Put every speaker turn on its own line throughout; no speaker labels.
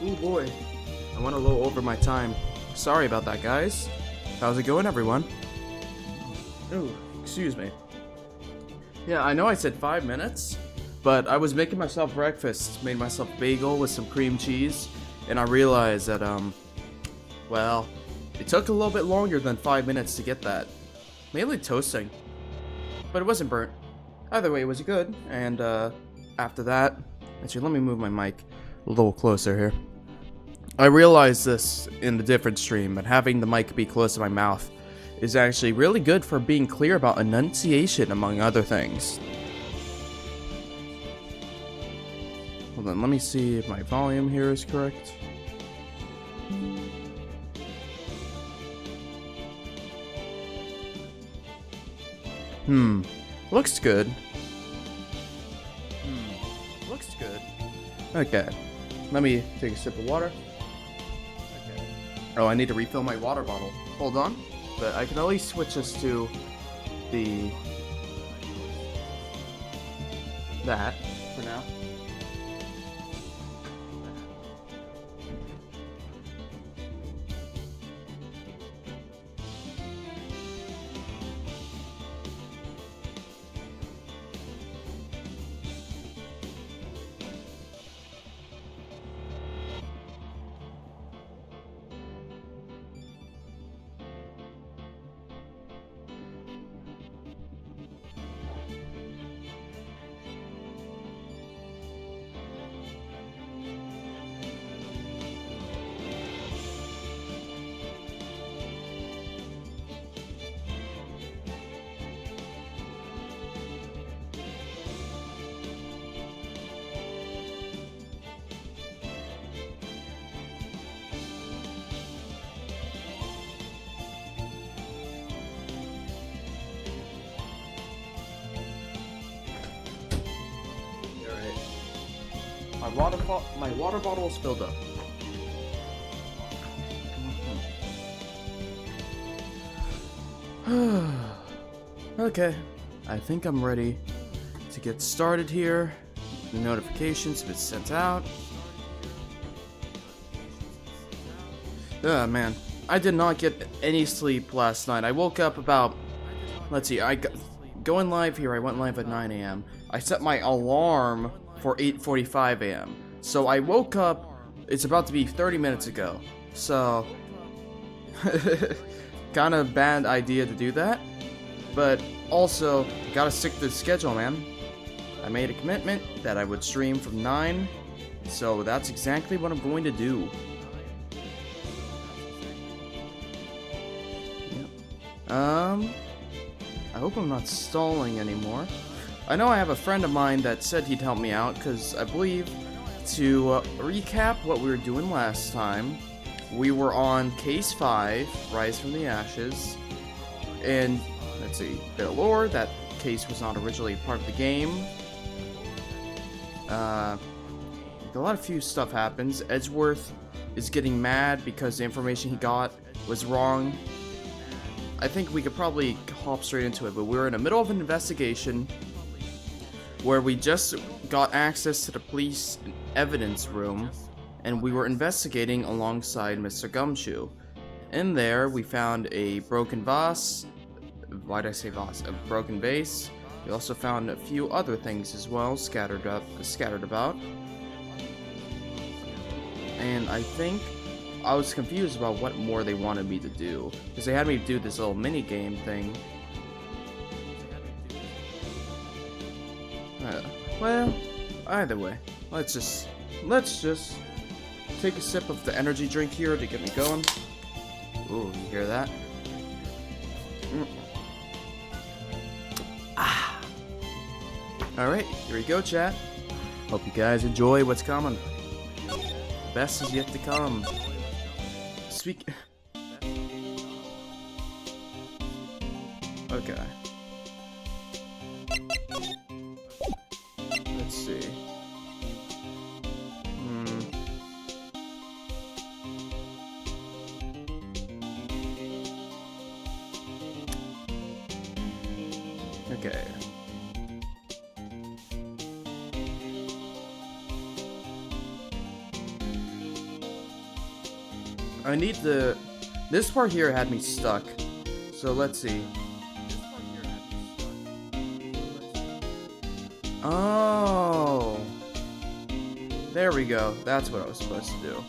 Oh boy, I went a little over my time. Sorry about that, guys. How's it going, everyone? Oh, excuse me. Yeah, I know I said 5 minutes, but I was making myself breakfast, made myself a bagel with some cream cheese, and I realized that, well, it took a little bit longer than 5 minutes to get that. Mainly toasting. But it wasn't burnt. Either way, it was good, and, after that, actually, let me move my mic a little closer here. I realized this in a different stream, but having the mic be close to my mouth is actually really good for being clear about enunciation, among other things. Hold on, let me see if my volume here is correct. Looks good. Looks good. Okay, let me take a sip of water. Okay. Oh, I need to refill my water bottle. Hold on. But I can at least switch this to that for now. My water bottle is filled up. Okay, I think I'm ready to get started here. The notifications have been sent out. Man, I did not get any sleep last night. I woke up about, let's see, going live here, I went live at 9 a.m. I set my alarm for 8:45 a.m. So I woke up, it's about to be 30 minutes ago. So, kind of bad idea to do that. But also, gotta stick to the schedule, man. I made a commitment that I would stream from 9. So that's exactly what I'm going to do. Yep. I hope I'm not stalling anymore. I know I have a friend of mine that said he'd help me out, because I believe, to recap what we were doing last time, we were on Case 5, Rise from the Ashes, and, let's see, bit of lore, that case was not originally part of the game. A lot of few stuff happens. Edgeworth is getting mad because the information he got was wrong. I think we could probably hop straight into it, but we were in the middle of an investigation where we just got access to the police evidence room, and we were investigating alongside Mr. Gumshoe. In there, we found a broken vase. Why did I say vase? A broken vase. We also found a few other things as well, scattered about. And I think I was confused about what more they wanted me to do, because they had me do this little mini game thing. Well, either way, let's just take a sip of the energy drink here to get me going. Ooh, you hear that? Alright, here we go, chat. Hope you guys enjoy what's coming. The best is yet to come. Okay. Let's see. Okay. I need the... This part here had me stuck. So let's see. Oh. There we go. That's what I was supposed to do.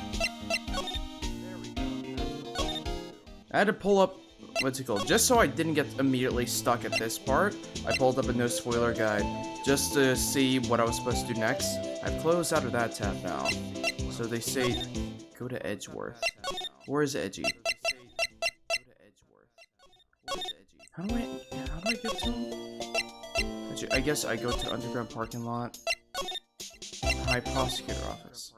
I had to pull up... What's it called? Just so I didn't get immediately stuck at this part, I pulled up a no spoiler guide just to see what I was supposed to do next. I've closed out of that tab now. So they say, go to Edgeworth. Where is Edgy? How do I get to him? I guess I go to underground parking lot. High prosecutor office.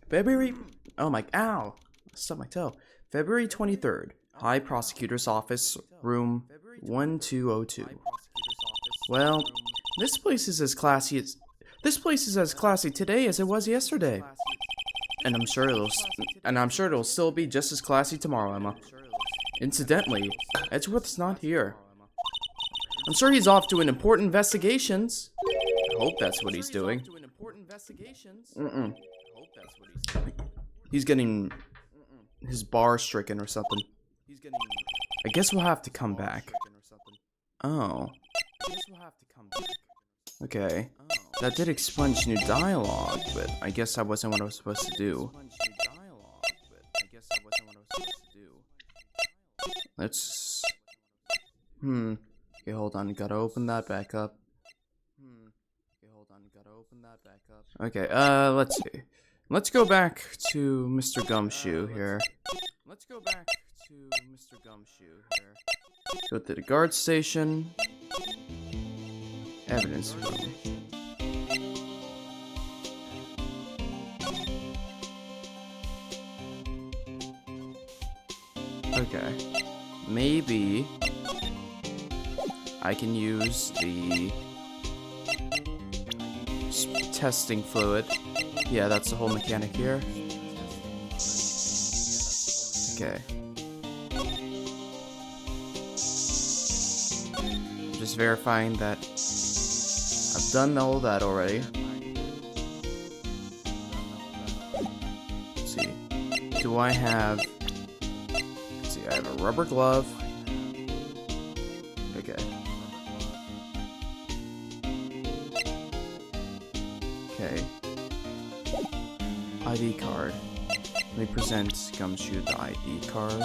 February... Oh my... Ow! Stuck my toe. February 23rd. High prosecutor's office, room 1202. Well, this place is as classy today as it was yesterday. And I'm sure it'll still be just as classy tomorrow, Emma. Incidentally, Edgeworth's not here. I'm sure he's off doing important investigations. I hope that's what he's doing. He's getting his bar stricken or something. I guess we'll have to come back. Oh. Okay. That did expunge new dialogue, but I guess that wasn't what I was supposed to do. Let's... Okay, hold on. Gotta open that back up. Okay, let's see. Let's go back to Mr. Gumshoe here. Go to the guard station. Evidence room. Okay. Maybe I can use the testing fluid. Yeah, that's the whole mechanic here. Okay. Just verifying that I've done all that already. Let's see. Do I have... Let's see, I have a rubber glove. Okay. Okay. ID card. Let me present Gumshoe the ID card.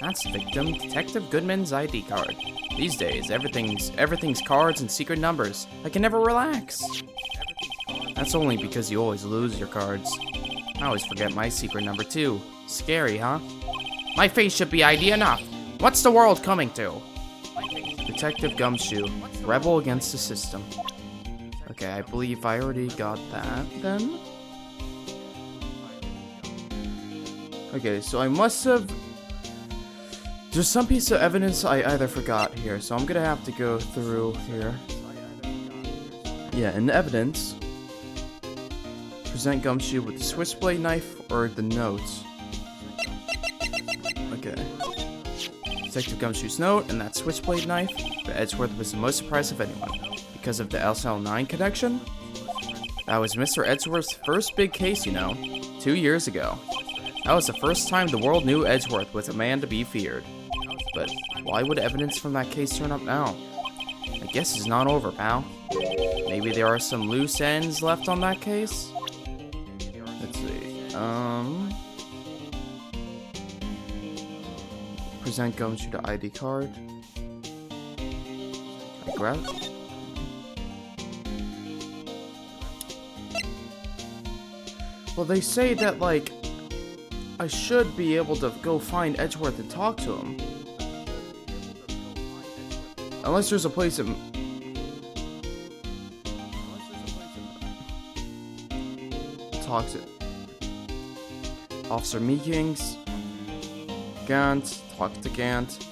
That's victim Detective Goodman's ID card. These days, everything's cards and secret numbers. I can never relax. That's only because you always lose your cards. I always forget my secret number too. Scary, huh? My face should be ID enough. What's the world coming to? Detective Gumshoe, rebel against the system. Okay, I believe I already got that then. Okay, so I must have... There's some piece of evidence I either forgot here, so I'm gonna have to go through here. Yeah, in the evidence, present Gumshoe with the switchblade knife or the notes. Okay. Detective Gumshoe's note and that switchblade knife, but Edgeworth was the most surprised of anyone. Because of the SL9 connection? That was Mr. Edgeworth's first big case, you know, 2 years ago. That was the first time the world knew Edgeworth was a man to be feared. But why would evidence from that case turn up now? I guess it's not over, pal. Maybe there are some loose ends left on that case? Let's see. Present Gumshoe the ID card. I grab it. Well, they say that, like, I should be able to go find Edgeworth and talk to him. Unless there's a place in... Talk to... Officer Meekings. Gant. Talk to Gant.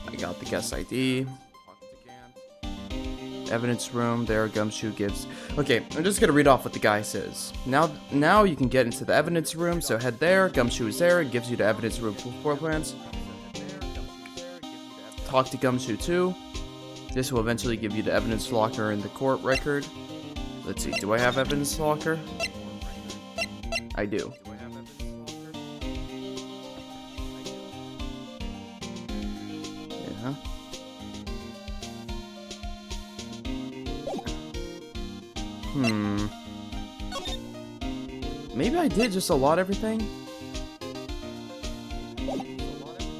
I got the guest ID. Evidence room, there Gumshoe gives... Okay, I'm just gonna read off what the guy says. Now you can get into the evidence room, so head there, Gumshoe is there, it gives you the evidence room floor plans. Talk to Gumshoe too. This will eventually give you the evidence locker and the court record. Let's see, do I have evidence locker? I do. Yeah. Maybe I did just allot everything?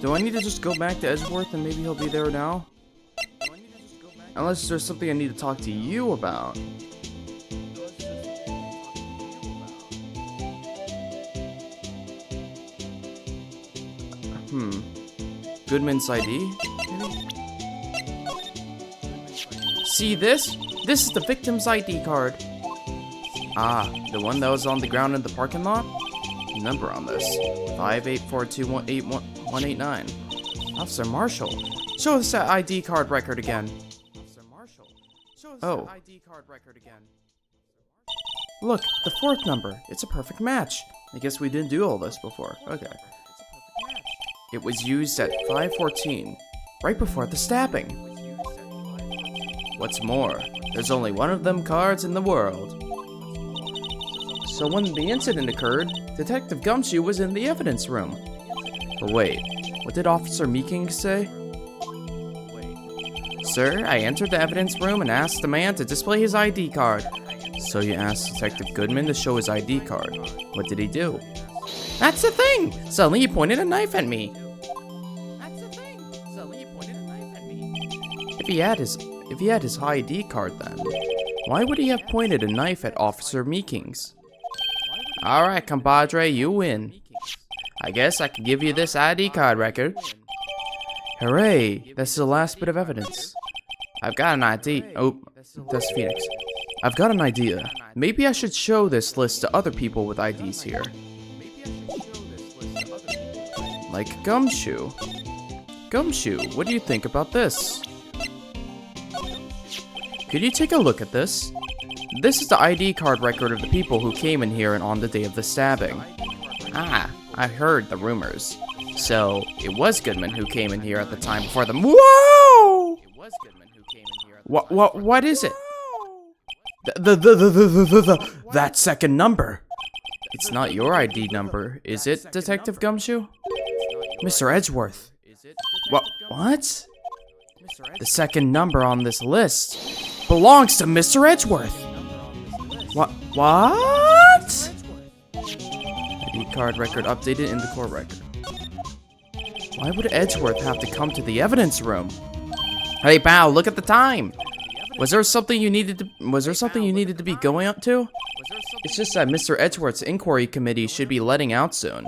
Do I need to just go back to Edgeworth and maybe he'll be there now? Unless there's something I need to talk to you about. Goodman's ID? Maybe? See this? This is the victim's ID card. Ah, the one that was on the ground in the parking lot? Number on this. 5842181189. Officer Marshall. Show us that ID card record again. Officer Marshall. Show us that ID card record again. Look, the fourth number. It's a perfect match. I guess we didn't do all this before. Okay. It was used at 5:14, right before the stabbing. What's more, there's only one of them cards in the world. So when the incident occurred, Detective Gumshoe was in the evidence room. But wait, what did Officer Meeking say? Sir, I entered the evidence room and asked the man to display his ID card. So you asked Detective Goodman to show his ID card. What did he do? That's the thing! Suddenly he pointed a knife at me. If he had his ID card then, why would he have pointed a knife at Officer Meekings? Alright, compadre, you win. I guess I can give you this ID card record. Hooray, that's the last bit of evidence. I've got an ID. Oh, that's Phoenix. I've got an idea. Maybe I should show this list to other people with IDs here. Like Gumshoe. Gumshoe, what do you think about this? Could you take a look at this? This is the ID card record of the people who came in here and on the day of the stabbing. Ah, I heard the rumors. So, it was Goodman who came in here at the time before the— Whoa! What is it? That second number. It's not your ID number, is it, Detective Gumshoe? Mr. Edgeworth. What? The second number on this list belongs to Mr. Edgeworth. What? ID card record updated in the court record. Why would Edgeworth have to come to the evidence room? Hey, pal, look at the time. Was there something you needed to be going up to? It's just that Mr. Edgeworth's inquiry committee should be letting out soon.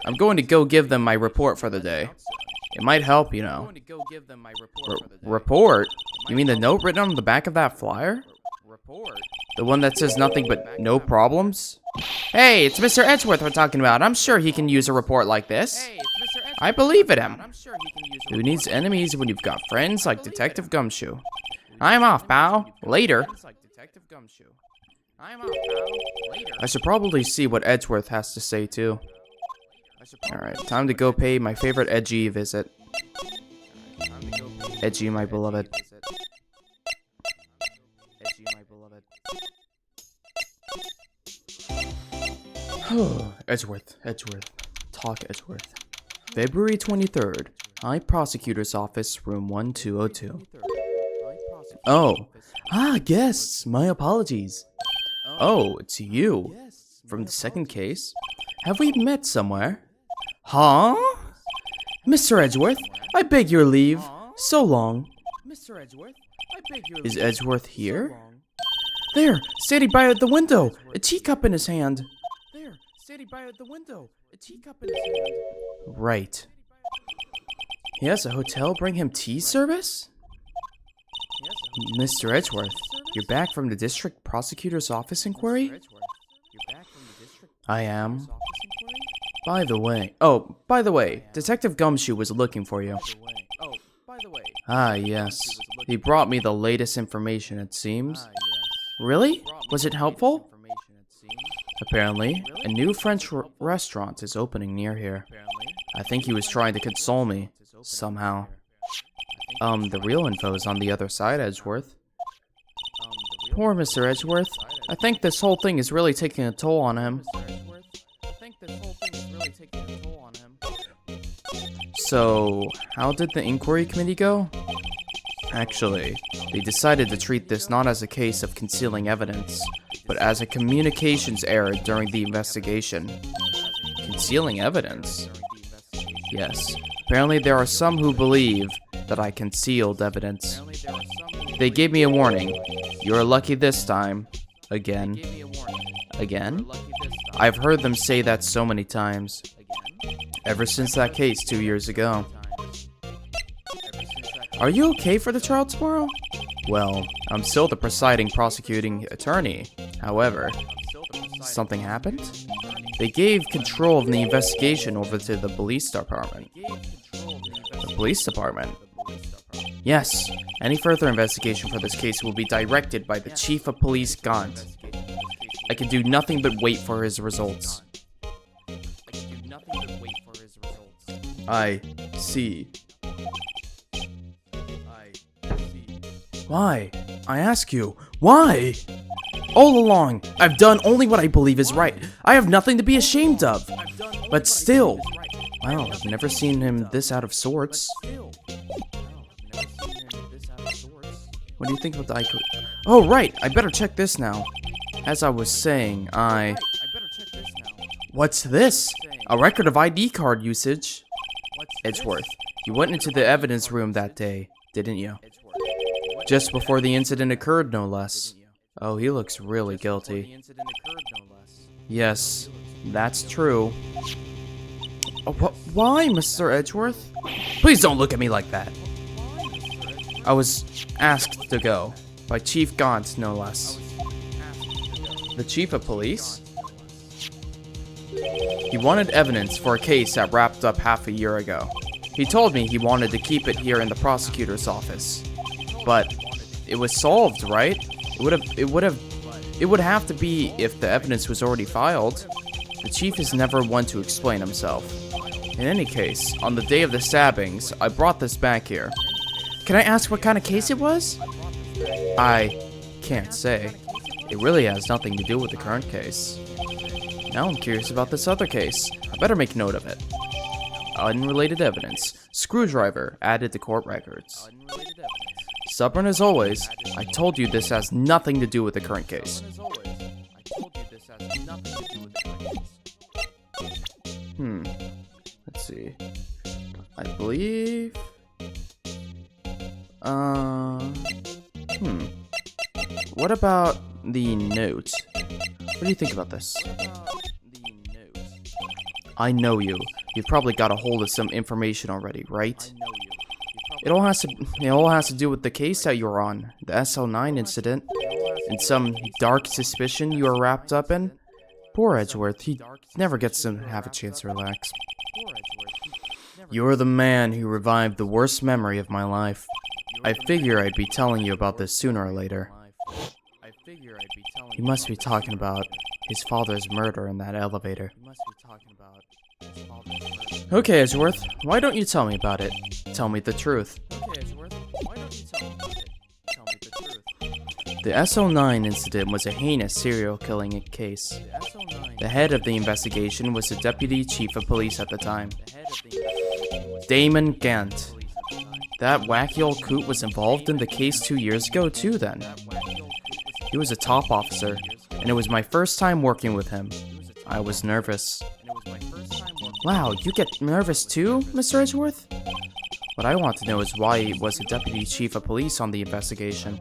I'm going to go give them my report for the day. It might help, you know. Report? You mean the note written on the back of that flyer? The one that says nothing but no problems? Hey, it's Mr. Edgeworth we're talking about. I'm sure he can use a report like this. I believe in him. Who needs enemies when you've got friends like Detective Gumshoe? I'm off, pal. Later. I should probably see what Edgeworth has to say, too. Alright, time to go pay my favorite Edgy visit. Edgy, my beloved. Edgeworth. Talk Edgeworth. February 23rd. High Prosecutor's Office, room 1202. Oh. Guests. My apologies. Oh, it's you. From the second case? Have we met somewhere? Huh? Mr. Edgeworth, I beg your leave. So long. Is Edgeworth here? There, standing by the window, a teacup in his hand. Right. He has a hotel bring him tea service? Mr. Edgeworth, you're back from the district prosecutor's office inquiry? I am. By the way, Detective Gumshoe was looking for you. Ah, yes. He brought me the latest information, it seems. Really? Was it helpful? Apparently, a new French restaurant is opening near here. I think he was trying to console me, somehow. The real info is on the other side, Edgeworth. Poor Mr. Edgeworth. I think this whole thing is really taking a toll on him. So, how did the inquiry committee go? Actually, they decided to treat this not as a case of concealing evidence, but as a communications error during the investigation. Concealing evidence? Yes. Apparently there are some who believe that I concealed evidence. They gave me a warning. You're lucky this time. Again. Again? I've heard them say that so many times. Ever since that case 2 years ago. Are you okay for the trial tomorrow? Well, I'm still the presiding prosecuting attorney. However, something happened? They gave control of the investigation over to the police department. The police department? Yes. Any further investigation for this case will be directed by the Chief of Police Gant. I can do nothing but wait for his results. I see. Why? I ask you, why? All along, I've done only what I believe is right. I have nothing to be ashamed of. But still, wow, I've never seen him this out of sorts. What do you think about the IQ? Oh, right, I better check this now. As I was saying, What's this? A record of ID card usage? Edgeworth, you went into the evidence room that day, didn't you? Just before the incident occurred, no less. Oh, he looks really guilty. Yes, that's true. Why, Mr. Edgeworth? Please don't look at me like that. I was asked to go. By Chief Gaunt, no less. The Chief of Police? He wanted evidence for a case that wrapped up half a year ago. He told me he wanted to keep it here in the prosecutor's office. But it was solved, right? It would have to be if the evidence was already filed. The chief is never one to explain himself. In any case, on the day of the stabbings, I brought this back here. Can I ask what kind of case it was? I can't say. It really has nothing to do with the current case. Now I'm curious about this other case. I better make note of it. Unrelated evidence. Screwdriver added to court records. Stubborn as always, I told you this has nothing to do with the current case. Let's see. I believe... What about the note? What do you think about this? I know you. You've probably got a hold of some information already, right? It all has to do with the case that you're on, the SL9 incident, and some dark suspicion you are wrapped up in. Poor Edgeworth, he never gets to have a chance to relax. You're the man who revived the worst memory of my life. I figure I'd be telling you about this sooner or later. You must be talking about his father's murder in that elevator. Okay, Edgeworth, why don't you tell me about it? Tell me the truth. The SO9 incident was a heinous serial killing case. The head of the investigation was the Deputy Chief of Police at the time, Damon Gant. That wacky old coot was involved in the case 2 years ago too then. He was a top officer, and it was my first time working with him. I was nervous. Wow, you get nervous too, Mr. Edgeworth? What I want to know is why he was the Deputy Chief of Police on the investigation.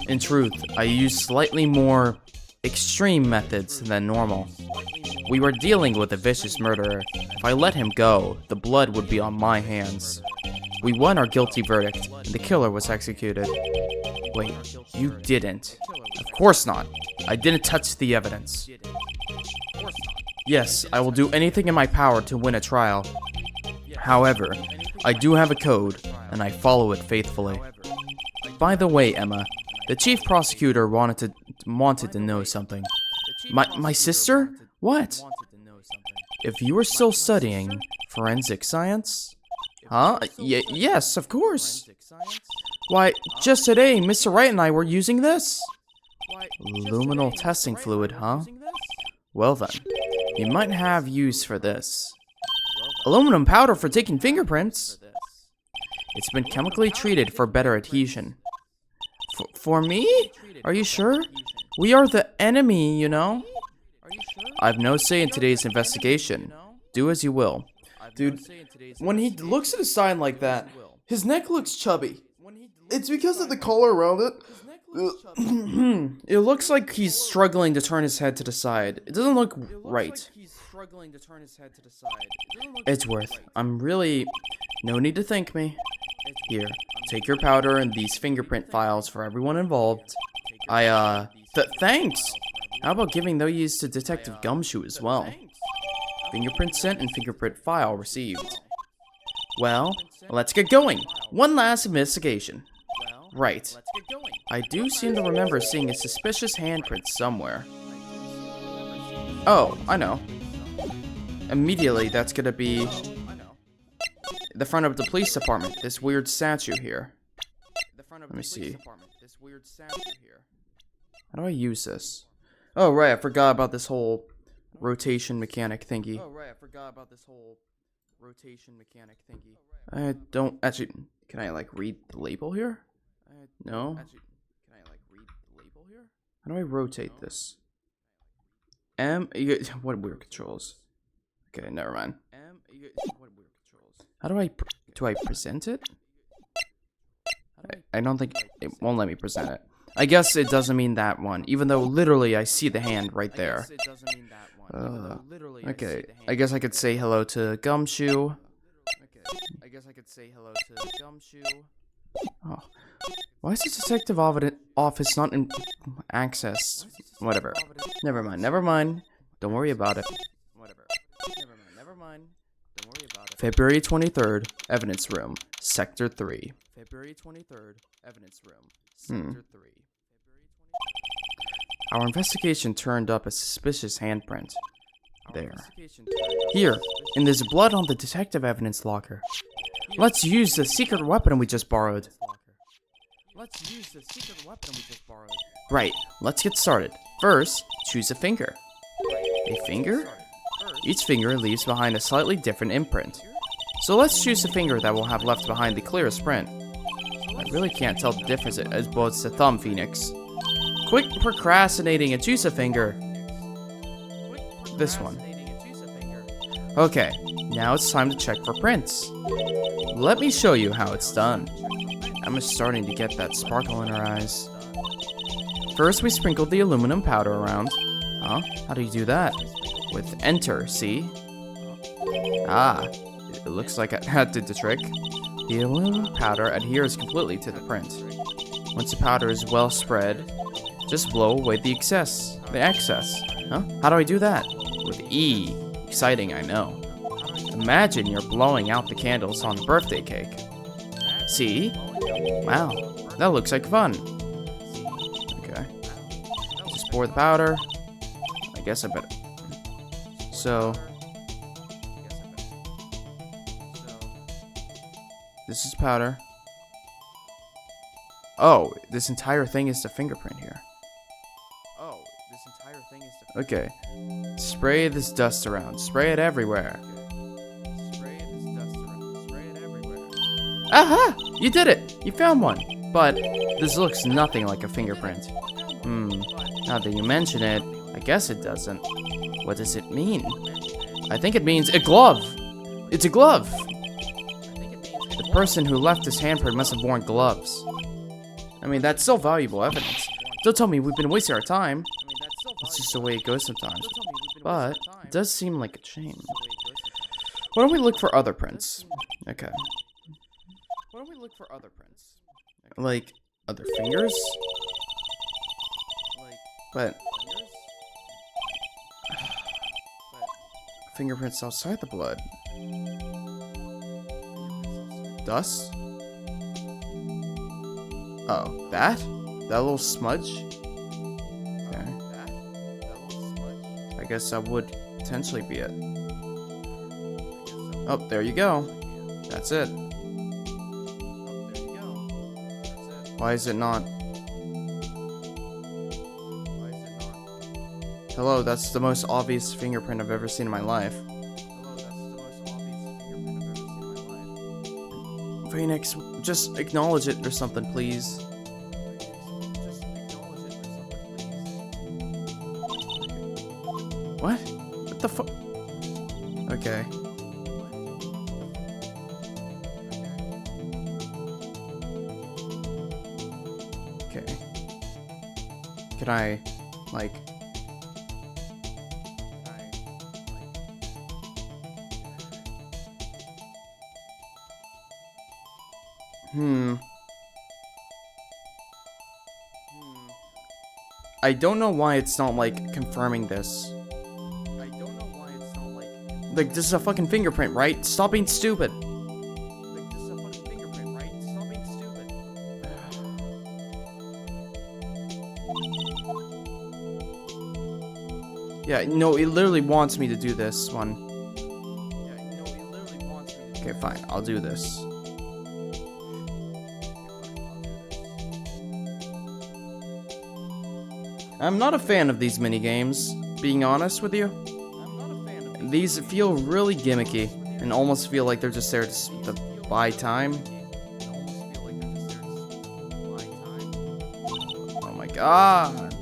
In truth, I used slightly more extreme methods than normal. We were dealing with a vicious murderer. If I let him go, the blood would be on my hands. We won our guilty verdict, and the killer was executed. Wait, you didn't. Of course not. I didn't touch the evidence. Yes, I will do anything in my power to win a trial. However, I do have a code, and I follow it faithfully. By the way, Emma, the chief prosecutor wanted to know something. My sister? What? If you were still studying forensic science? Huh? Yes, of course. Why, just today, Mr. Wright and I were using this. Luminal testing fluid, huh? Well then, you might have use for this. Aluminum powder for taking fingerprints. It's been chemically treated for better adhesion. For me? Are you sure? We are the enemy, you know? I have no say in today's investigation. Do as you will. Dude, when he looks at a sign like that, his neck looks chubby. It's because of the collar around it. It looks like he's struggling to turn his head to the side. It doesn't look right. It's worth. I'm really... No need to thank me. Here, take your powder and these fingerprint files for everyone involved. Thanks! How about giving those to Detective Gumshoe as well? Fingerprint sent and fingerprint file received. Well, let's get going. One last investigation. Right. I do seem to remember seeing a suspicious handprint somewhere. Oh, I know. Immediately, that's gonna be the front of the police department. This weird statue here. Let me see. How do I use this? Oh, right, I forgot about this whole rotation mechanic thingy. I don't actually... Can I, like, read the label here? No? How do I rotate this? What weird controls? Okay, never mind. How do I present it? I don't think it won't let me present it. I guess it doesn't mean that one, even though literally I see the hand right there. Okay, I guess I could say hello to Gumshoe. Oh. Why is the detective office not in access? Whatever. Never mind. Don't worry about it. February 23rd, evidence room, sector 3. Our investigation turned up a suspicious handprint. There. Here, and there's blood on the detective evidence locker. Let's use the secret weapon we just borrowed. Right, let's get started. First, choose a finger. A finger? Each finger leaves behind a slightly different imprint. So let's choose a finger that will have left behind the clearest print. I really can't tell the difference as well as the thumb, Phoenix. Quit procrastinating and choose a finger. This one. Okay, now it's time to check for prints. Let me show you how it's done. Emma's starting to get that sparkle in her eyes. First, we sprinkled the aluminum powder around. Huh? How do you do that? With enter, see? Ah, it looks like that did the trick. The aluminum powder adheres completely to the print. Once the powder is well spread, just blow away the excess. Huh? How do I do that? With E. Exciting, I know. Imagine you're blowing out the candles on a birthday cake. See? Wow, that looks like fun. Okay. Just pour the powder. I guess I better... So... This is powder. Oh, this entire thing is the fingerprint here. Okay. Spray this dust around. Spray it everywhere. Aha! You did it! You found one! But this looks nothing like a fingerprint. Now that you mention it, I guess it doesn't. What does it mean? I think it means a glove! It's a glove! The person who left this handprint must have worn gloves. I mean, that's still valuable evidence. Don't tell me we've been wasting our time. It's just the way it goes sometimes. But it does seem like a shame. Why don't we look for other prints? Okay. Like, other fingers? But... fingerprints outside the blood. Dust? Oh, that? That little smudge? Okay. I guess that would potentially be it. Oh, there you go. That's it. Why is it not? Hello, that's the most obvious fingerprint I've ever seen in my life. Phoenix, just acknowledge it or something, please. What? What the fuck? Okay. Okay. Can I, like... I don't know why it's not, like, confirming this. Like, this is a fucking fingerprint, right? Stop being stupid. Yeah, no, it literally wants me to do this one. Okay, fine, I'll do this. I'm not a fan of these minigames, being honest with you. These feel really gimmicky, and almost feel like they're just there to buy time. Oh my god.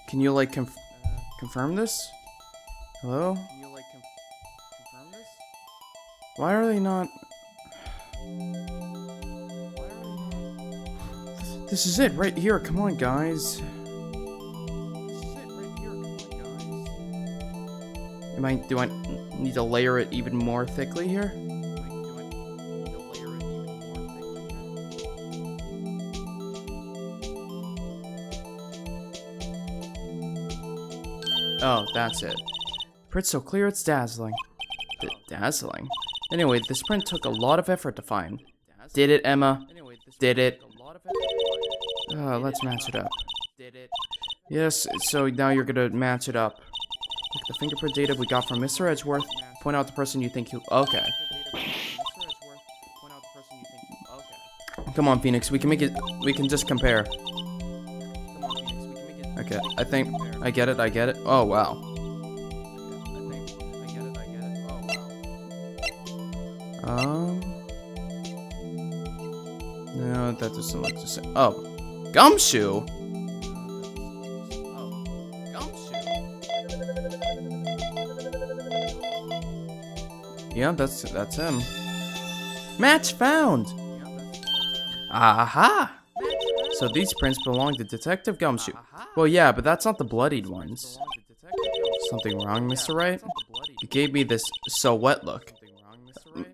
Can you like confirm this? Hello? Can you like confirm this? Why are they not? This is it right here. Come on, guys. Do I need to layer it even more thickly here? Oh, that's it. Print's so clear it's dazzling. Dazzling? Anyway, this print took a lot of effort to find. Did it, Emma? Did it? Let's match it up. Yes, so now you're gonna match it up. Look, the fingerprint data we got from Mr. Edgeworth. Point out the person you think you... Okay. Come on, Phoenix, we can make it... We can just compare. Okay, I think... I get it. Oh, wow. No, that doesn't look the same. Oh. Gumshoe? Yeah, that's him. Match found! Aha! So these prints belong to Detective Gumshoe. Well, yeah, but that's not the bloodied ones. Something wrong, Mr. Wright? You gave me this so wet look.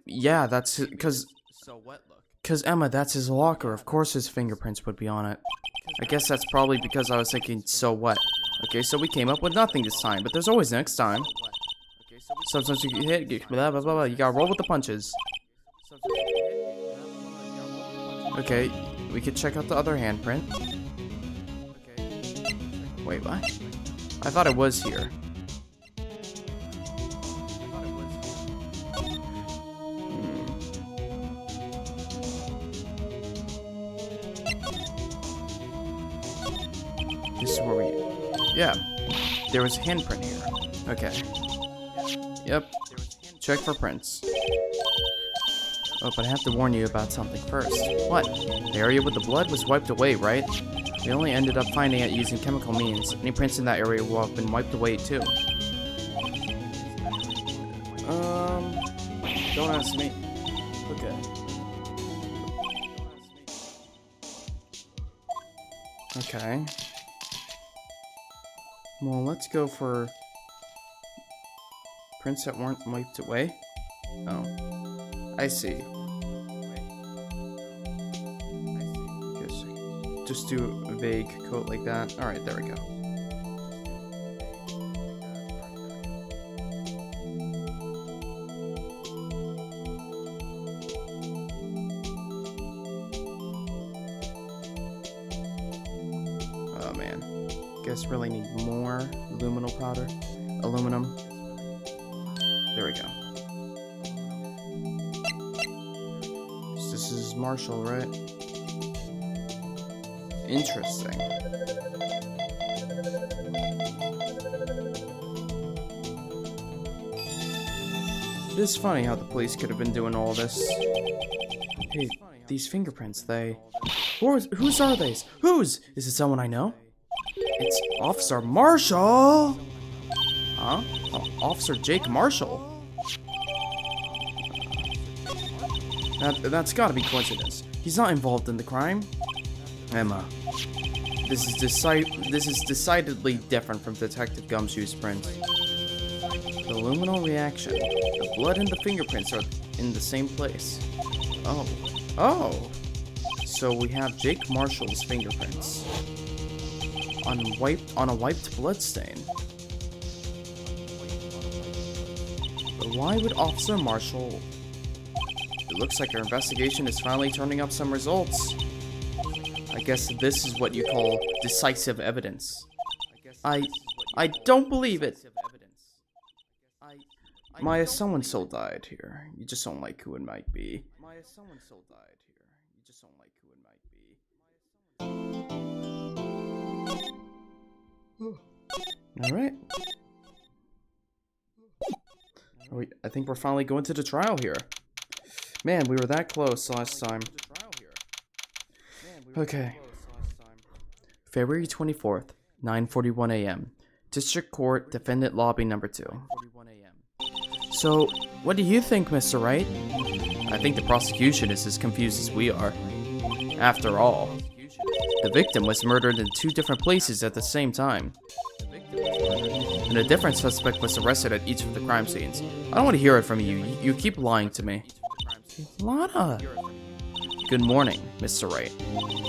Yeah, that's because Emma, that's his locker. Of course his fingerprints would be on it. I guess that's probably because I was thinking so wet. Okay, so we came up with nothing this time, but there's always next time. Sometimes you hit, blah, blah, blah, blah. You gotta roll with the punches. Okay, we could check out the other handprint. Wait, what? I thought it was here. This is where we... Yeah, there was a handprint here. Okay. Yep. Check for prints. Oh, but I have to warn you about something first. What? The area with the blood was wiped away, right? We only ended up finding it using chemical means. Any prints in that area will have been wiped away, too. Don't ask me. Okay. Okay. Well, let's go for prints that weren't wiped away. Oh, I see. Just do a vague coat like that. Alright, there we go. just really need more aluminum powder. Aluminum. There we go. So this is Marshall, right? Interesting. It is funny how the police could have been doing all this. Hey, these fingerprints, whose are these? Whose? Is it someone I know? It's Officer Marshall! Huh? Oh, Officer Jake Marshall? That's gotta be coincidence. He's not involved in the crime. Emma. This is decidedly different from Detective Gumshoe's print. The luminal reaction. The blood and the fingerprints are in the same place. Oh. Oh! So we have Jake Marshall's fingerprints. On a wiped bloodstain. But why would Officer Marshall... It looks like our investigation is finally turning up some results. I guess this is what you call decisive evidence. I don't believe it. Maya, someone soul died here. You just don't like who it might be. Maya, someone soul died here. You just don't like who it might be. Alright. I think we're finally going to the trial here. Man, we were that close last time. Okay. February 24th, 9:41 a.m. District Court, Defendant Lobby Number 2. So, what do you think, Mr. Wright? I think the prosecution is as confused as we are. After all, the victim was murdered in 2 different places at the same time. And a different suspect was arrested at each of the crime scenes. I don't want to hear it from you. You keep lying to me. Lana! Good morning, Mr. Wright.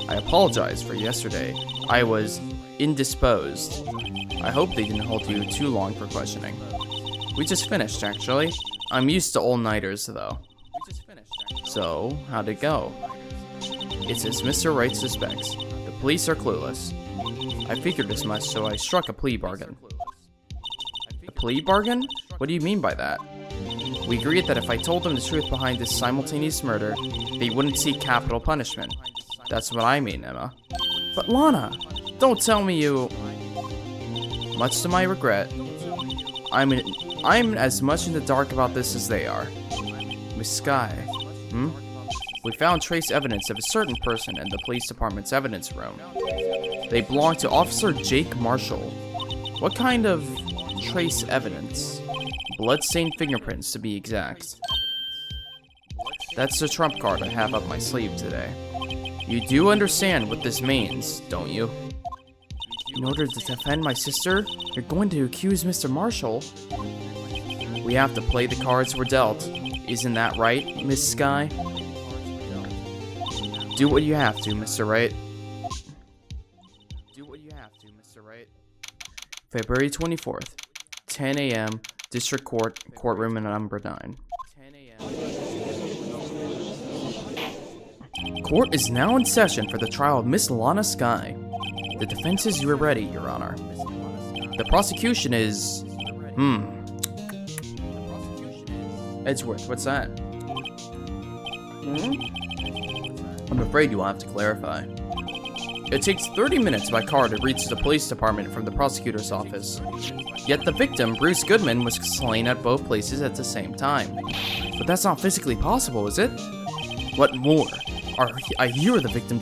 I apologize for yesterday. I was indisposed. I hope they didn't hold you too long for questioning. We just finished, actually. I'm used to all-nighters, though. So, how'd it go? It's as Mr. Wright suspects. The police are clueless. I figured as much, so I struck a plea bargain. A plea bargain? What do you mean by that? We agreed that if I told them the truth behind this simultaneous murder, they wouldn't seek capital punishment. That's what I mean, Emma. But Lana, don't tell me you... Much to my regret, I'm as much in the dark about this as they are. Miss Skye, We found trace evidence of a certain person in the police department's evidence room. They belong to Officer Jake Marshall. What kind of trace evidence? Bloodstained fingerprints, to be exact. That's the trump card I have up my sleeve today. You do understand what this means, don't you? In order to defend my sister, you're going to accuse Mr. Marshall? We have to play the cards we're dealt. Isn't that right, Miss Skye? Do what you have to, Mr. Wright. Do what you have to, Mr. Wright. February 24th, 10 a.m., District Court, courtroom number 9. Court is now in session for the trial of Miss Lana Skye. The defense is ready, Your Honor. The prosecution is... Edgeworth, what's that? I'm afraid you will have to clarify. It takes 30 minutes by car to reach the police department from the prosecutor's office. Yet the victim, Bruce Goodman, was slain at both places at the same time. But that's not physically possible, is it? What more? I hear the victim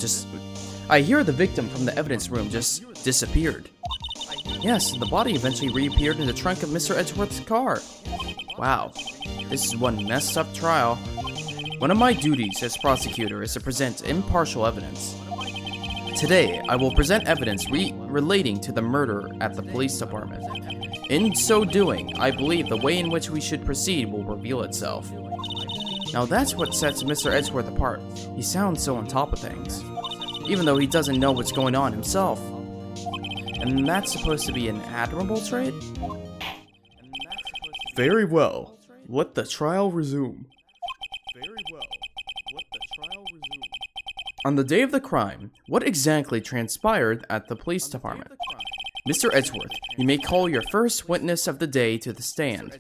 from the evidence room just disappeared. Yes, the body eventually reappeared in the trunk of Mr. Edgeworth's car. Wow, this is one messed up trial. One of my duties as prosecutor is to present impartial evidence. Today, I will present evidence relating to the murder at the police department. In so doing, I believe the way in which we should proceed will reveal itself. Now that's what sets Mr. Edgeworth apart. He sounds so on top of things, even though he doesn't know what's going on himself. And that's supposed to be an admirable trait? Very well. Let the trial resume. On the day of the crime, what exactly transpired at the police department? Mr. Edgeworth, you may call your first witness of the day to the stand.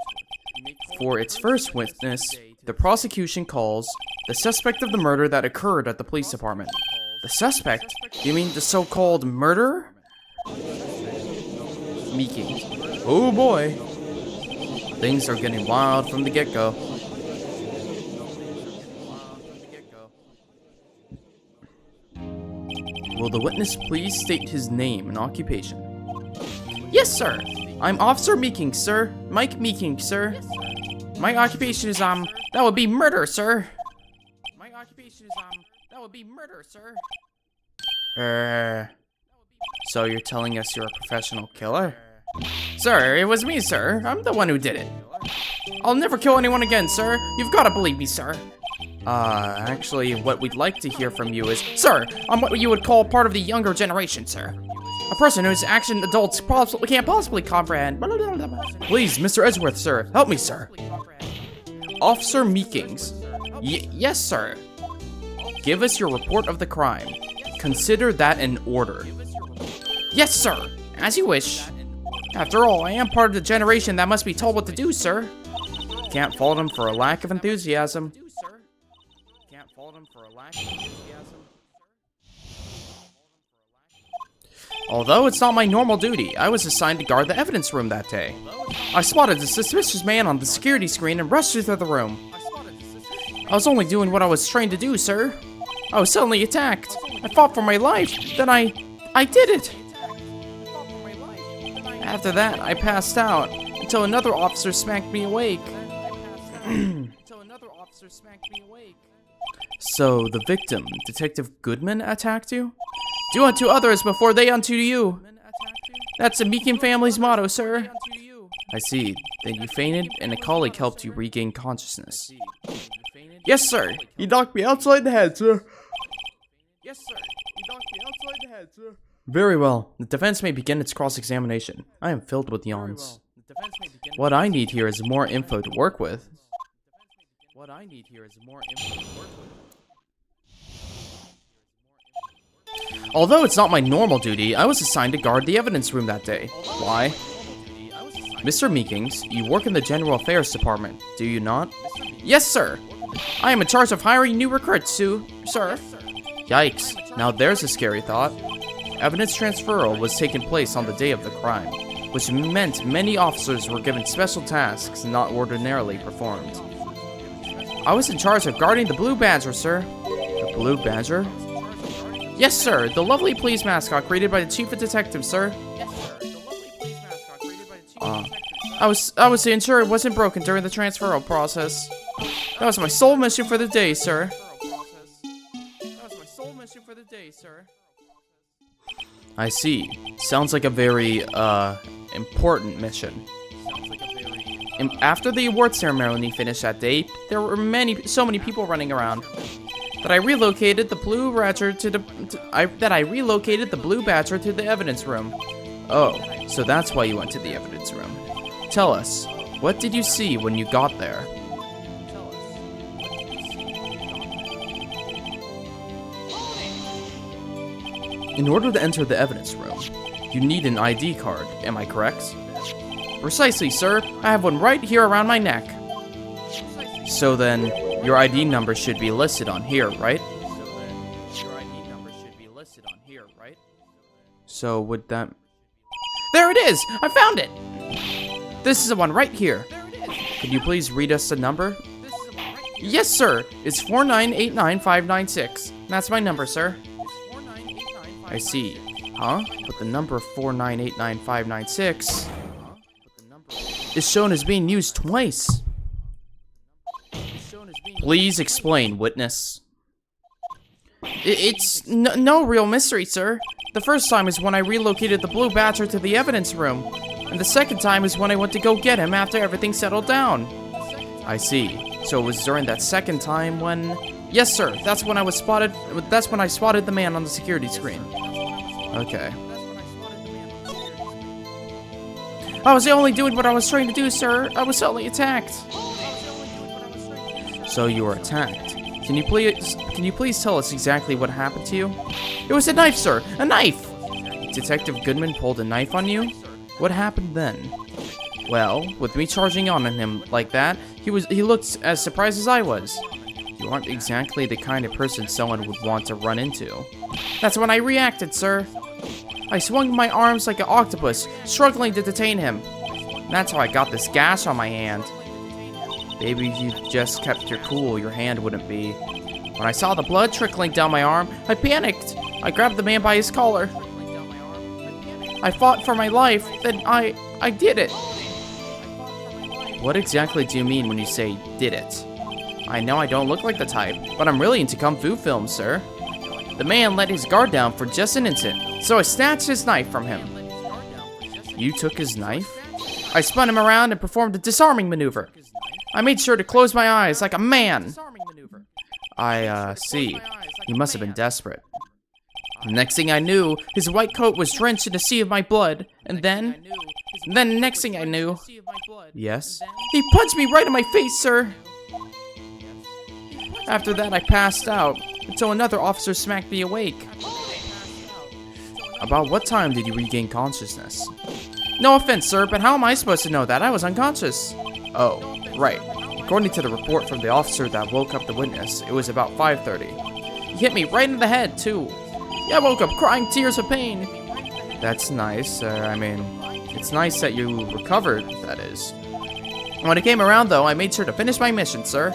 For its first witness, the prosecution calls the suspect of the murder that occurred at the police department. The suspect? You mean the so-called murderer? Meekings. Oh boy. Things are getting wild from the get-go. Will the witness please state his name and occupation? Yes, sir. I'm Officer Meeking, sir. Mike Meeking, sir. My occupation is, that would be murder, sir. My occupation is, that would be murder, sir. So you're telling us you're a professional killer? Sir, it was me, sir. I'm the one who did it. I'll never kill anyone again, sir. You've got to believe me, sir. Actually, what we'd like to hear from you is, sir, I'm what you would call part of the younger generation, sir. A person whose action adults can't possibly comprehend. Please, Mr. Edgeworth, sir. Help me, sir. Officer Meekings. Yes, sir. Give us your report of the crime. Consider that an order. Yes, sir. As you wish. After all, I am part of the generation that must be told what to do, sir. Can't fault him for a lack of enthusiasm. Although it's not my normal duty, I was assigned to guard the evidence room that day. I spotted a suspicious man on the security screen and rushed through the room. I was only doing what I was trained to do, sir. I was suddenly attacked. I fought for my life. Then I did it. After that, I passed out until another officer smacked me awake. So, the victim, Detective Goodman, attacked you? Do unto others before they unto you. That's the Meekin family's motto, sir. I see. Then you fainted, and a colleague helped you regain consciousness. Yes, sir. He knocked me outside the head, sir. Yes, sir. He knocked me outside the head, sir. Very well. The defense may begin its cross-examination. I am filled with yawns. What I need here is more info to work with. Although it's not my normal duty, I was assigned to guard the evidence room that day. Why? Mr. Meekings, you work in the General Affairs Department, do you not? Yes, sir. I am in charge of hiring new recruits, sir. Yikes. Now there's a scary thought. Evidence transferal was taking place on the day of the crime, which meant many officers were given special tasks not ordinarily performed. I was in charge of guarding the Blue Badger, sir. The Blue Badger? Yes, sir. The lovely police mascot created by the Chief of Detectives, sir. I was to ensure it wasn't broken during the transferal process. That was my sole mission for the day, sir. I see. Sounds like a very, important mission. And after the award ceremony finished that day, there were so many people running around that I relocated the Blue Badger to the evidence room. Oh, so that's why you went to the evidence room. Tell us, what did you see when you got there? In order to enter the evidence room, you need an ID card, am I correct? Precisely, sir. I have one right here around my neck. So then, your ID number should be listed on here, right? So would that... There it is! I found it! This is the one right here. Could you please read us the number? Yes, sir. It's 4989596. That's my number, sir. I see. Huh? But the number 4989596 is shown as being used twice. Please explain, witness. It's no real mystery, sir. The first time is when I relocated the Blue Badger to the evidence room, and the second time is when I went to go get him after everything settled down. I see. So it was during that second time when... Yes, sir. That's when I spotted the man on the security screen. Okay. I was only doing what I was trying to do, sir. I was suddenly attacked. So you were attacked. Can you please tell us exactly what happened to you? It was a knife, sir. A knife! Detective Goodman pulled a knife on you? What happened then? Well, with me charging on him like that, he looked as surprised as I was. You aren't exactly the kind of person someone would want to run into. That's when I reacted, sir. I swung my arms like an octopus, struggling to detain him. That's how I got this gash on my hand. Maybe if you just kept your cool, your hand wouldn't be. When I saw the blood trickling down my arm, I panicked. I grabbed the man by his collar. I fought for my life, then I did it. What exactly do you mean when you say, did it? I know I don't look like the type, but I'm really into kung fu films, sir. The man let his guard down for just an instant, so I snatched his knife from him. You took his knife? I spun him around and performed a disarming maneuver. I made sure to close my eyes like a man. I see. He must have been desperate. The next thing I knew, his white coat was drenched in a sea of my blood. And then next thing I knew... Yes? He punched me right in my face, sir! After that, I passed out, until another officer smacked me awake. About what time did you regain consciousness? No offense, sir, but how am I supposed to know that? I was unconscious. Oh, right. According to the report from the officer that woke up the witness, it was about 5:30. He hit me right in the head, too. Yeah, I woke up crying tears of pain. That's nice. I mean, it's nice that you recovered, that is. When it came around, though, I made sure to finish my mission, sir.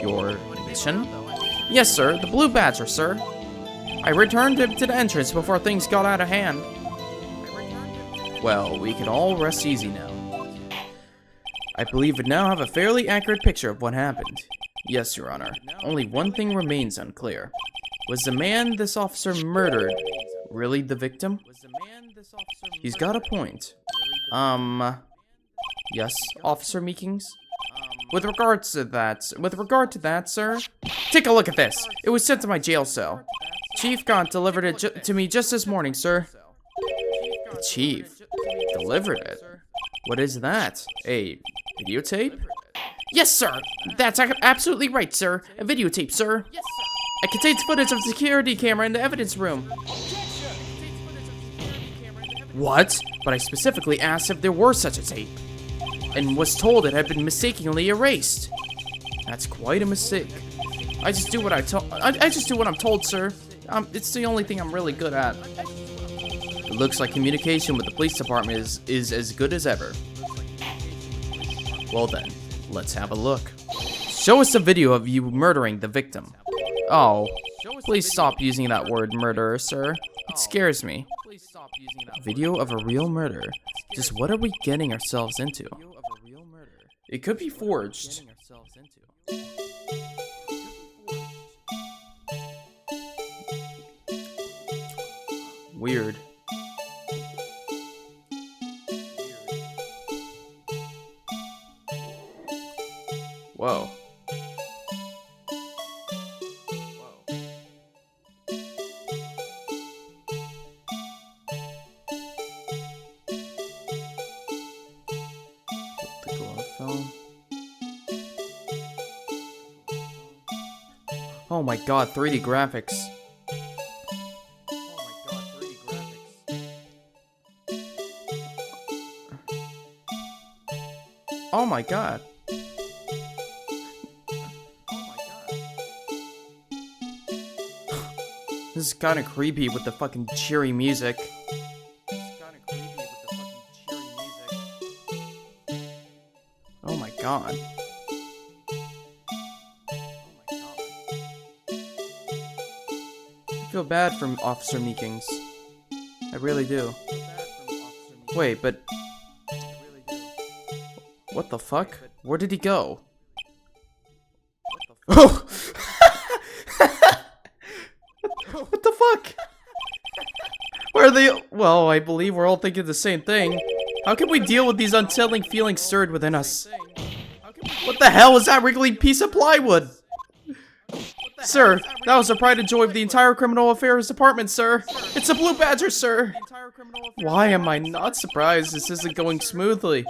Your mission? Yes, sir. The Blue Badger, sir. I returned him to the entrance before things got out of hand. Well, we can all rest easy now. I believe we now have a fairly accurate picture of what happened. Yes, Your Honor. Only one thing remains unclear. Was the man this officer murdered really the victim? He's got a point. Yes, Officer Meekings? With regard to that, sir, take a look at this. It was sent to my jail cell. Chief Gaunt delivered it to me just this morning, sir. The chief delivered it? What is that? A videotape? Yes, sir. That's absolutely right, sir. A videotape, sir. It contains footage of the security camera in the evidence room. What? But I specifically asked if there were such a tape, and was told it had been mistakenly erased. That's quite a mistake. I just do what I'm told, sir. It's the only thing I'm really good at. It looks like communication with the police department is as good as ever. Well then, let's have a look. Show us a video of you murdering the victim. Oh, please stop using that word murderer, sir. It scares me. Video of a real murder. Just what are we getting ourselves into? It could be forged. Weird. Whoa. Oh my god, 3D graphics. Oh my god. This is kind of creepy with the fucking cheery music. Oh my god. I feel bad for Officer Meekings. I really do. Wait, but... What the fuck? Where did he go? Oh! What the fuck? Where are they? Well, I believe we're all thinking the same thing. How can we deal with these unsettling feelings stirred within us? What the hell is that wriggly piece of plywood? Sir, that was the pride and joy of the entire criminal affairs department, sir. It's a Blue Badger, sir. Why am I not surprised this isn't going smoothly?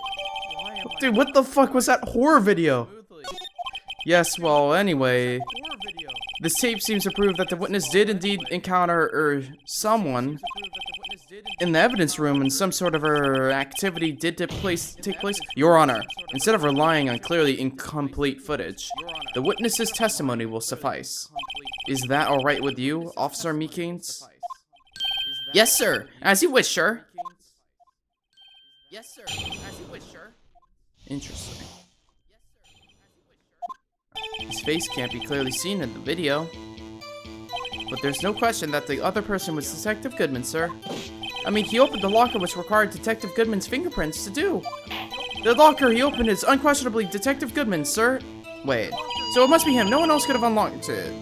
Dude, what the fuck was that horror video? Yes, well, anyway, this tape seems to prove that the witness did indeed encounter, someone. in the evidence room and some sort of activity did take place. Your Honor, instead of relying on clearly incomplete footage, the witness's testimony will suffice. Is that alright with you, Officer Meekins? Yes, sir. As you wish, sir. Yes, sir. As you wish, sir. Interesting. His face can't be clearly seen in the video. But there's no question that the other person was Detective Goodman, sir. I mean, he opened the locker which required Detective Goodman's fingerprints to do. The locker he opened is unquestionably Detective Goodman's, sir. Wait. So it must be him. No one else could have unlocked it.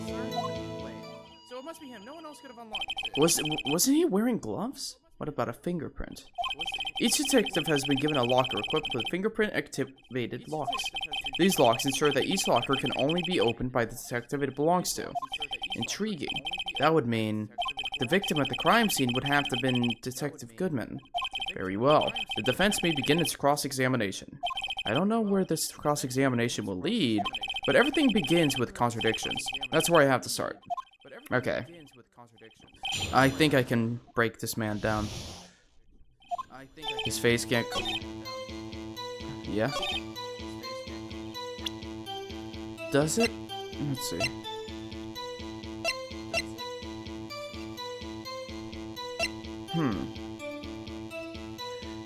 So it must be him. No one else could have unlocked it. Wasn't he wearing gloves? What about a fingerprint? Each detective has been given a locker equipped with fingerprint-activated locks. These locks ensure that each locker can only be opened by the detective it belongs to. Intriguing. That would mean the victim at the crime scene would have to have been Detective Goodman. Very well. The defense may begin its cross-examination. I don't know where this cross-examination will lead, but everything begins with contradictions. That's where I have to start. Okay. I think I can break this man down. His face can't... Yeah? Does it? Let's see.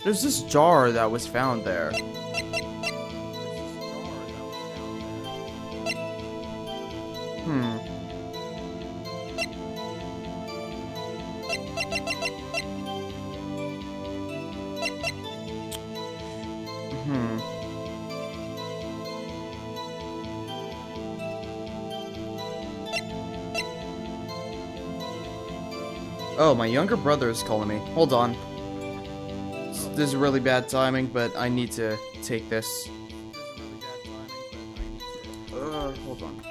There's this jar that was found there. Oh, my younger brother is calling me. Hold on. This is really bad timing, but I need to take this. Hold on.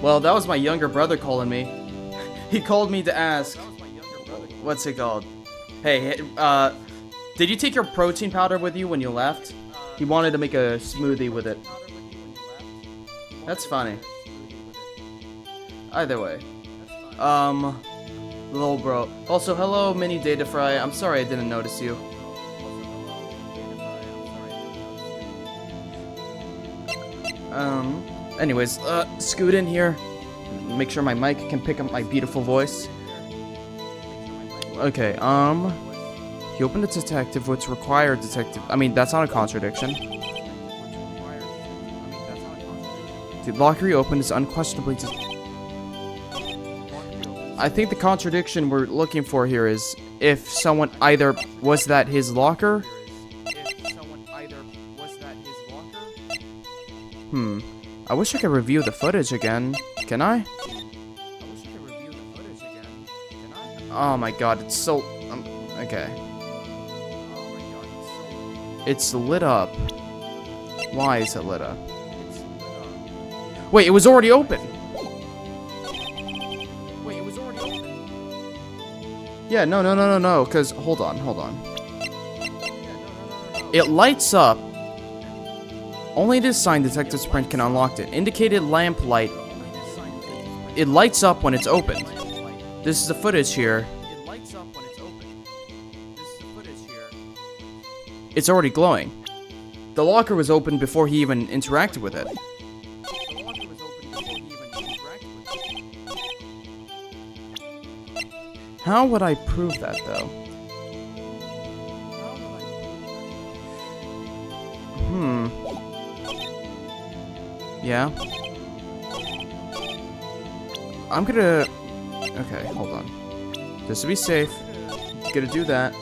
Well, that was my younger brother calling me. He called me to ask... What's it called? Hey, did you take your protein powder with you when you left? He wanted to make a smoothie with it. That's funny. Either way. Lol, bro. Also, hello, Mini Data Fry. I'm sorry I didn't notice you. Anyways, scoot in here. Make sure my mic can pick up my beautiful voice. Okay, he opened a detective, which required detective... I mean, that's not a contradiction. The locker he opened is unquestionably... I think the contradiction we're looking for here is if someone either... Was that his locker? I wish I could review the footage again. Can I? Oh my god, it's so... okay. It's lit up. Why is it lit up? Wait, it was already open! Yeah, no, because... Hold on. It lights up. Only this sign Detective Sprint can unlock it. Indicated lamp light. It lights up when it's opened. This is the footage here. It's already glowing. The locker was opened before he even interacted with it. How would I prove that, though? Yeah. I'm gonna... Okay, hold on. Just to be safe, gonna do that.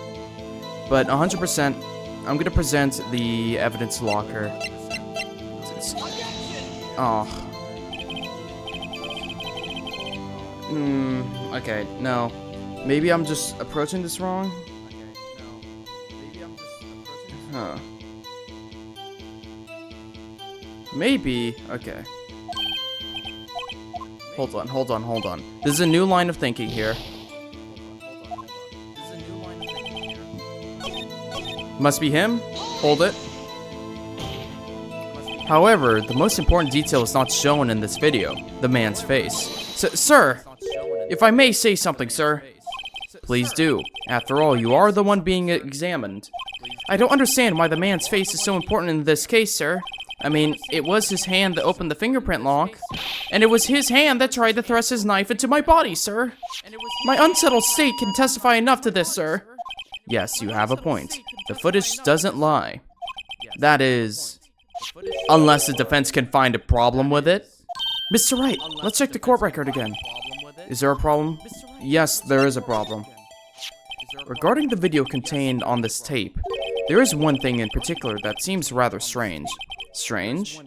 But 100%, I'm gonna present the evidence locker. Oh. Okay, no. Maybe I'm just approaching this wrong? Huh. Maybe. Okay. Hold on. This is a new line of thinking here. Must be him? Hold it. However, the most important detail is not shown in this video. The man's face. Sir! If I may say something, sir. Please do. After all, you are the one being examined. I don't understand why the man's face is so important in this case, sir. I mean, it was his hand that opened the fingerprint lock. And it was his hand that tried to thrust his knife into my body, sir. My unsettled state can testify enough to this, sir. Yes, you have a point. The footage doesn't lie. That is... unless the defense can find a problem with it. Mr. Wright, let's check the court record again. Is there a problem? Yes, there is a problem. Regarding the video contained on this tape, there is one thing in particular that seems rather strange. Strange?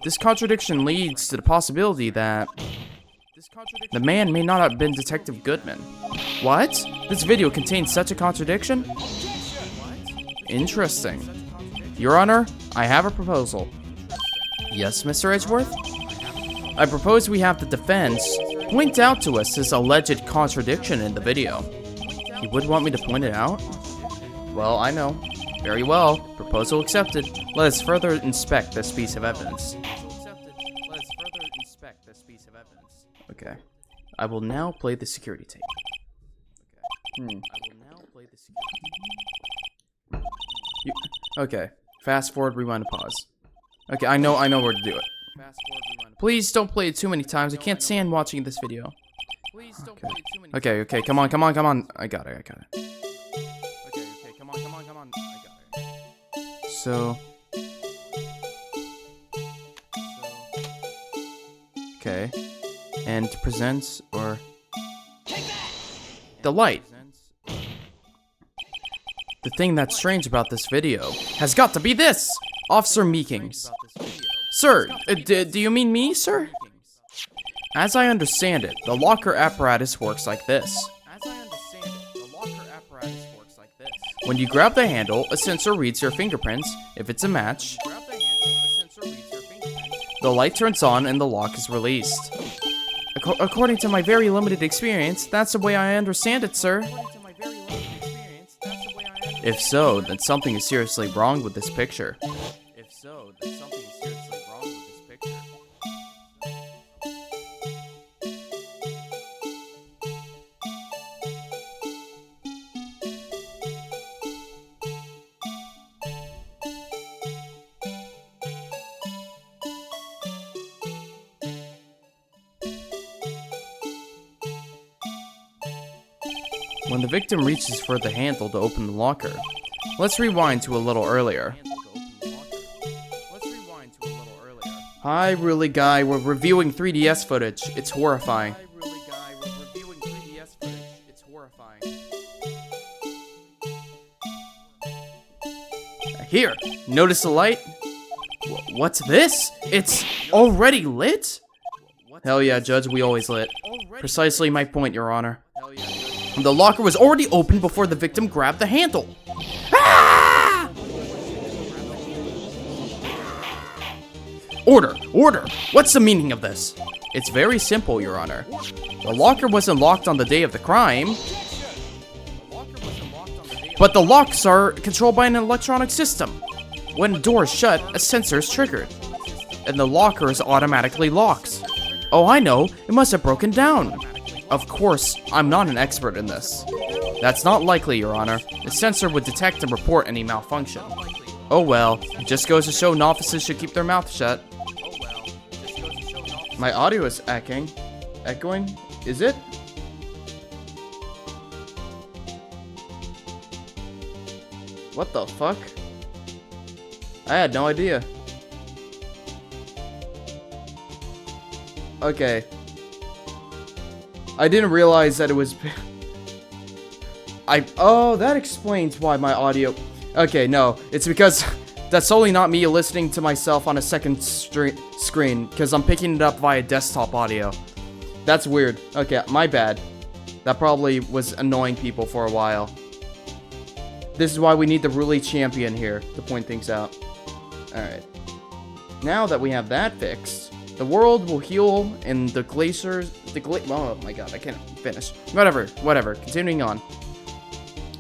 This contradiction leads to the possibility that the man may not have been Detective Goodman. What? This video contains such a contradiction? Interesting. Your Honor, I have a proposal. Yes, Mr. Edgeworth? I propose we have the defense point out to us this alleged contradiction in the video. You would want me to point it out? Well, I know. Very well. Proposal accepted. Let us further inspect this piece of evidence. Okay. I will now play the security tape. Okay. Fast forward, rewind, and pause. Okay, I know where to do it. Please don't play it too many times. I can't stand watching this video. Okay, come on. I got it. So... okay. And to present, or... the light. The thing that's strange about this video has got to be this! Officer Meekings. Sir, do you mean me, sir? As I understand it, the locker apparatus works like this. When you grab the handle, a sensor reads your fingerprints. If it's a match, the light turns on and the lock is released. According to my very limited experience, that's the way I understand it, sir. If so, then something is seriously wrong with this picture. When the victim reaches for the handle to open the locker, let's rewind to a little earlier. Hi, Really Guy, we're reviewing 3DS footage. It's horrifying. Here, notice the light? What's this? It's already lit? Hell yeah, Judge, we always lit. Precisely my point, Your Honor. The locker was already open before the victim grabbed the handle. Ah! Order! What's the meaning of this? It's very simple, Your Honor. The locker wasn't locked on the day of the crime. But the locks are controlled by an electronic system. When the door is shut, a sensor is triggered, and the locker is automatically locked. Oh, I know. It must have broken down. Of course, I'm not an expert in this. That's not likely, Your Honor. The sensor would detect and report any malfunction. Oh well, it just goes to show novices should keep their mouth shut. My audio is echoing. Echoing? Is it? What the fuck? I had no idea. Okay. I didn't realize that it was... Oh, that explains why my audio... Okay, no. It's because that's only not me listening to myself on a second screen, because I'm picking it up via desktop audio. That's weird. Okay, my bad. That probably was annoying people for a while. This is why we need the Ruly champion here to point things out. Alright. Now that we have that fixed, the world will heal and the glaciers... Oh my god, I can't finish. Whatever. Continuing on.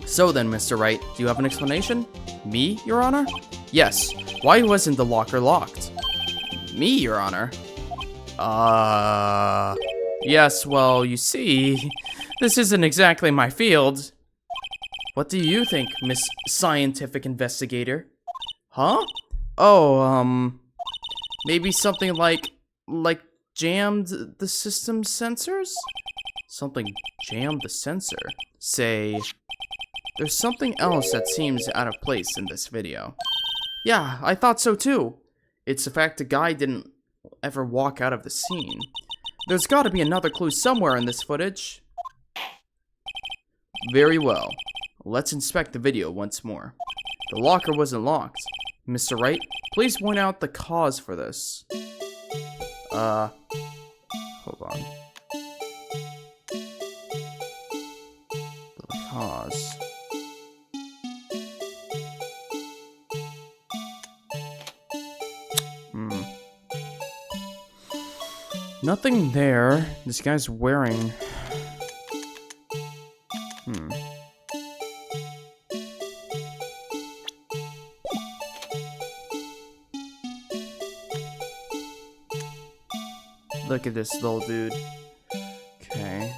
So then, Mr. Wright, do you have an explanation? Me, Your Honor? Yes. Why wasn't the locker locked? Me, Your Honor? Yes, well, you see, this isn't exactly my field. What do you think, Miss Scientific Investigator? Huh? Oh, maybe something like jammed the system sensors? Something jammed the sensor? Say, there's something else that seems out of place in this video. Yeah, I thought so too. It's the fact the guy didn't ever walk out of the scene. There's gotta be another clue somewhere in this footage. Very well. Let's inspect the video once more. The locker wasn't locked. Mr. Wright, please point out the cause for this. Hold on. The cause. Nothing there. This guy's wearing... Look at this little dude. Okay.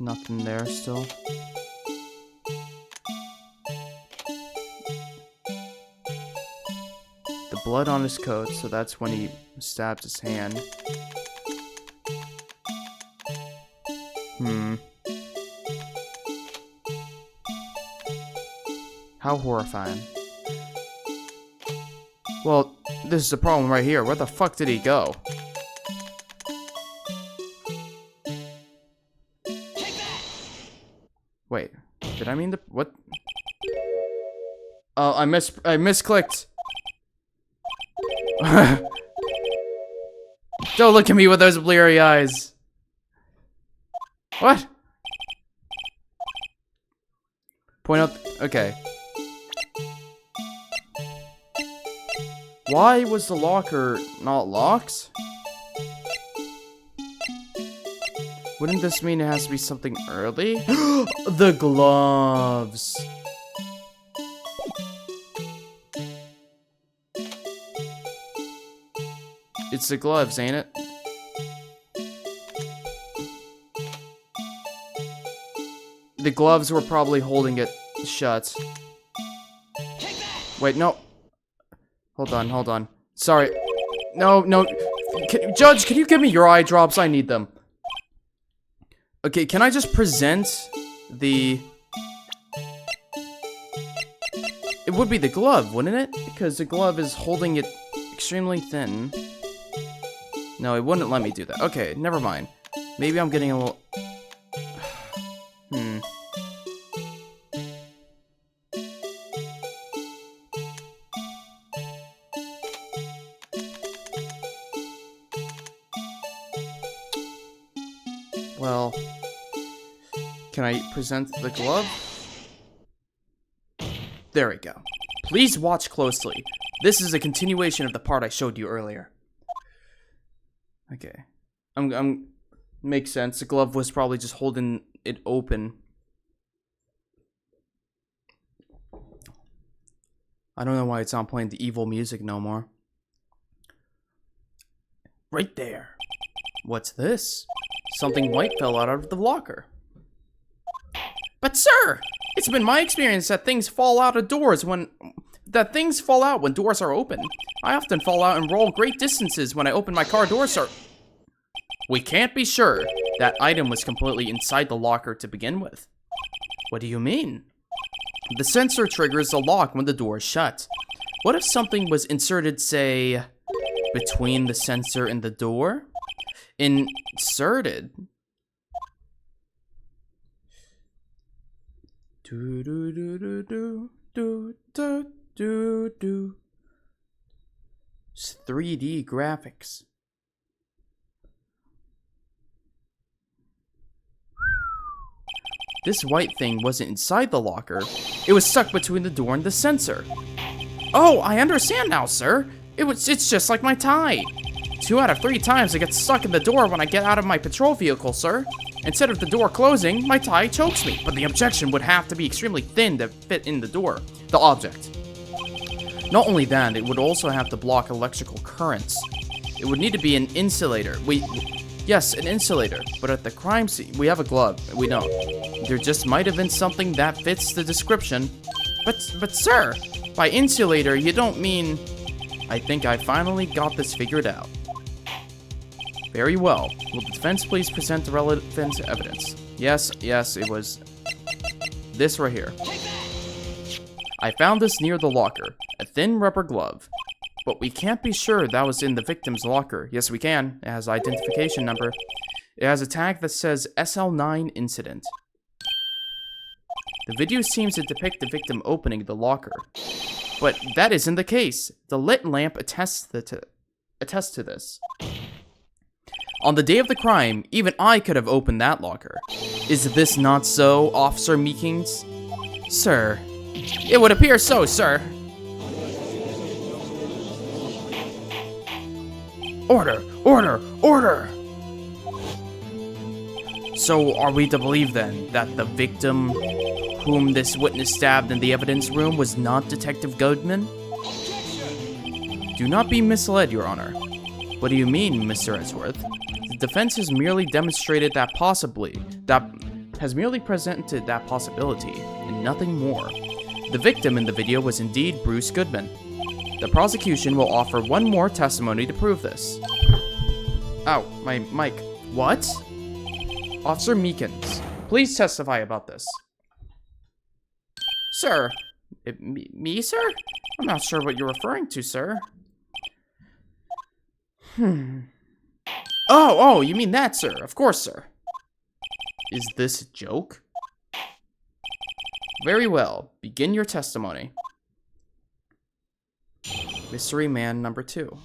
Nothing there still. The blood on his coat, so that's when he stabs his hand. How horrifying. Well, this is the problem right here. Where the fuck did he go? Wait, did I mean the what? Oh, I misclicked. Don't look at me with those bleary eyes. What? Point out. Okay. Why was the locker not locked? Wouldn't this mean it has to be something early? The gloves! It's the gloves, ain't it? The gloves were probably holding it shut. Wait, no. Hold on. Sorry. No. Judge, can you give me your eye drops? I need them. Okay, can I just present the... It would be the glove, wouldn't it? Because the glove is holding it extremely thin. No, it wouldn't let me do that. Okay, never mind. Maybe I'm getting a little... Well, can I present the glove? There we go. Please watch closely. This is a continuation of the part I showed you earlier. Okay. Makes sense. The glove was probably just holding it open. I don't know why it's not playing the evil music no more. Right there. What's this? Something white fell out of the locker. But sir, it's been my experience that things fall out when doors are open. I often fall out and roll great distances when I open my car door, sir. We can't be sure that item was completely inside the locker to begin with. What do you mean? The sensor triggers the lock when the door is shut. What if something was inserted, say, between the sensor and the door? Inserted? Do do do do do do do do do. It's 3D graphics. This white thing wasn't inside the locker. It was stuck between the door and the sensor. Oh, I understand now, sir. It's just like my tie. 2 out of 3 times it gets stuck in the door when I get out of my patrol vehicle, sir. Instead of the door closing, my tie chokes me, but the objection would have to be extremely thin to fit in the door. The object. Not only that, it would also have to block electrical currents. It would need to be an insulator. Yes, an insulator, but at the crime scene, we have a glove, we know. There just might have been something that fits the description. But sir, by insulator, you don't mean... I think I finally got this figured out. Very well. Will the defense please present the relevant evidence? Yes, it was this right here. I found this near the locker, a thin rubber glove. But we can't be sure that was in the victim's locker. Yes, we can. It has identification number. It has a tag that says SL9 incident. The video seems to depict the victim opening the locker. But that isn't the case. The lit lamp attests to this. On the day of the crime, even I could have opened that locker. Is this not so, Officer Meekings? Sir. It would appear so, sir. Order! Order! Order! So, are we to believe then that the victim whom this witness stabbed in the evidence room was not Detective Goodman? Do not be misled, Your Honor. What do you mean, Mr. Edgeworth? The defense has merely demonstrated has merely presented that possibility, and nothing more. The victim in the video was indeed Bruce Goodman. The prosecution will offer one more testimony to prove this. Ow, my mic. What? Officer Meekins, please testify about this. Sir? Me, sir? I'm not sure what you're referring to, sir. Oh, you mean that, sir? Of course, sir. Is this a joke? Very well. Begin your testimony. Mystery Man number 2.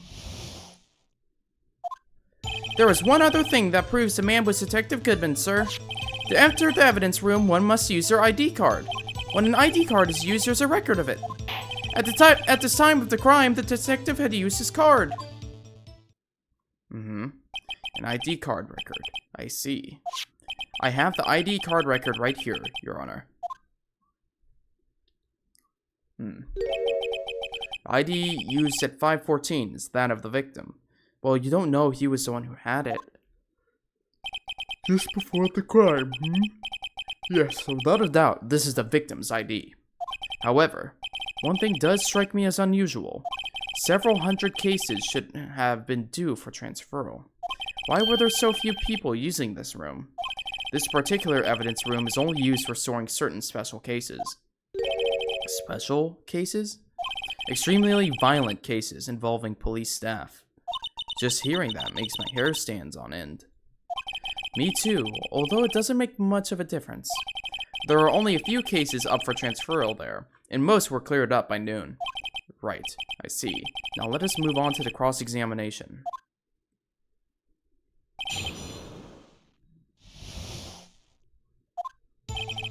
There is one other thing that proves the man was Detective Goodman, sir. To enter the evidence room, one must use their ID card. When an ID card is used, there's a record of it. At the time of the crime, the detective had used his card. An ID card record. I see. I have the ID card record right here, Your Honor. ID used at 5:14 is that of the victim. Well, you don't know he was the one who had it. Just before the crime, Yes, without a doubt, this is the victim's ID. However, one thing does strike me as unusual. Several hundred cases should have been due for transferal. Why were there so few people using this room? This particular evidence room is only used for storing certain special cases. Special cases? Extremely violent cases involving police staff. Just hearing that makes my hair stand on end. Me too, although it doesn't make much of a difference. There are only a few cases up for transferal there, and most were cleared up by noon. Right, I see. Now let us move on to the cross-examination.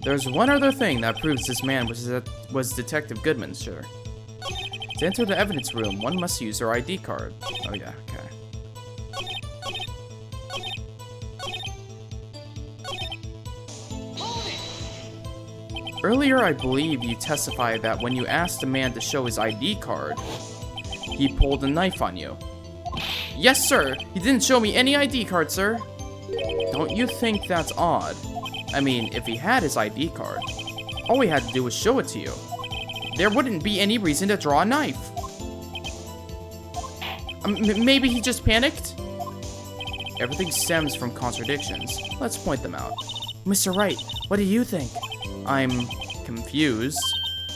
There's one other thing that proves this man was Detective Goodman, sir. To enter the evidence room, one must use their ID card. Oh yeah, okay. Earlier, I believe you testified that when you asked a man to show his ID card, he pulled a knife on you. Yes, sir. He didn't show me any ID card, sir. Don't you think that's odd? I mean, if he had his ID card, all he had to do was show it to you. There wouldn't be any reason to draw a knife. Maybe he just panicked? Everything stems from contradictions. Let's point them out. Mr. Wright, what do you think? I'm confused.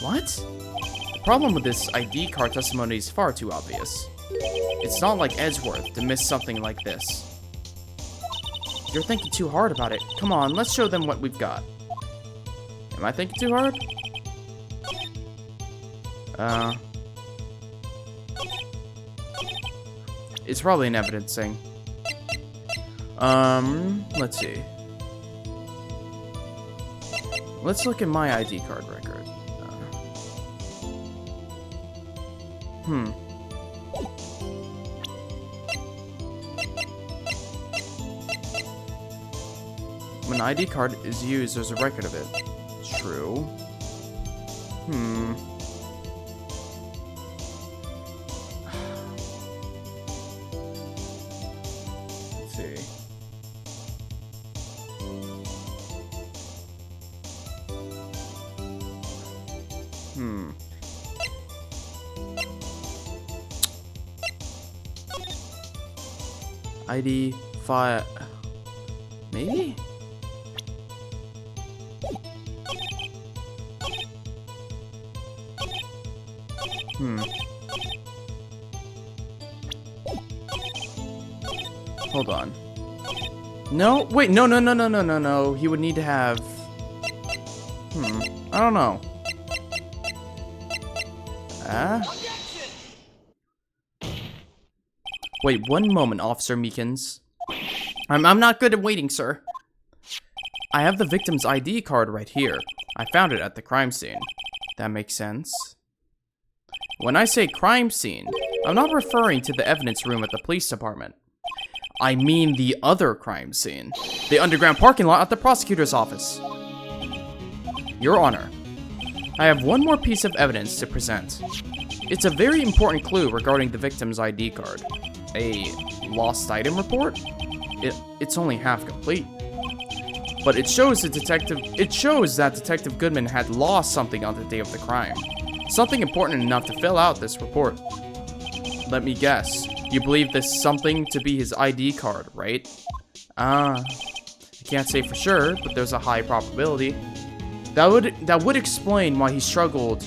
What? The problem with this ID card testimony is far too obvious. It's not like Edgeworth to miss something like this. You're thinking too hard about it. Come on, let's show them what we've got. Am I thinking too hard? It's probably an evidencing. Let's see. Let's look at my ID card record. When an ID card is used, there's a record of it. True. Let's see. ID file. Maybe? Hold on. No, wait, no. He would need to have... I don't know. Wait, one moment, Officer Meekins. I'm not good at waiting, sir. I have the victim's ID card right here. I found it at the crime scene. That makes sense. When I say crime scene, I'm not referring to the evidence room at the police department. I mean the other crime scene. The underground parking lot at the prosecutor's office. Your Honor, I have one more piece of evidence to present. It's a very important clue regarding the victim's ID card. A lost item report? It's only half complete. But it shows that Detective Goodman had lost something on the day of the crime. Something important enough to fill out this report. Let me guess. You believe this something to be his ID card, right? I can't say for sure, but there's a high probability. That would explain why he struggled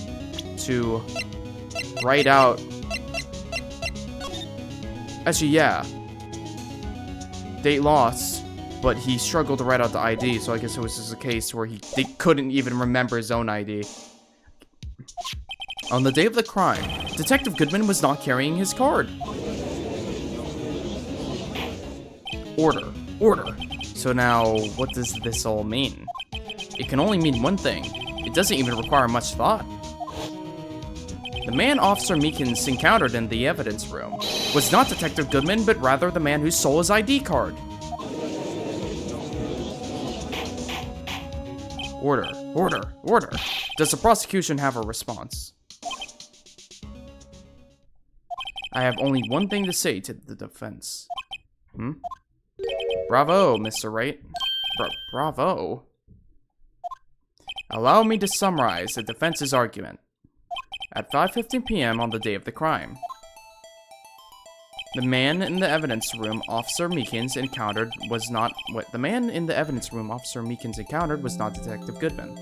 to write out. Actually, yeah. Date lost, but he struggled to write out the ID, so I guess it was just a case where he couldn't even remember his own ID. On the day of the crime, Detective Goodman was not carrying his card. Order. So now, what does this all mean? It can only mean one thing. It doesn't even require much thought. The man Officer Meekins encountered in the evidence room was not Detective Goodman, but rather the man who stole his ID card. Order. Does the prosecution have a response? I have only one thing to say to the defense. Bravo, Mr. Wright. Bravo. Allow me to summarize the defense's argument. At 5:15 p.m. on the day of the crime, the man in the evidence room Officer Meekins encountered was not Detective Goodman.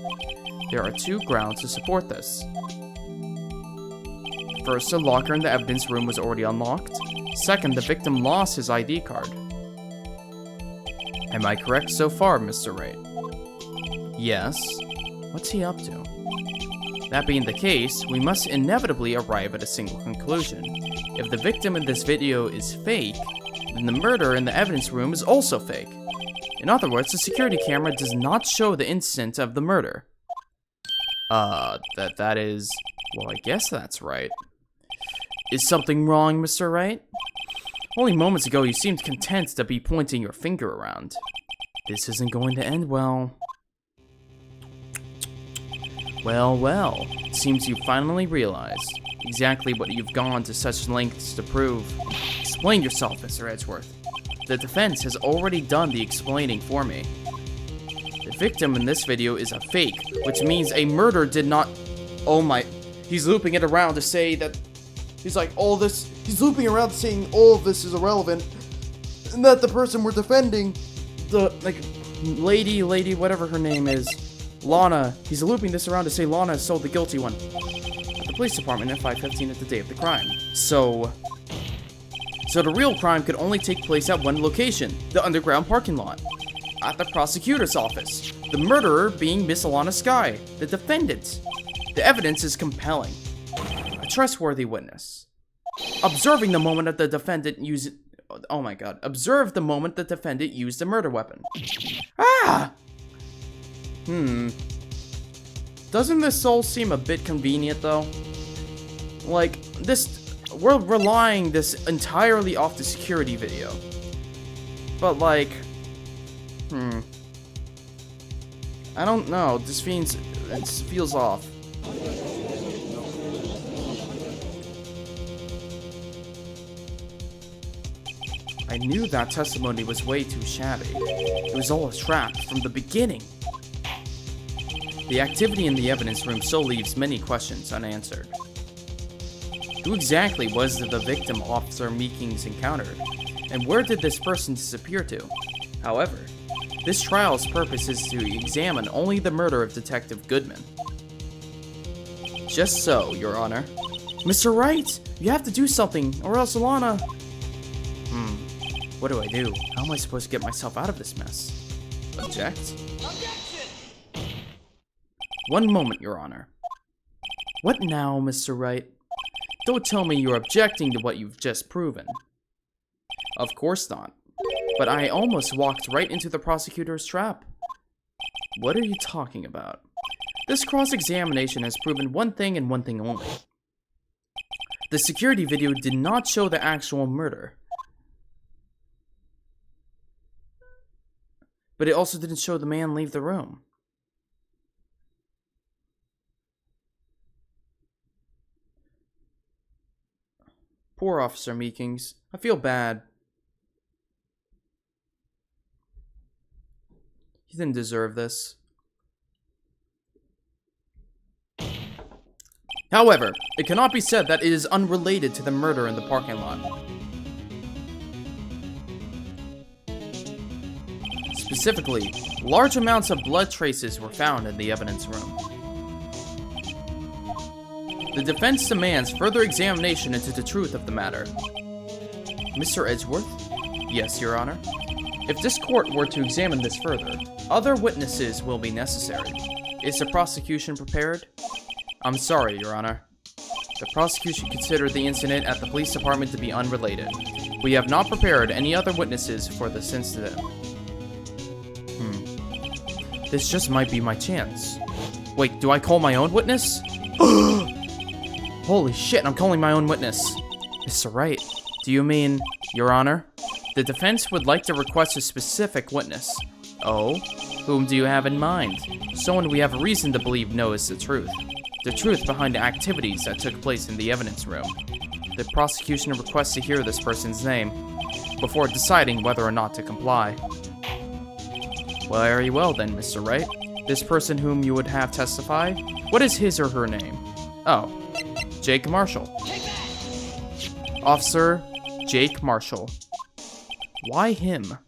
There are two grounds to support this. First, the locker in the evidence room was already unlocked. Second, the victim lost his ID card. Am I correct so far, Mr. Wright? Yes. What's he up to? That being the case, we must inevitably arrive at a single conclusion. If the victim in this video is fake, then the murder in the evidence room is also fake. In other words, the security camera does not show the instant of the murder. That is... Well, I guess that's right. Is something wrong, Mr. Wright? Only moments ago you seemed content to be pointing your finger around. This isn't going to end well. Well, well, it seems you finally realized exactly what you've gone to such lengths to prove. Explain yourself, Mr. Edgeworth. The defense has already done the explaining for me. The victim in this video is a fake, which means a murder did not... Oh my... He's looping it around to say that... He's like, all this... He's looping around saying all of this is irrelevant. And that the person we're defending... The, like, lady, whatever her name is... Lana. He's looping this around to say Lana is still the guilty one. At the police department at 5:15 at the day of the crime. So the real crime could only take place at one location, the underground parking lot. At the prosecutor's office. The murderer being Miss Alana Skye, the defendant. The evidence is compelling. A trustworthy witness. Observing the moment that the defendant used... Oh my god. Observe the moment the defendant used a murder weapon. Ah! Doesn't this all seem a bit convenient, though? Like, we're relying this entirely off the security video. But, like... I don't know, this feels off. I knew that testimony was way too shabby. It was all a trap from the beginning. The activity in the evidence room still leaves many questions unanswered. Who exactly was the victim Officer Meekings encountered? And where did this person disappear to? However, this trial's purpose is to examine only the murder of Detective Goodman. Just so, Your Honor. Mr. Wright, you have to do something, or else Alana... What do I do? How am I supposed to get myself out of this mess? Object? One moment, Your Honor. What now, Mr. Wright? Don't tell me you're objecting to what you've just proven. Of course not. But I almost walked right into the prosecutor's trap. What are you talking about? This cross-examination has proven one thing and one thing only. The security video did not show the actual murder. But it also didn't show the man leave the room. Poor Officer Meekings. I feel bad. He didn't deserve this. However, it cannot be said that it is unrelated to the murder in the parking lot. Specifically, large amounts of blood traces were found in the evidence room. The defense demands further examination into the truth of the matter. Mr. Edgeworth? Yes, Your Honor. If this court were to examine this further, other witnesses will be necessary. Is the prosecution prepared? I'm sorry, Your Honor. The prosecution considered the incident at the police department to be unrelated. We have not prepared any other witnesses for this incident. This just might be my chance. Wait, do I call my own witness? Holy shit, I'm calling my own witness. Mr. Wright, do you mean, Your Honor? The defense would like to request a specific witness. Oh? Whom do you have in mind? Someone we have reason to believe knows the truth. The truth behind the activities that took place in the evidence room. The prosecution requests to hear this person's name before deciding whether or not to comply. Well, very well then, Mr. Wright. This person whom you would have testify? What is his or her name? Oh, Jake Marshall. Officer Jake Marshall. Why him?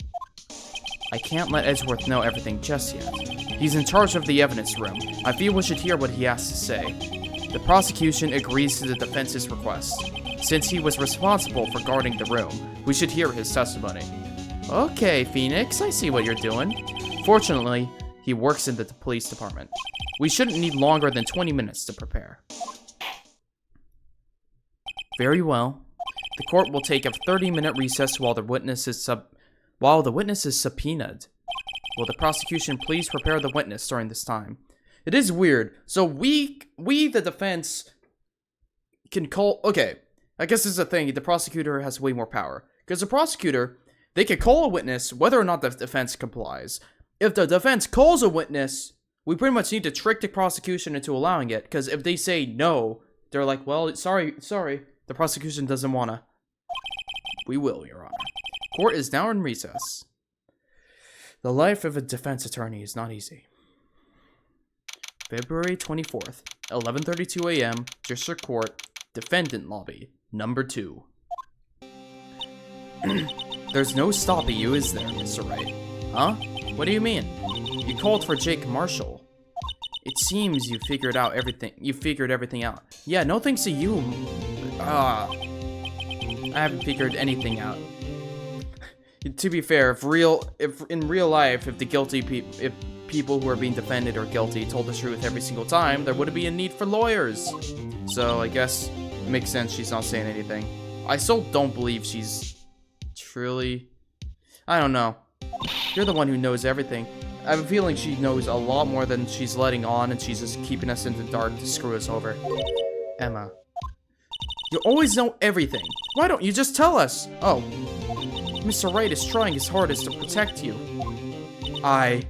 I can't let Edgeworth know everything just yet. He's in charge of the evidence room. I feel we should hear what he has to say. The prosecution agrees to the defense's request. Since he was responsible for guarding the room, we should hear his testimony. Okay, Phoenix, I see what you're doing. Fortunately, he works in the police department. We shouldn't need longer than 20 minutes to prepare. Very well. The court will take a 30-minute recess while the witness is subpoenaed. Will the prosecution please prepare the witness during this time? It is weird. So we the defense can call... Okay, I guess this is a thing. The prosecutor has way more power. Because the prosecutor, they can call a witness whether or not the defense complies. If the defense calls a witness We pretty much need to trick the prosecution into allowing it, because if they say no, they're like, well, sorry, the prosecution doesn't wanna. We will, Your Honor. Court is now in recess. The life of a defense attorney is not easy. February 24th, 11:32 a.m., District Court, Defendant Lobby, number 2. There's no stopping you, is there, Mr. Wright? Huh? What do you mean? You called for Jake Marshall. It seems you figured everything out. Yeah, no thanks to you. I haven't figured anything out. To be fair, if in real life, if people who are being defended or guilty told the truth every single time, there wouldn't be a need for lawyers. So I guess it makes sense she's not saying anything. I still don't believe she's truly... I don't know. You're the one who knows everything. I have a feeling she knows a lot more than she's letting on, and she's just keeping us in the dark to screw us over. Emma. You always know everything. Why don't you just tell us? Oh. Mr. Wright is trying his hardest to protect you. I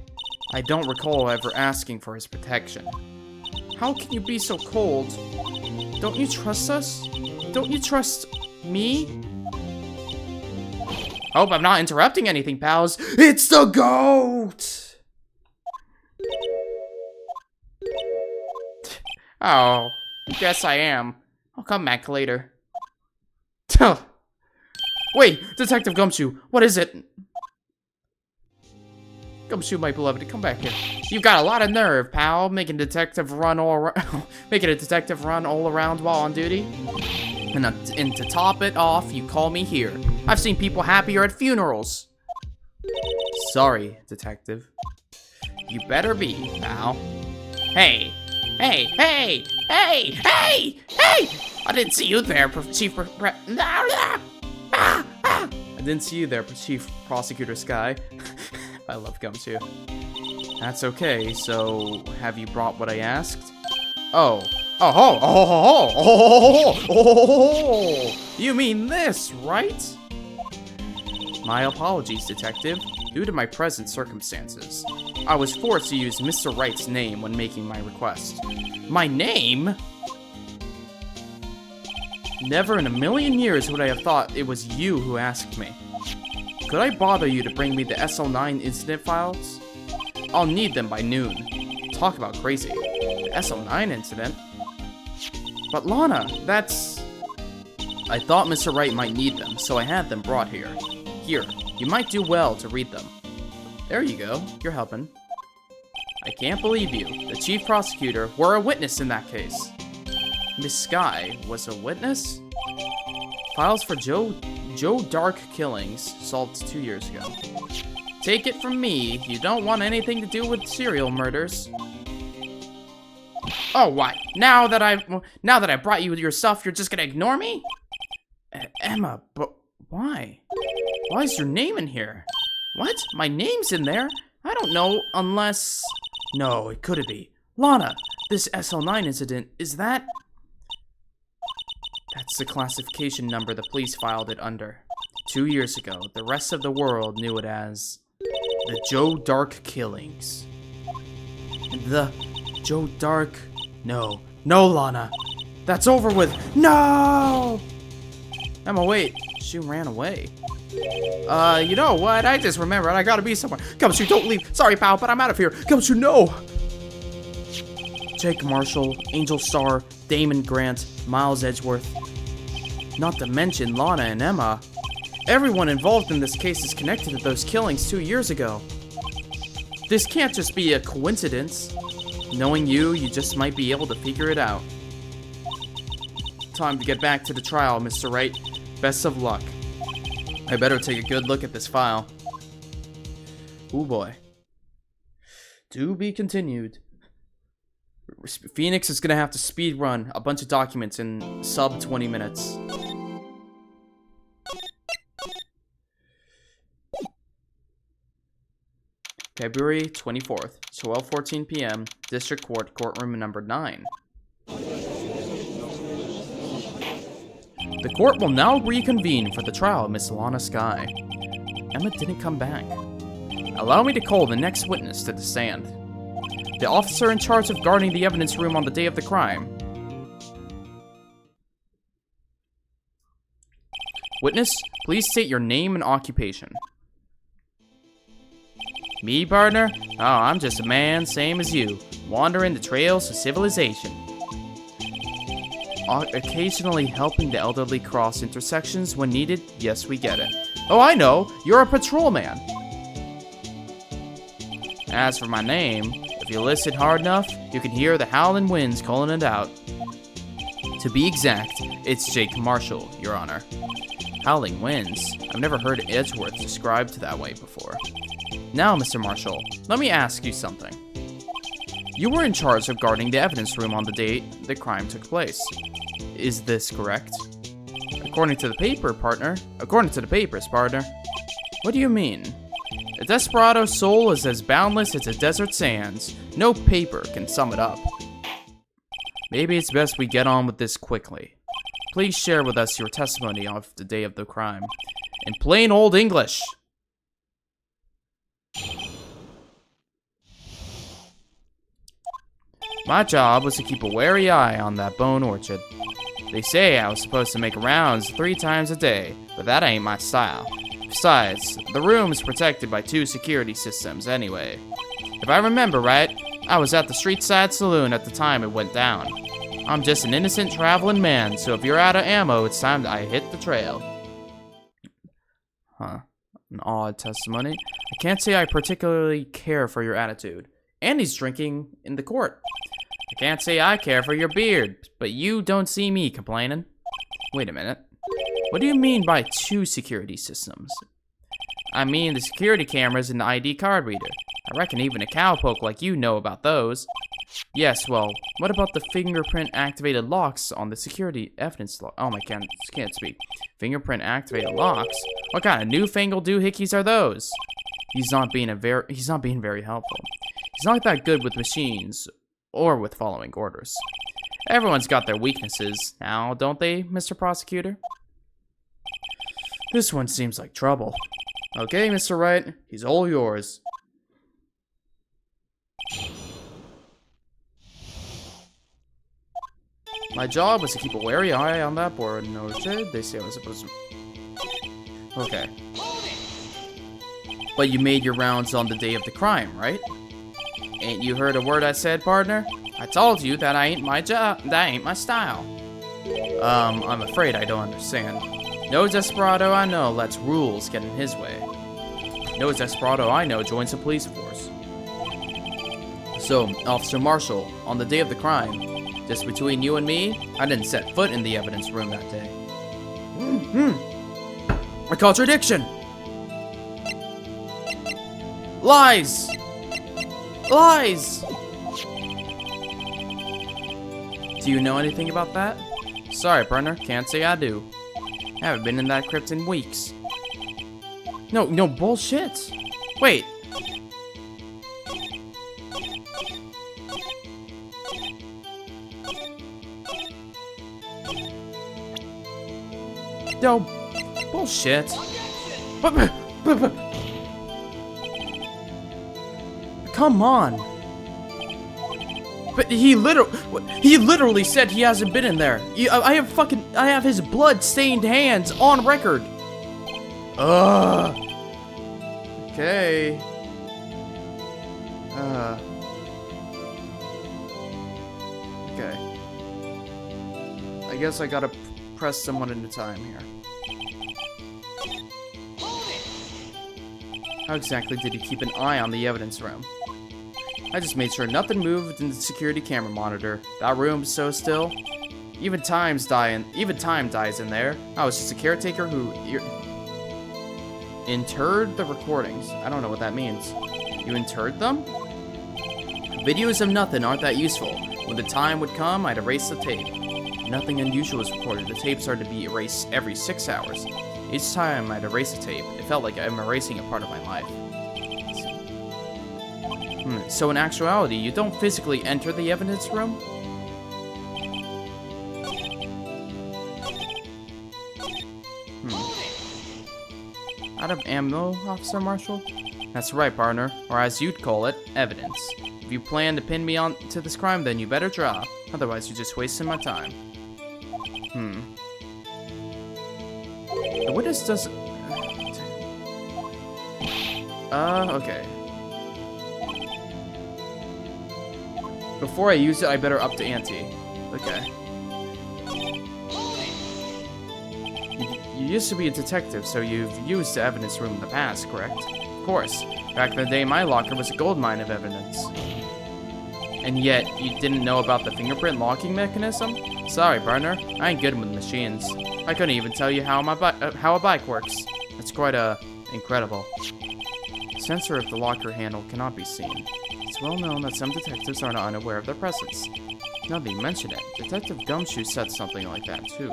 don't recall ever asking for his protection. How can you be so cold? Don't you trust us? Don't you trust me? Hope I'm not interrupting anything, pals. It's the GOAT! Oh, guess I am. I'll come back later. Wait, Detective Gumshoe, what is it? Gumshoe, my beloved, come back here. You've got a lot of nerve, pal, making a detective run all around while on duty. And to top it off, you call me here. I've seen people happier at funerals. Sorry, Detective. You better be, pal. Hey! I didn't see you there, Chief I didn't see you there, Chief Prosecutor Sky. I love Gumshoe. That's okay, so have you brought what I asked? You mean this, right? My apologies, Detective. Due to my present circumstances, I was forced to use Mr. Wright's name when making my request. My name? Never in a million years would I have thought it was you who asked me. Could I bother you to bring me the SL9 incident files? I'll need them by noon. Talk about crazy. The SL9 incident? But Lana, that's... I thought Mr. Wright might need them, so I had them brought here. Here, you might do well to read them. There you go, you're helping. I can't believe you. The chief prosecutor were a witness in that case. Miss Sky was a witness? Files for Joe Dark killings solved 2 years ago. Take it from me, you don't want anything to do with serial murders. Oh, what? Now that I brought you your stuff, you're just gonna ignore me? Emma, but why? Why is your name in here? What? My name's in there? I don't know, unless... No, it couldn't be. Lana, this SL9 incident, is that... That's the classification number the police filed it under. 2 years ago, the rest of the world knew it as... the Joe Dark killings. The... Joe Dark... No, Lana. That's over with. No! Emma, wait. She ran away. You know what? I just remembered. I gotta be somewhere. Gumshoe, don't leave. Sorry, pal, but I'm out of here. Gumshoe, no! Jake Marshall, Angel Star, Damon Grant, Miles Edgeworth. Not to mention Lana and Emma. Everyone involved in this case is connected to those killings 2 years ago. This can't just be a coincidence. Knowing you just might be able to figure it out. Time to get back to the trial, Mr. Wright. Best of luck. I better take a good look at this file. Ooh boy. To be continued. Phoenix is gonna have to speed run a bunch of documents in sub 20 minutes. February 24th, 12:14 p.m., District Court, Courtroom number 9. The court will now reconvene for the trial of Miss Lana Sky. Emma didn't come back. Allow me to call the next witness to the stand. the officer in charge of guarding the evidence room on the day of the crime. Witness, please state your name and occupation. Me, partner? Oh, I'm just a man, same as you, wandering the trails of civilization. Occasionally helping the elderly cross intersections when needed? Yes, we get it. Oh, I know! You're a patrolman! As for my name, if you listen hard enough, you can hear the howling winds calling it out. To be exact, it's Jake Marshall, Your Honor. Howling winds? I've never heard Edgeworth described that way before. Now, Mr. Marshall, let me ask you something. You were in charge of guarding the evidence room on the date the crime took place. Is this correct? According to the paper, partner. According to the papers, partner. What do you mean? A desperado's soul is as boundless as the desert sands. No paper can sum it up. Maybe it's best we get on with this quickly. Please share with us your testimony of the day of the crime. In plain old English. My job was to keep a wary eye on that bone orchard. They say I was supposed to make rounds 3 times a day, but that ain't my style. Besides, the room is protected by 2 security systems anyway. If I remember right, I was at the street side saloon at the time it went down. I'm just an innocent traveling man, so if you're out of ammo, it's time I hit the trail. Huh. An odd testimony. I can't say I particularly care for your attitude. And he's drinking in the court. I can't say I care for your beard, but you don't see me complaining. Wait a minute. What do you mean by 2 security systems? I mean the security cameras and the ID card reader. I reckon even a cowpoke like you know about those. Yes, well, what about the fingerprint-activated locks on the security evidence lock? Oh my god, can't speak. Fingerprint-activated locks? What kind of newfangled doohickeys are those? He's not being very helpful. He's not that good with machines, or with following orders. Everyone's got their weaknesses now, don't they, Mr. Prosecutor? This one seems like trouble. Okay, Mr. Wright, he's all yours. My job was to keep a wary eye on that board. No shit, they say I was supposed to... Okay. But you made your rounds on the day of the crime, right? Ain't you heard a word I said, partner? I told you that ain't my job. That ain't my style. I'm afraid I don't understand. No desperado I know lets rules get in his way. No desperado I know joins the police force. So, Officer Marshall, on the day of the crime, just between you and me, I didn't set foot in the evidence room that day. A contradiction! Lies! Lies! Do you know anything about that? Sorry, partner, can't say I do. I haven't been in that crypt in weeks. No bullshit. Wait. No bullshit. Come on. But he literally said he hasn't been in there. I have his blood-stained hands on record. Ugh. Okay. Okay. I guess I gotta press someone into time here. How exactly did he keep an eye on the evidence room? I just made sure nothing moved in the security camera monitor. That room's so still. Even time dies in there. I was just a caretaker who interred the recordings. I don't know what that means. You interred them? Videos of nothing aren't that useful. When the time would come, I'd erase the tape. Nothing unusual was recorded. The tapes are to be erased every 6 hours. Each time I'd erase a tape, it felt like I'm erasing a part of my life. So in actuality, you don't physically enter the evidence room? Out of ammo, Officer Marshall? That's right, partner, or as you'd call it, evidence. If you plan to pin me on to this crime, then you better drop. Otherwise, you're just wasting my time. The witness does... okay. Before I use it, I better up the ante. Okay. You used to be a detective, so you've used the evidence room in the past, correct? Of course. Back in the day, my locker was a goldmine of evidence. And yet, you didn't know about the fingerprint locking mechanism? Sorry, partner. I ain't good with machines. I couldn't even tell you how a bike works. It's quite, incredible. The sensor of the locker handle cannot be seen. It's well known that some detectives are not unaware of their presence. Now that you mention it, Detective Gumshoe said something like that, too.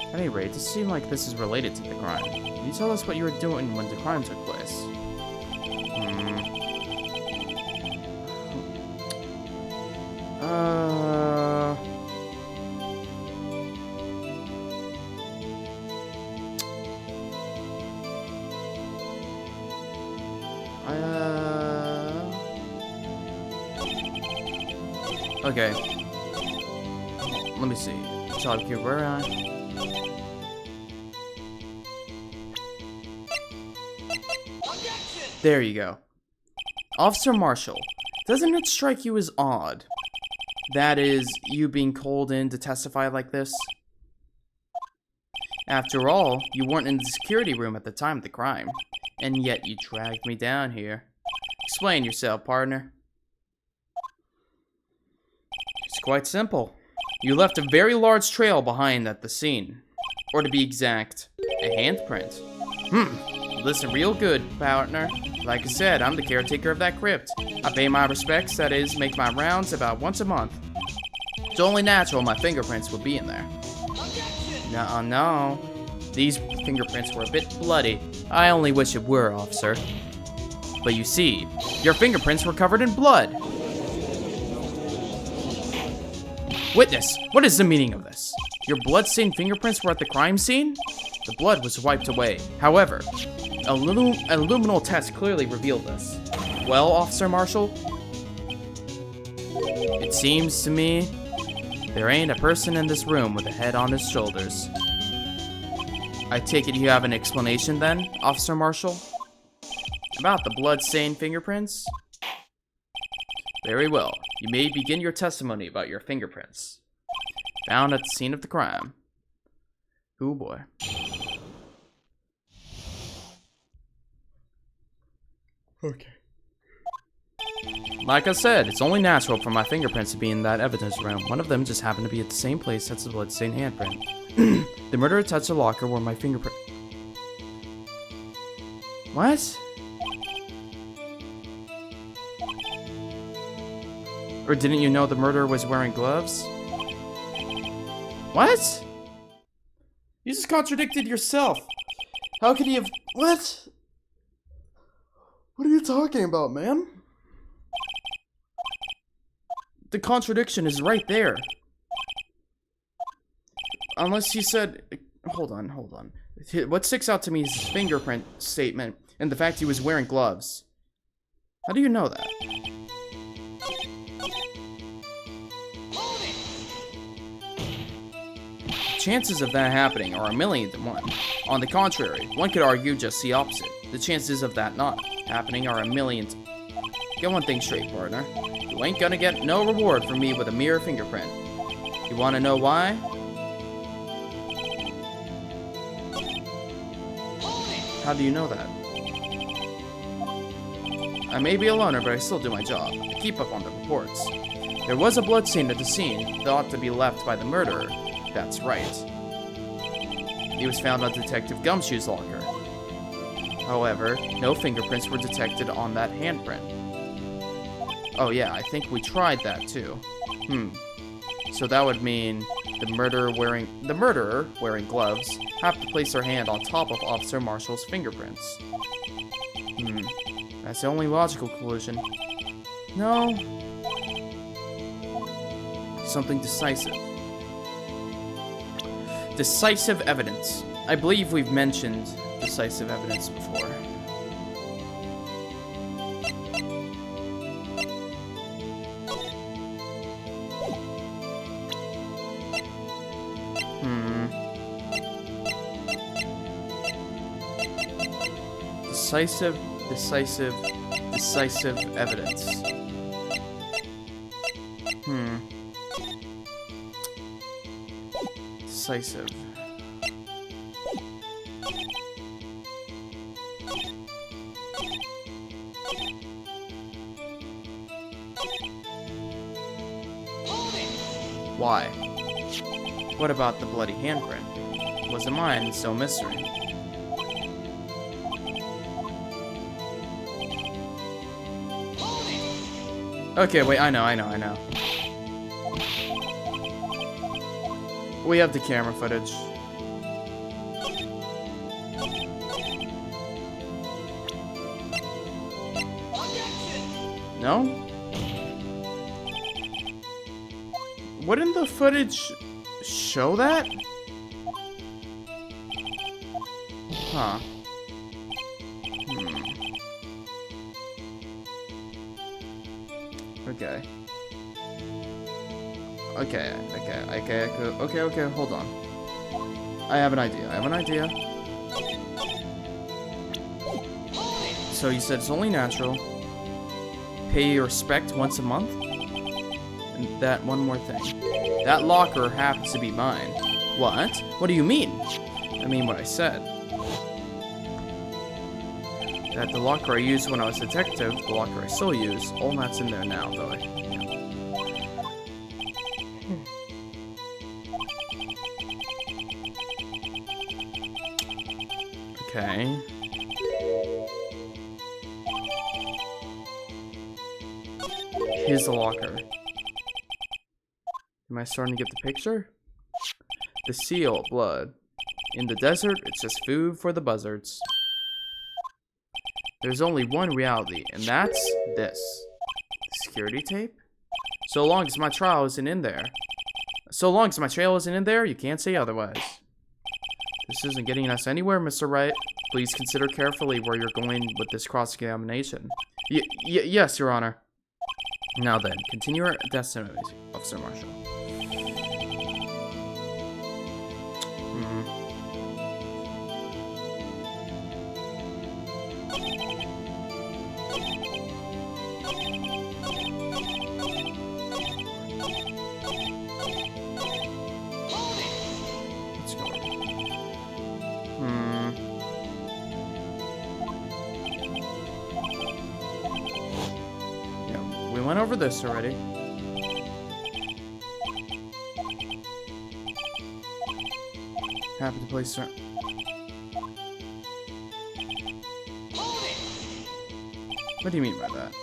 At any rate, it seems like this is related to the crime. Can you tell us what you were doing when the crime took place? Okay. Let me see. Child here, where am I? There you go. Officer Marshall, doesn't it strike you as odd? That is, you being called in to testify like this? After all, you weren't in the security room at the time of the crime, and yet you dragged me down here. Explain yourself, partner. It's quite simple. You left a very large trail behind at the scene. Or to be exact, a handprint. Listen real good, partner. Like I said, I'm the caretaker of that crypt. I pay my respects, that is, make my rounds about once a month. It's only natural my fingerprints would be in there. No. These fingerprints were a bit bloody. I only wish it were, officer. But you see, your fingerprints were covered in blood. Witness, what is the meaning of this? Your blood-stained fingerprints were at the crime scene? The blood was wiped away. However, a luminal test clearly revealed this. Well, Officer Marshall? It seems to me there ain't a person in this room with a head on his shoulders. I take it you have an explanation then, Officer Marshall? About the blood-stained fingerprints? Very well. You may begin your testimony about your fingerprints. Found at the scene of the crime. Oh boy. Okay. Like I said, it's only natural for my fingerprints to be in that evidence room. One of them just happened to be at the same place as the bloodstained handprint. The murderer touched the locker where my fingerprint... What? Or didn't you know the murderer was wearing gloves? What? You just contradicted yourself. How could he have... What? What are you talking about, man? The contradiction is right there. Unless you said... Hold on. What sticks out to me is his fingerprint statement and the fact he was wearing gloves. How do you know that? Chances of that happening are 1,000,000 to 1. On the contrary, one could argue just the opposite. The chances of that not happening are 1,000,000 to... Get one thing straight, partner. You ain't gonna get no reward from me with a mere fingerprint. You wanna know why? How do you know that? I may be a loner, but I still do my job. I keep up on the reports. There was a blood stain at the scene, thought to be left by the murderer. That's right. He was found on Detective Gumshoe's locker. However, no fingerprints were detected on that handprint. Oh yeah, I think we tried that too. So that would mean the murderer wearing gloves have to place their hand on top of Officer Marshall's fingerprints. That's the only logical conclusion. No. Something decisive. Decisive evidence. I believe we've mentioned decisive evidence before. Decisive evidence. Decisive. Why? What about the bloody handprint? Was it mine? So mystery. Okay, wait, I know. We have the camera footage. No? Wouldn't the footage show that? Huh. Okay. Okay, hold on. I have an idea. So you said it's only natural. Pay your respect once a month? And that one more thing. That locker happens to be mine. What? What do you mean? I mean what I said. That the locker I used when I was a detective, the locker I still use, all that's in there now, though. Okay. Here's the locker. Am I starting to get the picture? The seal, blood. In the desert, it's just food for the buzzards. There's only one reality, and that's this. Security tape? So long as my trail isn't in there. You can't say otherwise. This isn't getting us anywhere, Mr. Wright. Please consider carefully where you're going with this cross-examination. Yes, Your Honor. Now then, continue your testimony, Officer Marshall. Let's go. Yeah, we went over this already. Happy to play, sir. What do you mean by that?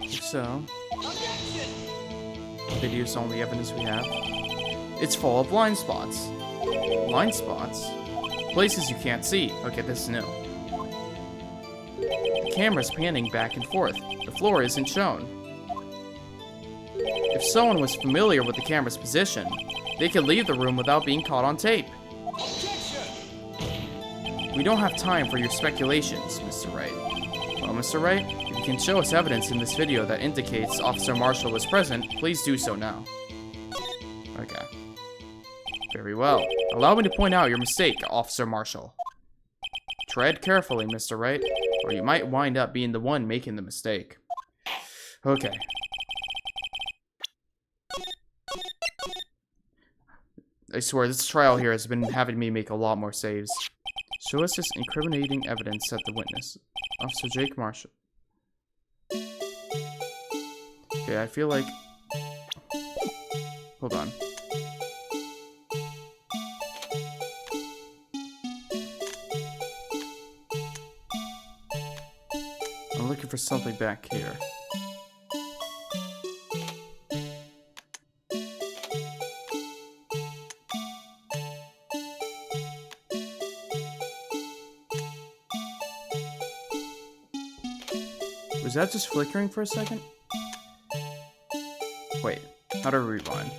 If so, video's the only evidence we have. It's full of blind spots. Blind spots? Places you can't see. Okay, this is new. The camera's panning back and forth. The floor isn't shown. If someone was familiar with the camera's position, they could leave the room without being caught on tape. We don't have time for your speculations, Mr. Wright. Well, Mr. Wright, if you can show us evidence in this video that indicates Officer Marshall was present, please do so now. Okay. Very well. Allow me to point out your mistake, Officer Marshall. Tread carefully, Mr. Wright, or you might wind up being the one making the mistake. Okay. I swear, this trial here has been having me make a lot more saves. Show us this incriminating evidence, said the witness. Officer Jake Marshall. Okay, I feel like... Hold on. I'm looking for something back here. Was that just flickering for a second? Wait, how do I rewind?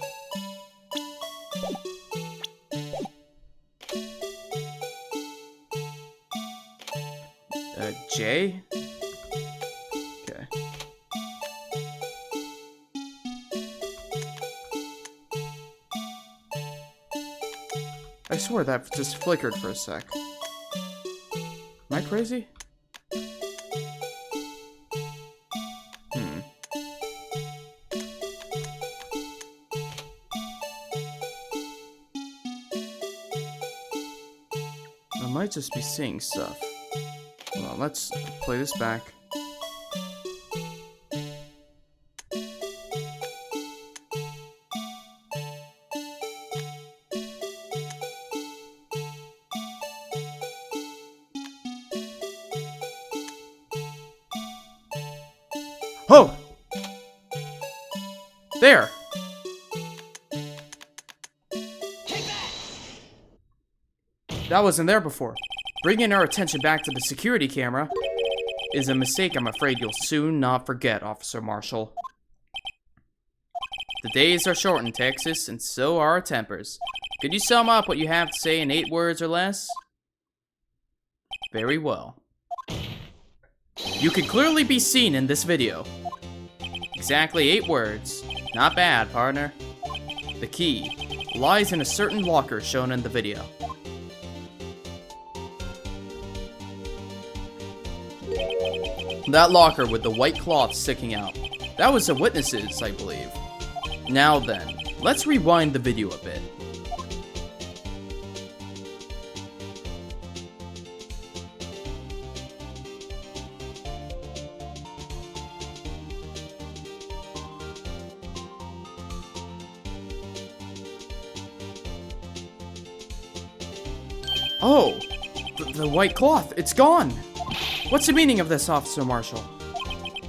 J? Okay. I swear that just flickered for a sec. Am I crazy? I might just be seeing stuff. Well, let's play this back. Oh! There! That wasn't there before. Bringing our attention back to the security camera is a mistake I'm afraid you'll soon not forget, Officer Marshall. The days are short in Texas, and so are our tempers. Could you sum up what you have to say in 8 words or less? Very well. You can clearly be seen in this video. Exactly 8 words. Not bad, partner. The key lies in a certain locker shown in the video. That locker with the white cloth sticking out. That was the witness's, I believe. Now then, let's rewind the video a bit. Oh, the white cloth, it's gone. What's the meaning of this, Officer Marshall?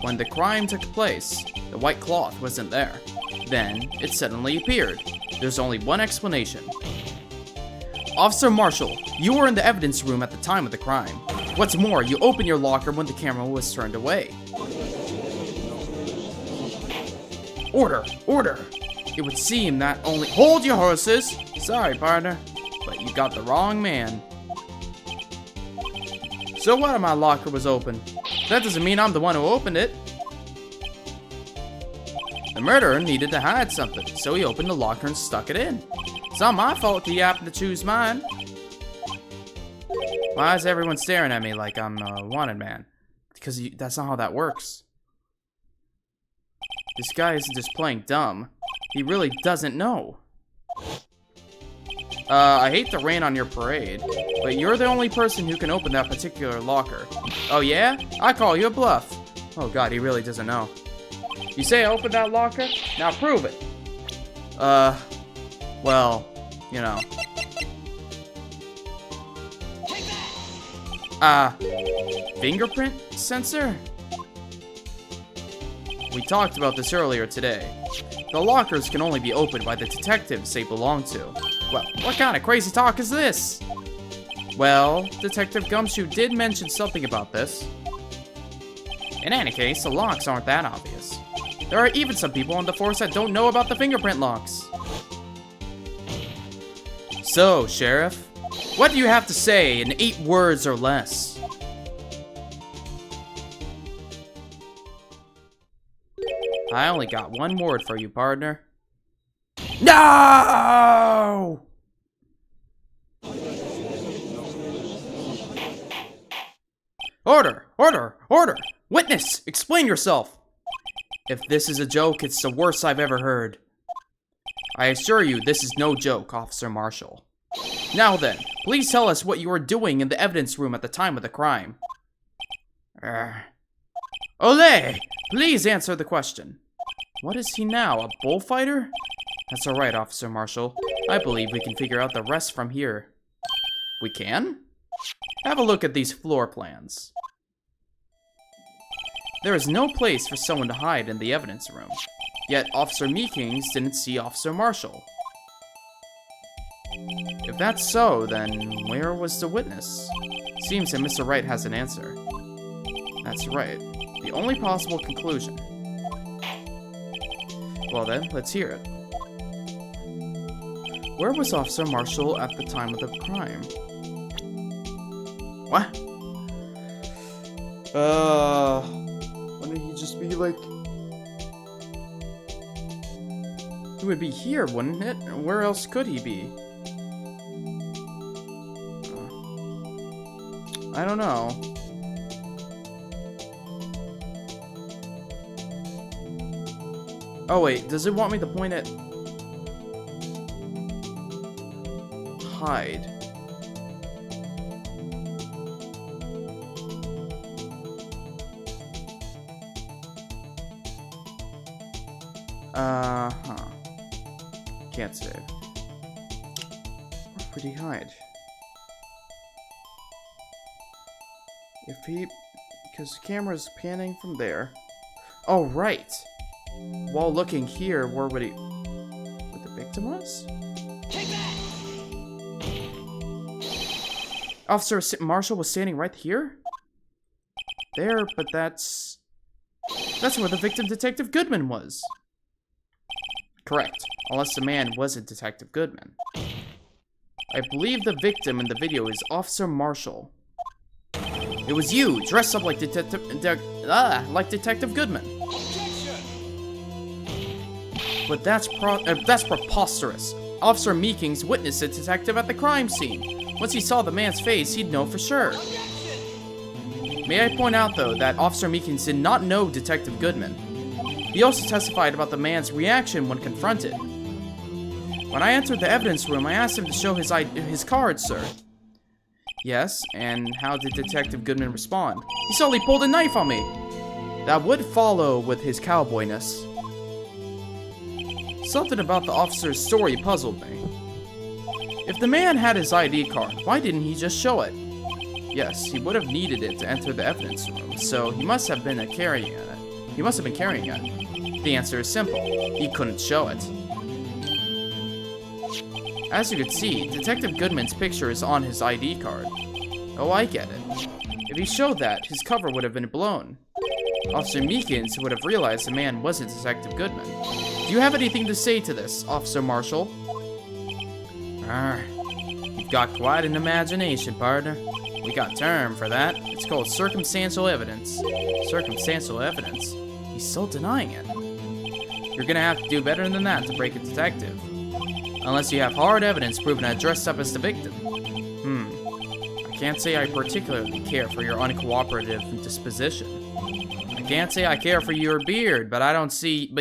When the crime took place, the white cloth wasn't there. Then, it suddenly appeared. There's only one explanation. Officer Marshall, you were in the evidence room at the time of the crime. What's more, you opened your locker when the camera was turned away. Order! Order! It would seem that only— Hold your horses! Sorry, partner, but you got the wrong man. So what if my locker was open? That doesn't mean I'm the one who opened it. The murderer needed to hide something, so he opened the locker and stuck it in. It's not my fault he happened to choose mine. Why is everyone staring at me like I'm a wanted man? Because that's not how that works. This guy isn't just playing dumb. He really doesn't know. I hate to rain on your parade, but you're the only person who can open that particular locker. Oh yeah? I call you a bluff. Oh god, he really doesn't know. You say I opened that locker? Now prove it. Well, you know. Fingerprint sensor? We talked about this earlier today. The lockers can only be opened by the detectives they belong to. Well, what kind of crazy talk is this? Well, Detective Gumshoe did mention something about this. In any case, the locks aren't that obvious. There are even some people on the force that don't know about the fingerprint locks. So, Sheriff, what do you have to say in 8 words or less? I only got 1 word for you, partner. No! Order! Order! Order! Witness! Explain yourself! If this is a joke, it's the worst I've ever heard. I assure you, this is no joke, Officer Marshall. Now then, please tell us what you were doing in the evidence room at the time of the crime. Olé! Please answer the question. What is he now, a bullfighter? That's alright, Officer Marshall. I believe we can figure out the rest from here. We can? Have a look at these floor plans. There is no place for someone to hide in the evidence room. Yet Officer Meekings didn't see Officer Marshall. If that's so, then where was the witness? Seems that Mr. Wright has an answer. That's right. The only possible conclusion. Well then, let's hear it. Where was Officer Marshall at the time of the crime? What? Wouldn't he just be like... He would be here, wouldn't it? Where else could he be? I don't know. Oh wait, does it want me to point at... hide? Huh. Can't save. Where would he hide? If he... because the camera's panning from there. Oh, right! While looking here, where would he... where the victim was?
Take that!
Officer Marshall was standing right here? There, but that's where the victim, Detective Goodman, was. Correct. Unless the man wasn't Detective Goodman. I believe the victim in the video is Officer Marshall. It was you, dressed up like Detective Goodman. But that's preposterous. Officer Meekings witnessed a detective at the crime scene. Once he saw the man's face, he'd know for sure. May I point out, though, that Officer Meekings did not know Detective Goodman. He also testified about the man's reaction when confronted. When I entered the evidence room, I asked him to show his card, sir. Yes, and how did Detective Goodman respond? He suddenly pulled a knife on me. That would follow with his cowboyness. Something about the officer's story puzzled me. If the man had his ID card, why didn't he just show it? Yes, he would have needed it to enter the evidence room, so he must have been carrying it. The answer is simple. He couldn't show it. As you can see, Detective Goodman's picture is on his ID card. Oh, I get it. If he showed that, his cover would have been blown. Officer Meekins would have realized the man wasn't Detective Goodman. Do you have anything to say to this, Officer Marshall? You've got quite an imagination, partner. We got a term for that. It's called circumstantial evidence. Circumstantial evidence? He's still denying it. You're gonna have to do better than that to break a detective. Unless you have hard evidence proving I dressed up as the victim. I can't say I particularly care for your uncooperative disposition. I can't say I care for your beard, but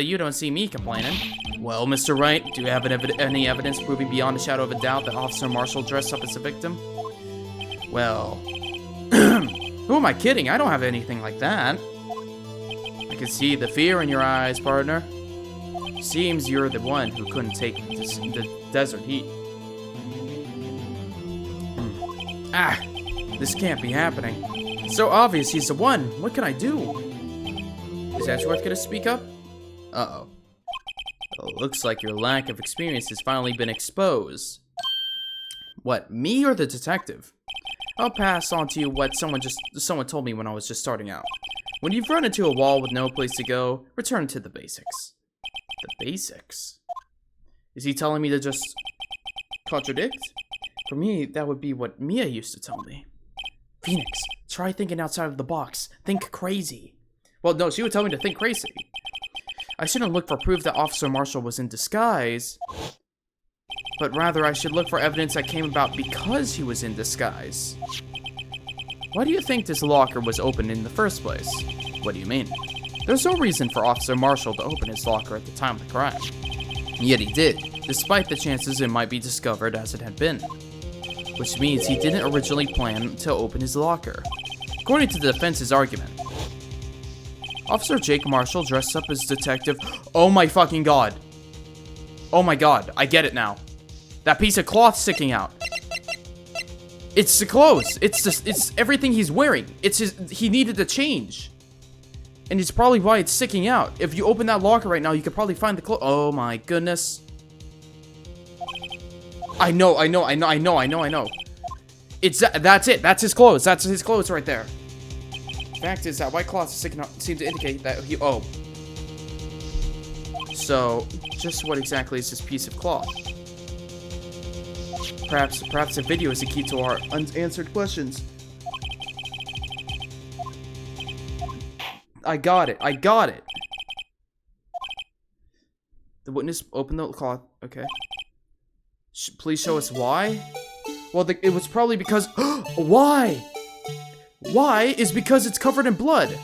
you don't see me complaining. Well, Mr. Wright, do you have any evidence proving beyond a shadow of a doubt that Officer Marshall dressed up as the victim? Well, who am I kidding? I don't have anything like that. I can see the fear in your eyes, partner. Seems you're the one who couldn't take the desert heat. This can't be happening. It's so obvious he's the one. What can I do? Is Edgeworth gonna speak up? Uh-oh. Well, looks like your lack of experience has finally been exposed. What, me or the detective? I'll pass on to you what someone told me when I was just starting out. When you've run into a wall with no place to go, return to the basics. The basics? Is he telling me to just contradict? For me, that would be what Mia used to tell me. Phoenix, try thinking outside of the box. Think crazy. Well, no, she would tell me to think crazy. I shouldn't look for proof that Officer Marshall was in disguise, but rather I should look for evidence that came about because he was in disguise. Why do you think this locker was opened in the first place? What do you mean? There's no reason for Officer Marshall to open his locker at the time of the crime. Yet he did, despite the chances it might be discovered as it had been. Which means he didn't originally plan to open his locker. According to the defense's argument, Officer Jake Marshall dressed up as detective. Oh my fucking god. Oh my god, I get it now. That piece of cloth sticking out. It's the clothes. It's everything he's wearing. He needed to change. And it's probably why it's sticking out. If you open that locker right now, you could probably find the clothes. Oh my goodness. I know. That's it. That's his clothes. That's his clothes right there. Fact is that white cloth is sticking out seems to indicate that he... Oh. So, just what exactly is this piece of cloth? Perhaps a video is the key to our unanswered questions. I got it. The witness opened the cloth. Okay. Please show us why? Well, it was probably because... Why? Why is because it's covered in blood.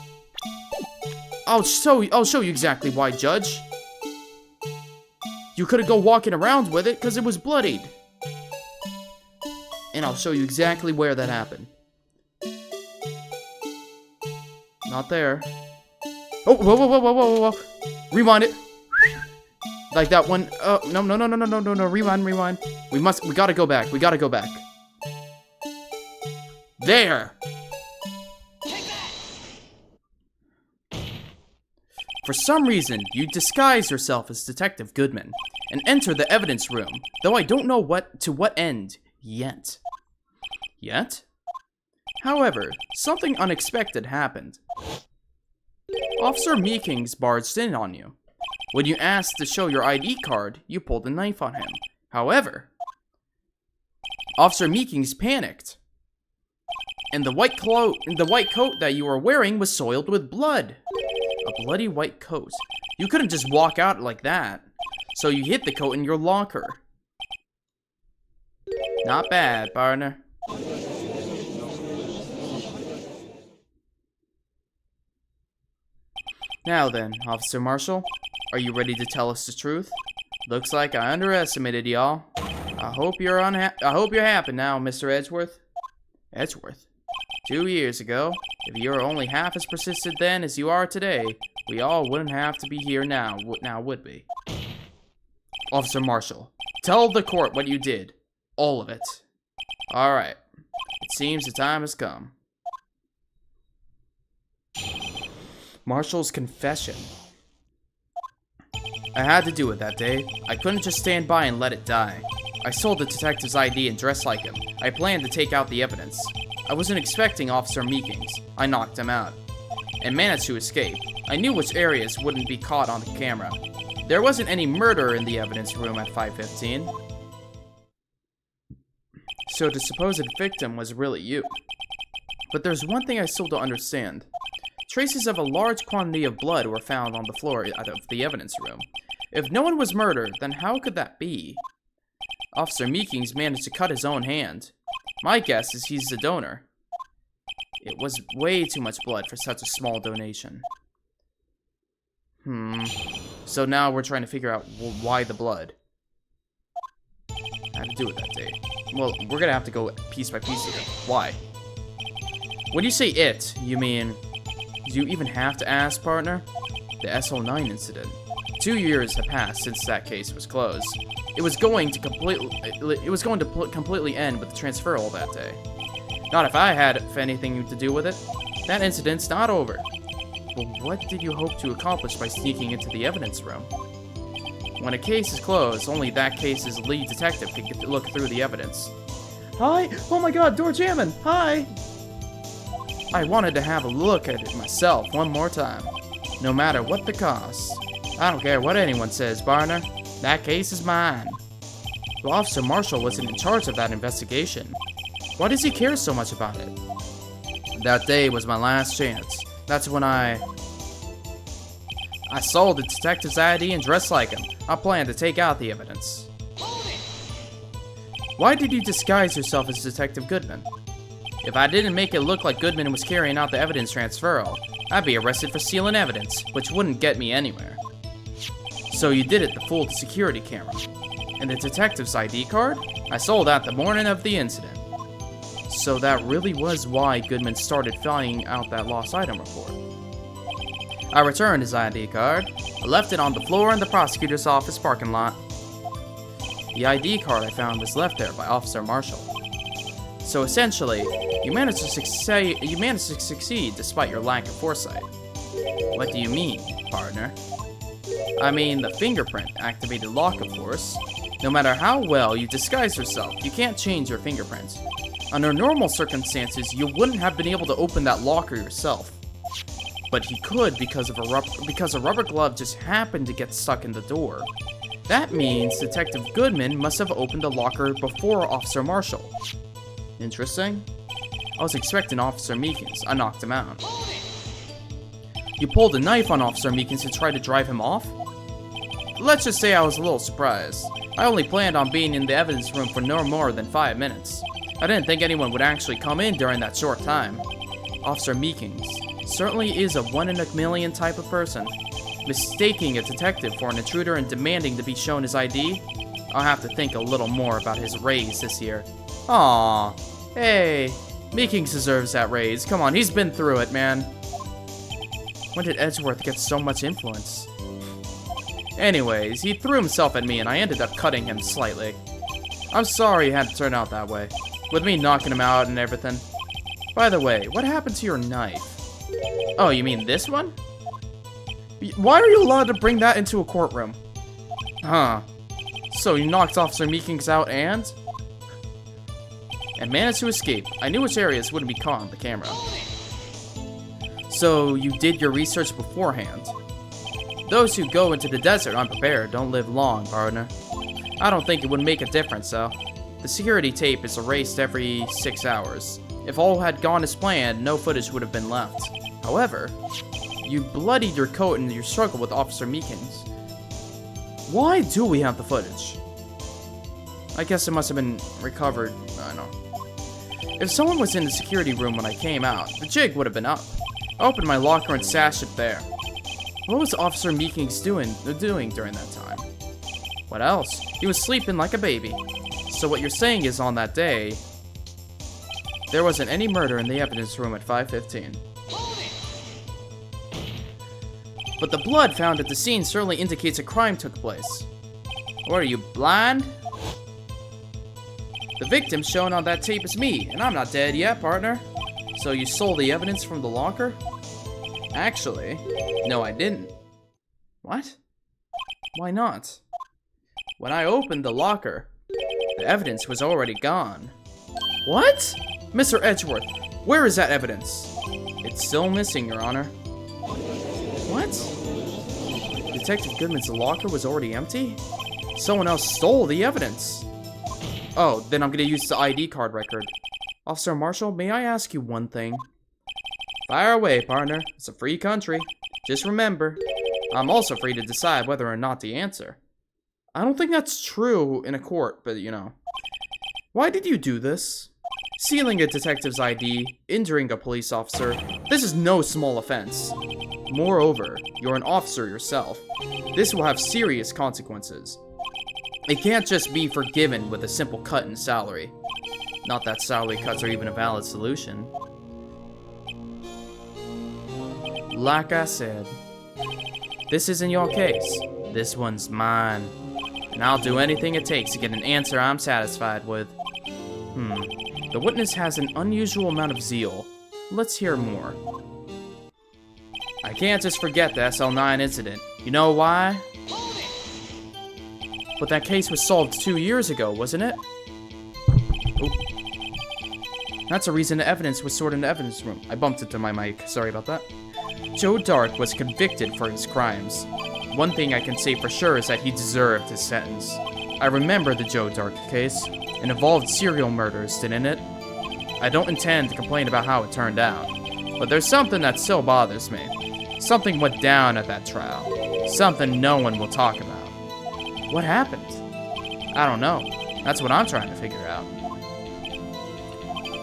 I'll show you exactly why, Judge. You couldn't go walking around with it because it was bloodied. And I'll show you exactly where that happened. Not there. Oh, whoa, whoa, whoa, whoa, whoa, whoa. Rewind it. Like that one. Oh, no, no, no, no, no, no, no, no. Rewind, rewind. We gotta go back. We gotta go back. There. For some reason, you disguise yourself as Detective Goodman and enter the evidence room, though I don't know to what end yet. Yet? However, something unexpected happened. Officer Meekings barged in on you. When you asked to show your ID card, you pulled a knife on him. However, Officer Meekings panicked, and the white coat that you were wearing was soiled with blood. A bloody white coat. You couldn't just walk out like that, so you hid the coat in your locker. Not bad, partner. Now then, Officer Marshall, are you ready to tell us the truth? Looks like I underestimated y'all. I hope you're happy now, Mr. Edgeworth. Edgeworth? 2 years ago, if you were only half as persistent then as you are today, we all wouldn't have to be here now, would we? Officer Marshall, tell the court what you did. All of it. Alright. It seems the time has come. Marshall's confession. I had to do it that day. I couldn't just stand by and let it die. I sold the detective's ID and dressed like him. I planned to take out the evidence. I wasn't expecting Officer Meekings. I knocked him out and managed to escape. I knew which areas wouldn't be caught on the camera. There wasn't any murder in the evidence room at 5:15. So the supposed victim was really you. But there's one thing I still don't understand. Traces of a large quantity of blood were found on the floor of the evidence room. If no one was murdered, then how could that be? Officer Meekings managed to cut his own hand. My guess is he's the donor. It was way too much blood for such a small donation. So now we're trying to figure out why the blood. I had to do it that day. Well, we're gonna have to go piece by piece here. Why? When you say it, you mean... Do you even have to ask, partner? The SO9 incident. 2 years have passed since that case was closed. It was going to completely end with the transferal that day. Not if I had anything to do with it. That incident's not over. But what did you hope to accomplish by sneaking into the evidence room? When a case is closed, only that case's lead detective can look through the evidence. Hi! Oh my god, door jamming! Hi! I wanted to have a look at it myself one more time. No matter what the cost. I don't care what anyone says, partner. That case is mine. Well, Officer Marshall wasn't in charge of that investigation. Why does he care so much about it? That day was my last chance. That's when I sold the detective's ID and dressed like him. I planned to take out the evidence. Why did you disguise yourself as Detective Goodman? If I didn't make it look like Goodman was carrying out the evidence transferal, I'd be arrested for stealing evidence, which wouldn't get me anywhere. So you did it to fool the security camera. And the detective's ID card? I sold that the morning of the incident. So that really was why Goodman started filling out that lost item report. I returned his ID card. I left it on the floor in the prosecutor's office parking lot. The ID card I found was left there by Officer Marshall. So essentially, you managed to succeed despite your lack of foresight. What do you mean, partner? I mean, the fingerprint activated lock, of course. No matter how well you disguise yourself, you can't change your fingerprint. Under normal circumstances, you wouldn't have been able to open that locker yourself. But he could because a rubber glove just happened to get stuck in the door. That means Detective Goodman must have opened the locker before Officer Marshall. Interesting. I was expecting Officer Meekins. I knocked him out. You pulled a knife on Officer Meekins to try to drive him off? Let's just say I was a little surprised. I only planned on being in the evidence room for no more than 5 minutes. I didn't think anyone would actually come in during that short time. Officer Meekins certainly is a 1 in a million type of person. Mistaking a detective for an intruder and demanding to be shown his ID? I'll have to think a little more about his raise this year. Aww. Hey, Meekins deserves that raise. Come on, he's been through it, man. When did Edgeworth get so much influence? Anyways, he threw himself at me and I ended up cutting him slightly. I'm sorry it had to turn out that way, with me knocking him out and everything. By the way, what happened to your knife? Oh, you mean this one? Why are you allowed to bring that into a courtroom? Huh. So you knocked Officer Meekins out and managed to escape. I knew which areas wouldn't be caught on the camera. So you did your research beforehand. Those who go into the desert unprepared don't live long, partner. I don't think it would make a difference, though. The security tape is erased every 6 hours. If all had gone as planned, no footage would have been left. However, you bloodied your coat in your struggle with Officer Meekins. Why do we have the footage? I guess it must have been recovered. I don't know. If someone was in the security room when I came out, the jig would have been up. I opened my locker and stashed it there. What was Officer Meekins doing during that time? What else? He was sleeping like a baby. So what you're saying is on that day, there wasn't any murder in the evidence room at 5:15. But the blood found at the scene certainly indicates a crime took place. What are you, blind? The victim shown on that tape is me, and I'm not dead yet, partner. So you stole the evidence from the locker? Actually, no, I didn't. What? Why not? When I opened the locker, the evidence was already gone. What? Mr. Edgeworth, where is that evidence? It's still missing, Your Honor. What? Detective Goodman's locker was already empty? Someone else stole the evidence. Oh, then I'm gonna use the ID card record. Officer Marshall, may I ask you one thing? Fire away, partner. It's a free country. Just remember, I'm also free to decide whether or not to answer. I don't think that's true in a court, but you know. Why did you do this? Stealing a detective's ID, injuring a police officer, this is no small offense. Moreover, you're an officer yourself. This will have serious consequences. It can't just be forgiven with a simple cut in salary. Not that salary cuts are even a valid solution. Like I said, this isn't your case. This one's mine. And I'll do anything it takes to get an answer I'm satisfied with. The witness has an unusual amount of zeal. Let's hear more. I can't just forget the SL9 incident. You know why? But that case was solved 2 years ago, wasn't it? Oop. That's a reason the evidence was stored in the evidence room. I bumped into my mic. Sorry about that. Joe Dark was convicted for his crimes. One thing I can say for sure is that he deserved his sentence. I remember the Joe Dark case. It involved serial murders, didn't it? I don't intend to complain about how it turned out, but there's something that still bothers me. Something went down at that trial. Something no one will talk about. What happened? I don't know. That's what I'm trying to figure out.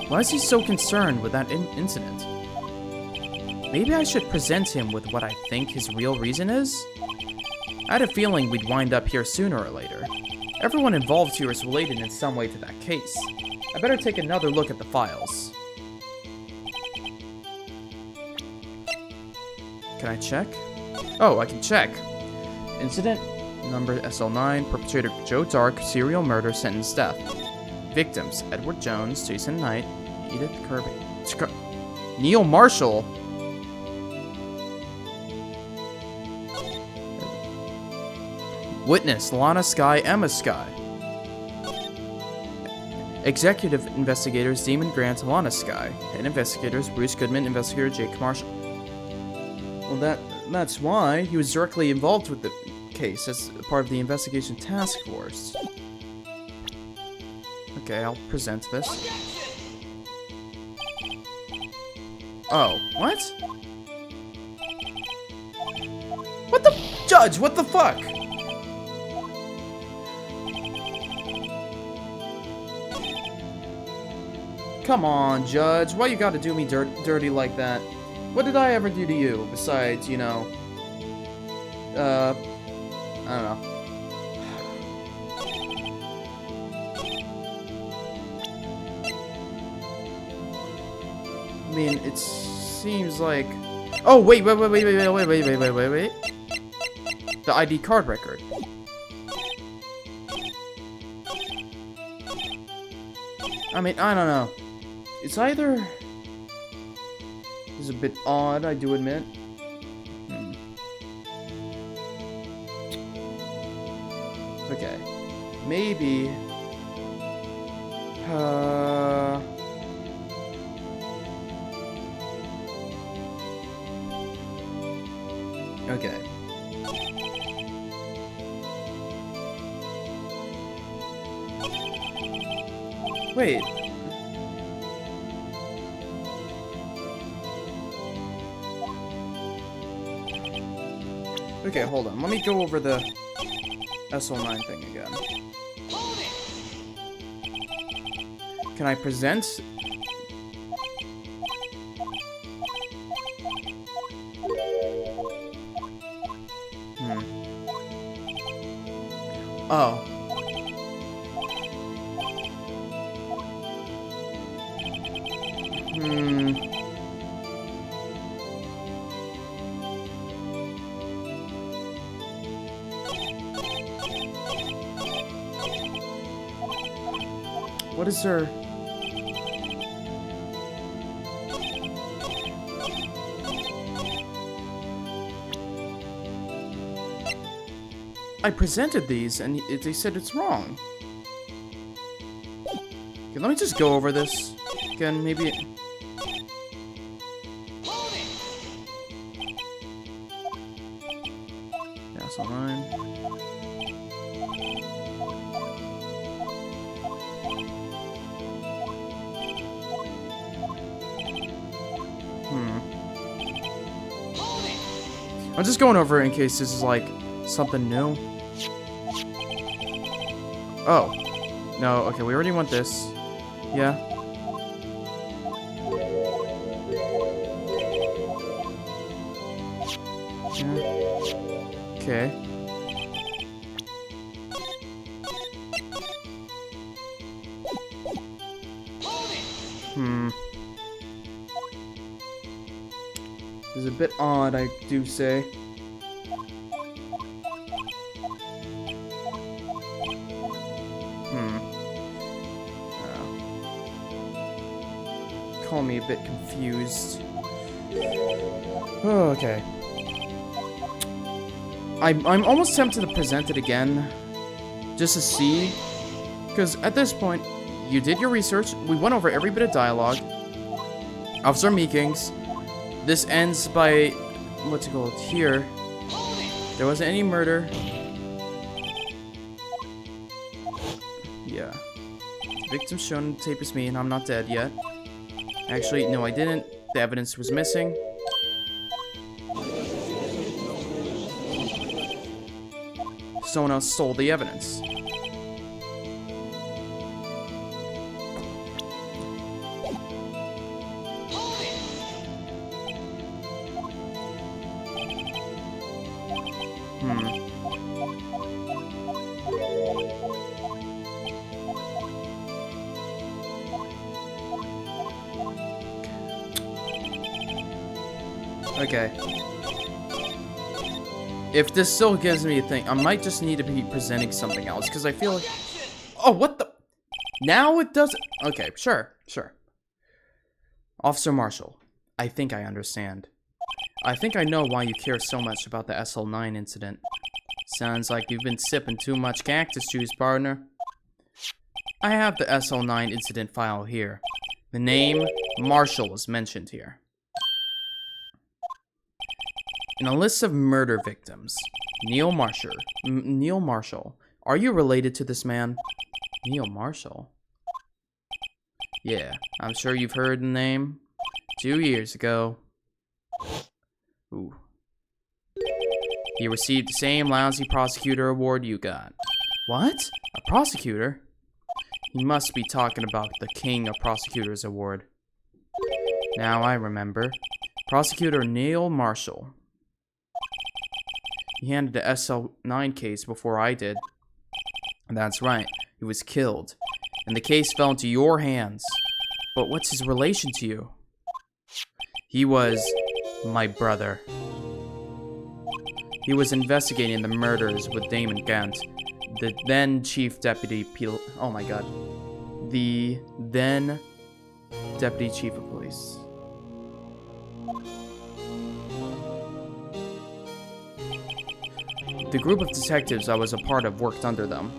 Why is he so concerned with that incident? Maybe I should present him with what I think his real reason is? I had a feeling we'd wind up here sooner or later. Everyone involved here is related in some way to that case. I better take another look at the files. Can I check? Oh, I can check. Incident number SL9, perpetrator Joe Dark, serial murder, sentence death. Victims Edward Jones, Jason Knight, Edith Kirby, Neil Marshall. Witness Lana Skye, Emma Skye. Executive investigators Damon Grant, Lana Skye, and investigators Bruce Goodman, investigator Jake Marshall. Well, that's why he was directly involved with the case as part of the investigation task force. Okay, I'll present this. Oh, what? What the judge? What the fuck? Come on, Judge. Why you gotta do me dirty like that? What did I ever do to you besides, you know, I don't know. I mean, it seems like... Oh, wait. The ID card record. I mean, I don't know. It's either... It's a bit odd, I do admit. Okay. Maybe... Okay. Wait. Okay, hold on. Let me go over the SL9 thing again. Can I present? Oh. What is her... I presented these, and they said it's wrong. Okay, let me just go over this again, maybe... That's online. I'm just going over it in case this is like something new. Oh. No, okay, we already want this. Yeah. Okay. This is a bit odd, I do say. Call me a bit confused. Oh, okay. I'm almost tempted to present it again, just to see, because at this point, you did your research. We went over every bit of dialogue. Officer Meekings. This ends by what's it called here. There wasn't any murder. Yeah. Victim shown on tape is me, and I'm not dead yet. Actually, no, I didn't. The evidence was missing. Someone else stole the evidence. Okay. If this still gives me a thing, I might just need to be presenting something else, because I feel like... Oh, what the... Now it doesn't... Okay, sure. Officer Marshall, I think I understand. I think I know why you care so much about the SL9 incident. Sounds like you've been sipping too much cactus juice, partner. I have the SL9 incident file here. The name Marshall is mentioned here. In a list of murder victims, Neil Marshall. Are you related to this man? Neil Marshall? Yeah, I'm sure you've heard the name. 2 years ago. Ooh. He received the same lousy prosecutor award you got. What? A prosecutor? He must be talking about the King of Prosecutors Award. Now I remember. Prosecutor Neil Marshall. He handed the SL9 case before I did. That's right, he was killed. And the case fell into your hands. But what's his relation to you? He was my brother. He was investigating the murders with Damon Gant, the then Chief Deputy the then Deputy Chief of Police. The group of detectives I was a part of worked under them.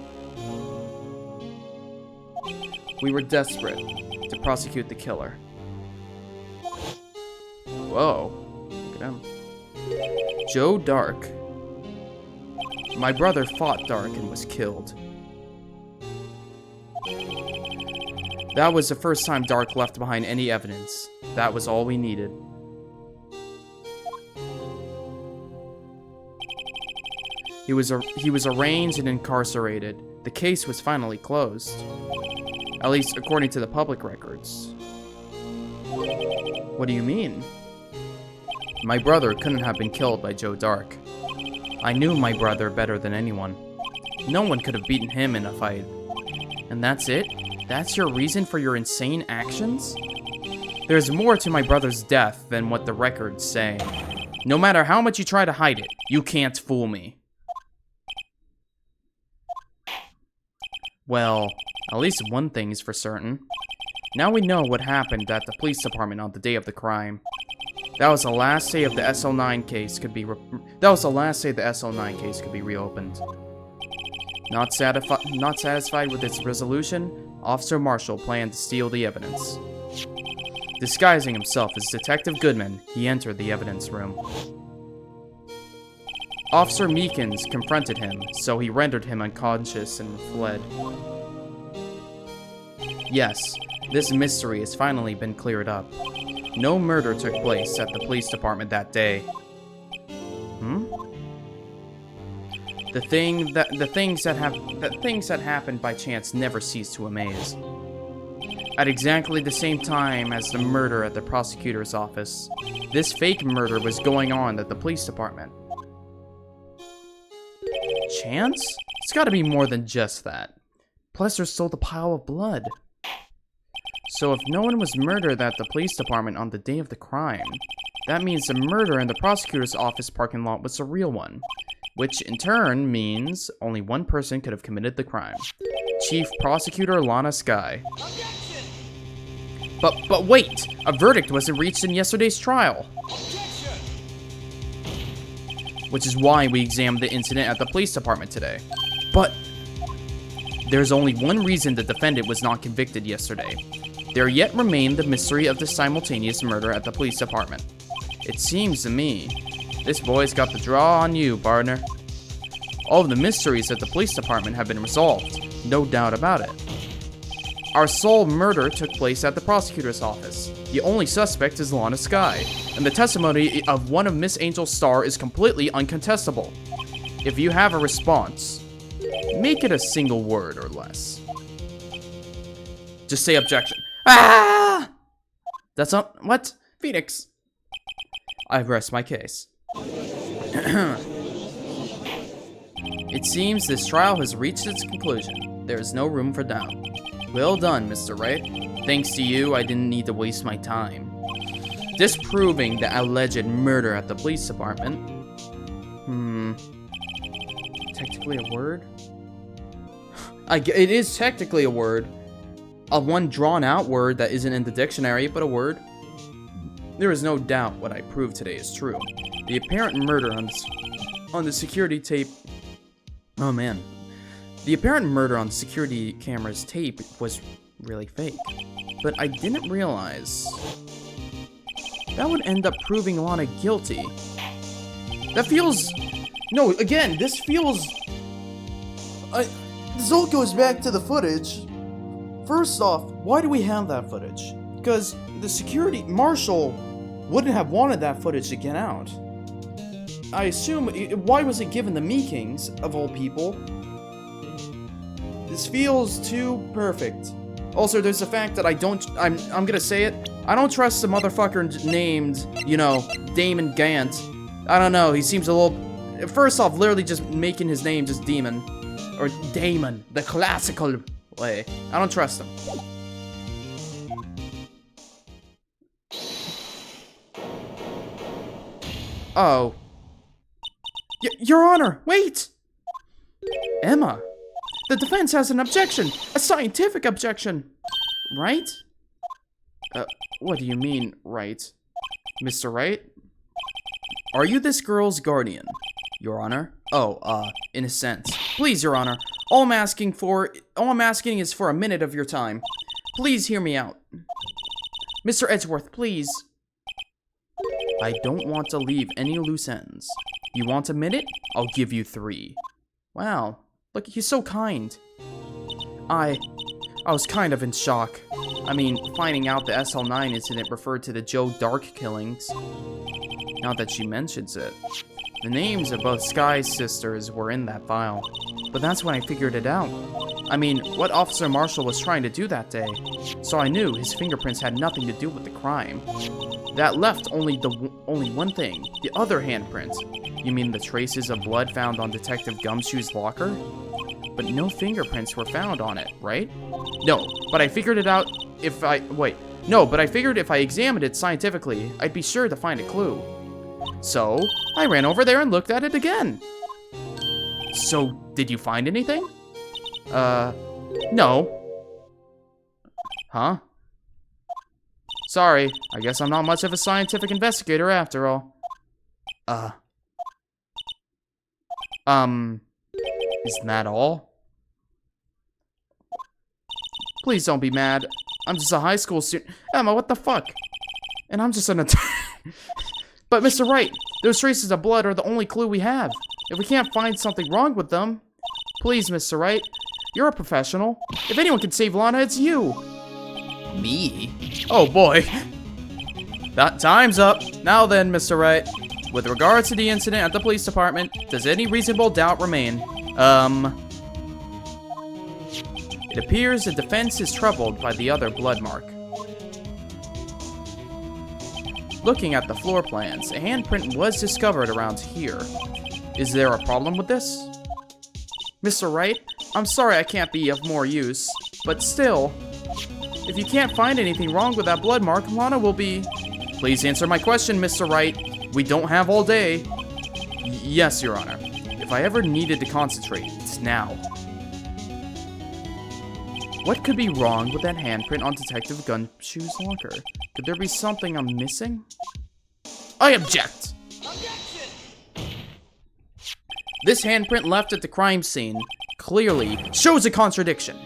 We were desperate to prosecute the killer. Whoa, look at him. Joe Dark. My brother fought Dark and was killed. That was the first time Dark left behind any evidence. That was all we needed. He was arraigned and incarcerated. The case was finally closed. At least according to the public records. What do you mean? My brother couldn't have been killed by Joe Dark. I knew my brother better than anyone. No one could have beaten him in a fight. And that's it? That's your reason for your insane actions? There's more to my brother's death than what the records say. No matter how much you try to hide it, you can't fool me. Well, at least one thing is for certain. Now we know what happened at the police department on the day of the crime. That was the last day of the SL9 case could be reopened. Not satisfied with its resolution, Officer Marshall planned to steal the evidence. Disguising himself as Detective Goodman, he entered the evidence room. Officer Meekins confronted him, so he rendered him unconscious and fled. Yes, this mystery has finally been cleared up. No murder took place at the police department that day. The things that happened by chance never cease to amaze. At exactly the same time as the murder at the prosecutor's office, this fake murder was going on at the police department. Chance? It's gotta be more than just that. Plesser stole the pile of blood. So if no one was murdered at the police department on the day of the crime, that means the murder in the prosecutor's office parking lot was a real one. Which in turn means only one person could have committed the crime. Chief Prosecutor Lana Skye. But wait! A verdict wasn't reached in yesterday's trial. Which is why we examined the incident at the police department today. But there's only one reason the defendant was not convicted yesterday. There yet remained the mystery of the simultaneous murder at the police department. It seems to me, this boy's got the draw on you, partner. All of the mysteries at the police department have been resolved, no doubt about it. Our sole murder took place at the prosecutor's office. The only suspect is Lana Skye, and the testimony of one of Miss Angel's Star is completely uncontestable. If you have a response, make it a single word or less. Just say objection. Ah! That's not... What? Phoenix. I rest my case. It seems this trial has reached its conclusion. There is no room for doubt. Well done, Mr. Wright. Thanks to you, I didn't need to waste my time disproving the alleged murder at the police department. Technically a word? It is technically a word. A one drawn-out word that isn't in the dictionary, but a word. There is no doubt what I proved today is true. The apparent murder on the security tape... Oh, man. The apparent murder on the security camera's tape was really fake. But I didn't realize that would end up proving Lana guilty. That feels... No, again, this feels... This all goes back to the footage. First off, why do we have that footage? Because the security marshal wouldn't have wanted that footage to get out. I assume, why was it given the Meekings, of all people? This feels too perfect. Also, there's the fact that I'm gonna say it. I don't trust the motherfucker named, you know, Damon Gant. I don't know, he seems a little... First off, literally just making his name just Demon. Or Damon, the classical way. I don't trust him. Oh. Your Honor, wait! Emma, the defense has an objection. A scientific objection. Right? What do you mean, right? Mr. Wright? Are you this girl's guardian, Your Honor? Oh, in a sense. Please, Your Honor. All I'm asking is for a minute of your time. Please hear me out. Mr. Edgeworth, please. I don't want to leave any loose ends. You want a minute? I'll give you 3. Wow. Look, he's so kind. I was kind of in shock. I mean, finding out the SL9 incident referred to the Joe Dark killings. Now that she mentions it. The names of both Sky's sisters were in that file. But that's when I figured it out. I mean, what Officer Marshall was trying to do that day. So I knew his fingerprints had nothing to do with the crime. That left only one thing. The other handprint. You mean the traces of blood found on Detective Gumshoe's locker? But no fingerprints were found on it, right? No, but I figured it out if I... Wait. No, but I figured if I examined it scientifically, I'd be sure to find a clue. So, I ran over there and looked at it again. So, did you find anything? No. Huh? Sorry, I guess I'm not much of a scientific investigator after all. Isn't that all? Please don't be mad. I'm just a high school student. Emma, what the fuck? And I'm just an But Mr. Wright, those traces of blood are the only clue we have. If we can't find something wrong with them... Please, Mr. Wright. You're a professional. If anyone can save Lana, it's you. Me? Oh boy. That time's up. Now then, Mr. Wright. With regard to the incident at the police department, does any reasonable doubt remain? It appears the defense is troubled by the other blood mark. Looking at the floor plans, a handprint was discovered around here. Is there a problem with this? Mr. Wright, I'm sorry I can't be of more use, but still, if you can't find anything wrong with that blood mark, Lana will be... Please answer my question, Mr. Wright. We don't have all day. Yes, Your Honor. If I ever needed to concentrate, it's now. What could be wrong with that handprint on Detective Gumshoe's locker? Could there be something I'm missing? I object! Objection! This handprint left at the crime scene clearly shows a contradiction.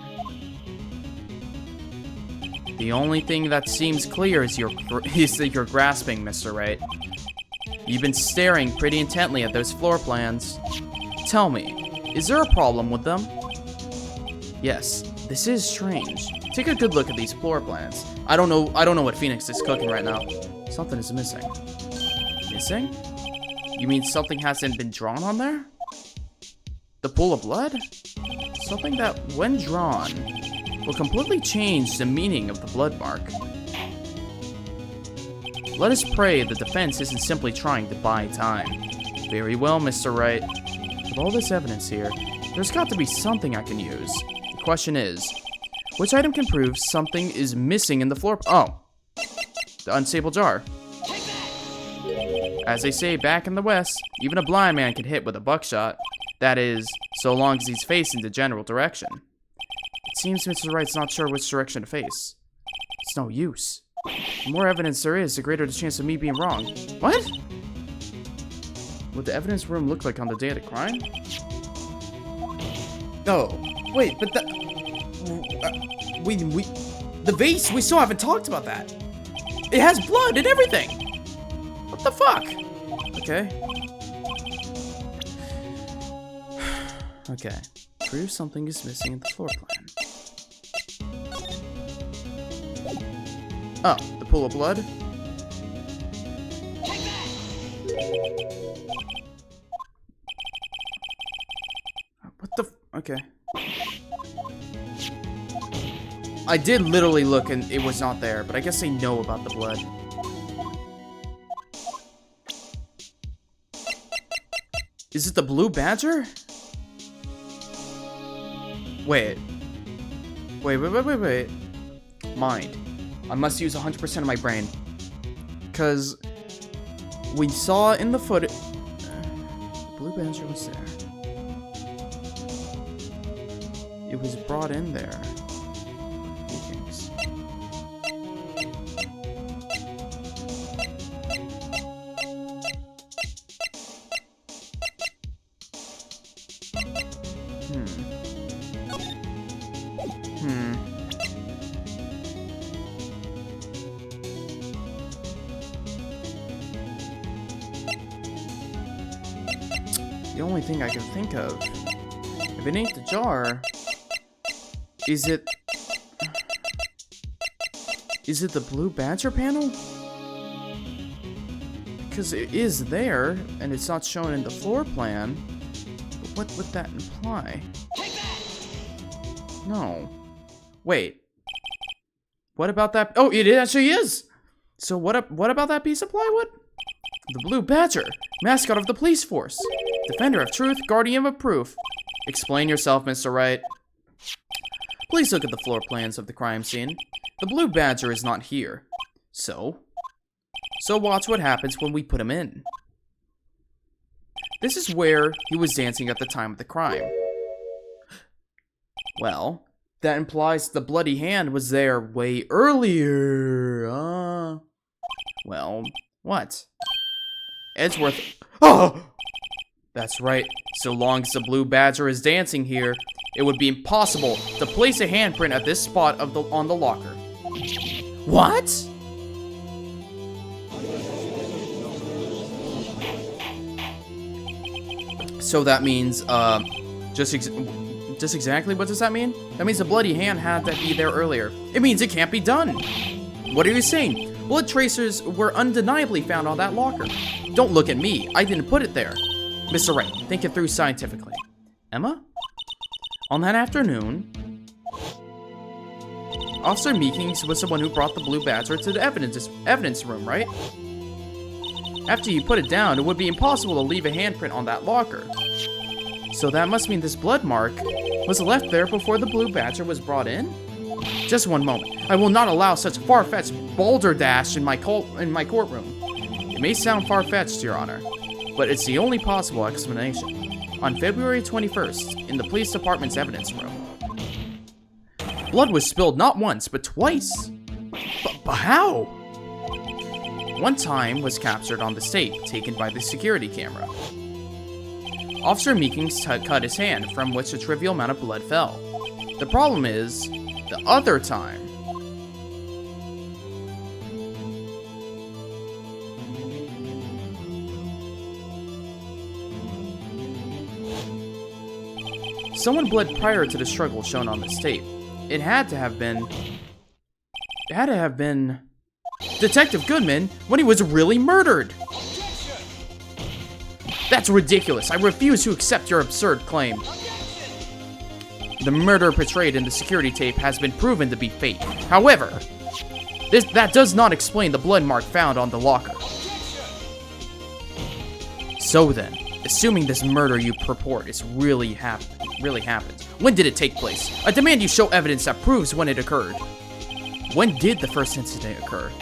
The only thing that seems clear is that you're grasping, Mr. Wright. You've been staring pretty intently at those floor plans. Tell me, is there a problem with them? Yes, this is strange. Take a good look at these floor plans. I don't know what Pheonix is cooking right now. Something is missing. Missing? You mean something hasn't been drawn on there? The pool of blood? Something that, when drawn, will completely change the meaning of the blood mark. Let us pray the defense isn't simply trying to buy time. Very well, Mr. Wright. With all this evidence here, there's got to be something I can use. The question is, which item can prove something is missing in the floor? Oh, the unstable jar. As they say back in the West, even a blind man can hit with a buckshot. That is, so long as he's facing the general direction. It seems Mr. Wright's not sure which direction to face. It's no use. The more evidence there is, the greater the chance of me being wrong. What? What the evidence room look like on the day of the crime? Oh, wait, but the... the vase, we still haven't talked about that. It has blood and everything. What the fuck? Okay. Okay. Prove something is missing in the floor plan. Oh, the pool of blood? What the f- okay. I did literally look and it was not there, but I guess they know about the blood. Is it the blue badger? Wait. Wait. Mind. I must use 100% of my brain. Because we saw in the footage... the blue badger was there. It was brought in there. The only thing I can think of, if it ain't the jar, is it the blue badger panel? Because it is there, and it's not shown in the floor plan. But what would that imply? No. Wait. What about that? Oh, it actually is! So what about that piece of plywood? The blue badger, mascot of the police force. Defender of truth, guardian of proof. Explain yourself, Mr. Wright. Please look at the floor plans of the crime scene. The blue badger is not here. So watch what happens when we put him in. This is where he was dancing at the time of the crime. Well, that implies the bloody hand was there way earlier. Well, what? Edgeworth. Oh! That's right. So long as the blue badger is dancing here, it would be impossible to place a handprint at this spot on the locker. What? So that means, just exactly what does that mean? That means the bloody hand had to be there earlier. It means it can't be done. What are you saying? Blood tracers were undeniably found on that locker. Don't look at me. I didn't put it there. Mr. Wright, think it through scientifically. Emma? On that afternoon, Officer Meekings was the one who brought the blue badger to the evidence room, right? After you put it down, it would be impossible to leave a handprint on that locker. So that must mean this blood mark was left there before the blue badger was brought in? Just one moment. I will not allow such far-fetched balderdash in my courtroom. It may sound far-fetched, Your Honor, but it's the only possible explanation. On February 21st, in the police department's evidence room, blood was spilled not once, but twice. But how? One time was captured on the tape taken by the security camera. Officer Meekings cut his hand, from which a trivial amount of blood fell. The problem is, the other time, someone bled prior to the struggle shown on this tape. It had to have been Detective Goodman when he was really murdered. That's ridiculous. I refuse to accept your absurd claim. The murder portrayed in the security tape has been proven to be fake. However, that does not explain the blood mark found on the locker. So then, assuming this murder you purport is really happened, when did it take place? I demand you show evidence that proves when it occurred. When did the first incident occur?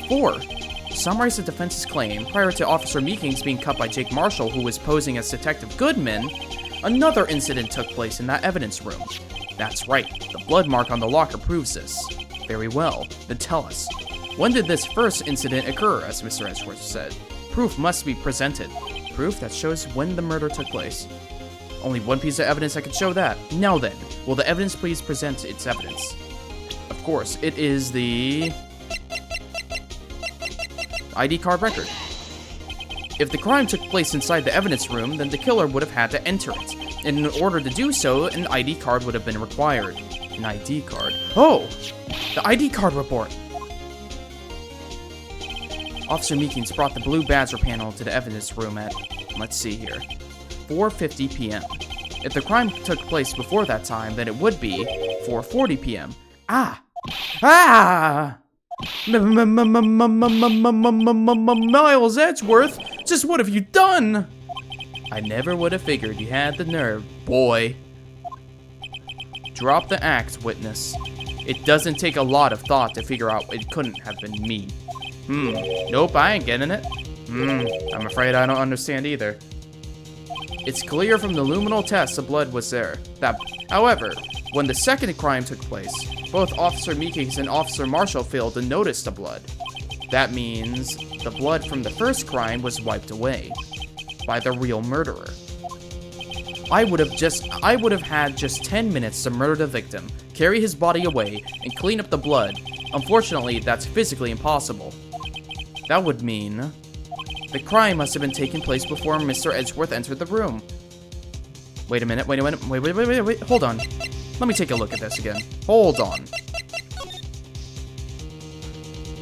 4. To summarize the defense's claim, prior to Officer Meekings being cut by Jake Marshall, who was posing as Detective Goodman, another incident took place in that evidence room. That's right, the blood mark on the locker proves this. Very well, then tell us. When did this first incident occur, as Mr. Edgeworth said? Proof must be presented. Proof that shows when the murder took place. Only one piece of evidence that could show that. Now then, will the evidence please present its evidence? Of course, it is the ID card record. If the crime took place inside the evidence room, then the killer would have had to enter it. And in order to do so, an ID card would have been required. An ID card. Oh! The ID card report! Officer Meekings brought the blue badger panel to the evidence room at, let's see here, 4:50 p.m. If the crime took place before that time, then it would be 4:40 p.m. Ah! Ah! Miles Edgeworth, just what have you done? I never would have figured you had the nerve, boy. Drop the axe, witness. It doesn't take a lot of thought to figure out it couldn't have been me. Nope, I ain't getting it. I'm afraid I don't understand either. It's clear from the luminal test the blood was there. However, when the second crime took place, both Officer Meekings and Officer Marshall failed to notice the blood. That means the blood from the first crime was wiped away by the real murderer. I would have had just 10 minutes to murder the victim, carry his body away, and clean up the blood. Unfortunately, that's physically impossible. That would mean the crime must have been taking place before Mr. Edgeworth entered the room. Wait a minute, wait, hold on. Let me take a look at this again. Hold on.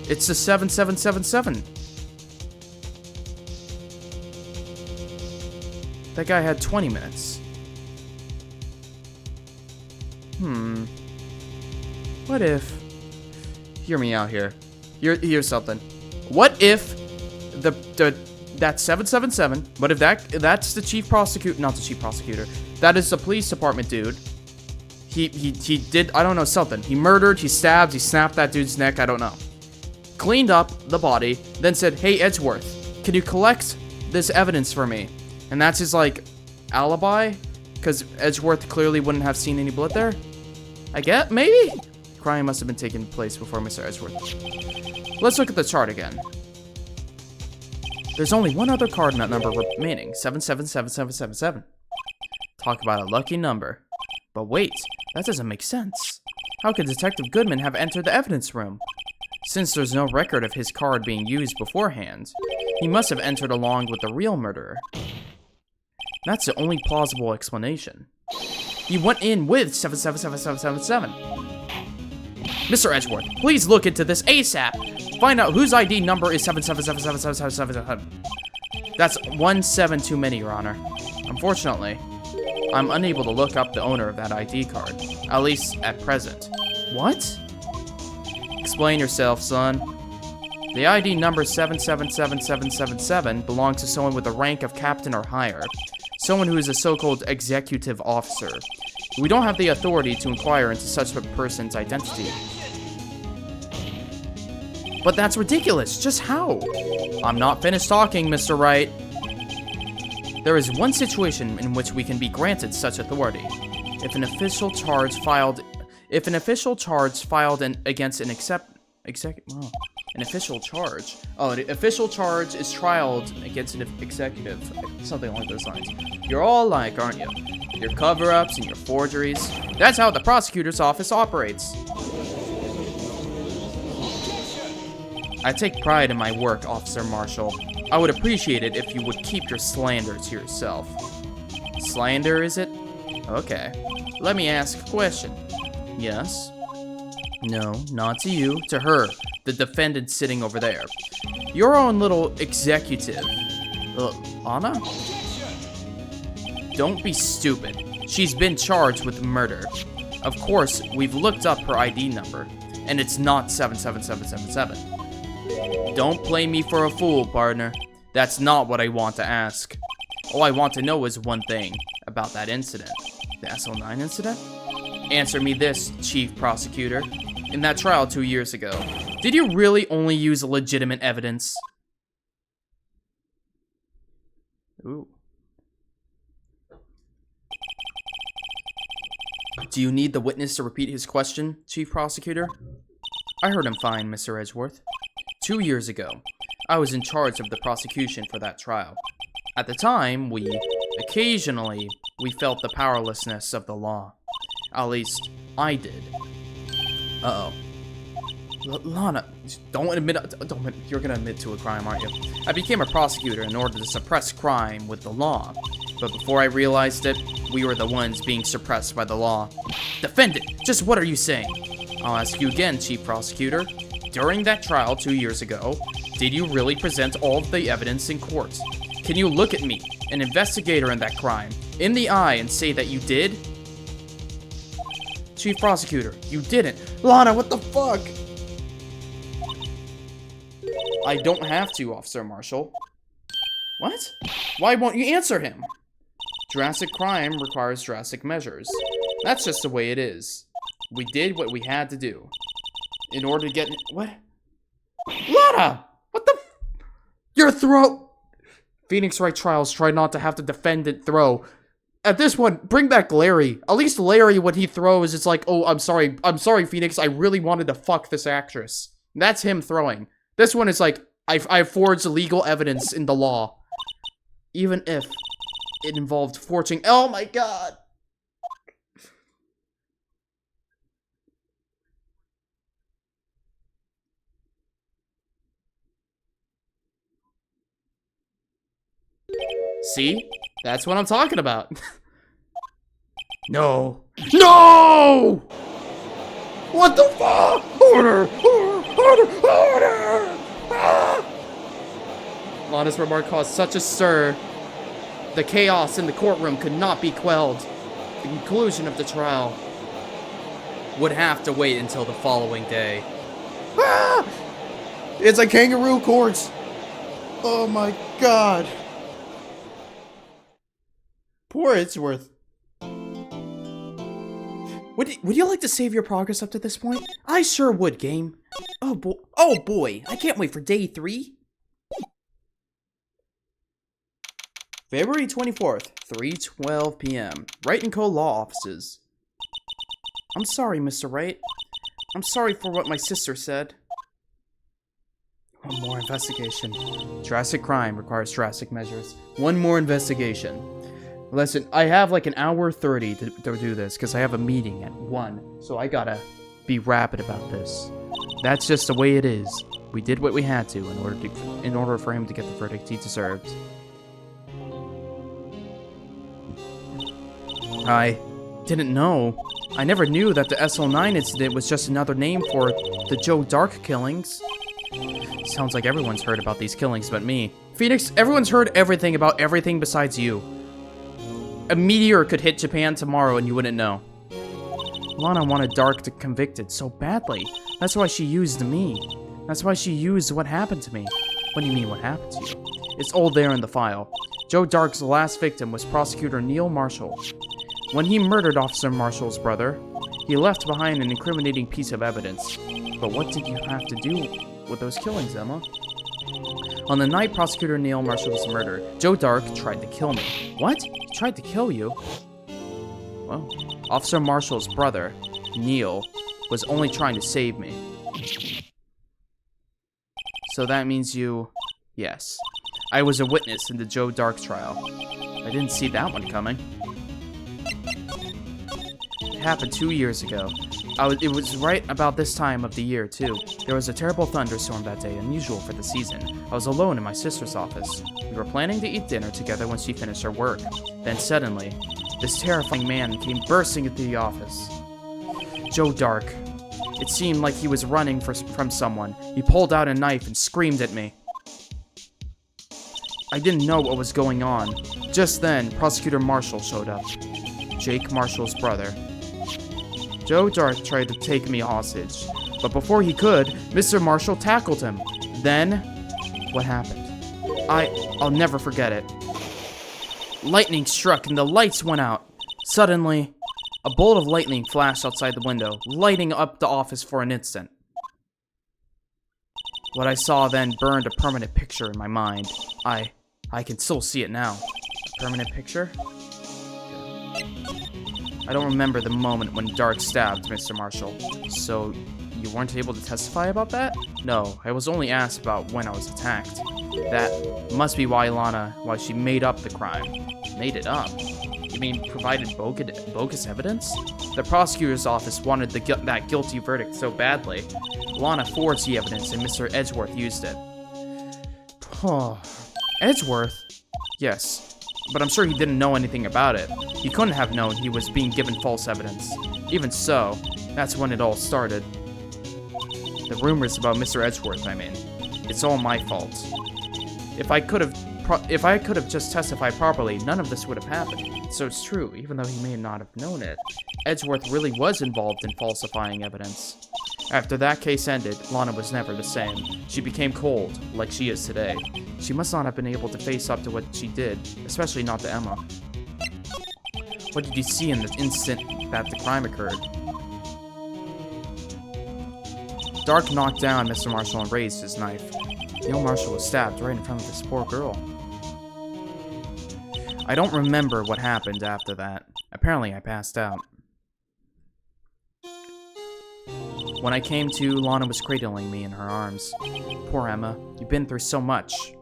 It's the 7777. That guy had 20 minutes. What if... Hear me out here. Here's something. What if that 777, what if that's the chief prosecutor, not the chief prosecutor, that is the police department dude. He did, I don't know, something. He murdered, he stabbed, he snapped that dude's neck, I don't know. Cleaned up the body, then said, hey, Edgeworth, can you collect this evidence for me? And that's his, like, alibi? Because Edgeworth clearly wouldn't have seen any blood there? I guess, maybe? Crime must have been taking place before Mr. Edgeworth. Let's look at the chart again. There's only one other card in that number remaining, 777777. Talk about a lucky number. But wait, that doesn't make sense. How could Detective Goodman have entered the evidence room? Since there's no record of his card being used beforehand, he must have entered along with the real murderer. That's the only plausible explanation. He went in with 777777. Mr. Edgeworth, please look into this ASAP. Find out whose ID number is 777777. That's 17 too many, Your Honor. Unfortunately, I'm unable to look up the owner of that ID card, at least at present. What? Explain yourself, son. The ID number 777777 belongs to someone with the rank of captain or higher, someone who is a so-called executive officer. We don't have the authority to inquire into such a person's identity. But that's ridiculous. Just how? I'm not finished talking, Mr. Wright. There is one situation in which we can be granted such authority. If an official charge filed against an an official charge. Oh, the official charge is trialed against an executive, something along those lines. You're all alike, aren't you? Your cover-ups and your forgeries. That's how the prosecutor's office operates. I take pride in my work, Officer Marshall. I would appreciate it if you would keep your slander to yourself. Slander, is it? Okay. Let me ask a question. Yes? No, not to you. To her, the defendant sitting over there. Your own little executive. Anna? Don't be stupid. She's been charged with murder. Of course, we've looked up her ID number, and it's not 77777. Don't play me for a fool, partner. That's not what I want to ask. All I want to know is one thing about that incident. The SO9 incident? Answer me this, Chief Prosecutor. In that trial 2 years ago, did you really only use legitimate evidence? Ooh. Do you need the witness to repeat his question, Chief Prosecutor? I heard him fine, Mr. Edgeworth. 2 years ago, I was in charge of the prosecution for that trial. At the time, occasionally, we felt the powerlessness of the law. At least, I did. Uh-oh. Lana, don't admit, you're gonna admit to a crime, aren't you? I became a prosecutor in order to suppress crime with the law. But before I realized it, we were the ones being suppressed by the law. Defendant, just what are you saying? I'll ask you again, Chief Prosecutor. During that trial 2 years ago, did you really present all of the evidence in court? Can you look at me, an investigator in that crime, in the eye and say that you did? Chief Prosecutor, you didn't. Lana, what the fuck? I don't have to, Officer Marshall. What? Why won't you answer him? Drastic crime requires drastic measures. That's just the way it is. We did what we had to do. In order to get... What? Lana! What the... Your throat... Pheonix Wright trials try not to have the defendant throw. At this one, bring back Larry. At least Larry, when he throws, it's like, oh, I'm sorry, Pheonix, I really wanted to fuck this actress. That's him throwing. This one is like, I forged legal evidence in the law. Even if it involved forging... Oh my god! See? That's what I'm talking about. No. No! What the fuck? Order! Order! Ah! Lana's remark caused such a stir. The chaos in the courtroom could not be quelled. The conclusion of the trial would have to wait until the following day. Ah! It's a kangaroo court! Oh my god. Poor Edgeworth. Would you like to save your progress up to this point? I sure would, game. Oh boy, I can't wait for day 3. February 24th, 3:12 p.m. Wright & Co. Law Offices. I'm sorry, Mr. Wright. I'm sorry for what my sister said. One more investigation. Drastic crime requires drastic measures. One more investigation. Listen, I have like an hour 30 to do this because I have a meeting at 1. So I gotta be rapid about this. That's just the way it is. We did what we had to in order for him to get the verdict he deserved. I didn't know. I never knew that the SL9 incident was just another name for the Joe Dark killings. Sounds like everyone's heard about these killings but me. Pheonix, everyone's heard everything about everything besides you. A meteor could hit Japan tomorrow and you wouldn't know. Lana wanted Dark to convicted so badly. That's why she used me. That's why she used what happened to me. What do you mean what happened to you? It's all there in the file. Joe Dark's last victim was Prosecutor Neil Marshall. When he murdered Officer Marshall's brother, he left behind an incriminating piece of evidence. But what did you have to do with those killings, Emma? On the night Prosecutor Neil Marshall was murdered, Joe Dark tried to kill me. What? He tried to kill you? Well, Officer Marshall's brother, Neil, was only trying to save me. So that means you... Yes. I was a witness in the Joe Dark trial. I didn't see that one coming. It happened 2 years ago. It was right about this time of the year, too. There was a terrible thunderstorm that day, unusual for the season. I was alone in my sister's office. We were planning to eat dinner together when she finished her work. Then suddenly, this terrifying man came bursting into the office. Joe Dark. It seemed like he was running from someone. He pulled out a knife and screamed at me. I didn't know what was going on. Just then, Prosecutor Marshall showed up. Jake Marshall's brother. Joe Dark tried to take me hostage, but before he could, Mr. Marshall tackled him. Then, what happened? I'll never forget it. Lightning struck and the lights went out. Suddenly, a bolt of lightning flashed outside the window, lighting up the office for an instant. What I saw then burned a permanent picture in my mind. I can still see it now. A permanent picture? I don't remember the moment when Dark stabbed Mr. Marshall. So, you weren't able to testify about that? No, I was only asked about when I was attacked. That must be why she made up the crime. Made it up? You mean provided bogus evidence? The prosecutor's office wanted that guilty verdict so badly. Lana forged the evidence and Mr. Edgeworth used it. Oh, Edgeworth? Yes. But I'm sure he didn't know anything about it. He couldn't have known he was being given false evidence. Even so, that's when it all started. The rumors about Mr. Edgeworth, I mean. It's all my fault. If I could have if I could have just testified properly, none of this would have happened. So it's true, even though he may not have known it. Edgeworth really was involved in falsifying evidence. After that case ended, Lana was never the same. She became cold, like she is today. She must not have been able to face up to what she did, especially not to Emma. What did you see in the instant that the crime occurred? Dark knocked down Mr. Marshall and raised his knife. Neil Marshall was stabbed right in front of this poor girl. I don't remember what happened after that. Apparently, I passed out. When I came to, Lana was cradling me in her arms. Poor Emma, you've been through so much.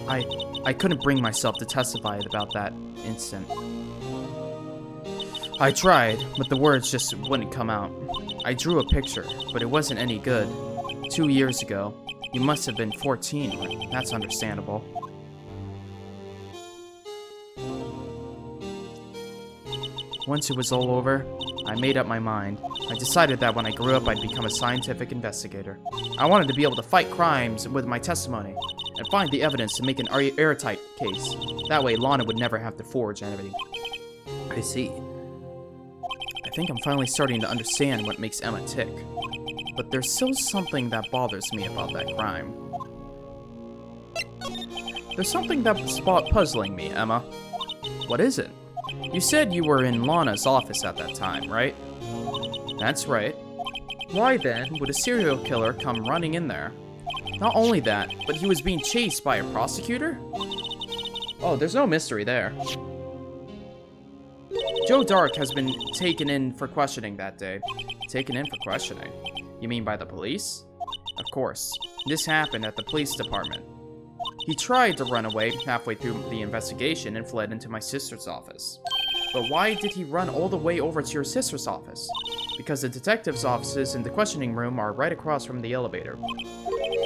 I couldn't bring myself to testify about that instant. I tried, but the words just wouldn't come out. I drew a picture, but it wasn't any good. 2 years ago. You must have been 14, right? That's understandable. Once it was all over, I made up my mind. I decided that when I grew up, I'd become a scientific investigator. I wanted to be able to fight crimes with my testimony, and find the evidence to make an airtight case. That way, Lana would never have to forge anything. I see. I think I'm finally starting to understand what makes Emma tick. But there's still something that bothers me about that crime. There's something that's puzzling me, Emma. What is it? You said you were in Lana's office at that time, right? That's right. Why then would a serial killer come running in there? Not only that, but he was being chased by a prosecutor? Oh, there's no mystery there. Joe Dark has been taken in for questioning that day. Taken in for questioning? You mean by the police? Of course. This happened at the police department. He tried to run away halfway through the investigation and fled into my sister's office. But why did he run all the way over to your sister's office? Because the detective's offices in the questioning room are right across from the elevator.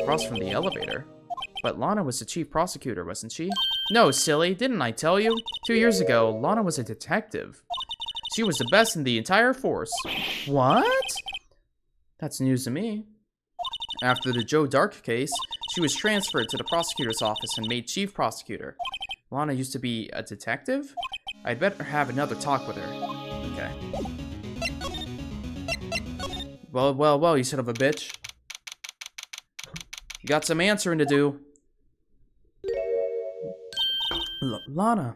Across from the elevator? But Lana was the chief prosecutor, wasn't she? No, silly, didn't I tell you? 2 years ago, Lana was a detective. She was the best in the entire force. What? That's news to me. After the Joe Dark case, she was transferred to the prosecutor's office and made chief prosecutor. Lana used to be a detective? I'd better have another talk with her. Okay. Well, you son of a bitch. You got some answering to do. Lana.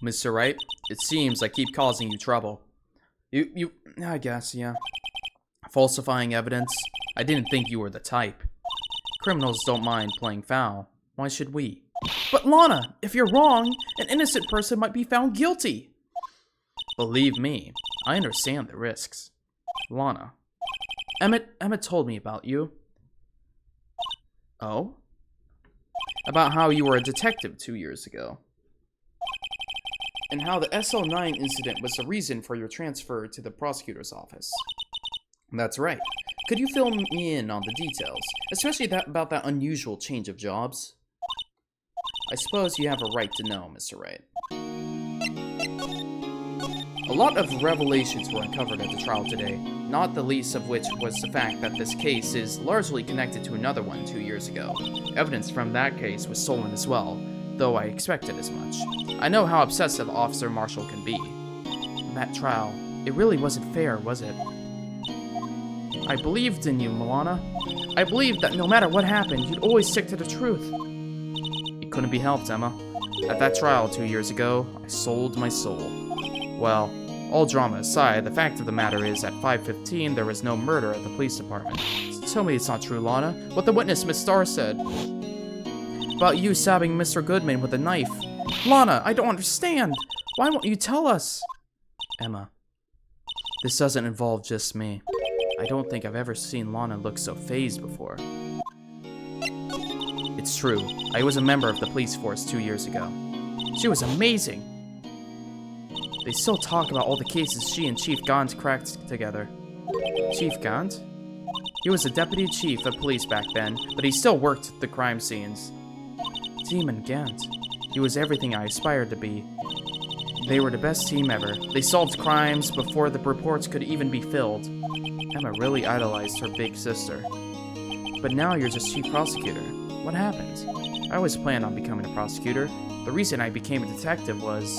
Mr. Wright, it seems I keep causing you trouble. I guess, yeah. Falsifying evidence. I didn't think you were the type. Criminals don't mind playing foul. Why should we? But Lana, if you're wrong, an innocent person might be found guilty. Believe me, I understand the risks. Lana. Emmett told me about you. Oh? About how you were a detective 2 years ago. And how the SL9 incident was the reason for your transfer to the prosecutor's office. That's right. Could you fill me in on the details, especially about that unusual change of jobs? I suppose you have a right to know, Mr. Wright. A lot of revelations were uncovered at the trial today, not the least of which was the fact that this case is largely connected to another one 2 years ago. Evidence from that case was stolen as well, though I expected as much. I know how obsessive Officer Marshall can be. That trial, it really wasn't fair, was it? I believed in you, Milana. I believed that no matter what happened, you'd always stick to the truth. It couldn't be helped, Emma. At that trial 2 years ago, I sold my soul. Well, all drama aside, the fact of the matter is, at 5:15, there was no murder at the police department. Tell me it's not true, Lana. What the witness, Miss Starr, said. About you stabbing Mr. Goodman with a knife. Lana, I don't understand. Why won't you tell us? Emma, this doesn't involve just me. I don't think I've ever seen Lana look so fazed before. It's true. I was a member of the police force 2 years ago. She was amazing. They still talk about all the cases she and Chief Gant cracked together. Chief Gant? He was a deputy chief of police back then, but he still worked the crime scenes. Demon Gant. He was everything I aspired to be. They were the best team ever. They solved crimes before the reports could even be filled. Emma really idolized her big sister. But now you're just chief prosecutor. What happened? I always planned on becoming a prosecutor. The reason I became a detective was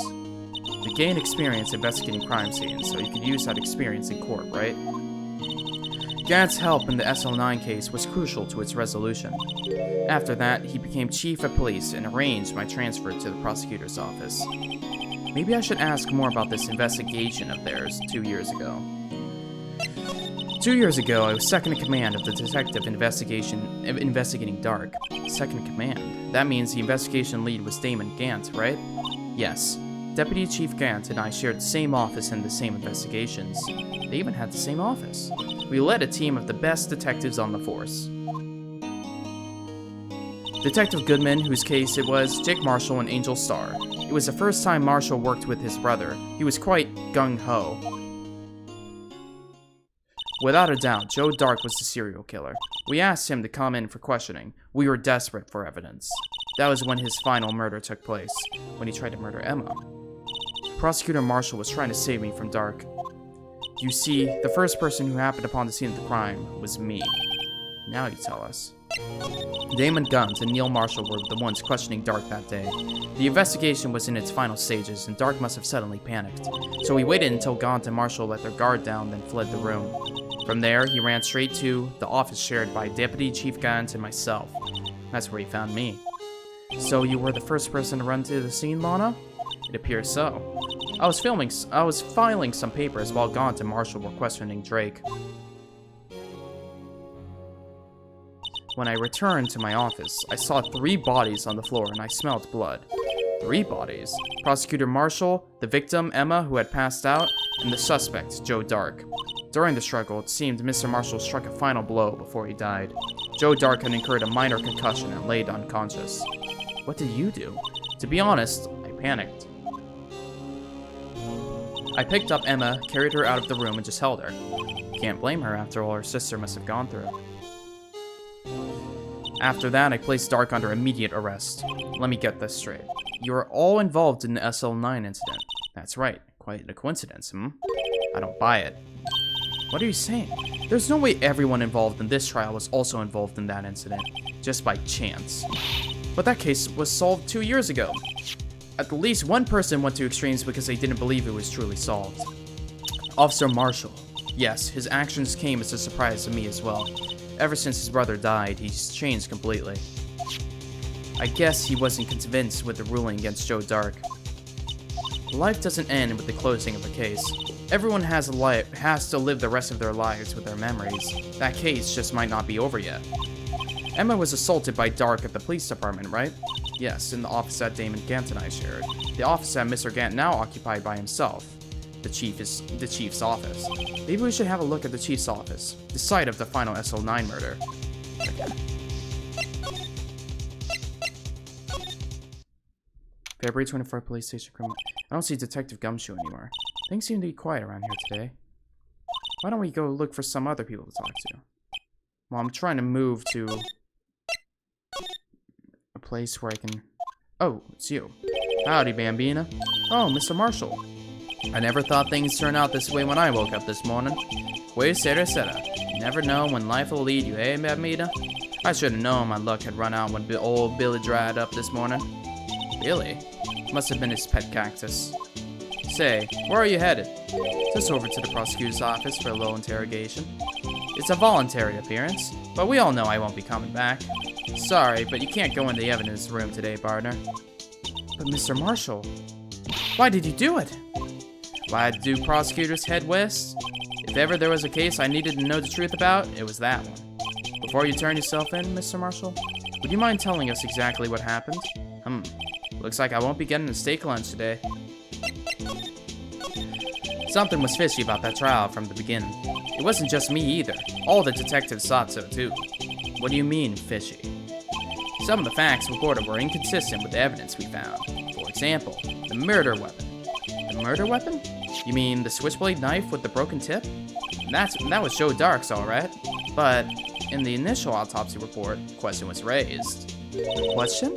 to gain experience investigating crime scenes, so you could use that experience in court, right? Gant's help in the SL9 case was crucial to its resolution. After that, he became chief of police and arranged my transfer to the prosecutor's office. Maybe I should ask more about this investigation of theirs 2 years ago. 2 years ago, I was second in command of the detective investigating Dark. Second in command? That means the investigation lead was Damon Gant, right? Yes. Deputy Chief Gant and I shared the same office and the same investigations. They even had the same office. We led a team of the best detectives on the force. Detective Goodman, whose case it was, Jake Marshall, and Angel Starr. It was the first time Marshall worked with his brother. He was quite gung-ho. Without a doubt, Joe Dark was the serial killer. We asked him to come in for questioning. We were desperate for evidence. That was when his final murder took place, when he tried to murder Emma. Prosecutor Marshall was trying to save me from Dark. You see, the first person who happened upon the scene of the crime was me. Now you tell us. Damon Guns and Neil Marshall were the ones questioning Dark that day. The investigation was in its final stages, and Dark must have suddenly panicked. So we waited until Gaunt and Marshall let their guard down, then fled the room. From there, he ran straight to the office shared by Deputy Chief Gaunt and myself. That's where he found me. So you were the first person to run to the scene, Lana? It appears so. I was filing some papers while Gaunt and Marshall were questioning Drake. When I returned to my office, I saw 3 bodies on the floor and I smelled blood. 3 bodies. Prosecutor Marshall, the victim, Emma, who had passed out, and the suspect, Joe Dark. During the struggle, it seemed Mr. Marshall struck a final blow before he died. Joe Dark had incurred a minor concussion and laid unconscious. What did you do? To be honest, I panicked. I picked up Emma, carried her out of the room, and just held her. Can't blame her after all her sister must have gone through. After that, I placed Dark under immediate arrest. Let me get this straight. You are all involved in the SL9 incident. That's right. Quite a coincidence, I don't buy it. What are you saying? There's no way everyone involved in this trial was also involved in that incident, just by chance. But that case was solved 2 years ago. At least one person went to extremes because they didn't believe it was truly solved. Officer Marshall. Yes, his actions came as a surprise to me as well. Ever since his brother died, he's changed completely. I guess he wasn't convinced with the ruling against Joe Dark. Life doesn't end with the closing of a case. Everyone has to live the rest of their lives with their memories. That case just might not be over yet. Emma was assaulted by Dark at the police department, right? Yes, in the office that Damon Gant and I shared. The office that Mr. Gant now occupied by himself. The chief's office. Maybe we should have a look at the chief's office, the site of the final SL9 murder. Okay. February 24th, police station criminal. I don't see Detective Gumshoe anymore. Things seem to be quiet around here today. Why don't we go look for some other people to talk to? Well, I'm trying to move to a place where I can... Oh, it's you. Howdy, Bambina. Oh, Mr. Marshall. I never thought things turned out this way when I woke up this morning. Que sera sera. You never know when life will lead you, eh, Bambina? I should have known my luck had run out when old Billy dried up this morning. Billy? Must have been his pet cactus. Say, where are you headed? Just over to the prosecutor's office for a little interrogation. It's a voluntary appearance, but we all know I won't be coming back. Sorry, but you can't go in the evidence room today, partner. But Mr. Marshall, why did you do it? Why do prosecutors head west? If ever there was a case I needed to know the truth about, it was that one. Before you turn yourself in, Mr. Marshall, would you mind telling us exactly what happened? Looks like I won't be getting a steak lunch today. Something was fishy about that trial from the beginning. It wasn't just me either. All the detectives thought so too. What do you mean, fishy? Some of the facts reported were inconsistent with the evidence we found. For example, the murder weapon. The murder weapon? You mean the switchblade knife with the broken tip? That was Joe Dark's, alright. But in the initial autopsy report, the question was raised. The question?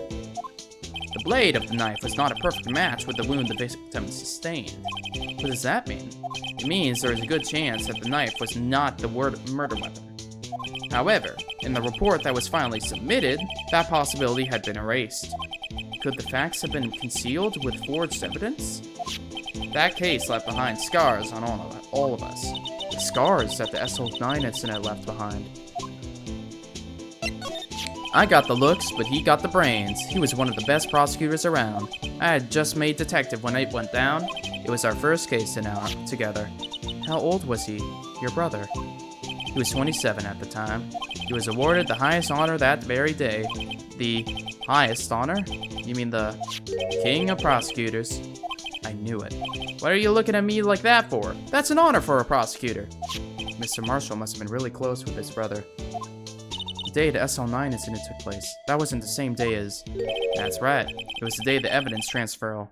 The blade of the knife was not a perfect match with the wound the victim sustained. What does that mean? It means there is a good chance that the knife was not the murder weapon. However, In the report that was finally submitted, that possibility had been erased. Could the facts have been concealed with forged evidence? That case left behind scars on all of us. The scars that the SO9 incident left behind. I got the looks, but he got the brains. He was one of the best prosecutors around. I had just made detective when it went down. It was our first case together. How old was he? Your brother? He was 27 at the time. He was awarded the highest honor that very day. The highest honor? You mean the king of prosecutors? I knew it. What are you looking at me like that for? That's an honor for a prosecutor. Mr. Marshall must have been really close with his brother. The day the SL9 incident took place, that wasn't the same day as... That's right. It was the day of the evidence transferal.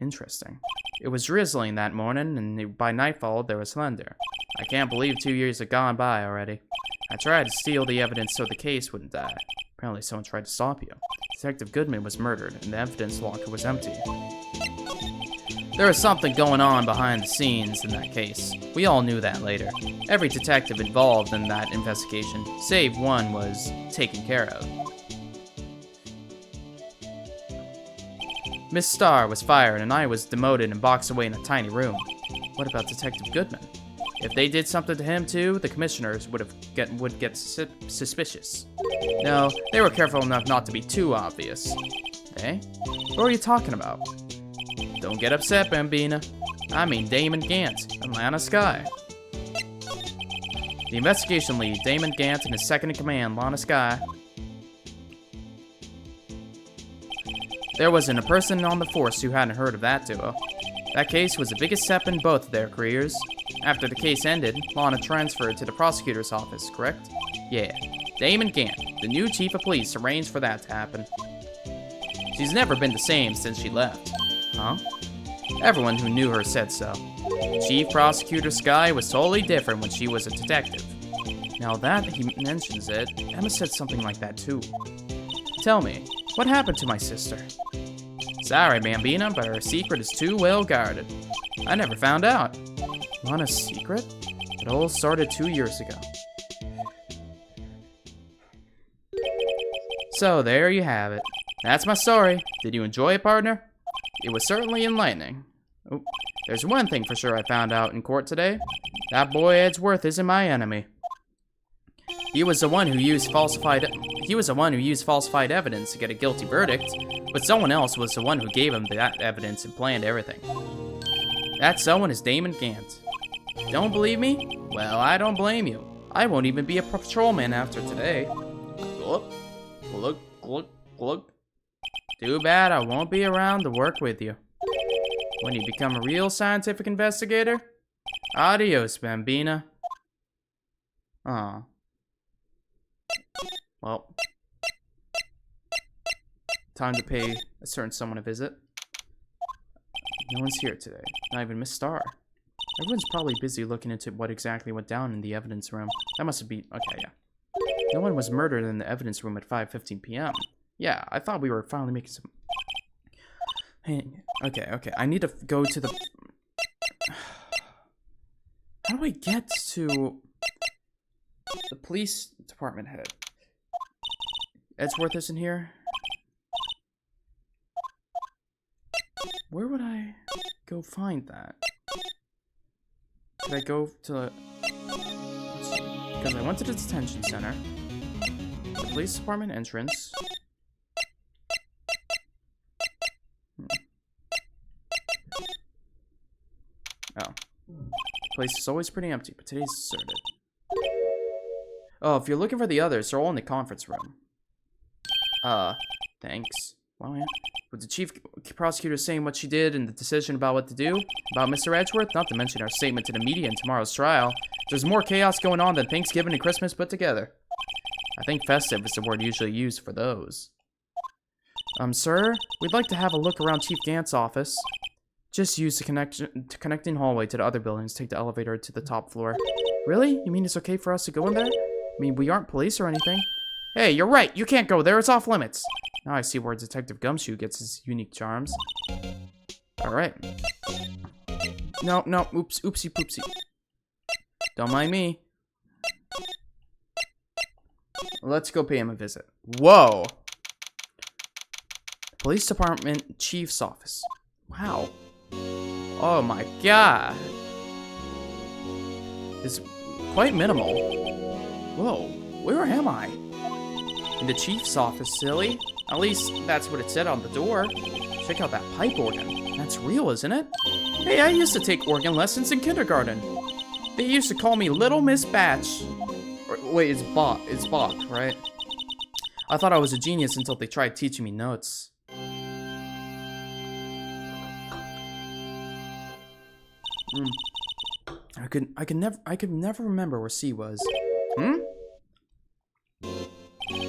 Interesting. It was drizzling that morning, and by nightfall, there was thunder. I can't believe 2 years had gone by already. I tried to steal the evidence so the case wouldn't die. Apparently someone tried to stop you. Detective Goodman was murdered, and the evidence locker was empty. There was something going on behind the scenes in that case. We all knew that later. Every detective involved in that investigation, save one, was taken care of. Miss Starr was fired, and I was demoted and boxed away in a tiny room. What about Detective Goodman? If they did something to him too, the commissioners would get suspicious. No, they were careful enough not to be too obvious. Eh? What are you talking about? Don't get upset, Bambina. I mean Damon Gant, Atlanta Sky. The investigation lead, Damon Gant, and his second-in-command, Lana Sky. There wasn't a person on the force who hadn't heard of that duo. That case was the biggest step in both of their careers. After the case ended, Lana transferred to the prosecutor's office, correct? Yeah. Damon Gant, the new chief of police, arranged for that to happen. She's never been the same since she left. Huh? Everyone who knew her said so. Chief Prosecutor Sky was totally different when she was a detective. Now that he mentions it, Emma said something like that too. Tell me, what happened to my sister? Sorry, Bambina, but her secret is too well guarded. I never found out. Lana's secret? It all started 2 years ago. So there you have it. That's my story. Did you enjoy it, partner? It was certainly enlightening. Oh, there's one thing for sure I found out in court today. That boy Edgeworth isn't my enemy. He was the one who used falsified evidence to get a guilty verdict, but someone else was the one who gave him that evidence and planned everything. That someone is Damon Gant. Don't believe me? Well, I don't blame you. I won't even be a patrolman after today. Glug, glug, glug, glug. Too bad I won't be around to work with you. When you become a real scientific investigator? Adios, Bambina. Aw. Well. Time to pay a certain someone a visit. No one's here today. Not even Miss Starr. Everyone's probably busy looking into what exactly went down in the evidence room. That must have been... Okay, yeah. No one was murdered in the evidence room at 5:15 p.m. Yeah, I thought we were finally making some... Hey, okay. I need to go to the... How do I get to... the police department head? Edgeworth isn't here? Where would I go find that? Could I go to... Because I went to the detention center. The police department entrance. Oh. The place is always pretty empty, but today's deserted. Oh, if you're looking for the others, they're all in the conference room. Thanks. Well, yeah. With the chief prosecutor saying what she did and the decision about what to do about Mr. Edgeworth, not to mention our statement to the media in tomorrow's trial, there's more chaos going on than Thanksgiving and Christmas put together. I think festive is the word usually used for those. Sir, we'd like to have a look around Chief Gant's office. Just use the connecting hallway to the other buildings. Take the elevator to the top floor. Really? You mean it's okay for us to go in there? I mean, we aren't police or anything. Hey, you're right. You can't go there. It's off limits. Now I see where Detective Gumshoe gets his unique charms. Alright. No. Oops. Oopsie poopsie. Don't mind me. Let's go pay him a visit. Whoa. Police Department Chief's Office. Wow. Oh my god. It's quite minimal. Whoa. Where am I? In the Chief's office, silly. At least that's what it said on the door. Check out that pipe organ. That's real, isn't it? Hey, I used to take organ lessons in kindergarten. They used to call me Little Miss Batch. Wait, it's Bach, right? I thought I was a genius until they tried teaching me notes. I could never remember where C was.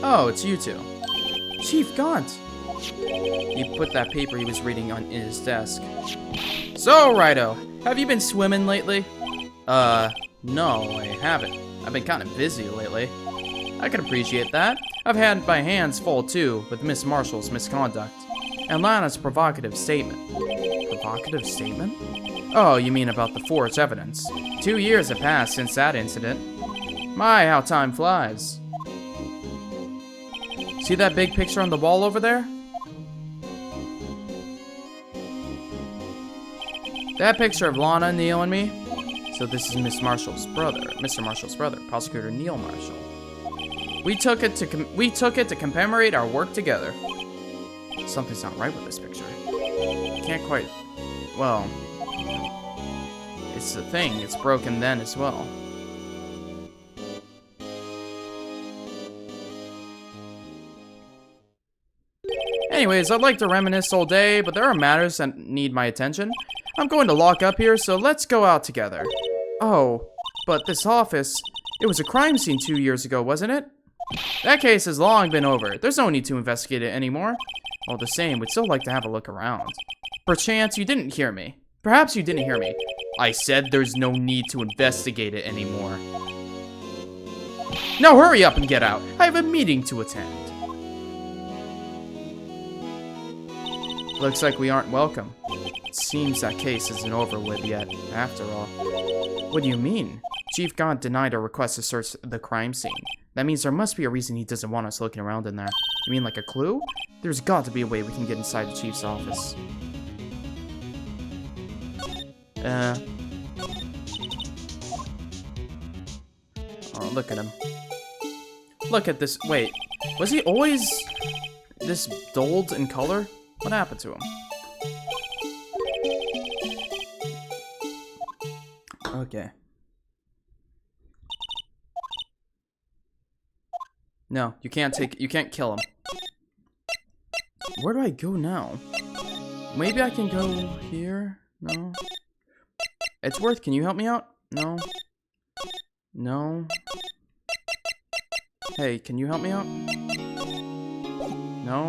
Oh, it's you two. Chief Gaunt. He put that paper he was reading in his desk. So, Righto, have you been swimming lately? No, I haven't. I've been kind of busy lately. I can appreciate that. I've had my hands full too with Miss Marshall's misconduct and Lana's provocative statement. Provocative statement? Oh, you mean about the forged evidence. 2 years have passed since that incident. My, how time flies. See that big picture on the wall over there? That picture of Lana, Neil, and me? So this is Miss Marshall's brother, Mr. Marshall's brother, Prosecutor Neil Marshall. We took it to commemorate our work together. Something's not right with this picture. Can't quite... Well... It's the thing. It's broken then as well. Anyways, I'd like to reminisce all day, but there are matters that need my attention. I'm going to lock up here, so let's go out together. Oh, but this office... It was a crime scene 2 years ago, wasn't it? That case has long been over. There's no need to investigate it anymore. All the same, we'd still like to have a look around. Perchance you didn't hear me. Perhaps you didn't hear me. I said there's no need to investigate it anymore. Now hurry up and get out. I have a meeting to attend. Looks like we aren't welcome. It seems that case isn't over with yet, after all. What do you mean? Chief Gaunt denied our request to search the crime scene. That means there must be a reason he doesn't want us looking around in there. You mean like a clue? There's got to be a way we can get inside the Chief's office. Oh, look at him. Look at this. Wait, was he always this dulled in color? What happened to him? Okay. No, you can't kill him. Where do I go now? Maybe I can go here? No. Edgeworth, can you help me out? No. No. Hey, can you help me out? No.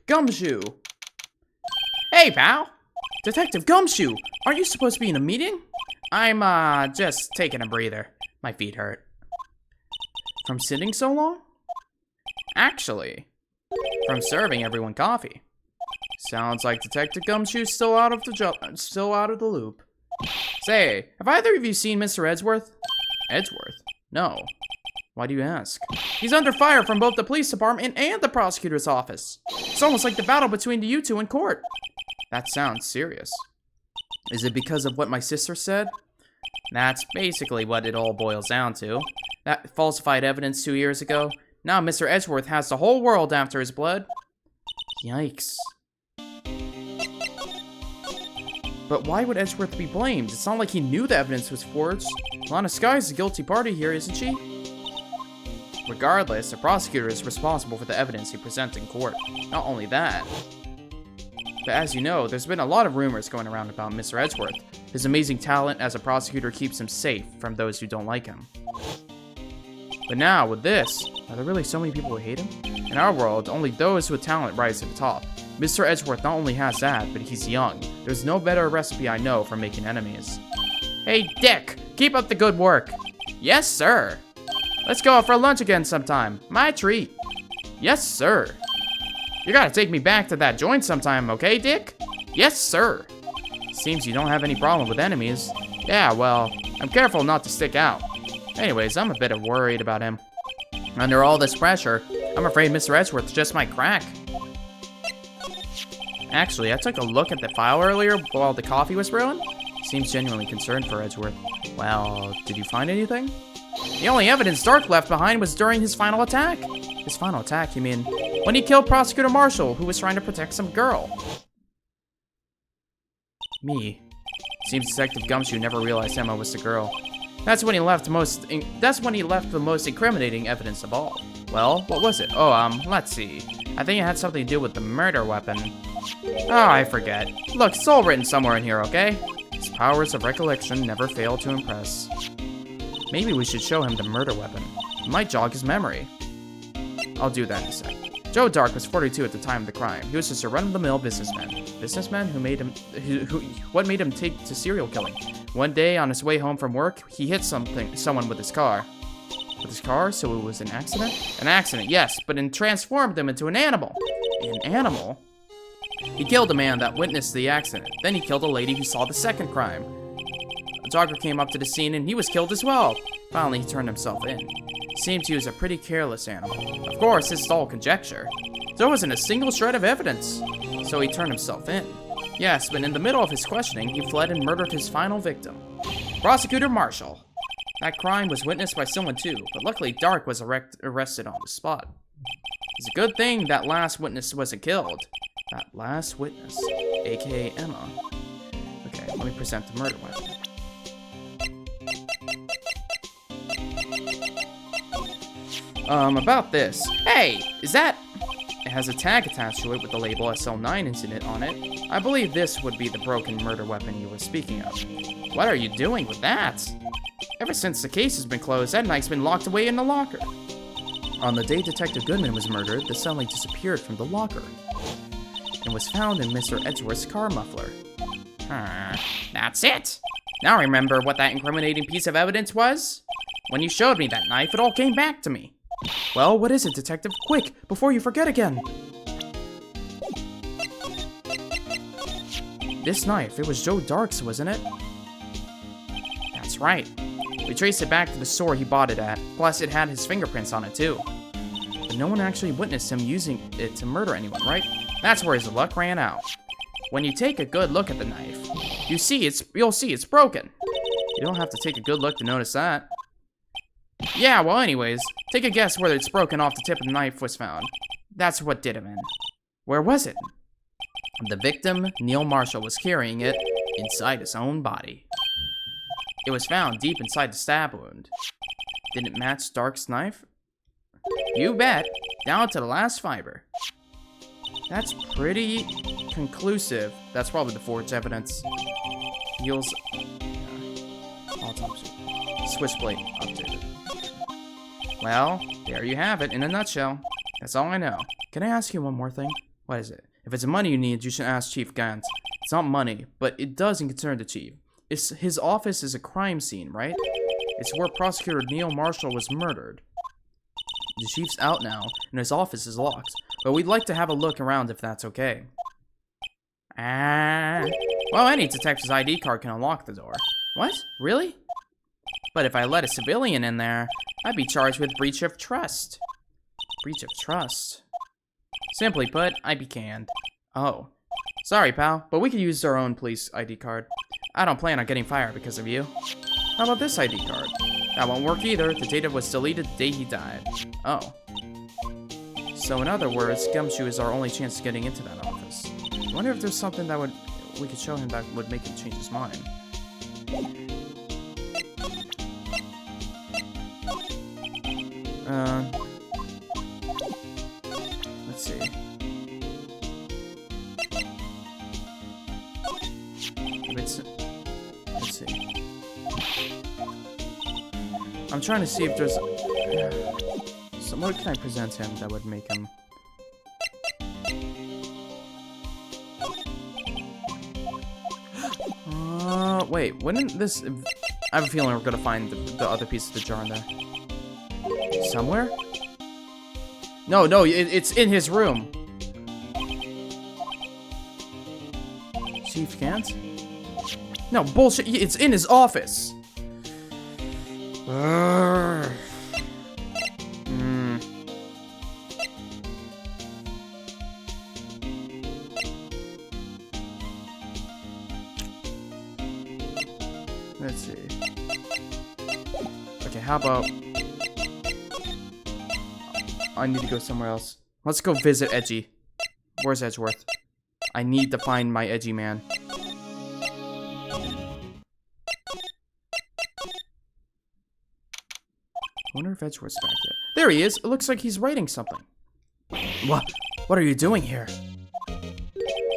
Gumshoe! Hey, pal! Detective Gumshoe! Aren't you supposed to be in a meeting? I'm, just taking a breather. My feet hurt. From sitting so long? Actually, from serving everyone coffee. Sounds like Detective Gumshoe's still out of the loop. Say, have either of you seen Mr. Edgeworth? Edgeworth? No. Why do you ask? He's under fire from both the police department and the prosecutor's office. It's almost like the battle between the you two in court. That sounds serious. Is it because of what my sister said? That's basically what it all boils down to. That falsified evidence 2 years ago. Now Mr. Edgeworth has the whole world after his blood. Yikes. But why would Edgeworth be blamed? It's not like he knew the evidence was forged. Lana Sky's the guilty party here, isn't she? Regardless, the prosecutor is responsible for the evidence he presents in court. Not only that, but as you know, there's been a lot of rumors going around about Mr. Edgeworth. His amazing talent as a prosecutor keeps him safe from those who don't like him. But now, with this, are there really so many people who hate him? In our world, only those with talent rise to the top. Mr. Edgeworth not only has that, but he's young. There's no better recipe I know for making enemies. Hey, Dick! Keep up the good work! Yes, sir! Let's go out for lunch again sometime. My treat. Yes, sir. You gotta take me back to that joint sometime, okay, Dick? Yes, sir. Seems you don't have any problem with enemies. Yeah, well, I'm careful not to stick out. Anyways, I'm a bit worried about him. Under all this pressure, I'm afraid Mr. Edgeworth just might crack. Actually, I took a look at the file earlier while the coffee was brewing. Seems genuinely concerned for Edgeworth. Well, did you find anything? The only evidence Dark left behind was during his final attack. His final attack, you mean? When he killed Prosecutor Marshall, who was trying to protect some girl. Me. Seems Detective Gumshoe never realized Emma was the girl. That's when he left the most incriminating evidence of all. Well, what was it? Oh, let's see. I think it had something to do with the murder weapon. Oh, I forget. Look, it's all written somewhere in here, okay? His powers of recollection never fail to impress. Maybe we should show him the murder weapon. It might jog his memory. I'll do that in a sec. Joe Dark was 42 at the time of the crime. He was just a run-of-the-mill businessman. Businessman what made him take to serial killing? One day, on his way home from work, he hit someone with his car. With his car? So it was an accident? An accident, yes, but it transformed him into an animal. An animal? He killed a man that witnessed the accident. Then he killed a lady who saw the second crime. A jogger came up to the scene and he was killed as well. Finally, he turned himself in. Seemed he was a pretty careless animal. Of course, this is all conjecture. There wasn't a single shred of evidence. So he turned himself in. Yes, but in the middle of his questioning, he fled and murdered his final victim. Prosecutor Marshall. That crime was witnessed by someone too, but luckily Dark was arrested on the spot. It's a good thing that last witness wasn't killed. That last witness, aka Emma. Okay, let me present the murder weapon. About this. Hey, is that... It has a tag attached to it with the label SL9 incident on it. I believe this would be the broken murder weapon you were speaking of. What are you doing with that? Ever since the case has been closed, that knife's been locked away in the locker. On the day Detective Goodman was murdered, the sunlight disappeared from the locker and was found in Mr. Edgeworth's car muffler. That's it. Now I remember what that incriminating piece of evidence was. When you showed me that knife, it all came back to me. Well, what is it, Detective? Quick, before you forget again. This knife, it was Joe Dark's, wasn't it? That's right. We traced it back to the store he bought it at. Plus, it had his fingerprints on it, too. But no one actually witnessed him using it to murder anyone, right? That's where his luck ran out. When you take a good look at the knife, you'll see it's broken. You don't have to take a good look to notice that. Yeah, well anyways, take a guess whether it's broken off the tip of the knife was found. That's what did him in. Where was it? The victim, Neil Marshall, was carrying it inside his own body. It was found deep inside the stab wound. Did it match Dark's knife? You bet, down to the last fiber. That's pretty conclusive. That's probably the forged evidence. Heels. Switchblade updated. Well, there you have it in a nutshell. That's all I know. Can I ask you one more thing? What is it? If it's money you need, you should ask Chief Gant. It's not money, but it doesn't concern the Chief. His office is a crime scene, right? It's where Prosecutor Neil Marshall was murdered. The Chief's out now, and his office is locked. But we'd like to have a look around if that's okay. Well, any detective's ID card can unlock the door. What? Really? But if I let a civilian in there, I'd be charged with breach of trust. Breach of trust? Simply put, I'd be canned. Oh. Sorry, pal, but we could use our own police ID card. I don't plan on getting fired because of you. How about this ID card? That won't work either. The data was deleted the day he died. Oh. So in other words, Gumshoe is our only chance of getting into that office. I wonder if there's something that we could show him that would make him change his mind. Let's see. Let's see. I'm trying to see if there's... So what can I present him that would make him... Wait, wouldn't this... I have a feeling we're gonna find the other piece of the jar in there. Somewhere? No, it's in his room. Chief Gant? No, bullshit, it's in his office. how about... I need to go somewhere else. Let's go visit Edgy. Where's Edgeworth? I need to find my Edgy man. I wonder if Edgeworth's back yet. There he is! It looks like he's writing something. What are you doing here?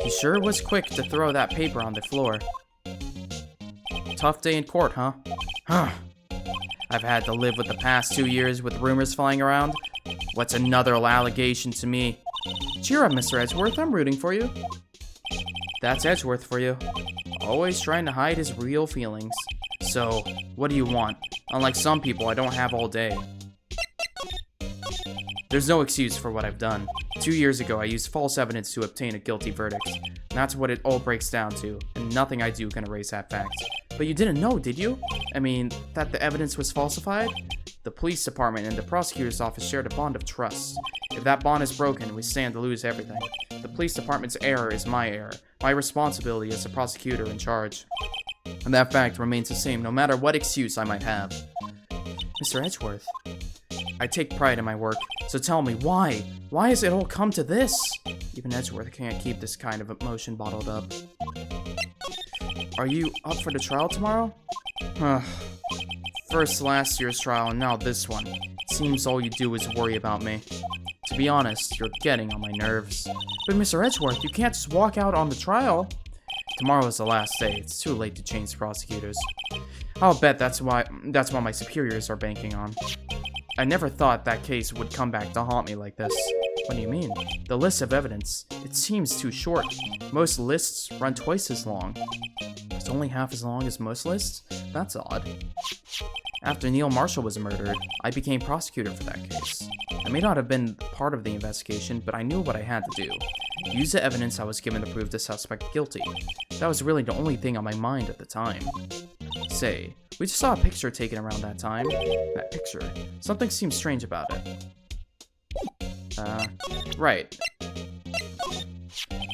He sure was quick to throw that paper on the floor. Tough day in court, huh? I've had to live with the past 2 years with rumors flying around. What's another allegation to me? Cheer up, Mr. Edgeworth. I'm rooting for you. That's Edgeworth for you. Always trying to hide his real feelings. So, what do you want? Unlike some people, I don't have all day. There's no excuse for what I've done. 2 years ago, I used false evidence to obtain a guilty verdict. That's what it all breaks down to, and nothing I do can erase that fact. But you didn't know, did you? I mean, that the evidence was falsified? The police department and the prosecutor's office shared a bond of trust. If that bond is broken, we stand to lose everything. The police department's error is my error. My responsibility as the prosecutor in charge. And that fact remains the same no matter what excuse I might have. Mr. Edgeworth, I take pride in my work, so tell me, why? Why has it all come to this? Even Edgeworth can't keep this kind of emotion bottled up. Are you up for the trial tomorrow? First last year's trial and now this one. It seems all you do is worry about me. To be honest, you're getting on my nerves. But Mr. Edgeworth, you can't just walk out on the trial. Tomorrow is the last day. It's too late to change prosecutors. I'll bet that's what my superiors are banking on. I never thought that case would come back to haunt me like this. What do you mean? The list of evidence. It seems too short. Most lists run twice as long. It's only half as long as most lists? That's odd. After Neil Marshall was murdered, I became prosecutor for that case. I may not have been part of the investigation, but I knew what I had to do. Use the evidence I was given to prove the suspect guilty. That was really the only thing on my mind at the time. Say, we just saw a picture taken around that time. That picture. Something seems strange about it. Right.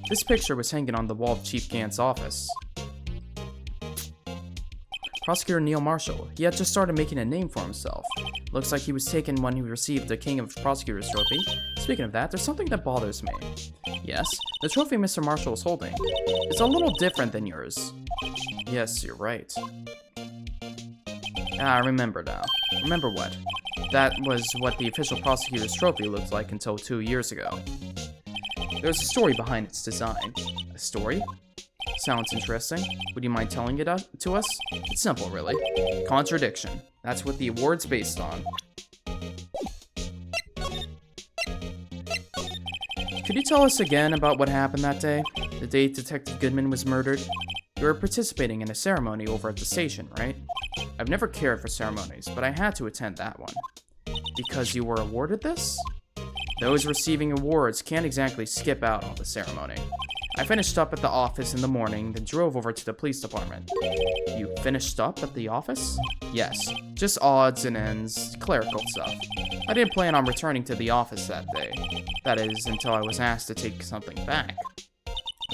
This picture was hanging on the wall of Chief Gant's office. Prosecutor Neil Marshall. He had just started making a name for himself. Looks like he was taken when he received the King of Prosecutors trophy. Speaking of that, there's something that bothers me. Yes, the trophy Mr. Marshall is holding. It's a little different than yours. Yes, you're right. I remember now. Remember what? That was what the official prosecutor's trophy looked like until 2 years ago. There's a story behind its design. A story? Sounds interesting. Would you mind telling it to us? It's simple, really. Contradiction. That's what the award's based on. Could you tell us again about what happened that day? The day Detective Goodman was murdered? You were participating in a ceremony over at the station, right? I've never cared for ceremonies, but I had to attend that one. Because you were awarded this? Those receiving awards can't exactly skip out on the ceremony. I finished up at the office in the morning, then drove over to the police department. You finished up at the office? Yes, just odds and ends, clerical stuff. I didn't plan on returning to the office that day. That is, until I was asked to take something back.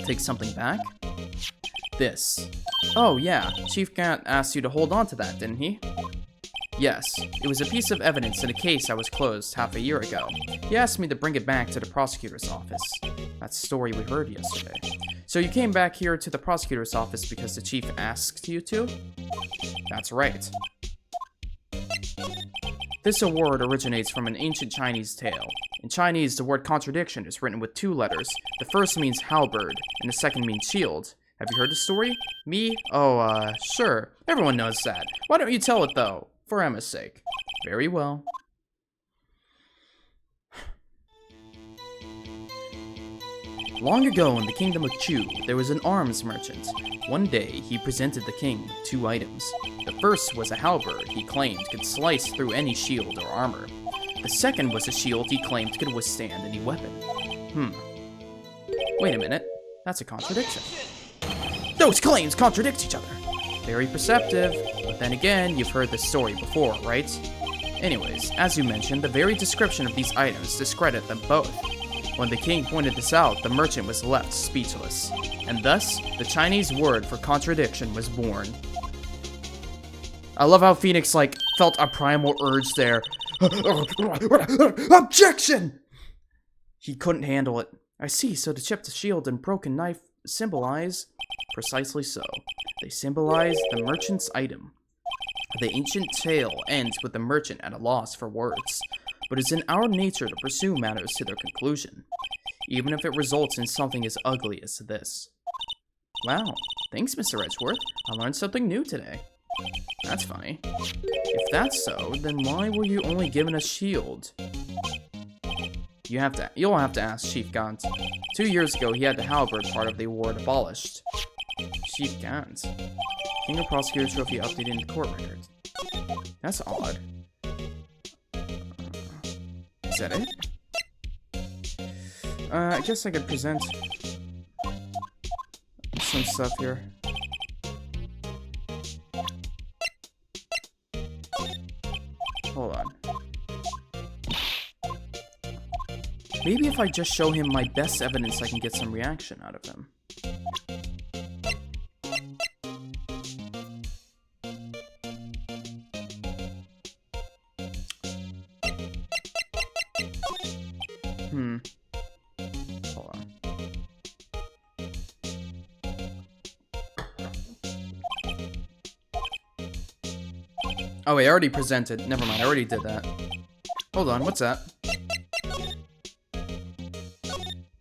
Take something back? This. Oh yeah, Chief Gant asked you to hold on to that, didn't he? Yes, it was a piece of evidence in a case that was closed half a year ago. He asked me to bring it back to the prosecutor's office. That's the story we heard yesterday. So you came back here to the prosecutor's office because the chief asked you to? That's right. This award originates from an ancient Chinese tale. In Chinese, the word contradiction is written with 2 letters. The first means halberd, and the second means shield. Have you heard the story? Me? Oh, sure. Everyone knows that. Why don't you tell it, though? For Emma's sake. Very well. Long ago in the kingdom of Chu, there was an arms merchant. One day, he presented the king 2 items. The first was a halberd he claimed could slice through any shield or armor. The second was a shield he claimed could withstand any weapon. Wait a minute. That's a contradiction. Those claims contradict each other. Very perceptive, but then again, you've heard this story before, right? Anyways, as you mentioned, the very description of these items discredit them both. When the king pointed this out, the merchant was left speechless, and thus, the Chinese word for contradiction was born. I love how Phoenix, like, felt a primal urge there. Objection! He couldn't handle it. I see, so the chipped shield and broken knife symbolize... Precisely so. They symbolize the merchant's item. The ancient tale ends with the merchant at a loss for words, but it's in our nature to pursue matters to their conclusion, even if it results in something as ugly as this. Wow, thanks, Mr. Edgeworth. I learned something new today. That's funny. If that's so, then why were you only given a shield? You'll have to ask Chief Gaunt. 2 years ago, he had the halberd part of the award abolished. Chief Gaunt. King of Prosecutor Trophy updated in the court records. That's odd. Is that it? I guess I could present some stuff here. Hold on. Maybe if I just show him my best evidence, I can get some reaction out of him. Hold on. Oh wait, I already presented. Never mind, I already did that. Hold on, what's that?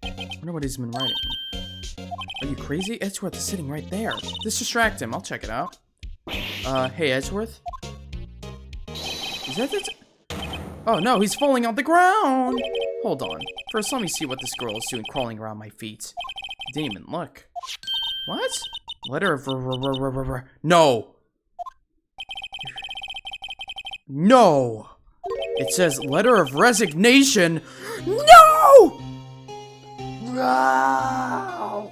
I wonder what he's been writing. Are you crazy? Edgeworth is sitting right there. Let's distract him. I'll check it out. Hey, Edgeworth? Is that it? Oh no, he's falling on the ground! Hold on. First, let me see what this girl is doing crawling around my feet. I didn't even look. What? Letter of No! No! It says letter of resignation. No! No!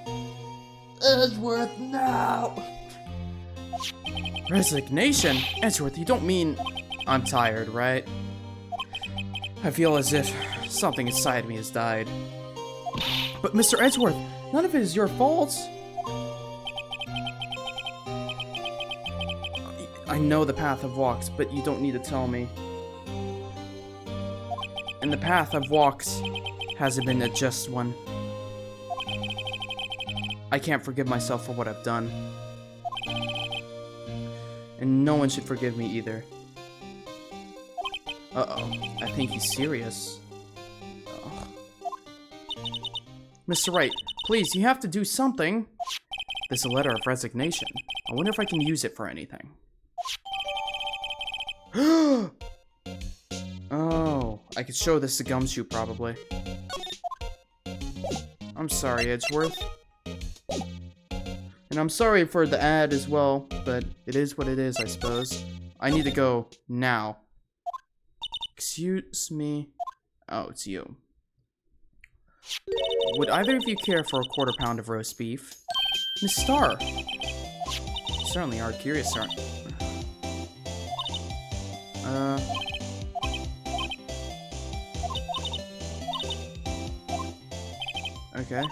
Edgeworth, no! Resignation? Edgeworth, you don't mean... I'm tired, right? I feel as if something inside me has died. But Mr. Edgeworth, none of it is your fault. I know the path I've walked, but you don't need to tell me. And the path I've walked hasn't been a just one. I can't forgive myself for what I've done. And no one should forgive me either. Uh-oh, I think he's serious. Ugh. Mr. Wright, please, you have to do something. This is a letter of resignation. I wonder if I can use it for anything. Oh, I could show this to Gumshoe, probably. I'm sorry, Edgeworth. And I'm sorry for the ad as well, but it is what it is, I suppose. I need to go now. Excuse me. Oh, it's you. Would either of you care for a quarter pound of roast beef? Miss Starr. You certainly are curious, aren't you? Okay.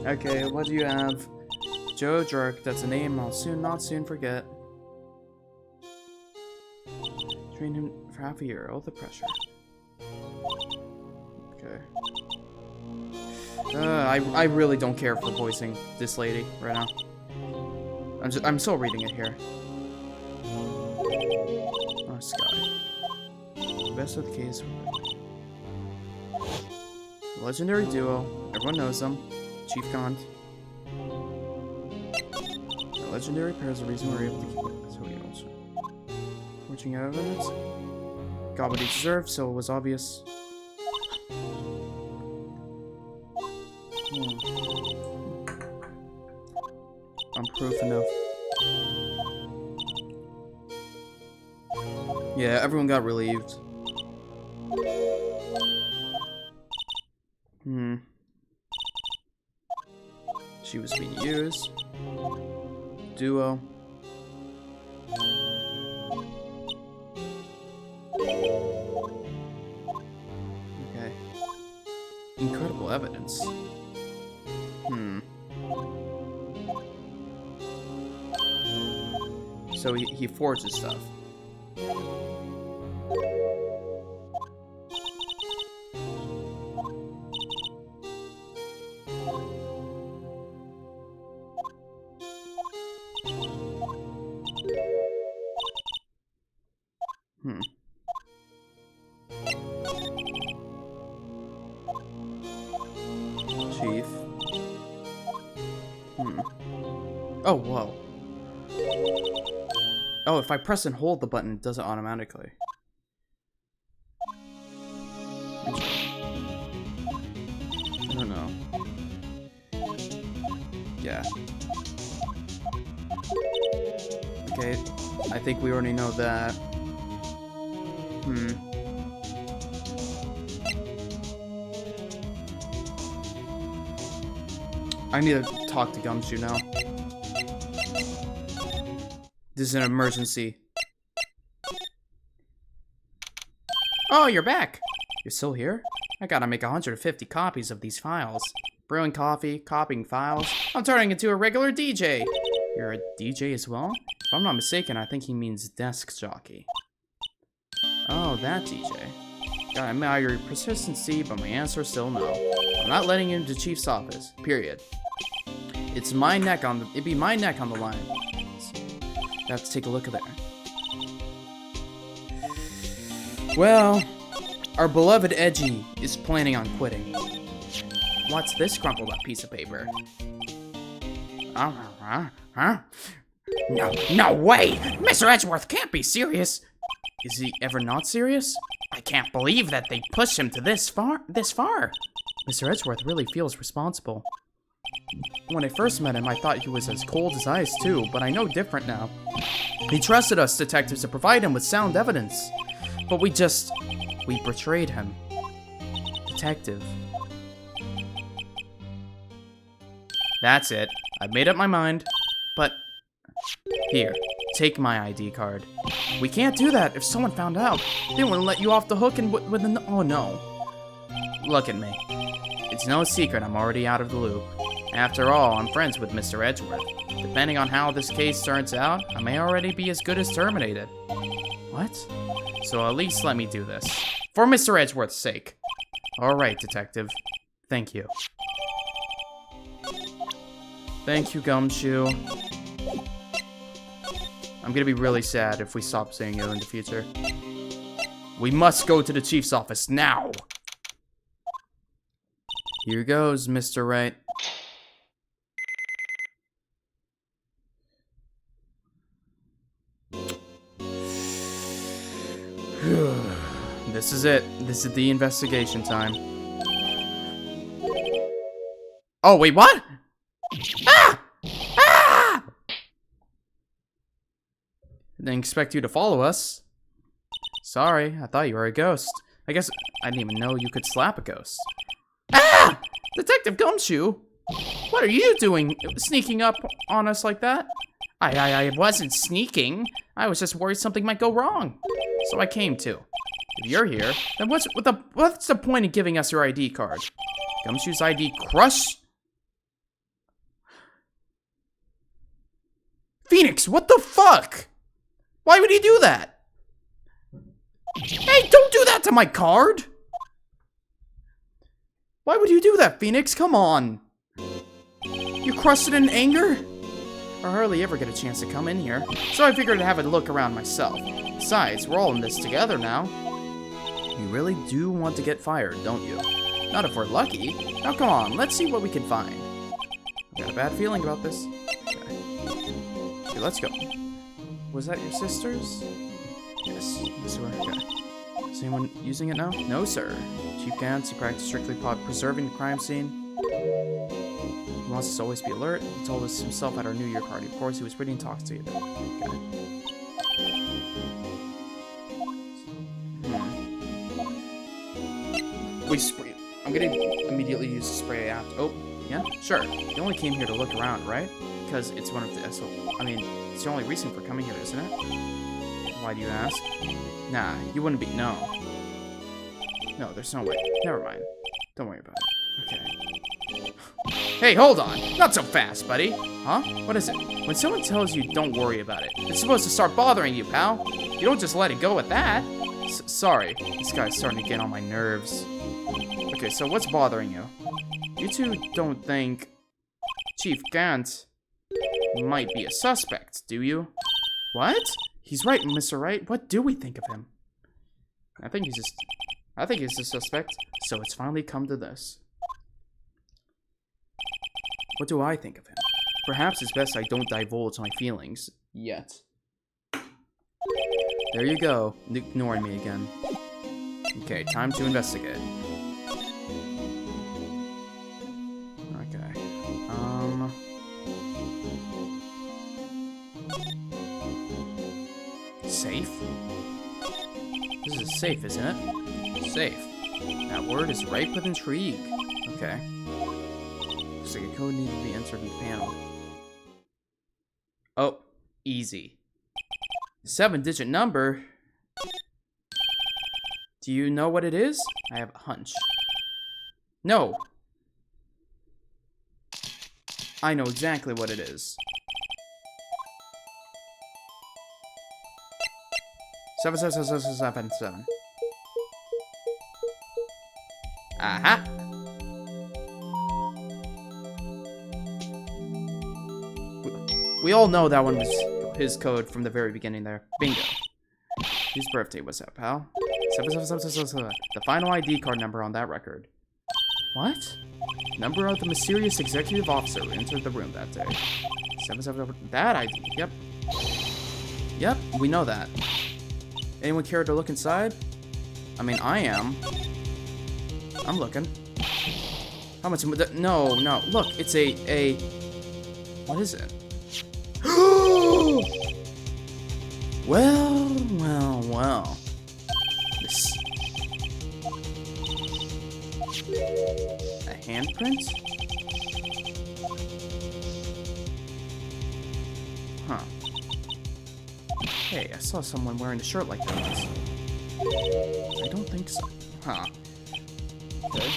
Okay, what do you have? Joe Jerk, that's a name I'll not soon forget. Trained him for half a year, all the pressure. Okay. I really don't care for voicing this lady right now. I'm still reading it here. Oh, Sky. The best of the case. The legendary duo. Everyone knows them. Chief Gaunt. The legendary pair is the reason we're able to keep it. So we also. Watching evidence. Got what he deserved, so it was obvious. I'm proof enough. Yeah, everyone got relieved. She was being used. Duo. Okay. Incredible evidence. So he forges stuff. Chief. Oh, whoa. Oh, if I press and hold the button, it does it automatically. I don't know. Yeah. Okay, I think we already know that. I need to talk to Gumshoe now. This is an emergency. Oh, you're back! You're still here? I gotta make 150 copies of these files. Brewing coffee, copying files. I'm turning into a regular DJ! You're a DJ as well? If I'm not mistaken, I think he means desk jockey. Oh, that DJ. Gotta admire your persistency, but my answer is still no. I'm not letting you into Chief's office. Period. It'd be my neck on the line. Let's take a look at that. Well, our beloved Edgy is planning on quitting. What's this crumpled up piece of paper? Huh? No way! Mr. Edgeworth can't be serious! Is he ever not serious? I can't believe that they pushed him to this far. Mr. Edgeworth really feels responsible. When I first met him, I thought he was as cold as ice too, but I know different now. He trusted us detectives to provide him with sound evidence. But we betrayed him. Detective. That's it. I've made up my mind. But, here, take my ID card. We can't do that if someone found out. They wouldn't let you off the hook and with an— oh no. Look at me. It's no secret I'm already out of the loop. After all, I'm friends with Mr. Edgeworth. Depending on how this case turns out, I may already be as good as terminated. What? So at least let me do this. For Mr. Edgeworth's sake. Alright, detective. Thank you. Thank you, Gumshoe. I'm gonna be really sad if we stop seeing you in the future. We must go to the chief's office now! Here goes, Mr. Wright. This is it. This is the investigation time. Oh, wait, what? Ah! Ah! Didn't expect you to follow us. Sorry, I thought you were a ghost. I guess I didn't even know you could slap a ghost. Ah! Detective Gumshoe! What are you doing, sneaking up on us like that? I wasn't sneaking. I was just worried something might go wrong. So I came too. If you're here, then what's the point of giving us your ID card? Gumshoe's ID crush? Pheonix, what the fuck? Why would he do that? Hey, don't do that to my card! Why would you do that, Pheonix? Come on. You crushed it in anger? I hardly ever get a chance to come in here, so I figured I'd have a look around myself. Besides, we're all in this together now. You really do want to get fired, don't you? Not if we're lucky. Now come on, let's see what we can find. I've got a bad feeling about this. Okay, let's go. Was that your sister's? Yes, sir. Okay. Is anyone using it now? No, sir. Chief Gantz, he practiced strictly preserving the crime scene. He wants us to always be alert. He told us himself at our New Year party. Of course, he was pretty intoxicated. Okay. I'm gonna immediately use the spray app. Oh, yeah, sure. You only came here to look around, right? Because it's one of the it's the only reason for coming here, isn't it? Why do you ask? Nah, you wouldn't be. No, there's no way. Never mind. Don't worry about it. Okay. Hey, hold on. Not so fast, buddy. Huh? What is it? When someone tells you don't worry about it, it's supposed to start bothering you, pal. You don't just let it go at that. Sorry. This guy's starting to get on my nerves. Okay, so what's bothering you? You two don't think Chief Gant might be a suspect, do you? What? He's right, Mr. Wright. What do we think of him? I think he's a suspect. So it's finally come to this. What do I think of him? Perhaps it's best I don't divulge my feelings yet. There you go, ignoring me again. Okay, time to investigate. Okay. Safe? This is a safe, isn't it? Safe. That word is ripe with intrigue. Okay. Looks like a code needs to be entered in the panel. Oh, easy. 7-digit number? Do you know what it is? I have a hunch. No. I know exactly what it is. 77777. Aha! We all know that one was his code from the very beginning there. Bingo. Whose birthday was that, pal? 77777. The final ID card number on that record. What? Number of the mysterious executive officer who entered the room that day. 777. That ID. Yep. Yep, we know that. Anyone care to look inside? I mean, I am. I'm looking. How much? No. Look, it's a. What is it? Well. This. A handprint? Huh. Hey, I saw someone wearing a shirt like that. I don't think so. Huh. Okay.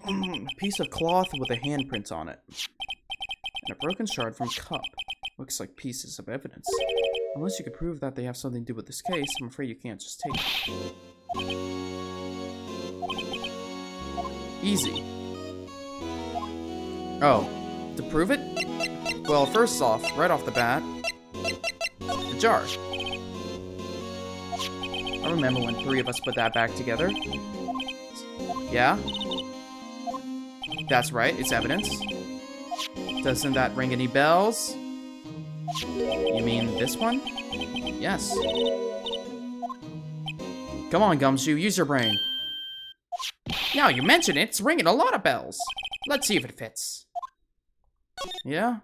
A piece of cloth with a handprint on it. And a broken shard from cup. Looks like pieces of evidence. Unless you can prove that they have something to do with this case, I'm afraid you can't just take it. Easy. Oh. To prove it? Well, first off, right off the bat, the jar. I remember when 3 of us put that back together. Yeah? That's right, it's evidence. Doesn't that ring any bells? You mean this one? Yes. Come on, Gumshoe, use your brain. Now you mention it, it's ringing a lot of bells. Let's see if it fits. Yeah?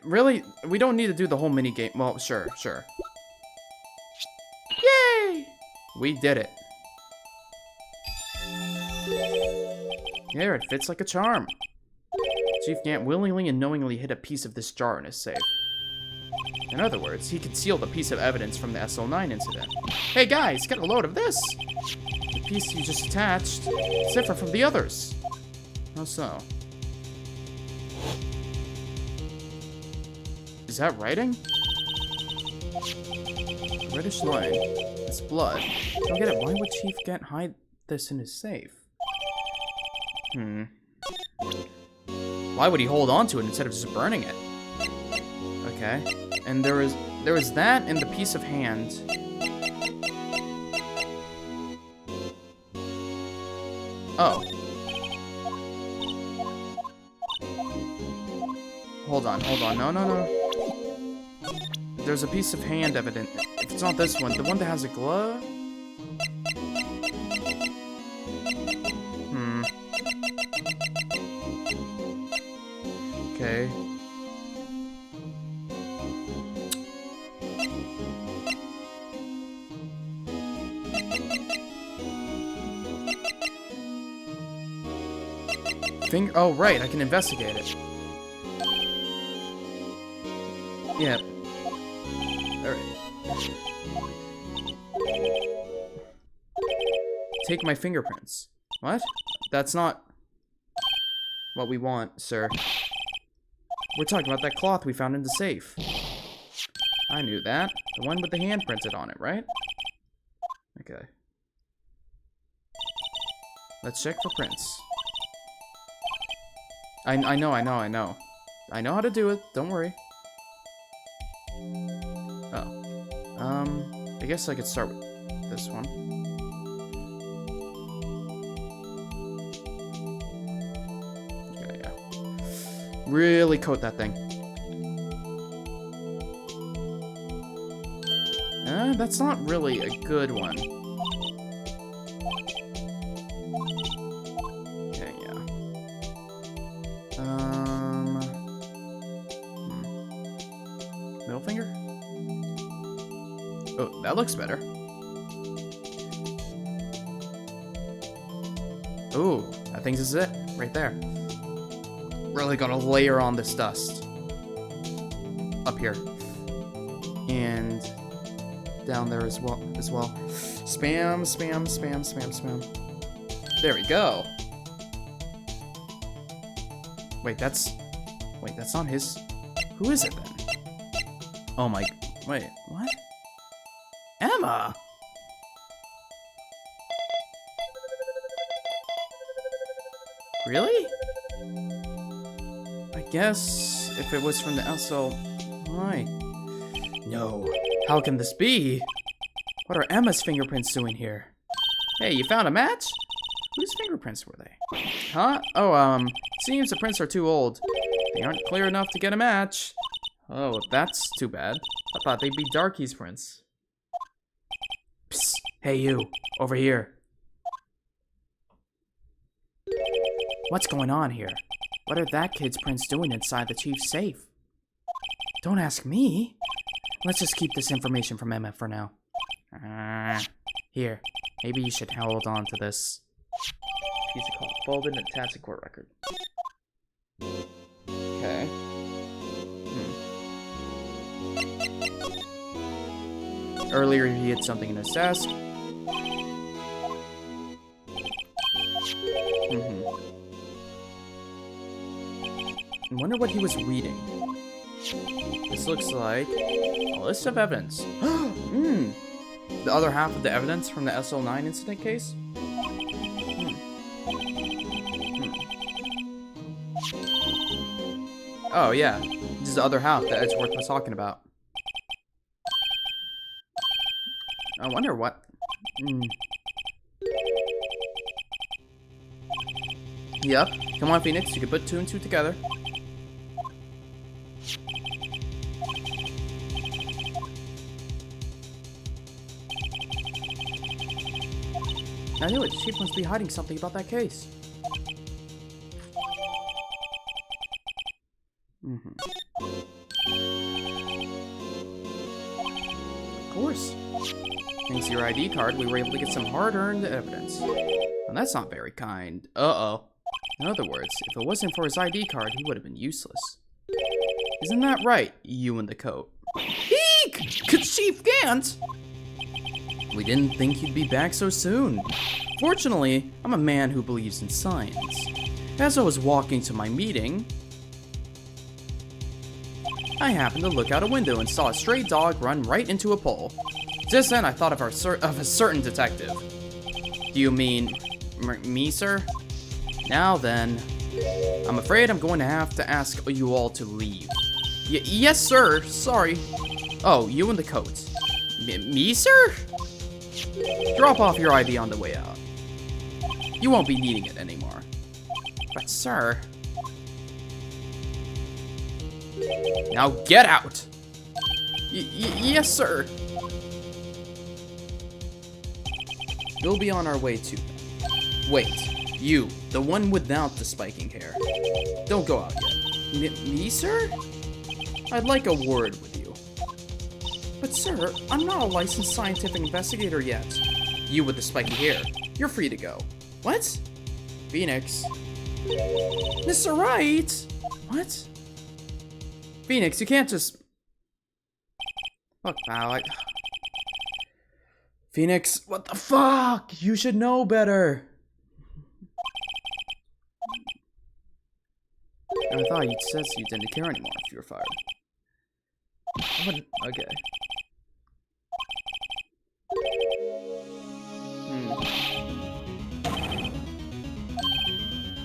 Really? We don't need to do the whole mini game. Well, sure. Yay! We did it. Here, it fits like a charm. Chief Gant willingly and knowingly hid a piece of this jar in his safe. In other words, he concealed a piece of evidence from the SL9 incident. Hey guys, get a load of this! The piece you just attached is different from the others. How so? Is that writing? Reddish line. It's blood. I don't get it. Why would Chief Gant hide this in his safe? Why would he hold on to it instead of just burning it? Okay. And there was that and the piece of hand. Oh. Hold on. No. There's a piece of hand evident. If it's not this one, the one that has a glove? Okay. Oh, right, I can investigate it. Yeah. Alright. take my fingerprints. What? That's not what we want, sir. We're talking about that cloth we found in the safe. I knew that. The one with the hand printed on it, right? Okay. Let's check for prints. I know. I know how to do it. Don't worry. Oh. I guess I could start with this one. Okay, yeah. Really coat that thing. That's not really a good one. Okay, yeah. Middle finger? Oh, that looks better. Ooh, I think this is it. Right there. Really gotta layer on this dust. Up here. And down there as well. Spam. There we go. Wait, that's not his. Who is it then? Oh my, wait, what? Emma! Really? I guess if it was from the SL, why? No. How can this be? What are Emma's fingerprints doing here? Hey, you found a match? Whose fingerprints were they? Huh? Oh, seems the prints are too old. They aren't clear enough to get a match. Oh, that's too bad. I thought they'd be Darky's prints. Psst. Hey, you. Over here. What's going on here? What are that kid's prints doing inside the chief's safe? Don't ask me. Let's just keep this information from Emma for now. Here. Maybe you should hold on to this. Piece of cloth. Folded and attached to court record. Okay. Earlier he had something in his desk. I wonder what he was reading. This looks like a list of evidence. The other half of the evidence from the SL9 incident case? Oh, yeah. This is the other half that Edgeworth was talking about. I wonder what... Yep. Come on, Phoenix. You can put 2 and 2 together. I knew it. Chief must be hiding something about that case. Of course. Thanks to your ID card, we were able to get some hard-earned evidence. And that's not very kind. Uh-oh. In other words, if it wasn't for his ID card, he would have been useless. Isn't that right, you in the coat? Eek! Chief Gant! We didn't think he'd be back so soon. Fortunately, I'm a man who believes in science. As I was walking to my meeting, I happened to look out a window and saw a stray dog run right into a pole. Just then, I thought of a certain detective. Do you mean me, sir? Now then, I'm afraid I'm going to have to ask you all to leave. Yes, sir. Sorry. Oh, you in the coat. Me, sir? Drop off your ID on the way out. You won't be needing it anymore. But, sir... Now get out! Yes, sir! We'll be on our way too. Wait, you, the one without the spiking hair. Don't go out yet. Me, sir? I'd like a word with you. But sir, I'm not a licensed scientific investigator yet. You with the spiky hair, you're free to go. What? Phoenix. Mr. Wright! What? Phoenix, you can't just... Look, pal, Phoenix, what the fuck? You should know better. I thought you said you didn't care anymore if you were fired. Okay.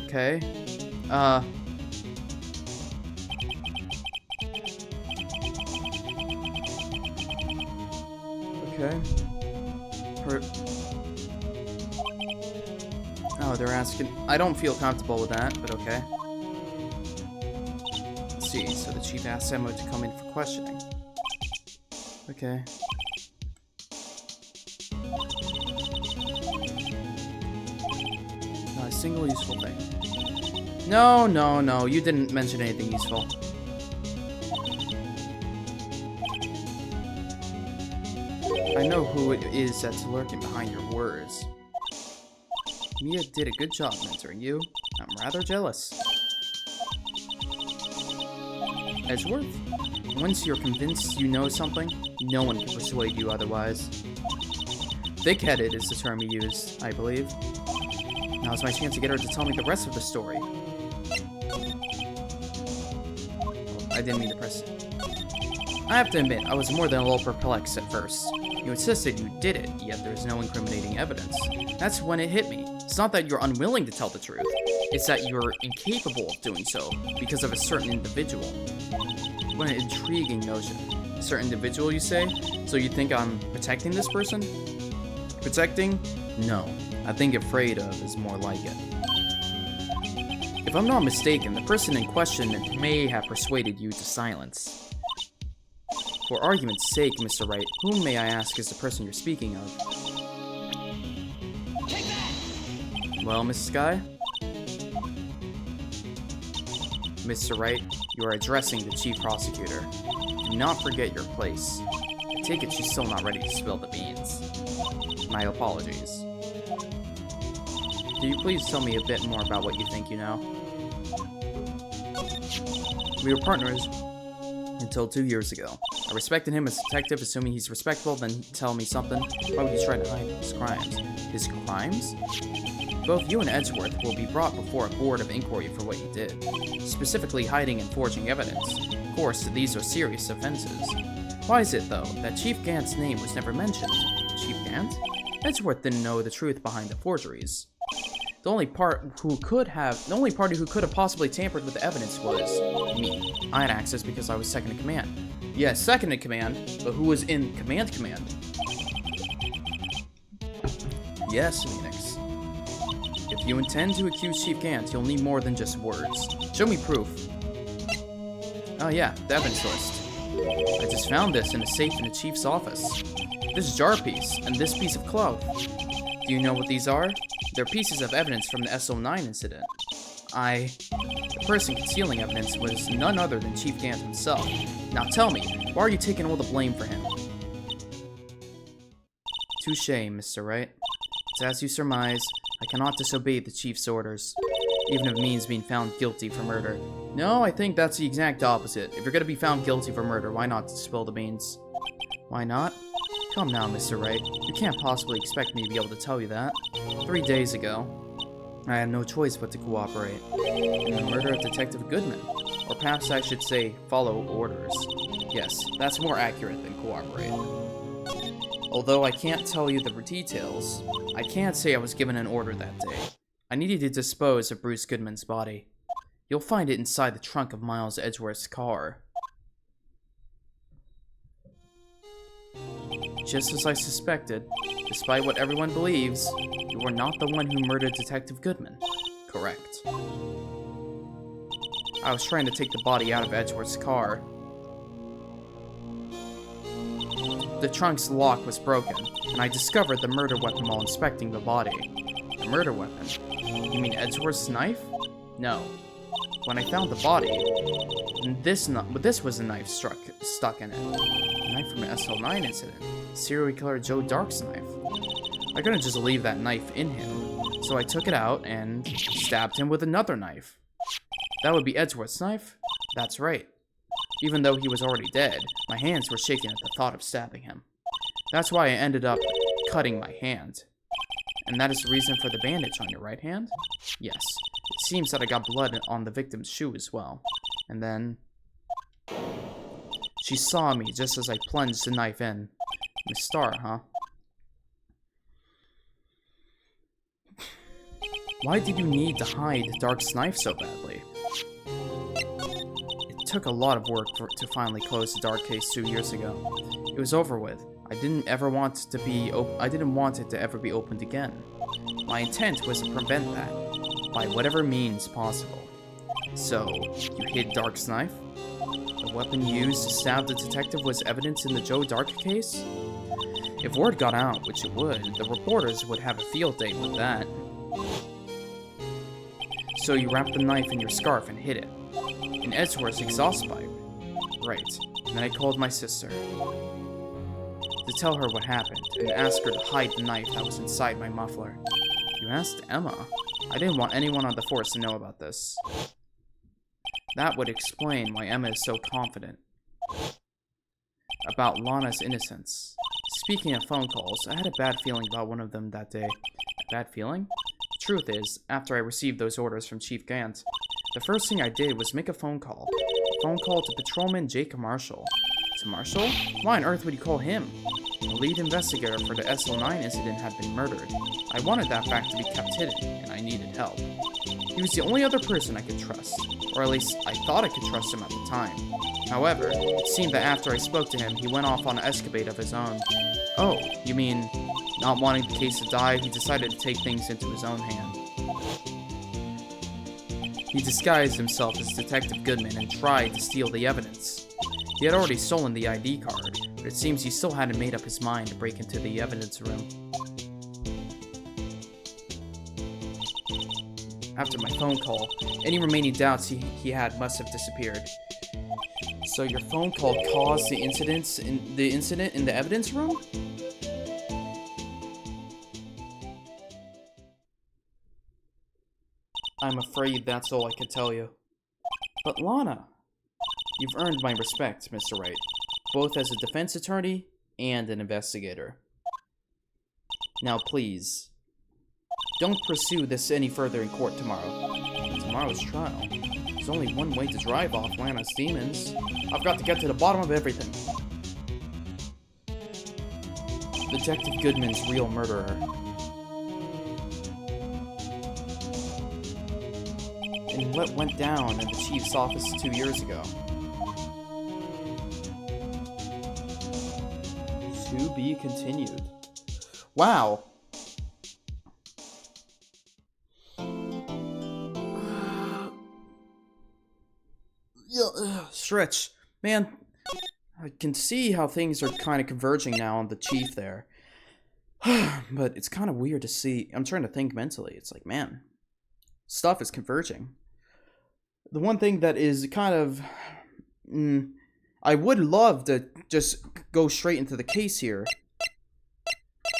Okay. Okay. Oh, they're asking. I don't feel comfortable with that, but okay. Let's see. So the chief asked Samuel to come in for questioning. Okay. Not a single useful thing. No. You didn't mention anything useful. I know who it is that's lurking behind your words. Mia did a good job mentoring you. I'm rather jealous. Edgeworth? Once you're convinced you know something, no one can persuade you otherwise. Thick-headed is the term you used, I believe. Now's my chance to get her to tell me the rest of the story. I didn't mean to press it. I have to admit, I was more than a little perplexed at first. You insisted you did it, yet there's no incriminating evidence. That's when it hit me. It's not that you're unwilling to tell the truth. It's that you're incapable of doing so because of a certain individual. What an intriguing notion. A certain individual, you say? So you think I'm protecting this person? Protecting? No. I think afraid of is more like it. If I'm not mistaken, the person in question may have persuaded you to silence. For argument's sake, Mr. Wright, whom may I ask is the person you're speaking of? Well, Mrs. Guy? Mr. Wright, you are addressing the chief prosecutor. Do not forget your place. I take it she's still not ready to spill the beans. My apologies. Can you please tell me a bit more about what you think you know? We were partners until 2 years ago. I respected him as a detective, assuming he's respectable, then tell me something. Why would you try to hide his crimes? His crimes? Both you and Edgeworth will be brought before a board of inquiry for what you did. Specifically hiding and forging evidence. Of course, these are serious offenses. Why is it, though, that Chief Gant's name was never mentioned? Chief Gant? Edgeworth didn't know the truth behind the forgeries. The only party who could have possibly tampered with the evidence was me. I had access because I was second in command. Yes, second in command, but who was in command? Yes, Phoenix. If you intend to accuse Chief Gant, you'll need more than just words. Show me proof. Oh yeah, the evidence list. I just found this in a safe in the chief's office. This jar piece, and this piece of cloth. Do you know what these are? They're pieces of evidence from the SO9 incident. The person concealing evidence was none other than Chief Gant himself. Now tell me, why are you taking all the blame for him? Touché, Mr. Wright. It's as you surmise, I cannot disobey the Chief's orders, even if it means being found guilty for murder. No, I think that's the exact opposite. If you're gonna be found guilty for murder, why not spill the beans? Why not? Come now, Mr. Wright. You can't possibly expect me to be able to tell you that. 3 days ago, I had no choice but to cooperate in the murder of Detective Goodman. Or perhaps I should say, follow orders. Yes, that's more accurate than cooperate. Although I can't tell you the details, I can't say I was given an order that day. I needed to dispose of Bruce Goodman's body. You'll find it inside the trunk of Miles Edgeworth's car. Just as I suspected, despite what everyone believes, you were not the one who murdered Detective Goodman. Correct. I was trying to take the body out of Edgeworth's car. The trunk's lock was broken, and I discovered the murder weapon while inspecting the body. The murder weapon? You mean Edgeworth's knife? No. When I found the body, this was a knife stuck in it. A knife from an SL9 incident. Serial killer Joe Dark's knife. I couldn't just leave that knife in him, so I took it out and stabbed him with another knife. That would be Edgeworth's knife? That's right. Even though he was already dead, my hands were shaking at the thought of stabbing him. That's why I ended up cutting my hand. And that is the reason for the bandage on your right hand? Yes. It seems that I got blood on the victim's shoe as well. And then... she saw me just as I plunged the knife in. Miss Star, huh? Why did you need to hide Dark's knife so badly? It took a lot of work to finally close the Dark case 2 years ago. It was over with. I didn't want it to ever be opened again. My intent was to prevent that, by whatever means possible. So, you hid Dark's knife? The weapon used to stab the detective was evidence in the Joe Dark case? If word got out, which it would, the reporters would have a field day with that. So you wrapped the knife in your scarf and hid it. In Edgeworth's exhaust pipe. Right. And then I called my sister to tell her what happened, and asked her to hide the knife that was inside my muffler. You asked Emma? I didn't want anyone on the force to know about this. That would explain why Emma is so confident about Lana's innocence. Speaking of phone calls, I had a bad feeling about one of them that day. A bad feeling? The truth is, after I received those orders from Chief Gant, the first thing I did was make a phone call. A phone call to Patrolman Jake Marshall. To Marshall? Why on earth would you call him? The lead investigator for the SL9 incident had been murdered. I wanted that fact to be kept hidden, and I needed help. He was the only other person I could trust, or at least I thought I could trust him at the time. However, it seemed that after I spoke to him, he went off on an escapade of his own. Oh, you mean, not wanting the case to die, he decided to take things into his own hand. He disguised himself as Detective Goodman and tried to steal the evidence. He had already stolen the ID card, but it seems he still hadn't made up his mind to break into the evidence room. After my phone call, any remaining doubts he had must have disappeared. So your phone call caused the incident in the evidence room? I'm afraid that's all I can tell you. But Lana, you've earned my respect, Mr. Wright, both as a defense attorney and an investigator. Now please, don't pursue this any further in court tomorrow. Tomorrow's trial. There's only one way to drive off Lana's demons. I've got to get to the bottom of everything. Detective Goodman's real murderer. And what went down in the chief's office 2 years ago. To be continued. Wow. Stretch. Man, I can see how things are kind of converging now on the chief there. But it's kind of weird to see. I'm trying to think mentally. It's like, man, stuff is converging. The one thing that is kind of... I would love to just go straight into the case here.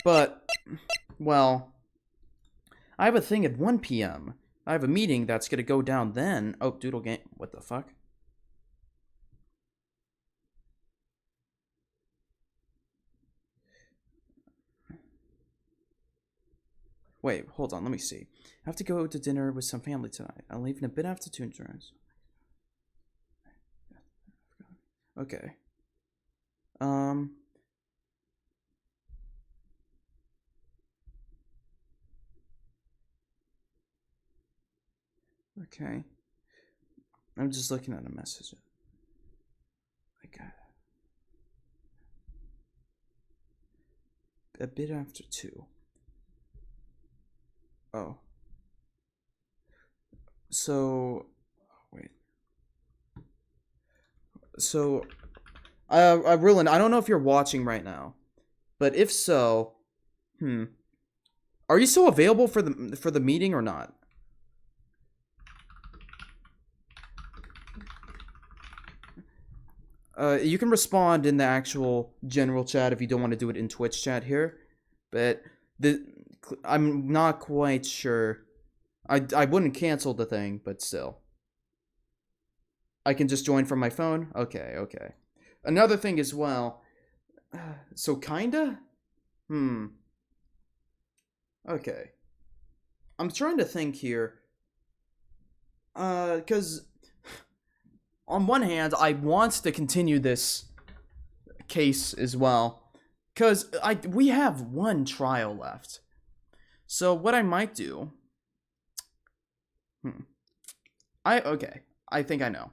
But, well, I have a thing at 1 p.m. I have a meeting that's going to go down then. Oh, Doodle Game. What the fuck? Wait, hold on. Let me see. I have to go to dinner with some family tonight. I'm leaving a bit after 2 hours. Okay. Okay. I'm just looking at a message. I got it. A bit after 2. Oh. So, wait. So, Rylan, I don't know if you're watching right now, but if so, are you still available for the meeting or not? You can respond in the actual general chat if you don't want to do it in Twitch chat here, but I'm not quite sure. I wouldn't cancel the thing, but still. I can just join from my phone? Okay, okay. Another thing as well. So kinda? Okay. I'm trying to think here. Because on one hand, I want to continue this case as well. Because we have one trial left. So what I might do... Okay, I think I know.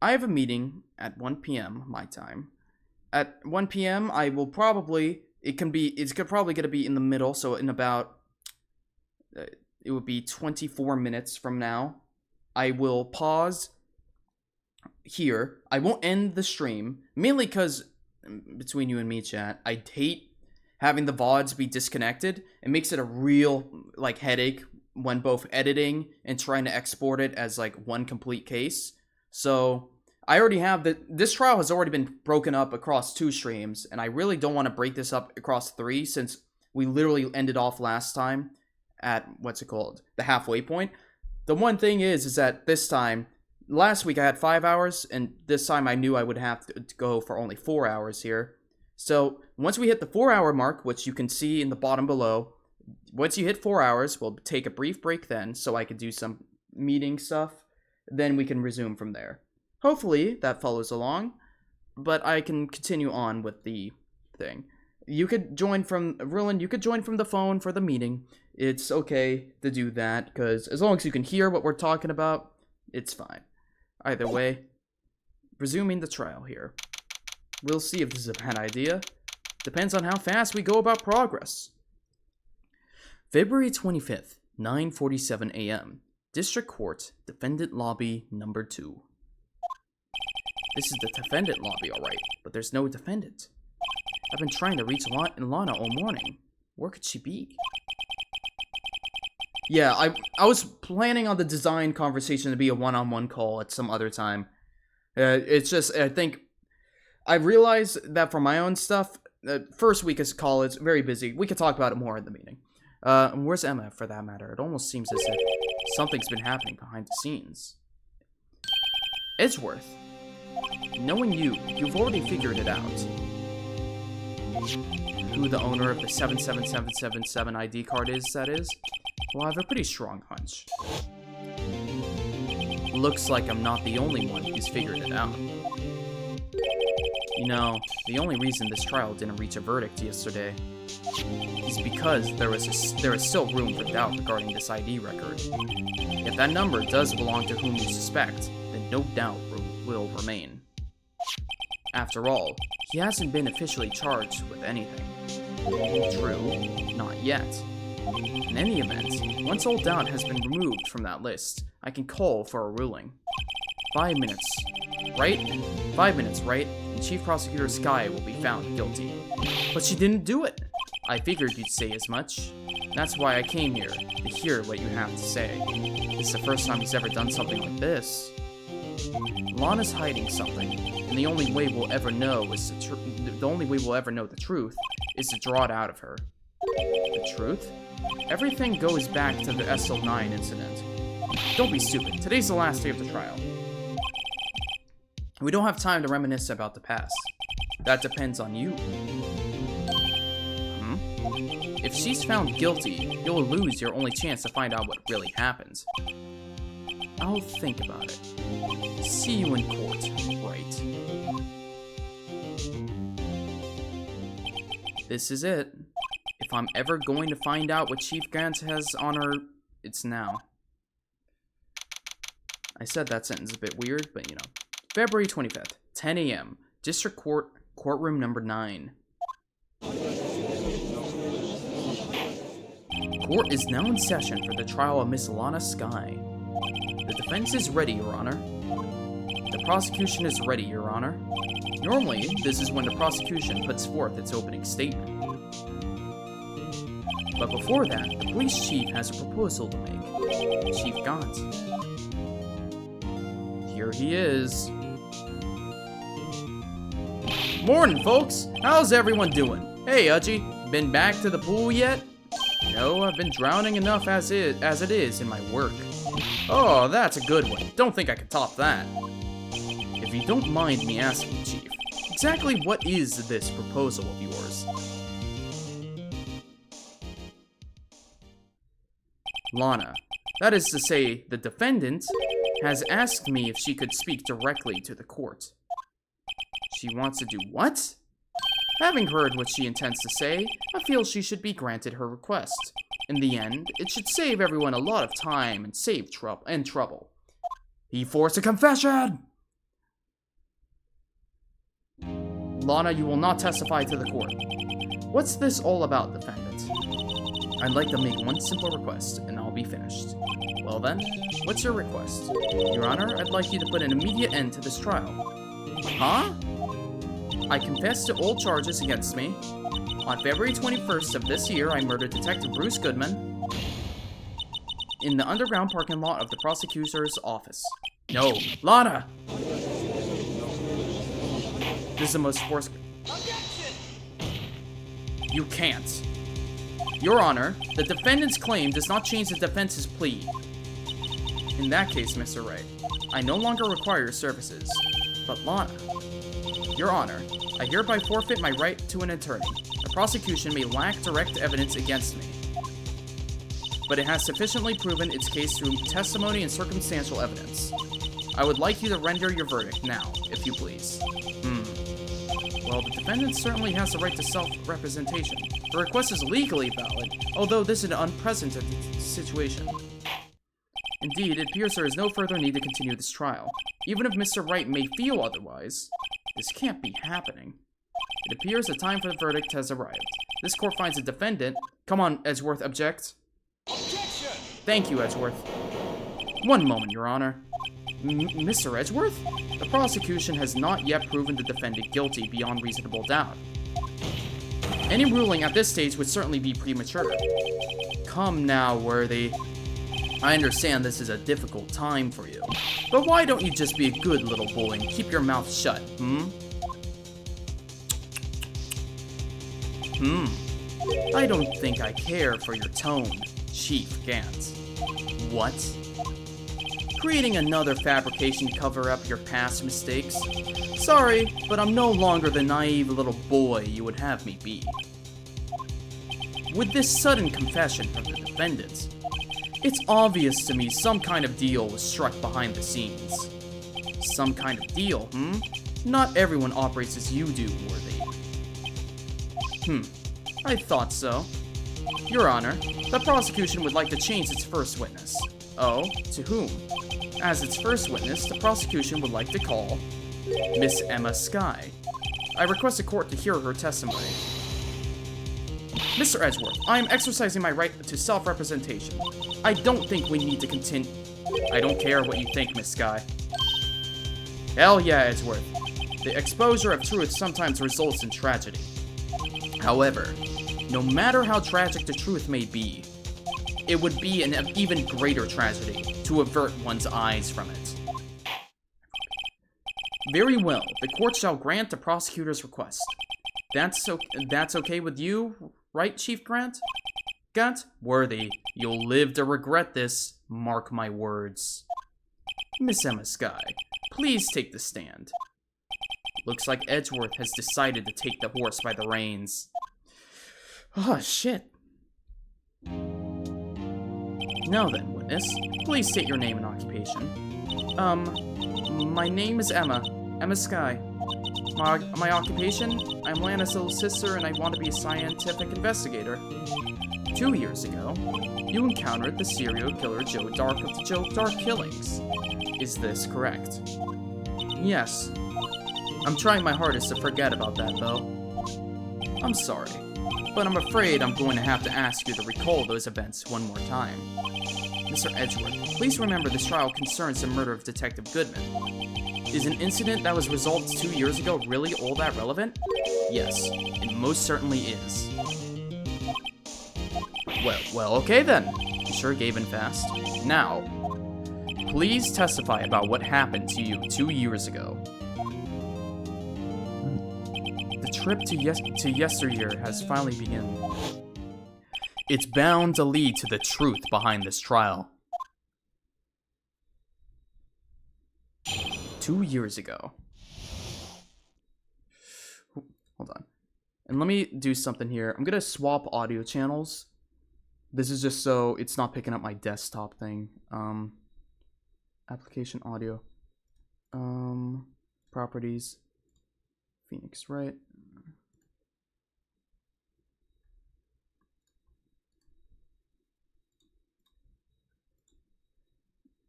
I have a meeting at 1 p.m. my time. At 1 p.m. I will probably... It's probably going to be in the middle, so in about... it would be 24 minutes from now. I will pause here. I won't end the stream, mainly because, between you and me, chat, I hate having the VODs be disconnected. It makes it a real, like, headache when both editing and trying to export it as, like, one complete case. So, I already have this trial has already been broken up across 2 streams, and I really don't want to break this up across 3, since we literally ended off last time at, the halfway point. The one thing is that this time, last week I had 5 hours, and this time I knew I would have to go for only 4 hours here. So, once we hit the 4-hour mark, which you can see in the bottom below, once you hit 4 hours, we'll take a brief break then, so I could do some meeting stuff. Then we can resume from there. Hopefully, that follows along, but I can continue on with the thing. You could join from, Rillen, you could join from the phone for the meeting. It's okay to do that, because as long as you can hear what we're talking about, it's fine. Either way, resuming the trial here. We'll see if this is a bad idea. Depends on how fast we go about progress. February 25th, 9:47 a.m. District Court, Defendant Lobby number 2. This is the defendant lobby, alright, but there's no defendant. I've been trying to reach Lana all morning. Where could she be? Yeah, I was planning on the design conversation to be a one-on-one call at some other time. It's just, I think, I realized that for my own stuff, first week of college, very busy. We could talk about it more in the meeting. Where's Emma, for that matter? It almost seems as if something's been happening behind the scenes. Edgeworth. Knowing you've already figured it out. Who the owner of the 77777 ID card is, that is? Well, I have a pretty strong hunch. Looks like I'm not the only one who's figured it out. You know, the only reason this trial didn't reach a verdict yesterday is because there is still room for doubt regarding this ID record. If that number does belong to whom you suspect, then no doubt will remain. After all, he hasn't been officially charged with anything. True, not yet. In any event, once all doubt has been removed from that list, I can call for a ruling. 5 minutes, right? 5 minutes, right? And Chief Prosecutor Skye will be found guilty. But she didn't do it! I figured you'd say as much. That's why I came here, to hear what you have to say. This is the first time he's ever done something like this. Lana's hiding something, and the only way we'll ever know the truth is to draw it out of her. The truth? Everything goes back to the SL9 incident. Don't be stupid. Today's the last day of the trial. We don't have time to reminisce about the past. That depends on you. If she's found guilty, you'll lose your only chance to find out what really happened. I'll think about it. See you in court, right? This is it. If I'm ever going to find out what Chief Gant has on her, it's now. I said that sentence a bit weird, but you know. February 25th, 10 a.m. District Court, Courtroom number 9. Court is now in session for the trial of Miss Lana Skye. The defense is ready, Your Honor. The prosecution is ready, Your Honor. Normally, this is when the prosecution puts forth its opening statement. But before that, the police chief has a proposal to make. Chief Gant. Here he is. Morning, folks! How's everyone doing? Hey, Udgy, been back to the pool yet? No, I've been drowning enough as it is in my work. Oh, that's a good one. Don't think I can top that. If you don't mind me asking, Chief, exactly what is this proposal of yours? Lana. That is to say, the defendant has asked me if she could speak directly to the court. She wants to do what? Having heard what she intends to say, I feel she should be granted her request. In the end, it should save everyone a lot of time and save trouble. He forced a confession! Lana, you will not testify to the court. What's this all about, defendant? I'd like to make one simple request, and I'll be finished. Well then, what's your request? Your Honor, I'd like you to put an immediate end to this trial. Huh? I confess to all charges against me. On February 21st of this year, I murdered Detective Bruce Goodman in the underground parking lot of the prosecutor's office. No, Lana! This is the most forced... Objection! You can't. Your Honor, the defendant's claim does not change the defense's plea. In that case, Mr. Wright, I no longer require your services. But Lana... Your Honor, I hereby forfeit my right to an attorney. The prosecution may lack direct evidence against me, but it has sufficiently proven its case through testimony and circumstantial evidence. I would like you to render your verdict now, if you please. Well, the defendant certainly has the right to self-representation. The request is legally valid, although this is an unprecedented situation. Indeed, it appears there is no further need to continue this trial. Even if Mr. Wright may feel otherwise, this can't be happening. It appears the time for the verdict has arrived. This court finds the defendant... Come on, Edgeworth, object. Objection! Thank you, Edgeworth. One moment, Your Honor. Mr. Edgeworth? The prosecution has not yet proven the defendant guilty beyond reasonable doubt. Any ruling at this stage would certainly be premature. Come now, Worthy. I understand this is a difficult time for you, but why don't you just be a good little boy and keep your mouth shut, I don't think I care for your tone, Chief Gant. What? Creating another fabrication to cover up your past mistakes? Sorry, but I'm no longer the naive little boy you would have me be. With this sudden confession from the defendant, it's obvious to me some kind of deal was struck behind the scenes. Some kind of deal, Not everyone operates as you do, Worthy. I thought so. Your Honor, the prosecution would like to change its first witness. Oh, to whom? As its first witness, the prosecution would like to call Miss Emma Skye. I request the court to hear her testimony. Mr. Edgeworth, I am exercising my right to self-representation. I don't think we need to continue. I don't care what you think, Miss Skye. Hell yeah, Edgeworth. The exposure of truth sometimes results in tragedy. However, no matter how tragic the truth may be, it would be an even greater tragedy to avert one's eyes from it. Very well, the court shall grant the prosecutor's request. That's okay with you, right, Chief Grant? Worthy, you'll live to regret this, mark my words. Miss Emma Skye, please take the stand. Looks like Edgeworth has decided to take the horse by the reins. Oh, shit. Now then, witness, please state your name and occupation. My name is Emma Skye. My occupation? I'm Lana's little sister and I want to be a scientific investigator. 2 years ago, you encountered the serial killer Joe Dark of the Joe Dark killings. Is this correct? Yes. I'm trying my hardest to forget about that, though. I'm sorry, but I'm afraid I'm going to have to ask you to recall those events one more time. Mr. Edgeworth, please remember this trial concerns the murder of Detective Goodman. Is an incident that was resolved 2 years ago really all that relevant? Yes, it most certainly is. Well, okay then. You sure gave in fast. Now, please testify about what happened to you 2 years ago. The trip to yesteryear has finally begun. It's bound to lead to the truth behind this trial. 2 years ago. Hold on. And let me do something here. I'm gonna swap audio channels. This is just so it's not picking up my desktop thing. Application audio. Properties. Pheonix Wright.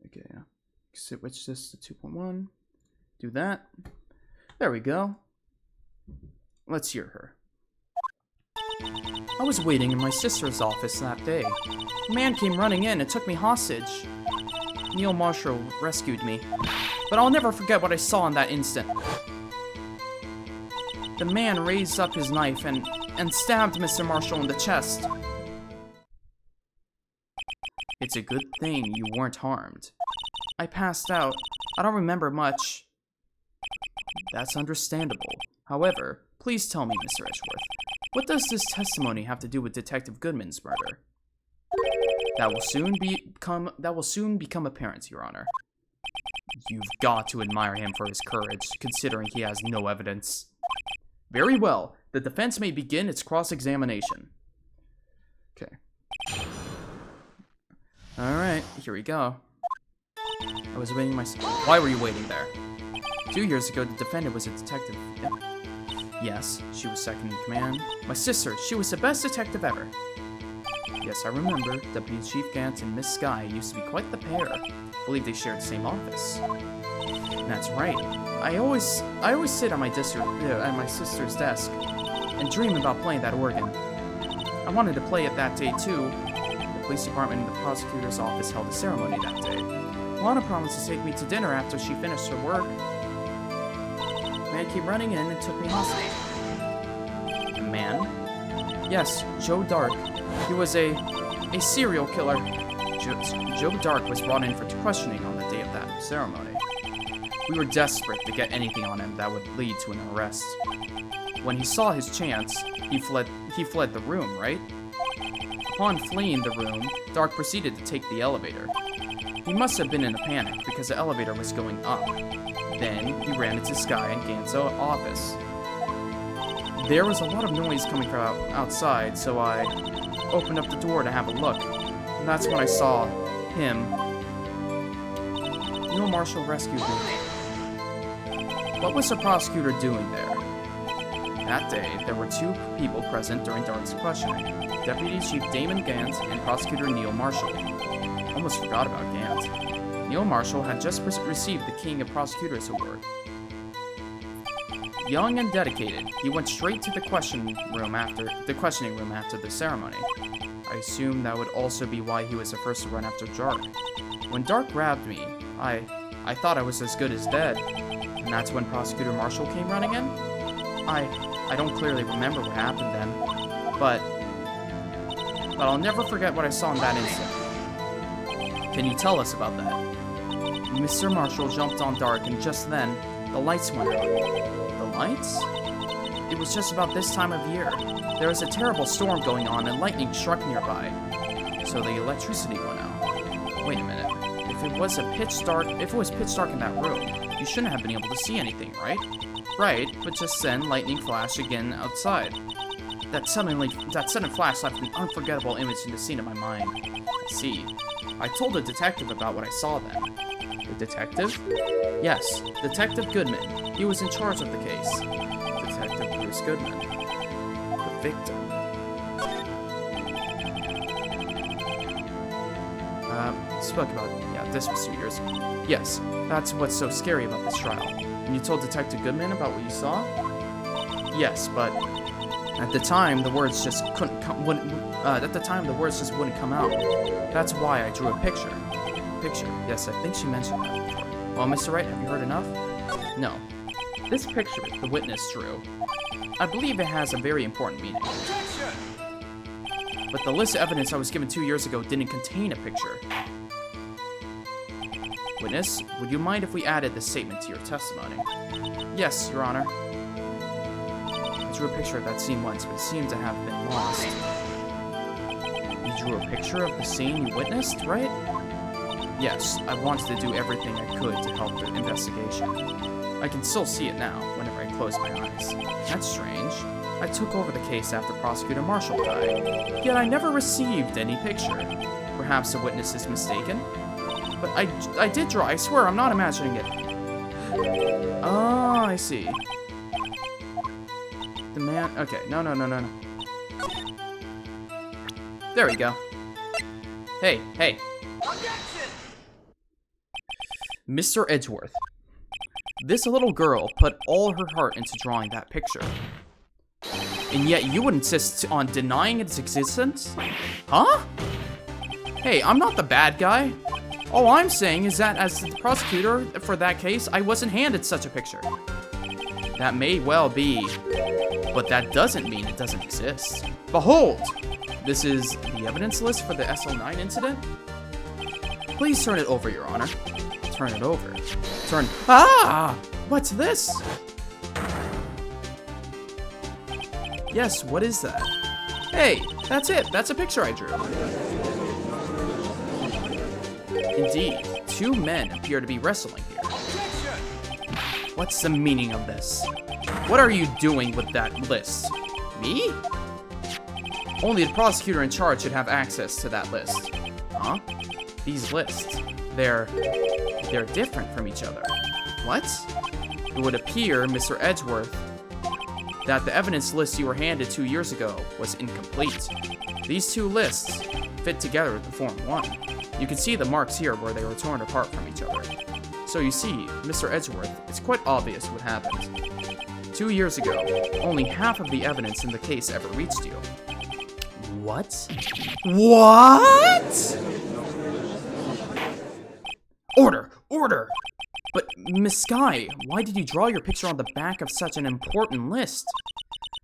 Okay, yeah. Switch this to 2.1. Do that. There we go. Let's hear her. I was waiting in my sister's office that day. A man came running in and took me hostage. Neil Marshall rescued me, but I'll never forget what I saw in that instant. The man raised up his knife and stabbed Mr. Marshall in the chest. It's a good thing you weren't harmed. I passed out. I don't remember much. That's understandable. However, please tell me, Mr. Edgeworth, what does this testimony have to do with Detective Goodman's murder? That will soon become apparent, Your Honor. You've got to admire him for his courage, considering he has no evidence. Very well. The defense may begin its cross-examination. Okay. Alright, here we go. I was waiting Why were you waiting there? 2 years ago, the defendant was a detective. Yes, she was second in command. My sister, she was the best detective ever. Yes, I remember. Deputy Chief Gant and Miss Skye used to be quite the pair. I believe they shared the same office. That's right. I always sit at my sister's desk and dream about playing that organ. I wanted to play it that day too. The police department and the prosecutor's office held a ceremony that day. Lana promised to take me to dinner after she finished her work. The man came running in and took me hostage. A man? Yes, Joe Dark. He was a serial killer. Joe Dark was brought in for questioning on the day of that ceremony. We were desperate to get anything on him that would lead to an arrest. When he saw his chance, he fled the room, right? Upon fleeing the room, Dark proceeded to take the elevator. He must have been in a panic because the elevator was going up. Then he ran into Skye and Gant's office. There was a lot of noise coming from outside, so I opened up the door to have a look. And that's when I saw him. Neil Marshall rescued me. What was the prosecutor doing there? That day, there were two people present during Dark's questioning. Deputy Chief Damon Gant and Prosecutor Neil Marshall. Almost forgot about Gant. Neil Marshall had just received the King of Prosecutors Award. Young and dedicated, he went straight to the questioning room after the ceremony. I assume that would also be why he was the first to run after Dark. When Dark grabbed me, I thought I was as good as dead. And that's when Prosecutor Marshall came running in? I don't clearly remember what happened then, but I'll never forget what I saw in that instant. Can you tell us about that? Mr. Marshall jumped on Dark, and just then, the lights went on. The lights? It was just about this time of year. There was a terrible storm going on, and lightning struck nearby. So the electricity went out. Wait a minute. If it was pitch dark in that room, you shouldn't have been able to see anything, right? Right, but just then, lightning flashed again outside. That sudden flash left an unforgettable image in the scene in my mind. I see. I told the detective about what I saw then. The detective? Yes, Detective Goodman. He was in charge of the case. Detective Bruce Goodman. The victim. Spoke about it. Yeah, this was 2 years ago. Yes, that's what's so scary about this trial. And you told Detective Goodman about what you saw? Yes, but at the time the words just wouldn't come out. That's why I drew a picture. Yes, I think she mentioned that before. Well, Mr. Wright, have you heard enough? No. This picture the witness drew, I believe it has a very important meaning. But the list of evidence I was given 2 years ago didn't contain a picture. Witness, would you mind if we added this statement to your testimony? Yes, Your Honor. I drew a picture of that scene once, but it seemed to have been lost. You drew a picture of the scene you witnessed, right? Yes, I wanted to do everything I could to help the investigation. I can still see it now, whenever I close my eyes. That's strange. I took over the case after Prosecutor Marshall died, yet I never received any picture. Perhaps the witness is mistaken? But I did draw, I swear, I'm not imagining it. Oh, I see. The man, okay, no. There we go. Hey. Mr. Edgeworth. This little girl put all her heart into drawing that picture. And yet you would insist on denying its existence? Huh? Hey, I'm not the bad guy. All I'm saying is that as the prosecutor for that case, I wasn't handed such a picture. That may well be, but that doesn't mean it doesn't exist. Behold! This is the evidence list for the SL9 incident? Please turn it over, Your Honor. Turn it over. Ah! What's this? Yes, what is that? Hey, that's it. That's a picture I drew. Indeed, two men appear to be wrestling here. What's the meaning of this? What are you doing with that list? Me? Only the prosecutor in charge should have access to that list. Huh? These lists, they're different from each other. What? It would appear, Mr. Edgeworth, that the evidence list you were handed 2 years ago was incomplete. These two lists fit together to form one. You can see the marks here where they were torn apart from each other. So you see, Mr. Edgeworth, it's quite obvious what happened. 2 years ago, only half of the evidence in the case ever reached you. What? What? Order! Order! But, Miss Skye, why did you draw your picture on the back of such an important list?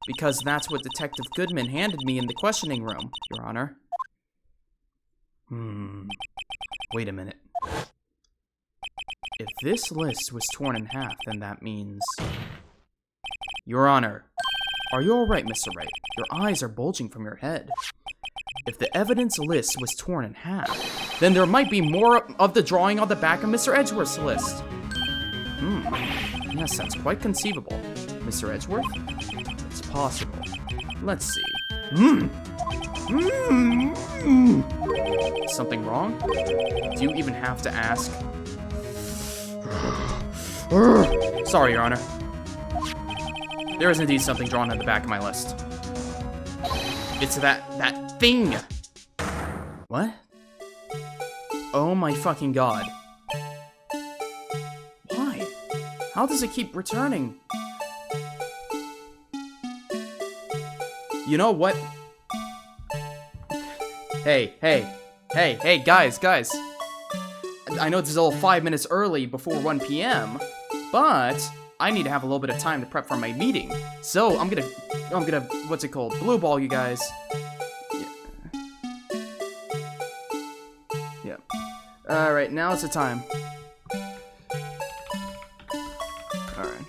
Because that's what Detective Goodman handed me in the questioning room, Your Honor. Wait a minute. If this list was torn in half, then that means... Your Honor, are you alright, Mr. Wright? Your eyes are bulging from your head. If the evidence list was torn in half, then there might be more of the drawing on the back of Mr. Edgeworth's list. Yes, that's quite conceivable. Mr. Edgeworth? It's possible. Let's see. Something wrong? Do you even have to ask? Sorry, Your Honor. There is indeed something drawn on the back of my list. It's that thing! What? Oh my fucking god. Why? How does it keep returning? You know what? Hey, guys. I know this is a little 5 minutes early before 1 p.m., but I need to have a little bit of time to prep for my meeting. So I'm gonna, what's it called? Blue ball, you guys. Yeah. Alright, now it's the time. Alright.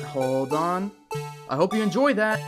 Hold on. I hope you enjoy that.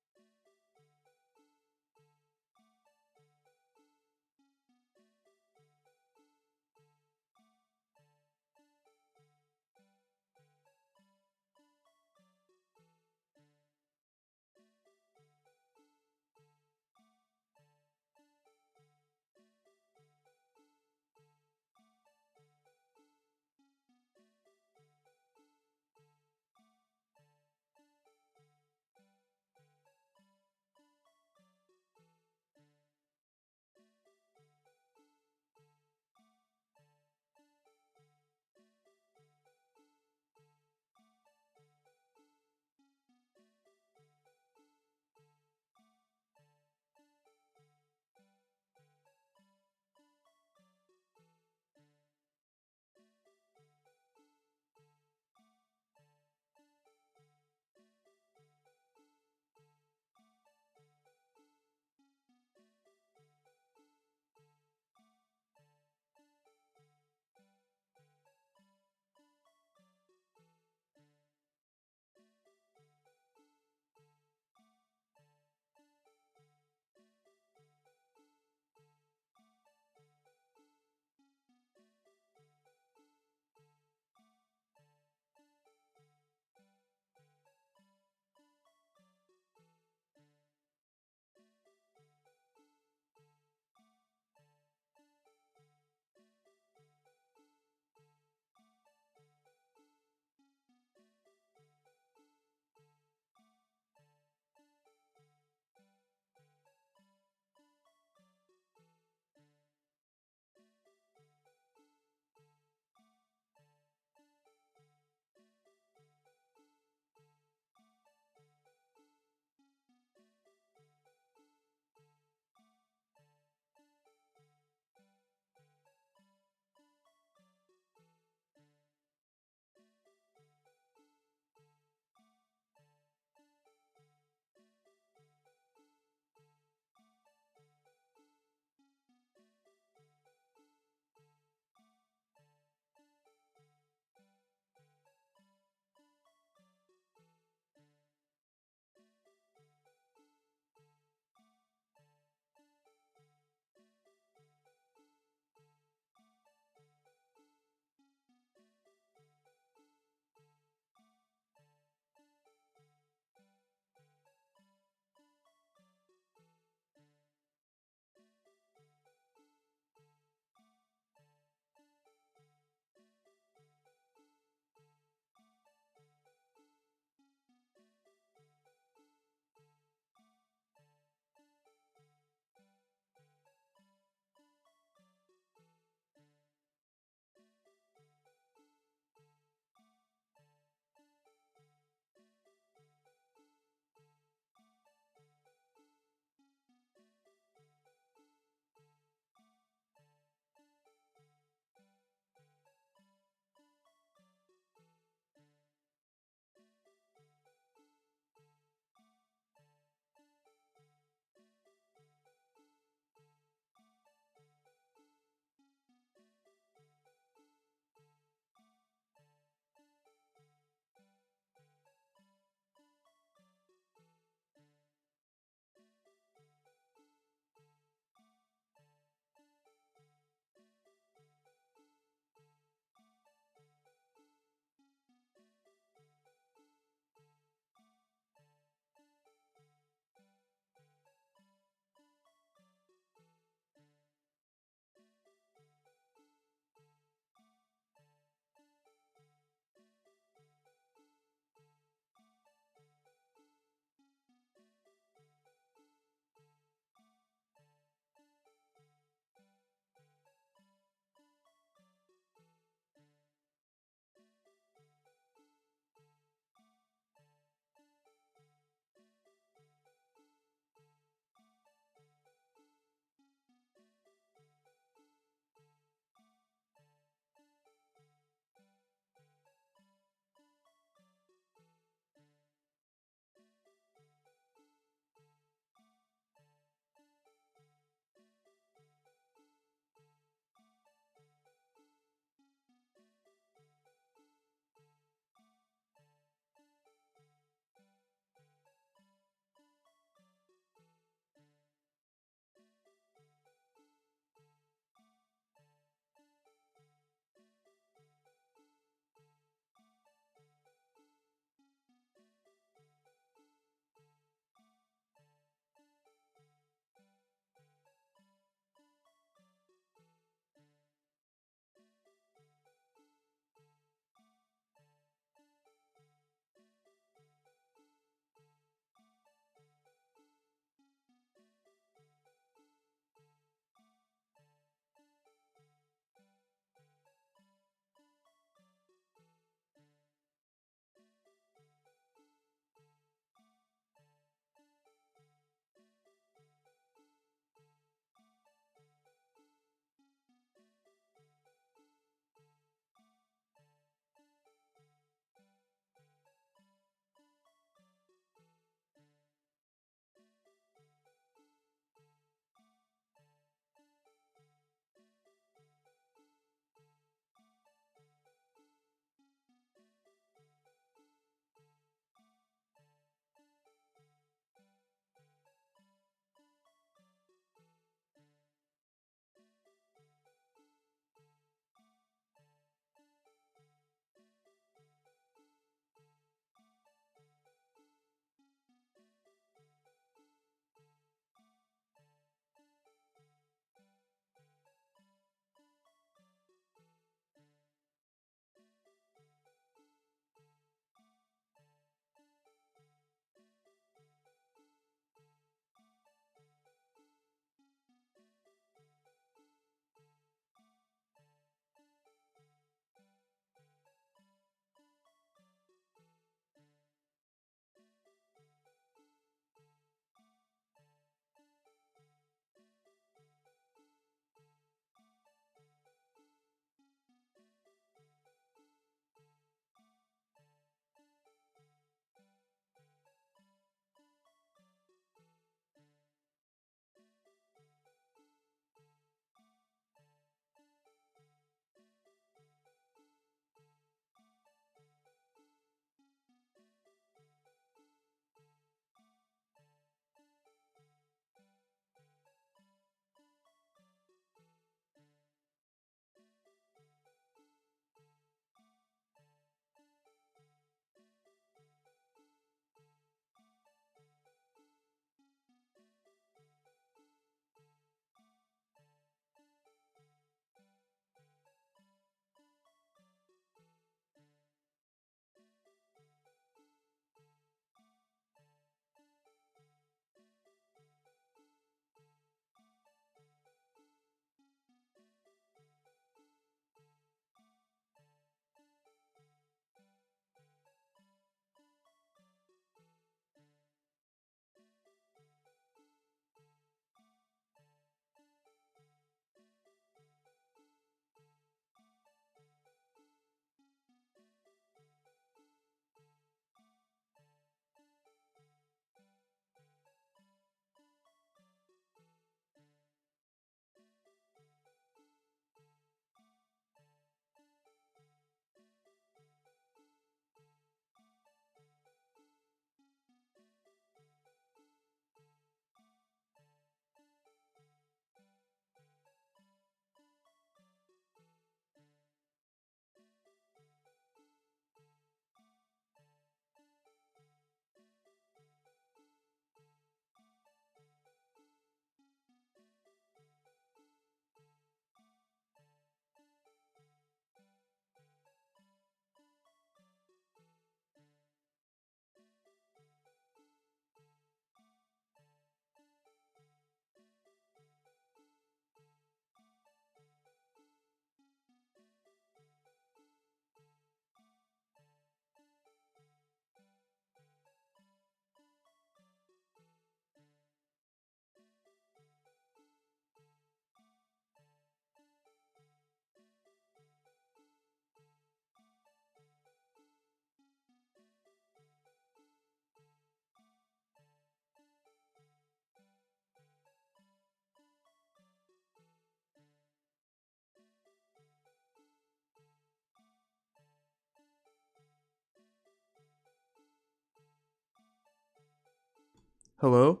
Hello?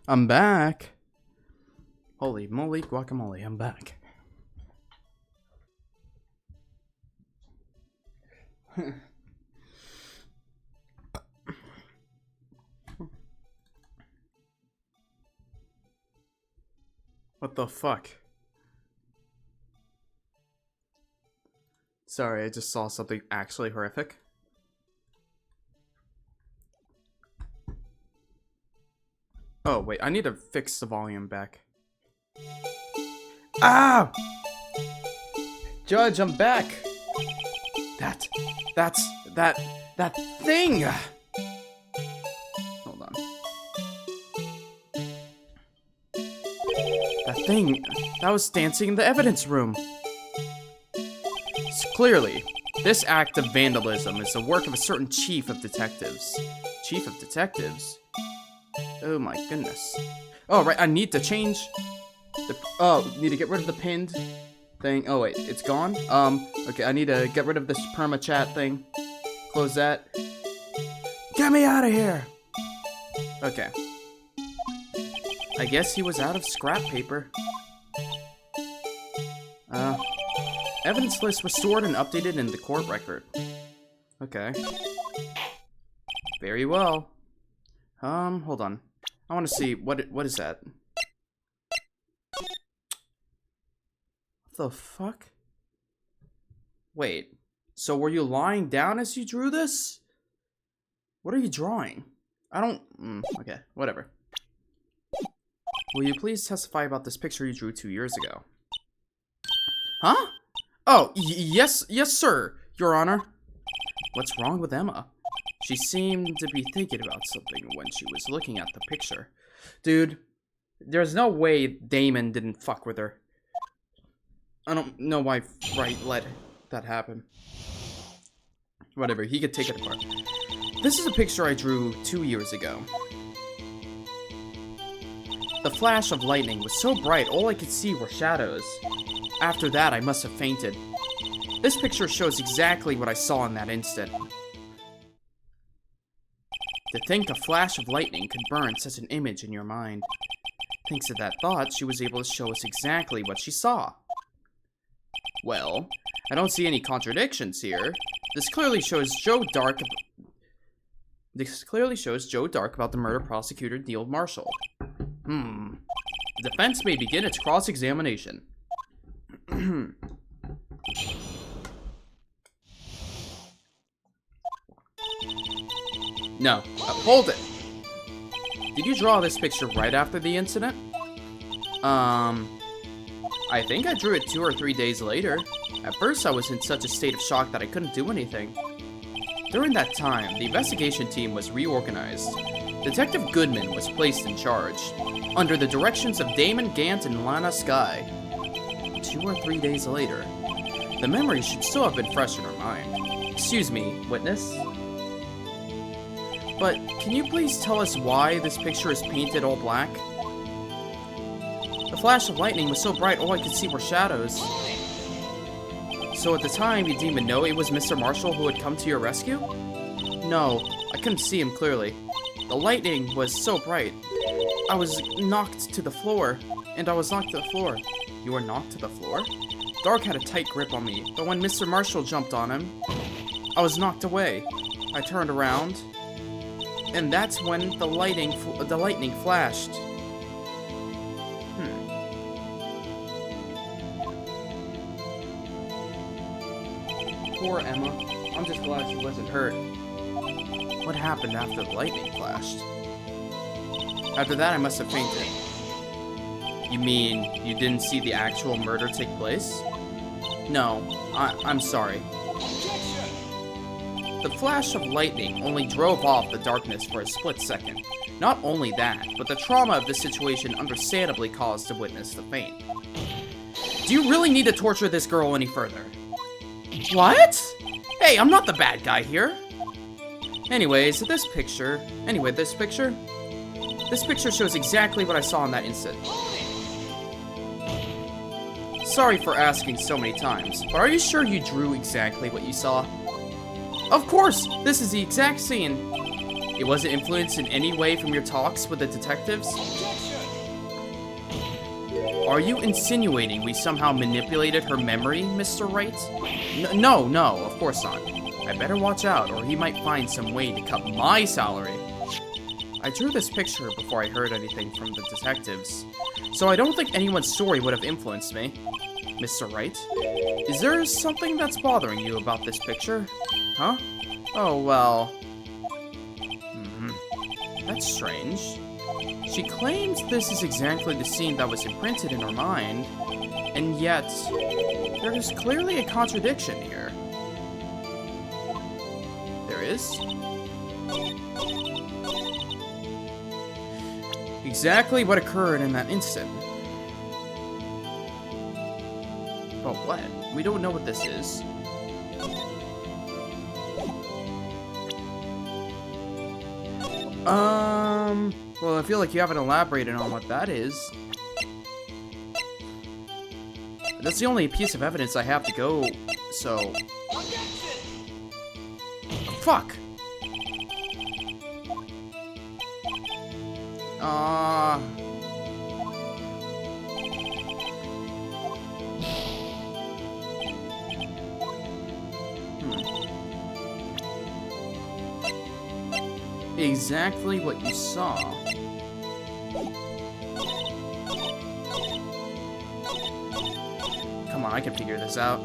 I'm back. Holy moly guacamole, I'm back. What the fuck? Sorry, I just saw something actually horrific. Oh, wait, I need to fix the volume back. Ah! Judge, I'm back! That thing! Hold on. That thing, that was dancing in the evidence room. So clearly, this act of vandalism is the work of a certain chief of detectives. Chief of detectives? Oh my goodness. Oh, right, I need to change the, need to get rid of the pinned thing. Oh, wait, it's gone? Okay, I need to get rid of this perma chat thing. Close that. Get me out of here! Okay. I guess he was out of scrap paper. Evidence list was stored and updated in the court record. Okay. Very well. Hold on. I want to see, what is that? What the fuck? Wait. So were you lying down as you drew this? What are you drawing? I don't... okay, whatever. Will you please testify about this picture you drew 2 years ago? Huh? Oh, yes, sir, Your Honor. What's wrong with Emma? She seemed to be thinking about something when she was looking at the picture. Dude, there's no way Damon didn't fuck with her. I don't know why Wright let that happen. Whatever, he could take it apart. This is a picture I drew 2 years ago. The flash of lightning was so bright, all I could see were shadows. After that, I must have fainted. This picture shows exactly what I saw in that instant. To think a flash of lightning could burn such an image in your mind. Thanks to that thought, she was able to show us exactly what she saw. Well, I don't see any contradictions here. This clearly shows Joe Dark about the murder prosecutor Neil Marshall. The defense may begin its cross-examination. No, hold it. Did you draw this picture right after the incident? I think I drew it 2 or 3 days later. At first, I was in such a state of shock that I couldn't do anything. During that time, the investigation team was reorganized. Detective Goodman was placed in charge, under the directions of Damon Gant and Lana Skye. 2 or 3 days later. The memory should still have been fresh in her mind. Excuse me, witness? But can you please tell us why this picture is painted all black? The flash of lightning was so bright, all I could see were shadows. So at the time, you didn't even know it was Mr. Marshall who had come to your rescue? No, I couldn't see him clearly. The lightning was so bright. I was knocked to the floor, and I was knocked to the floor. You were knocked to the floor? Dark had a tight grip on me, but when Mr. Marshall jumped on him, I was knocked away. I turned around, and that's when the lightning flashed. Poor Emma. I'm just glad she wasn't hurt. What happened after the lightning flashed? After that, I must have fainted. You mean you didn't see the actual murder take place? No, I'm sorry. The flash of lightning only drove off the darkness for a split second. Not only that, but the trauma of the situation understandably caused the witness to faint. Do you really need to torture this girl any further? What? Hey, I'm not the bad guy here. Anyways, this picture shows exactly what I saw in that instant. Sorry for asking so many times, but are you sure you drew exactly what you saw? Of course! This is the exact scene. It wasn't influenced in any way from your talks with the detectives? Are you insinuating we somehow manipulated her memory, Mr. Wright? No, of course not. I better watch out, or he might find some way to cut my salary. I drew this picture before I heard anything from the detectives, so I don't think anyone's story would have influenced me. Mr. Wright, is there something that's bothering you about this picture? Huh? Oh, well... That's strange. She claims this is exactly the scene that was imprinted in her mind, and yet, there is clearly a contradiction here. There is? Exactly what occurred in that instant. But what? We don't know what this is. Well, I feel like you haven't elaborated on what that is. That's the only piece of evidence I have to go, so... Fuck! Exactly what you saw. Come on, I can figure this out.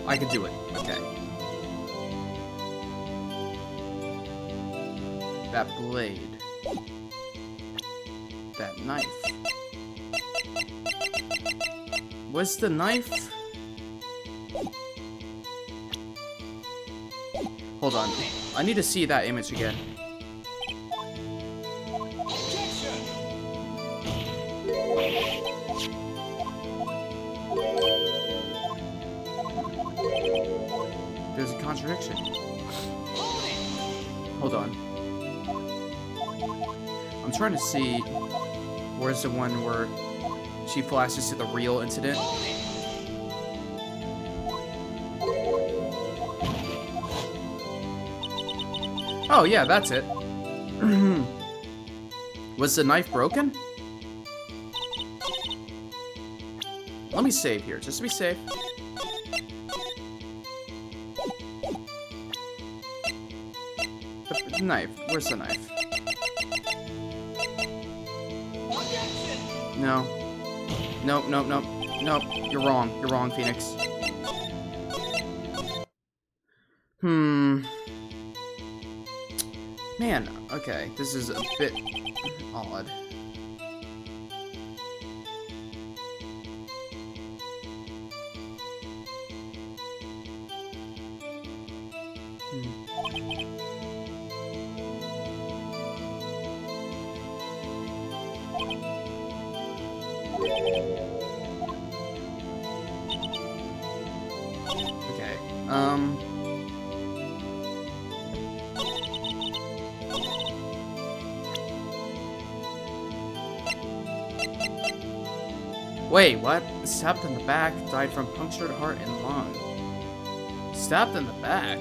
I can do it. Okay. That blade. That knife. Was the knife... Hold on. I need to see that image again. There's a contradiction. Hold on. I'm trying to see where's the one where she flashes to the real incident. Oh, yeah, that's it. Was the knife broken? Let me save here, just to be safe. The knife. Where's the knife? No. Nope. Nope. You're wrong. You're wrong, Phoenix. Man, okay, this is a bit odd. Okay, Wait, what? Stabbed in the back, died from punctured heart and lung. Stabbed in the back?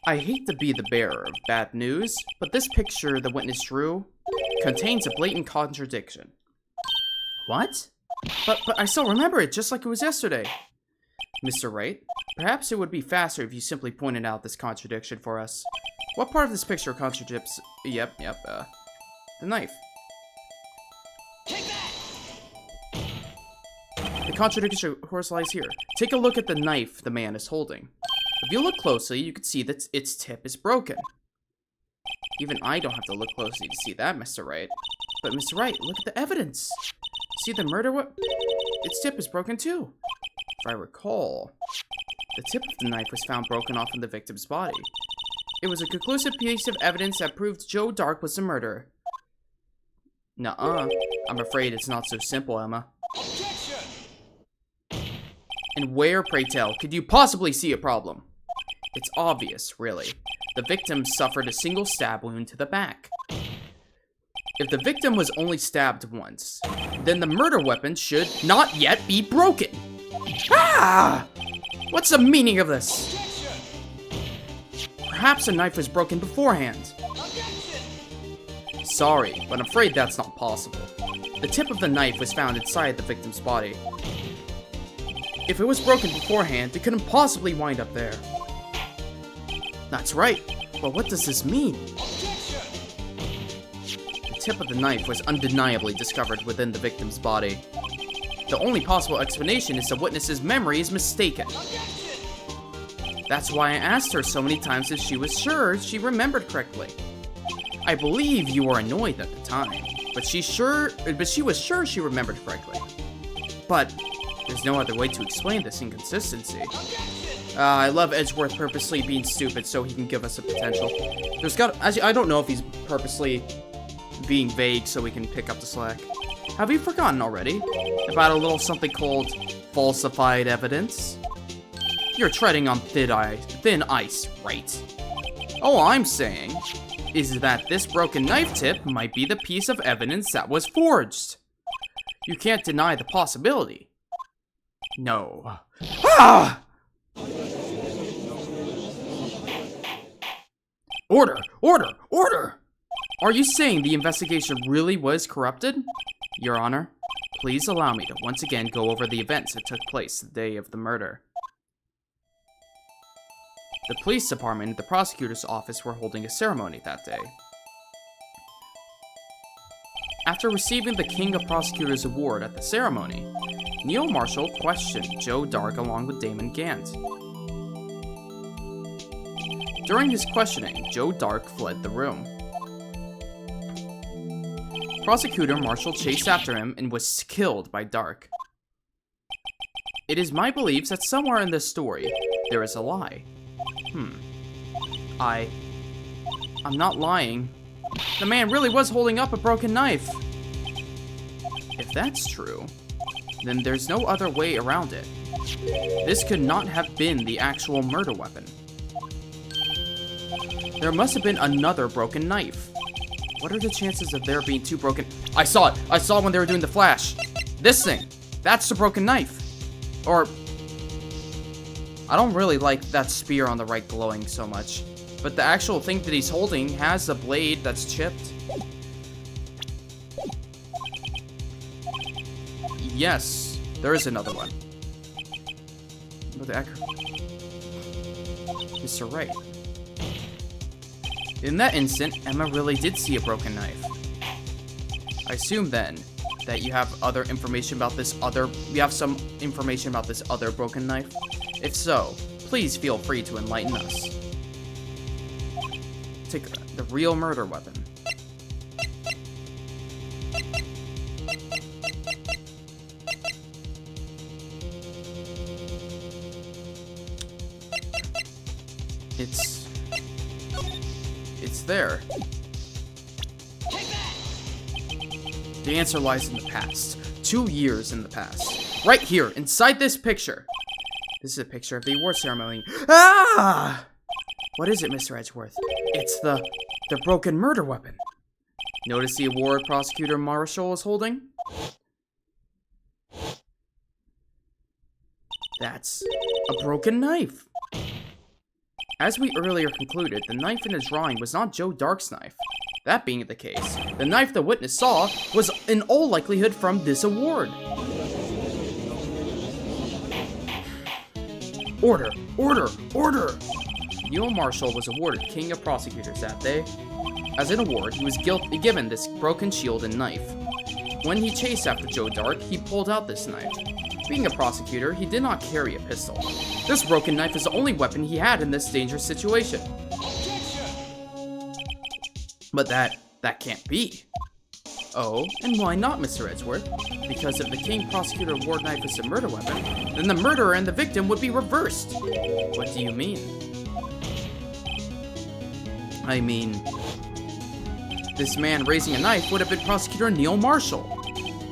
I hate to be the bearer of bad news, but this picture the witness drew contains a blatant contradiction. What? But I still remember it just like it was yesterday. Mr. Wright, perhaps it would be faster if you simply pointed out this contradiction for us. What part of this picture contradicts... Yep, the knife. The contradiction, of course, lies here. Take a look at the knife the man is holding. If you look closely, you can see that its tip is broken. Even I don't have to look closely to see that, Mr. Wright. But, Mr. Wright, look at the evidence. See the murder weapon? Its tip is broken too. If I recall, the tip of the knife was found broken off in the victim's body. It was a conclusive piece of evidence that proved Joe Dark was the murderer. Nuh-uh. I'm afraid it's not so simple, Emma. And where, pray tell, could you possibly see a problem? It's obvious, really. The victim suffered a single stab wound to the back. If the victim was only stabbed once, then the murder weapon should not yet be broken. Ah! What's the meaning of this? Perhaps a knife was broken beforehand. Sorry, but I'm afraid that's not possible. The tip of the knife was found inside the victim's body. If it was broken beforehand, it couldn't possibly wind up there. That's right, but what does this mean? The tip of the knife was undeniably discovered within the victim's body. The only possible explanation is the witness's memory is mistaken. That's why I asked her so many times if she was sure she remembered correctly. I believe you were annoyed at the time, but she was sure she remembered correctly. But there's no other way to explain this inconsistency. I love Edgeworth purposely being stupid so he can give us a potential. I don't know if he's purposely being vague so we can pick up the slack. Have you forgotten already about a little something called falsified evidence? You're treading on thin ice, right? All I'm saying is that this broken knife tip might be the piece of evidence that was forged. You can't deny the possibility. No. Ah! Order! Order! Order! Are you saying the investigation really was corrupted? Your Honor, please allow me to once again go over the events that took place the day of the murder. The police department and the prosecutor's office were holding a ceremony that day. After receiving the King of Prosecutors Award at the ceremony, Neil Marshall questioned Joe Dark along with Damon Gant. During his questioning, Joe Dark fled the room. Prosecutor Marshall chased after him and was killed by Dark. It is my belief that somewhere in this story, there is a lie. I'm not lying. The man really was holding up a broken knife. If that's true, then there's no other way around it. This could not have been the actual murder weapon. There must have been another broken knife. What are the chances of there being two broken... I saw it! I saw when they were doing the flash! This thing! That's the broken knife! Or... I don't really like that spear on the right glowing so much. But the actual thing that he's holding has a blade that's chipped. Yes, there is another one. But the Mr. Wright. In that instant, Emma really did see a broken knife. I assume then that you have other information about this other... You have some information about this other broken knife? If so, please feel free to enlighten us. Take the real murder weapon. It's there. The answer lies in the past. 2 years in the past. Right here, inside this picture. This is a picture of the award ceremony. Ah! What is it, Mr. Edgeworth? It's the broken murder weapon. Notice the award Prosecutor Marshall is holding? That's a broken knife. As we earlier concluded, the knife in the drawing was not Joe Dark's knife. That being the case, the knife the witness saw was in all likelihood from this award. Order! Order! Order! Neil Marshall was awarded King of Prosecutors that day. As an award, he was given this broken shield and knife. When he chased after Joe Dark, he pulled out this knife. Being a prosecutor, he did not carry a pistol. This broken knife is the only weapon he had in this dangerous situation. But that can't be. Oh, and why not, Mr. Edgeworth? Because if the King Prosecutor Award knife is a murder weapon, then the murderer and the victim would be reversed. What do you mean? I mean, this man raising a knife would have been Prosecutor Neil Marshall.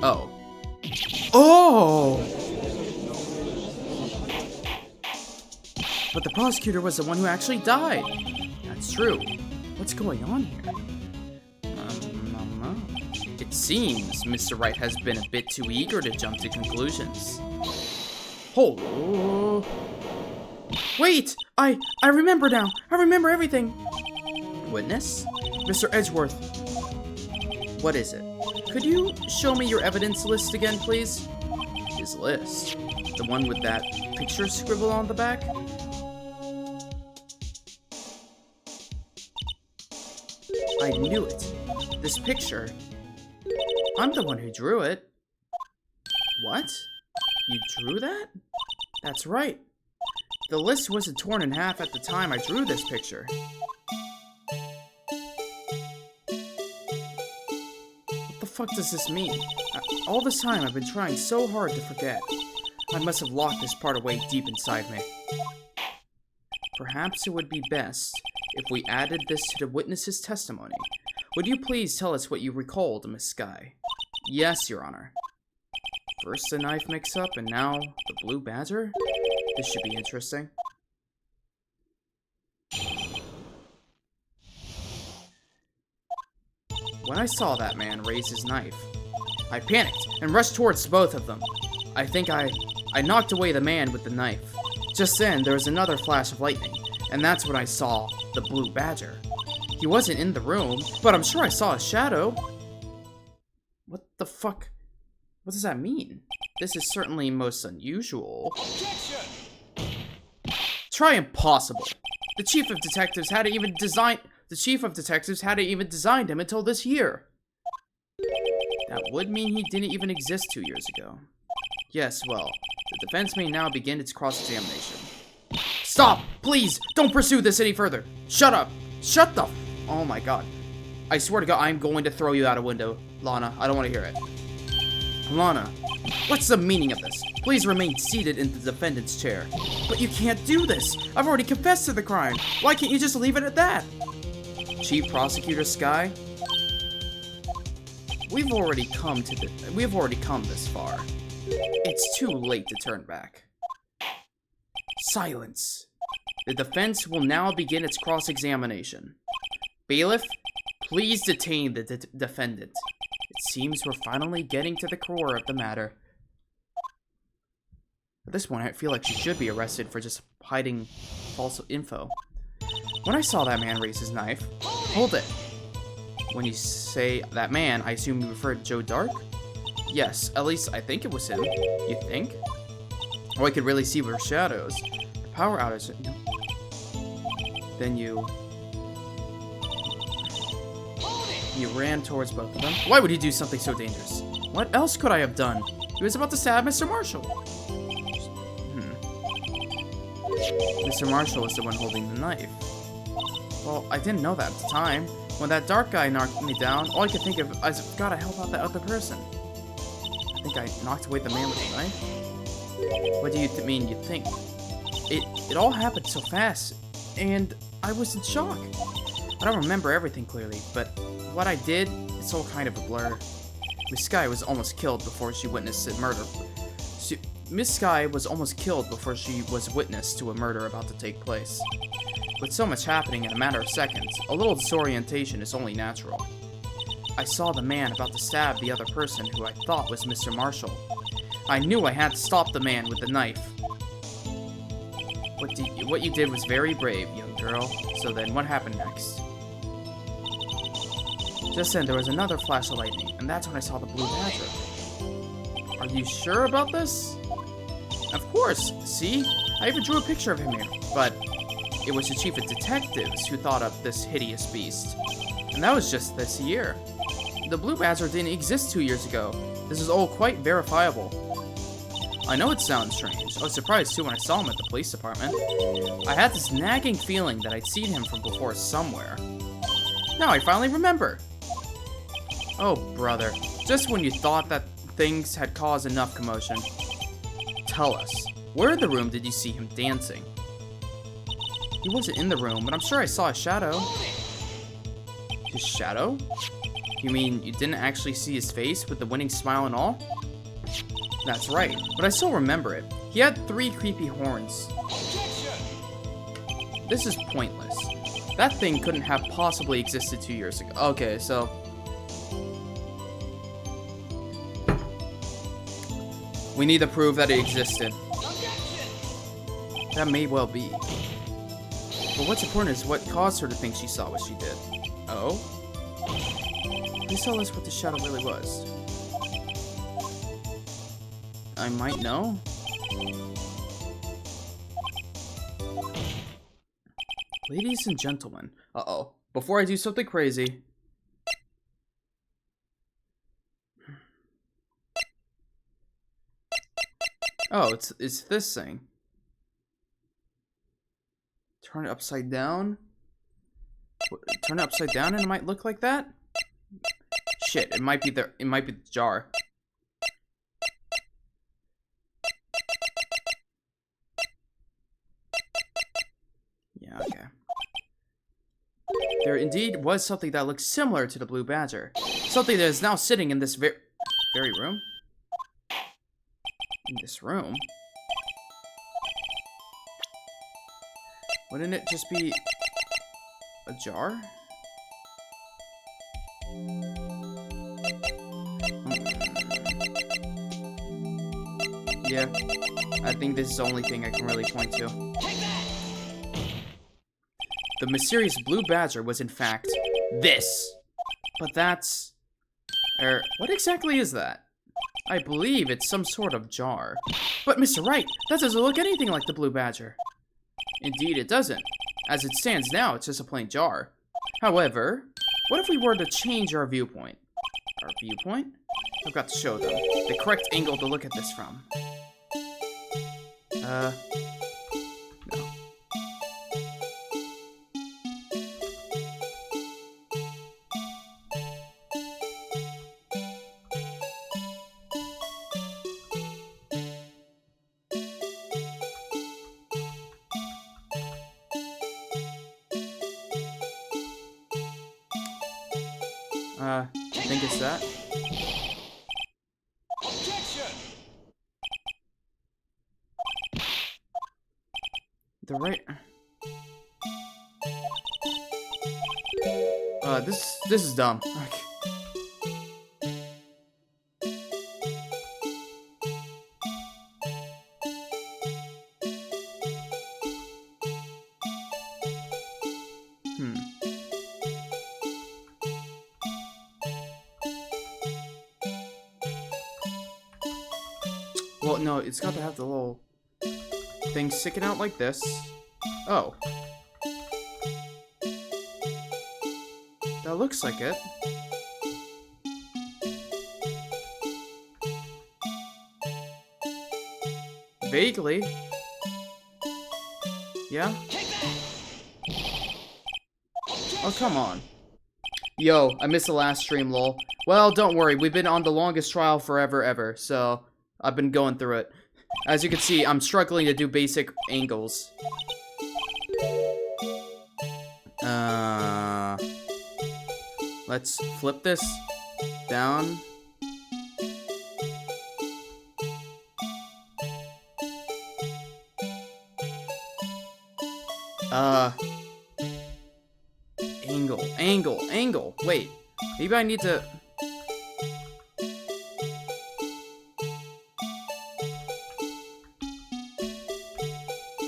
Oh. Oh! But the prosecutor was the one who actually died. That's true. What's going on here? It seems Mr. Wright has been a bit too eager to jump to conclusions. Oh. Wait! I remember now. I remember everything. Witness? Mr. Edgeworth. What is it? Could you show me your evidence list again, please? His list? The one with that picture scribbled on the back? I knew it. This picture. I'm the one who drew it. What? You drew that? That's right. The list wasn't torn in half at the time I drew this picture. What the fuck does this mean? All this time I've been trying so hard to forget. I must have locked this part away deep inside me. Perhaps it would be best if we added this to the witness's testimony. Would you please tell us what you recalled, Miss Skye? Yes, Your Honor. First the knife mix-up, and now the blue badger? This should be interesting. When I saw that man raise his knife, I panicked and rushed towards both of them. I think I knocked away the man with the knife. Just then, there was another flash of lightning, and that's when I saw the blue badger. He wasn't in the room, but I'm sure I saw a shadow. What the fuck? What does that mean? This is certainly most unusual. Objection! Try impossible. The chief of detectives hadn't even designed him until this year. That would mean he didn't even exist 2 years ago. Yes, well, the defense may now begin its cross-examination. Stop! Please! Don't pursue this any further! Shut up! Shut the Oh my god. I swear to God, I'm going to throw you out a window. Lana, I don't want to hear it. Lana, what's the meaning of this? Please remain seated in the defendant's chair. But you can't do this! I've already confessed to the crime! Why can't you just leave it at that? Chief Prosecutor Skye? We've already come this far. It's too late to turn back. Silence. The defense will now begin its cross-examination. Bailiff, please detain the defendant. It seems we're finally getting to the core of the matter. At this point, I feel like she should be arrested for just hiding false info. When I saw that man raise his knife... Hold it! When you say that man, I assume you refer to Joe Dark? Yes, at least I think it was him. You think? Oh, I could really see her shadows. The power outage... No. Then you ran towards both of them. Why would he do something so dangerous? What else could I have done? He was about to stab Mr. Marshall. Mr. Marshall was the one holding the knife. Well, I didn't know that at the time. When that dark guy knocked me down, all I could think of is, I've got to help out that other person. I think I knocked away the man with the knife. What do you mean you think? It all happened so fast, and I was in shock. I don't remember everything clearly, but what I did, it's all kind of a blur. Miss Skye was almost killed before she witnessed a murder. Miss Skye was almost killed before she was witness to a murder about to take place. With so much happening in a matter of seconds, a little disorientation is only natural. I saw the man about to stab the other person who I thought was Mr. Marshall. I knew I had to stop the man with the knife. What you did was very brave, young girl. So then, what happened next? Just then, there was another flash of lightning, and that's when I saw the blue badger. Are you sure about this? Of course, see? I even drew a picture of him here, but it was the chief of detectives who thought up this hideous beast. And that was just this year. The blue badger didn't exist 2 years ago. This is all quite verifiable. I know it sounds strange. I was surprised too when I saw him at the police department. I had this nagging feeling that I'd seen him from before somewhere. Now I finally remember. Oh, brother. Just when you thought that things had caused enough commotion. Tell us, where in the room did you see him dancing? He wasn't in the room, but I'm sure I saw a shadow. His shadow? You mean you didn't actually see his face with the winning smile and all? That's right, but I still remember it. He had 3 creepy horns. This is pointless. That thing couldn't have possibly existed 2 years ago. Okay, so... we need to prove that it existed. That may well be. But what's important is what caused her to think she saw what she did. Oh? Please tell us what the shadow really was. I might know? Ladies and gentlemen. Uh-oh. Before I do something crazy. Oh, it's this thing. Turn it upside down. Turn it upside down and it might look like that? Shit, it might be the jar. Yeah, okay. There indeed was something that looked similar to the blue badger. Something that is now sitting in this very room. In this room? Wouldn't it just be a jar? Yeah, I think this is the only thing I can really point to. The mysterious blue badger was in fact this. But that's... what exactly is that? I believe it's some sort of jar. But Mr. Wright, that doesn't look anything like the blue badger. Indeed it doesn't. As it stands now, it's just a plain jar. However, what if we were to change our viewpoint? Our viewpoint? I've got to show them the correct angle to look at this from. No. I think it's that. The right. This is dumb. Okay. Well, no, it's got to have the little thing sticking out like this. Oh. That looks like it. Vaguely. Yeah? Oh, come on. Yo, I missed the last stream, lol. Well, don't worry, we've been on the longest trial forever ever, so I've been going through it. As you can see, I'm struggling to do basic angles. Let's flip this down. Angle. Wait, maybe I need to...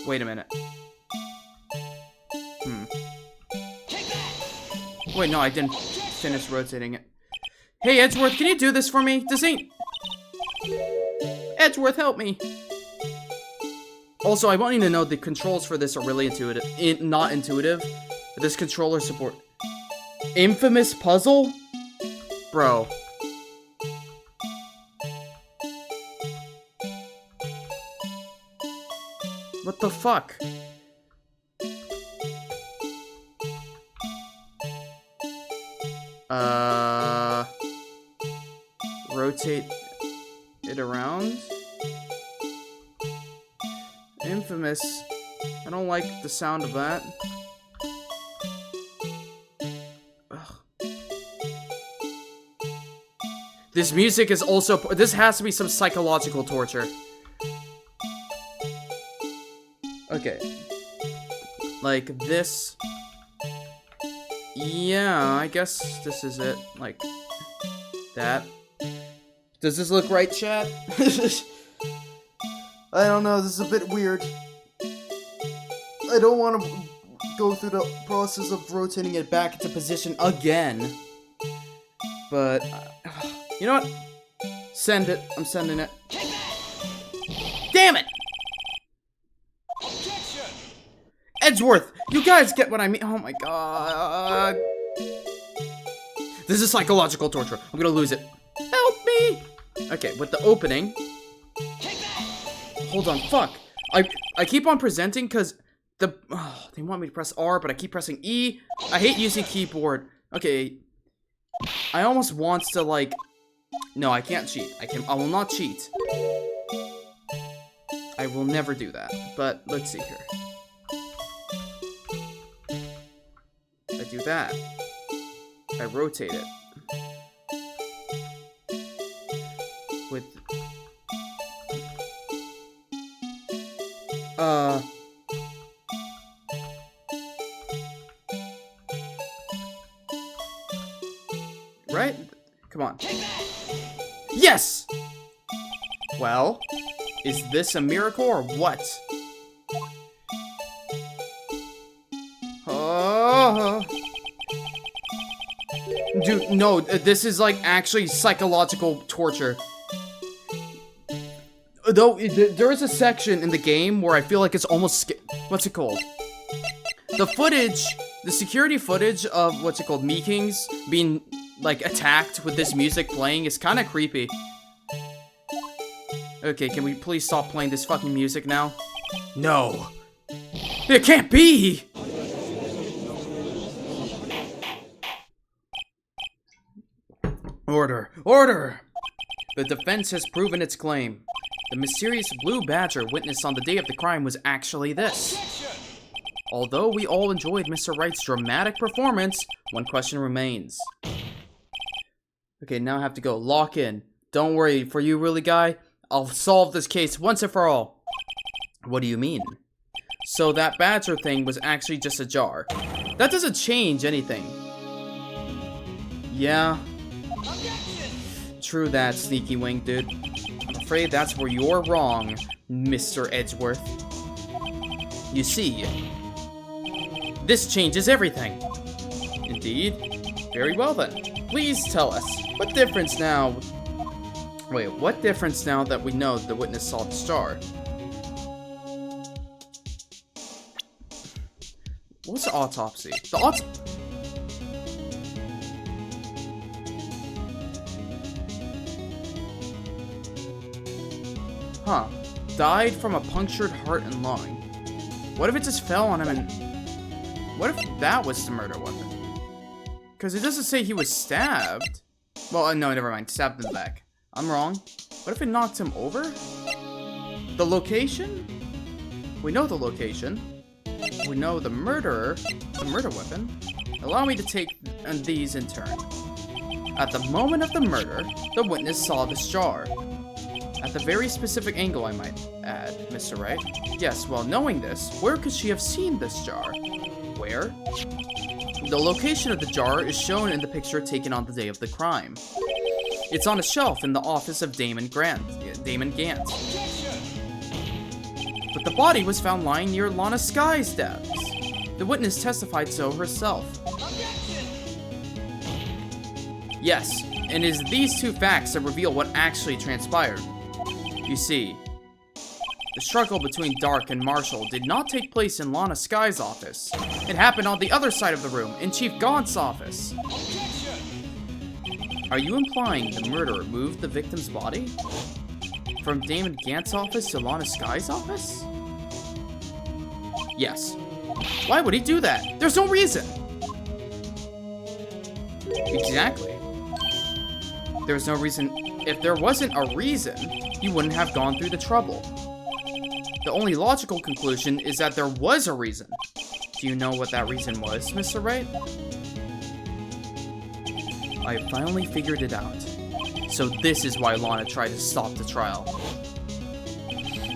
Wait a minute. Wait, no, I didn't finish rotating it. Hey, Edgeworth, can you do this for me? This ain't... Edgeworth, help me. Also, I want you to know the controls for this are really intuitive. Not intuitive. This controller support. Infamous puzzle? Bro. What the fuck? Rotate it around. Infamous. I don't like the sound of that. Ugh. This music is also... This has to be some psychological torture. Okay. Like this. Yeah, I guess this is it. Like that. Does this look right, chat? I don't know, this is a bit weird. I don't want to go through the process of rotating it back into position again. But, you know what? Send it. I'm sending it. Damn it! Edgeworth, you guys get what I mean. Oh my god. This is psychological torture. I'm gonna lose it. Help me! Okay, with the opening. Hold on, fuck. I keep on presenting because they want me to press R, but I keep pressing E. I hate using keyboard. Okay. I almost want to like... No, I can't cheat. I will not cheat. I will never do that. But let's see here. I do that. I rotate it. With... Right? Come on. Yes! Well, is this a miracle or what? Dude, no, this is like actually psychological torture. Though, there is a section in the game where I feel like it's almost, what's it called? The footage, the security footage of, what's it called, Meekings being, like, attacked with this music playing is kind of creepy. Okay, can we please stop playing this fucking music now? No. It can't be! Order! Order! The defense has proven its claim. The mysterious blue badger witnessed on the day of the crime was actually this. Although we all enjoyed Mr. Wright's dramatic performance, one question remains. Okay, now I have to go. Lock in. Don't worry, for you, really, guy, I'll solve this case once and for all. What do you mean? So that badger thing was actually just a jar. That doesn't change anything. Yeah. True that, sneaky wing dude. I'm afraid that's where you're wrong, Mr. Edgeworth. You see, this changes everything. Indeed? Very well then. Please tell us, what difference now... Wait, what difference now that we know the witness saw the star? What's the autopsy? The Huh. Died from a punctured heart and lung. What if it just fell on him and... What if that was the murder weapon? Because it doesn't say he was stabbed. Well, no, never mind. Stabbed in the back. I'm wrong. What if it knocked him over? The location? We know the location. We know the murderer, the murder weapon. Allow me to take these in turn. At the moment of the murder, the witness saw this jar. At the very specific angle, I might add, Mr. Wright. Yes, well, knowing this, where could she have seen this jar? Where? The location of the jar is shown in the picture taken on the day of the crime. It's on a shelf in the office of Damon Gant. But the body was found lying near Lana Sky's desk. The witness testified so herself. Yes, and it is these two facts that reveal what actually transpired. You see, the struggle between Dark and Marshall did not take place in Lana Sky's office. It happened on the other side of the room, in Chief Gaunt's office. Are you implying the murderer moved the victim's body? From Damon Gant's office to Lana Sky's office? Yes. Why would he do that? There's no reason! Exactly. There's no reason. If there wasn't a reason, he wouldn't have gone through the trouble. The only logical conclusion is that there was a reason. Do you know what that reason was, Mr. Wright? I finally figured it out. So this is why Lana tried to stop the trial.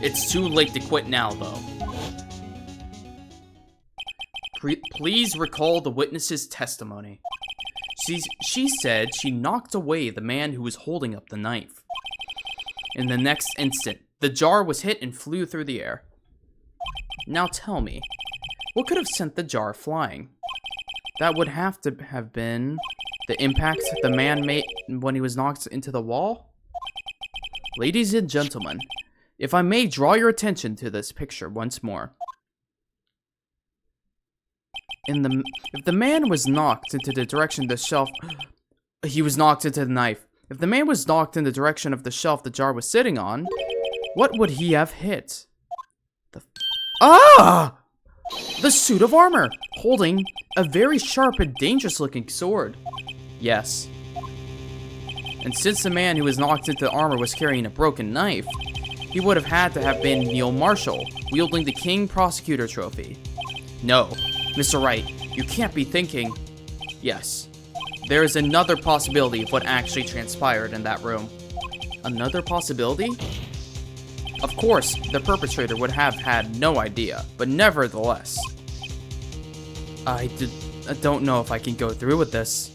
It's too late to quit now, though. Please recall the witness's testimony. She said she knocked away the man who was holding up the knife. In the next instant, the jar was hit and flew through the air. Now tell me, What could have sent the jar flying? That would have to have been the impact the man made when he was knocked into the wall? Ladies and gentlemen, if I may draw your attention to this picture once more. If the man was knocked into the direction of the shelf... He was knocked into the knife. If the man was knocked in the direction of the shelf the jar was sitting on, what would he have hit? The suit of armor, holding a very sharp and dangerous-looking sword. Yes. And since the man who was knocked into the armor was carrying a broken knife, he would have had to have been Neil Marshall, wielding the King Prosecutor Trophy. No, Mr. Wright, you can't be thinking... Yes. There is another possibility of what actually transpired in that room. Another possibility? Of course, the perpetrator would have had no idea, but nevertheless. I don't know if I can go through with this.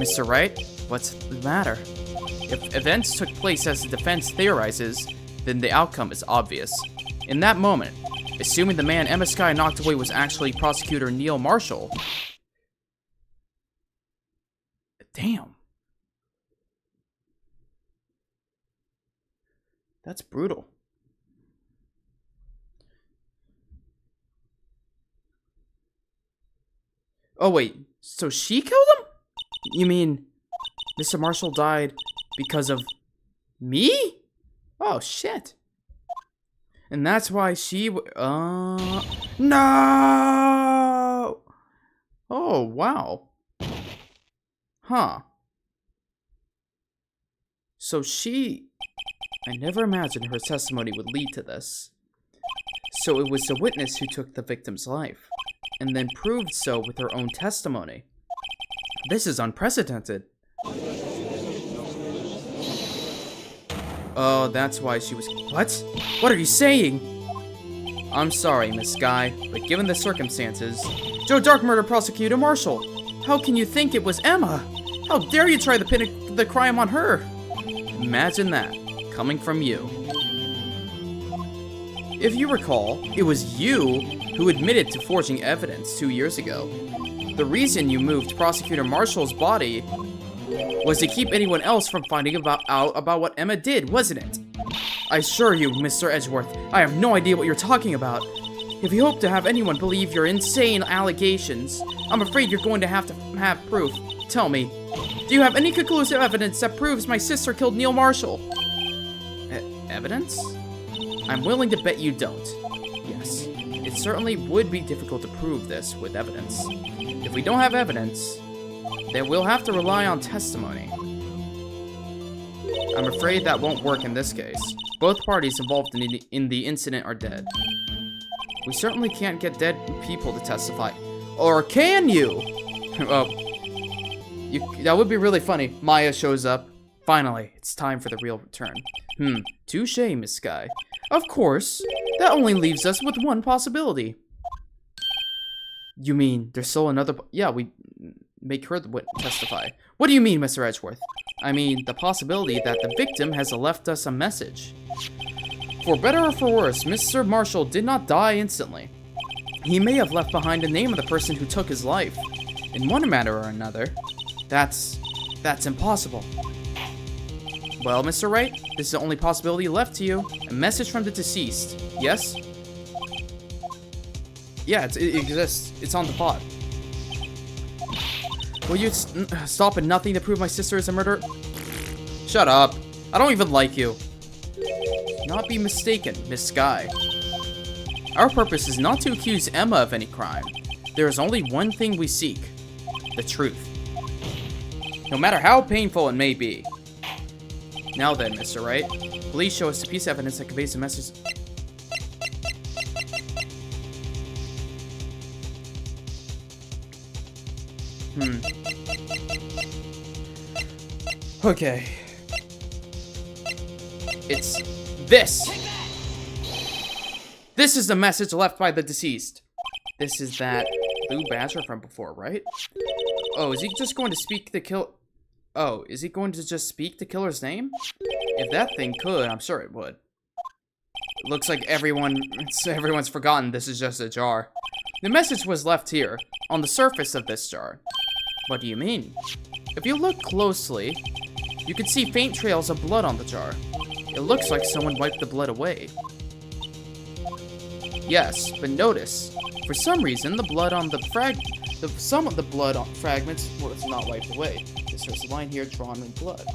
Mr. Wright, what's the matter? If events took place as the defense theorizes, then the outcome is obvious. In that moment, assuming the man Emma Skye knocked away was actually Prosecutor Neil Marshall. Damn. That's brutal. Oh wait, so she killed him? You mean Mr. Marshall died because of me? Oh shit. And that's why she no! Oh wow. Huh. So I never imagined her testimony would lead to this. So it was the witness who took the victim's life, and then proved so with her own testimony. This is unprecedented. Oh, that's why she was... What? What are you saying? I'm sorry, Miss Skye, but given the circumstances... Joe Dark murdered Prosecutor Marshall. How can you think it was Emma? How dare you try to pin the crime on her? Imagine that, coming from you. If you recall, it was you who admitted to forging evidence 2 years ago. The reason you moved Prosecutor Marshall's body was to keep anyone else from finding out about what Emma did, wasn't it? I assure you, Mr. Edgeworth, I have no idea what you're talking about. If you hope to have anyone believe your insane allegations, I'm afraid you're going to have proof. Tell me, do you have any conclusive evidence that proves my sister killed Neil Marshall? Evidence? I'm willing to bet you don't. Yes, it certainly would be difficult to prove this with evidence. If we don't have evidence, then we'll have to rely on testimony. I'm afraid that won't work in this case. Both parties involved in the incident are dead. We certainly can't get dead people to testify. Or can you? That would be really funny. Maya shows up. Finally, it's time for the real return. Touche, Miss Skye. Of course, that only leaves us with one possibility. You mean there's still another... Yeah, we make her testify. What do you mean, Mr. Edgeworth? I mean, the possibility that the victim has left us a message. For better or for worse, Mr. Marshall did not die instantly. He may have left behind the name of the person who took his life. In one manner or another, that's impossible. Well, Mr. Wright, this is the only possibility left to you. A message from the deceased. Yes? Yeah, it exists. It's on the plot. Will you stop at nothing to prove my sister is a murderer? Shut up. I don't even like you. Not be mistaken, Miss Skye. Our purpose is not to accuse Emma of any crime. There is only one thing we seek. The truth. No matter how painful it may be. Now then, Mr. Wright, please show us a piece of evidence that conveys the message. Okay. It's this. This is the message left by the deceased. This is that blue badger from before, right? Oh, is he just going to speak the Oh, is he going to just speak the killer's name? If that thing could, I'm sure it would. It looks like everyone's forgotten this is just a jar. The message was left here, on the surface of this jar. What do you mean? If you look closely, you can see faint trails of blood on the jar. It looks like someone wiped the blood away. Yes, but notice, for some reason, the blood on some of the blood on fragments was not wiped away. There's a line here drawn in blood.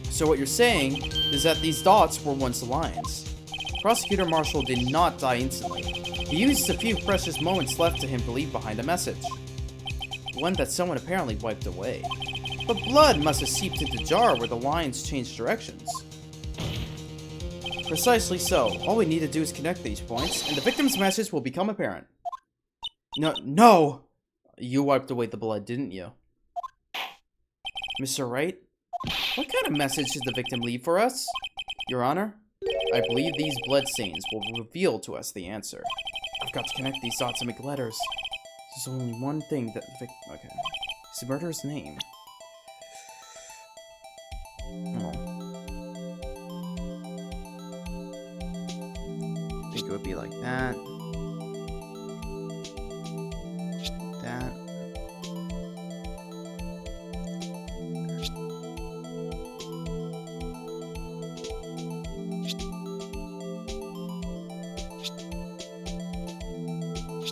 So what you're saying is that these dots were once lines. Prosecutor Marshall did not die instantly. He used the few precious moments left to him to leave behind a message. One that someone apparently wiped away. But blood must have seeped into the jar where the lines changed directions. Precisely so. All we need to do is connect these points, and the victim's message will become apparent. No! You wiped away the blood, didn't you? Mr. Wright? What kind of message did the victim leave for us? Your Honor, I believe these blood stains will reveal to us the answer. I've got to connect these dots and make letters. There's only one thing that the victim... Okay. It's the murderer's name. Oh. I think it would be like that. That.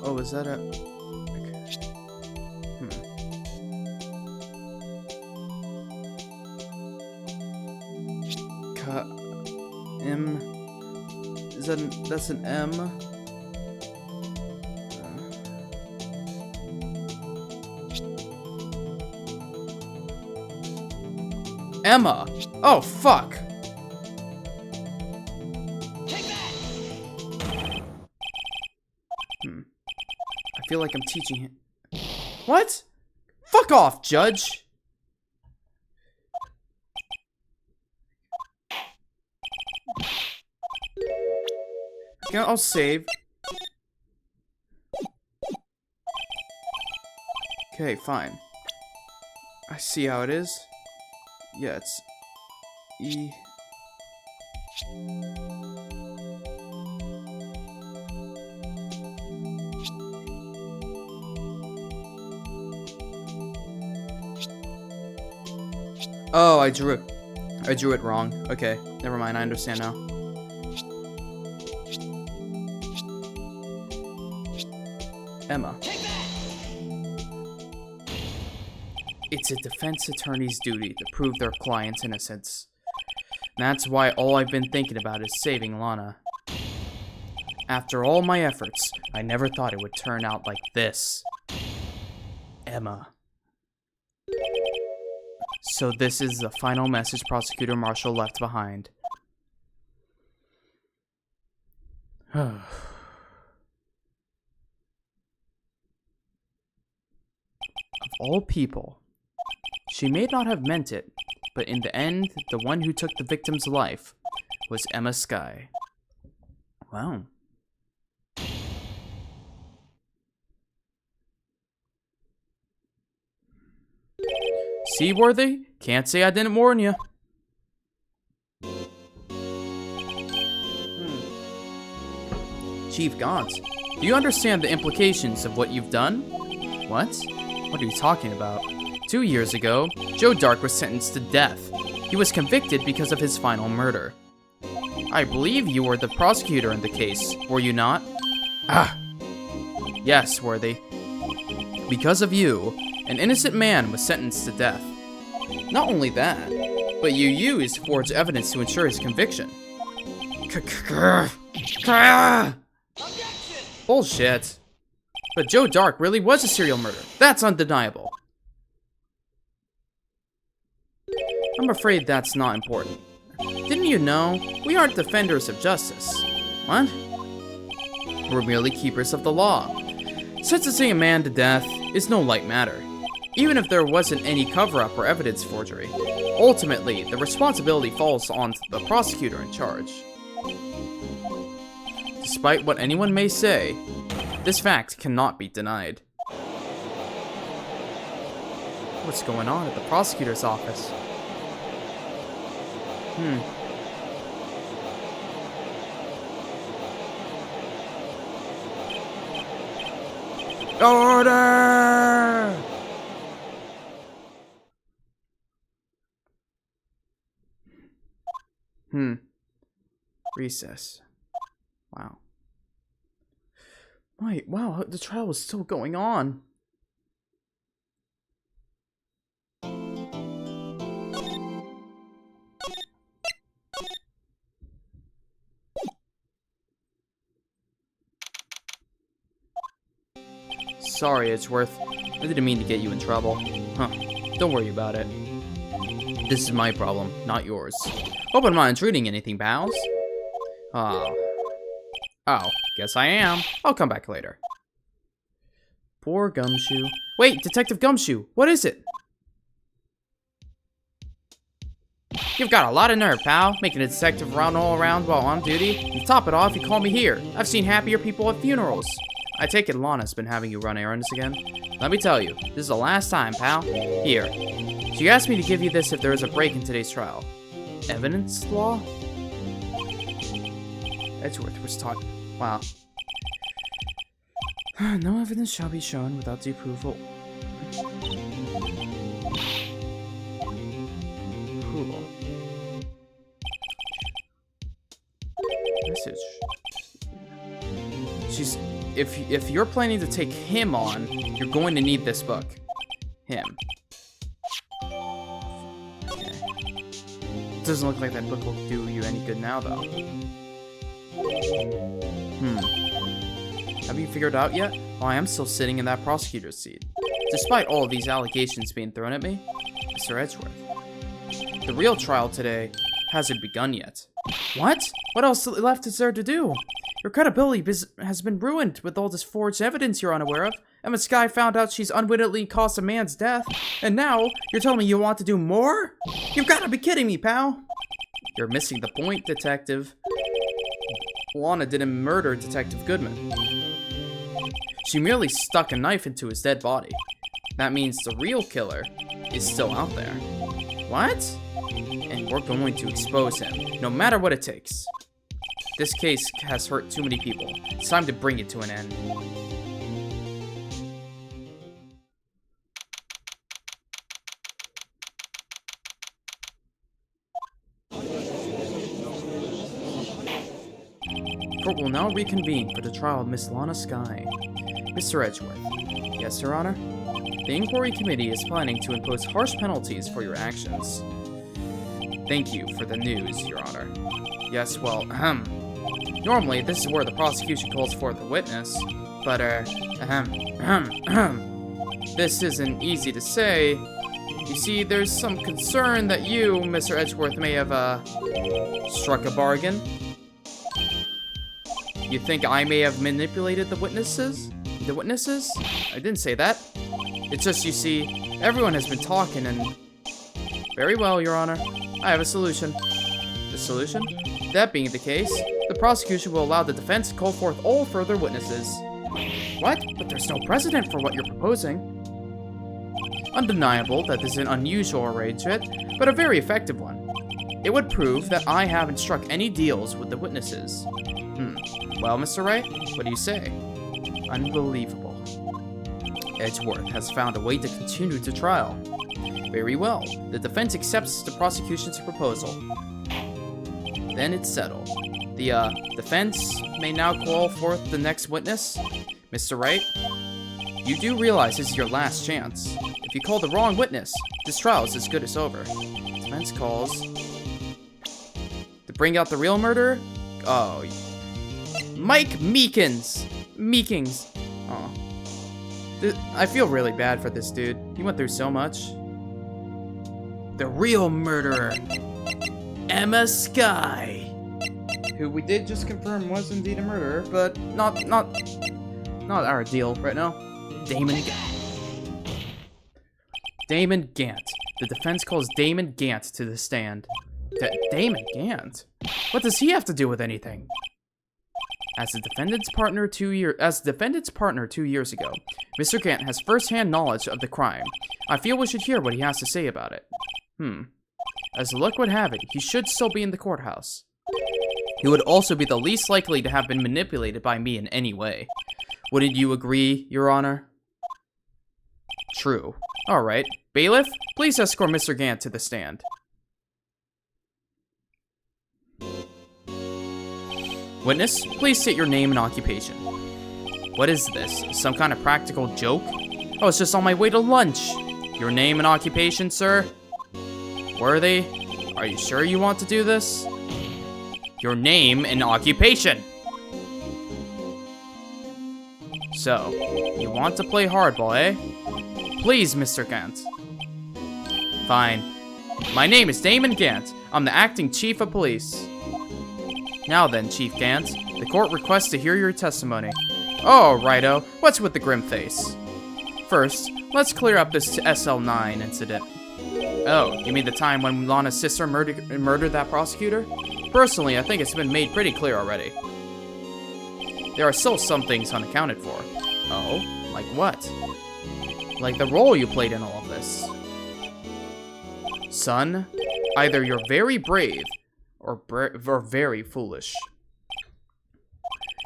Oh, is that a... Okay. M... Is that an... That's an M? Emma! Oh, fuck! I feel like I'm teaching him. What? Fuck off, Judge! Okay, I'll save. Okay, fine. I see how it is. Yeah, it's E. Oh, I drew it wrong. Okay, never mind, I understand now. Emma. It's a defense attorney's duty to prove their client's innocence. That's why all I've been thinking about is saving Lana. After all my efforts, I never thought it would turn out like this. Emma. So this is the final message Prosecutor Marshall left behind. Of all people, she may not have meant it, but in the end, the one who took the victim's life was Emma Skye. Wow. Seaworthy? Can't say I didn't warn you. Chief Gaunt, do you understand the implications of what you've done? What? What are you talking about? 2 years ago, Joe Dark was sentenced to death. He was convicted because of his final murder. I believe you were the prosecutor in the case, were you not? Ah! Yes, Worthy. Because of you, an innocent man was sentenced to death. Not only that, but you used forged evidence to ensure his conviction. Bullshit. But Joe Dark really was a serial murderer. That's undeniable. I'm afraid that's not important. Didn't you know? We aren't defenders of justice. What? We're merely keepers of the law. Sentencing a man to death is no light matter. Even if there wasn't any cover-up or evidence forgery, ultimately, the responsibility falls on the prosecutor in charge. Despite what anyone may say, this fact cannot be denied. What's going on at the prosecutor's office? Order! Recess. Wow. Wait, wow, the trial is still going on. Sorry, Edgeworth. I didn't mean to get you in trouble. Huh. Don't worry about it. This is my problem, not yours. Hope I'm not intruding anything, pals. Oh, guess I am. I'll come back later. Poor Gumshoe. Wait, Detective Gumshoe, what is it? You've got a lot of nerve, pal, making a detective run all around while on duty. And to top it off, you call me here. I've seen happier people at funerals. I take it Lana's been having you run errands again. Let me tell you, this is the last time, pal. Here. She asked me to give you this if there is a break in today's trial. Evidence law? Edgeworth was taught. Wow. No evidence shall be shown without the approval. Approval. Message. She's. If you're planning to take him on, you're going to need this book. Him. Okay. Doesn't look like that book will do you any good now, though. Have you figured out yet? Well, I am still sitting in that prosecutor's seat. Despite all of these allegations being thrown at me, Mr. Edgeworth. The real trial today hasn't begun yet. What? What else left is there to do? Your credibility has been ruined with all this forged evidence you're unaware of. Emma Skye found out she's unwittingly caused a man's death, and now you're telling me you want to do more? You've got to be kidding me, pal. You're missing the point, Detective. Lana didn't murder Detective Goodman. She merely stuck a knife into his dead body. That means the real killer is still out there. What? And we're going to expose him, no matter what it takes. This case has hurt too many people. It's time to bring it to an end. Court will now reconvene for the trial of Miss Lana Skye. Mr. Edgeworth. Yes, Your Honor? The Inquiry Committee is planning to impose harsh penalties for your actions. Thank you for the news, Your Honor. Yes, well, normally, this is where the prosecution calls for the witness, but, this isn't easy to say. You see, there's some concern that you, Mr. Edgeworth, may have, struck a bargain. You think I may have manipulated the witnesses? The witnesses? I didn't say that. It's just, you see, everyone has been talking and... Very well, Your Honor. I have a solution. The solution? That being the case, the prosecution will allow the defense to call forth all further witnesses. What? But there's no precedent for what you're proposing. Undeniable that this is an unusual arrangement, but a very effective one. It would prove that I haven't struck any deals with the witnesses. Well, Mr. Wright, what do you say? Unbelievable. Edgeworth has found a way to continue the trial. Very well. The defense accepts the prosecution's proposal. Then it's settled. The defense may now call forth the next witness. Mr. Wright, you do realize this is your last chance. If you call the wrong witness, this trial is as good as over. Defense calls to bring out the real murderer. Oh, Mike Meekins. Oh, I feel really bad for this dude. He went through so much. The real murderer, Emma Skye, who we did just confirm was indeed a murderer, but not our deal right now. Damon Gant. The defense calls Damon Gant to the stand. Damon Gant? What does he have to do with anything? As the defendant's partner 2 years ago, Mr. Gant has first-hand knowledge of the crime. I feel we should hear what he has to say about it. As luck would have it, he should still be in the courthouse. He would also be the least likely to have been manipulated by me in any way. Wouldn't you agree, Your Honor? true. Alright. Bailiff, please escort Mr. Gant to the stand. Witness, please state your name and occupation. What is this? Some kind of practical joke? I was just on my way to lunch. Your name and occupation, sir? Worthy, are you sure you want to do this? Your name and occupation! So, you want to play hardball, eh? Please, Mr. Gant. Fine. My name is Damon Gant. I'm the acting chief of police. Now then, Chief Gant, the court requests to hear your testimony. Oh, righto. What's with the grim face? First, let's clear up this SL9 incident. Oh, you mean the time when Lana's sister murdered that prosecutor? Personally, I think it's been made pretty clear already. There are still some things unaccounted for. Oh? Like what? Like the role you played in all of this. Son, either you're very brave, or very foolish.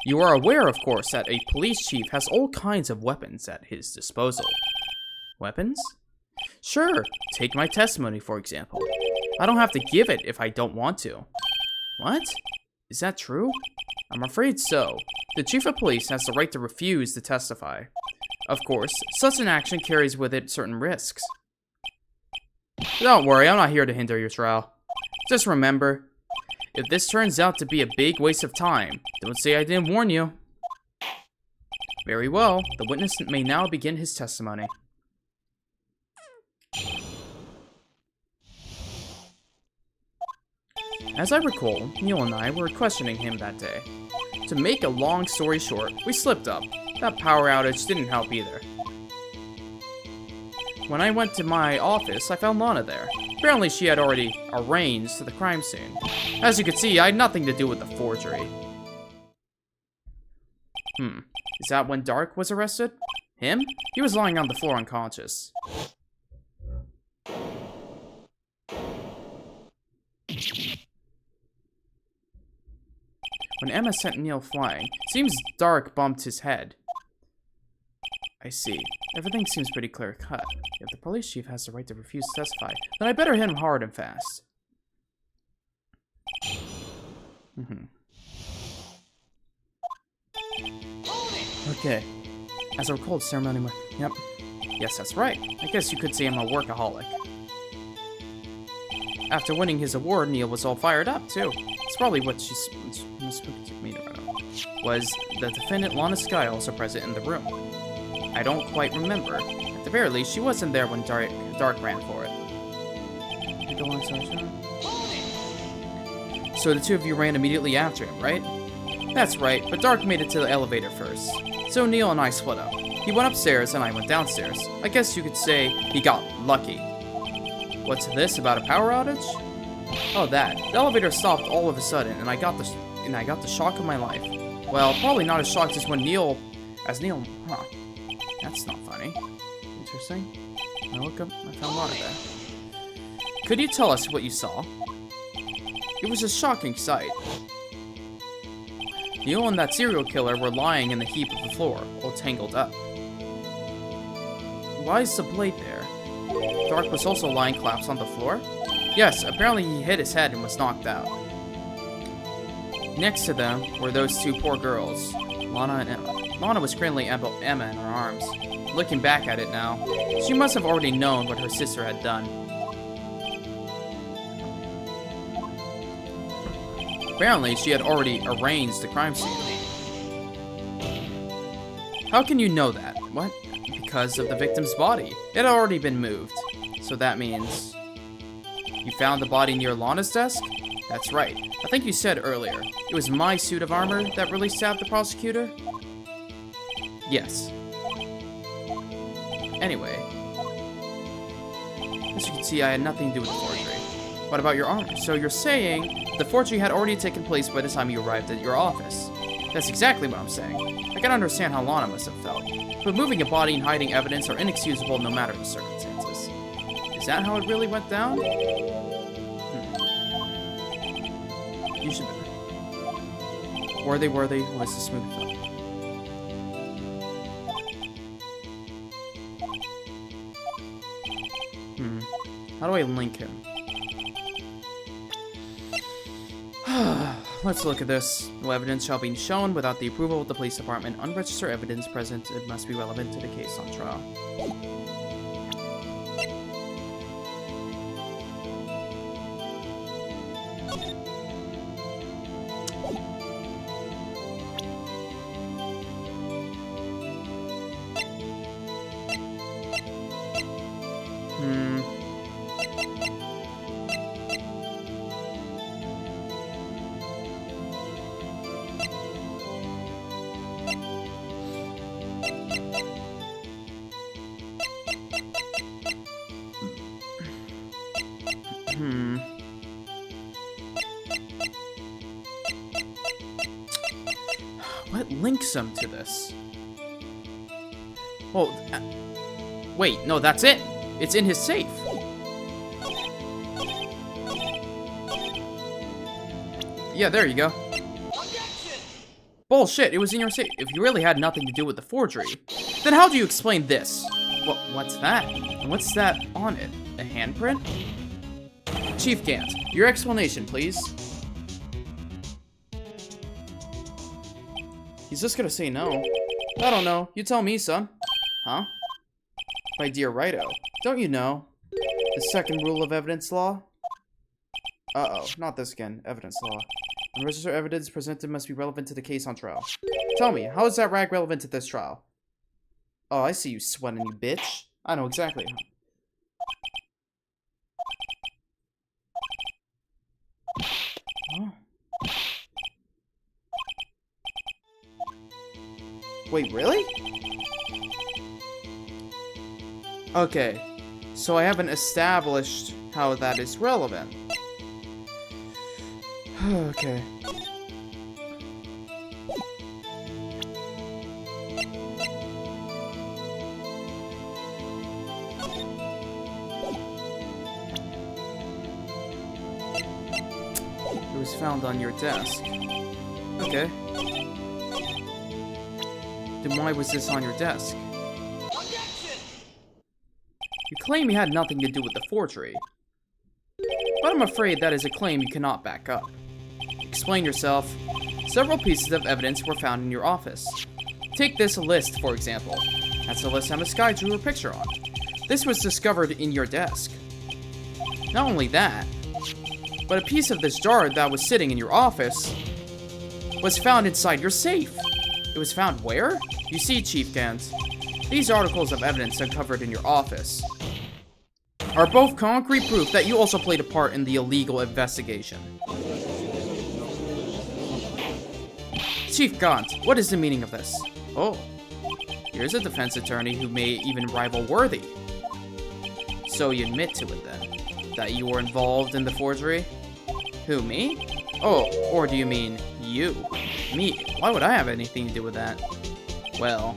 You are aware, of course, that a police chief has all kinds of weapons at his disposal. Weapons? Sure, take my testimony, for example. I don't have to give it if I don't want to. What? Is that true? I'm afraid so. The chief of police has the right to refuse to testify. Of course, such an action carries with it certain risks. Don't worry, I'm not here to hinder your trial. Just remember, if this turns out to be a big waste of time, don't say I didn't warn you. Very well, the witness may now begin his testimony. As I recall, Neil and I were questioning him that day. To make a long story short, we slipped up. That power outage didn't help either. When I went to my office, I found Lana there. Apparently she had already arranged to the crime scene. As you can see, I had nothing to do with the forgery. Is that when Dark was arrested? Him? He was lying on the floor unconscious. When Emma sent Neil flying, seems Dark bumped his head. I see. Everything seems pretty clear-cut. If the police chief has the right to refuse to testify, then I better hit him hard and fast. Okay. As I recall, the ceremony... Yep. Yes, that's right. I guess you could say I'm a workaholic. After winning his award, Neil was all fired up, too. It's probably what was the defendant Lana Skye also present in the room? I don't quite remember. At the very least, she wasn't there when Dark ran for it. So the two of you ran immediately after him, right? That's right, but Dark made it to the elevator first. So Neil and I split up. He went upstairs and I went downstairs. I guess you could say he got lucky. What's this, about a power outage? Oh, that. The elevator stopped all of a sudden, and I got the shock of my life. Well, probably not as shocked as when Neil... Huh. That's not funny. Interesting. I found Lana there. Could you tell us what you saw? It was a shocking sight. Neil and that serial killer were lying in the heap of the floor, all tangled up. Why is the blade there? Dark was also lying collapsed on the floor? Yes, apparently he hit his head and was knocked out. Next to them were those two poor girls, Lana and Emma. Lana was cradling Emma in her arms. Looking back at it now, she must have already known what her sister had done. Apparently, she had already arranged the crime scene. How can you know that? What? Because of the victim's body. It had already been moved. So that means... You found the body near Lana's desk? That's right. I think you said earlier. It was my suit of armor that really stabbed the prosecutor? Yes. Anyway. As you can see, I had nothing to do with the forgery. What about your armor? So you're saying the forgery had already taken place by the time you arrived at your office. That's exactly what I'm saying. I can understand how Lana must have felt. But moving a body and hiding evidence are inexcusable no matter the circumstances. Is that how it really went down? You should be. Worthy was the smooth film. How do I link him? Let's look at this. No evidence shall be shown without the approval of the police department. Unregistered evidence present. It must be relevant to the case on trial. What links him to this? Well, wait, no, that's it. It's in his safe. Yeah, there you go. Bullshit, it was in your safe. If you really had nothing to do with the forgery, then how do you explain this? What's that? And what's that on it? A handprint? Chief Gant, your explanation, please. He's just gonna say no. I don't know. You tell me, son. Huh? My dear Righto, don't you know the second rule of evidence law? Uh-oh, not this again. Evidence law. Unregistered evidence presented must be relevant to the case on trial. Tell me, how is that rag relevant to this trial? Oh, I see you sweating, you bitch. I know exactly. Huh? Wait, really? Okay, so I haven't established how that is relevant. Okay. It was found on your desk. Okay. Then why was this on your desk? You claim you had nothing to do with the forgery. But I'm afraid that is a claim you cannot back up. Explain yourself. Several pieces of evidence were found in your office. Take this list, for example. That's the list Sky drew a picture on. This was discovered in your desk. Not only that, but a piece of this jar that was sitting in your office was found inside your safe. It was found where? You see, Chief Gant, these articles of evidence uncovered in your office are both concrete proof that you also played a part in the illegal investigation. Chief Gant, what is the meaning of this? Oh, here's a defense attorney who may even rival Worthy. So you admit to it then, that you were involved in the forgery? Who, me? Oh, or do you mean you? Me? Why would I have anything to do with that? Well,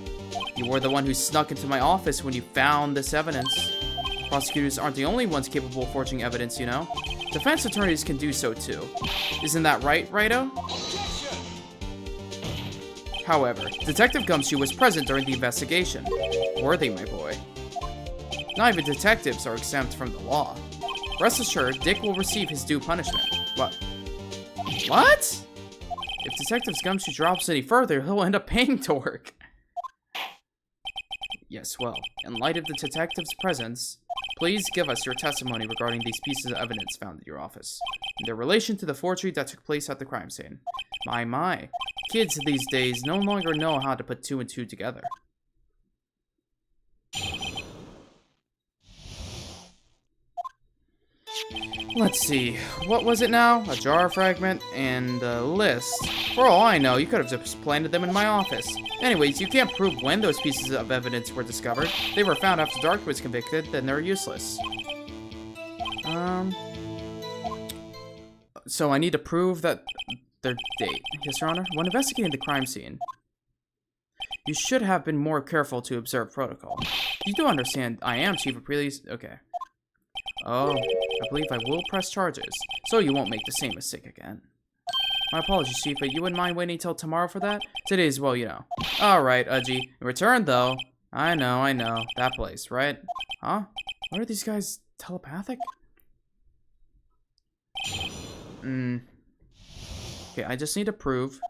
you were the one who snuck into my office when you found this evidence. Prosecutors aren't the only ones capable of forging evidence, you know. Defense attorneys can do so too. Isn't that right, Righto? However, Detective Gumshoe was present during the investigation. Worthy, my boy. Not even detectives are exempt from the law. Rest assured, Dick will receive his due punishment. What? What? If Detective Gumshoe drops any further, he'll end up paying to work. Yes, well, in light of the detective's presence, please give us your testimony regarding these pieces of evidence found in your office, in their relation to the forgery that took place at the crime scene. My. Kids these days no longer know how to put two and two together. Let's see, what was it now? A jar fragment and a list. For all I know, you could have just planted them in my office. Anyways, you can't prove when those pieces of evidence were discovered. They were found after Dark was convicted, then they're useless. So I need to prove that their date. Yes, Your Honor. When investigating the crime scene, you should have been more careful to observe protocol. You do understand I am Chief of Police. Okay. Oh, I believe I will press charges, so you won't make the same mistake again. My apologies, Chief, but you wouldn't mind waiting till tomorrow for that? Today is, well, you know. Alright, Udgy. In return, though, I know, that place, right? Huh? What are these guys telepathic? Okay, I just need to prove.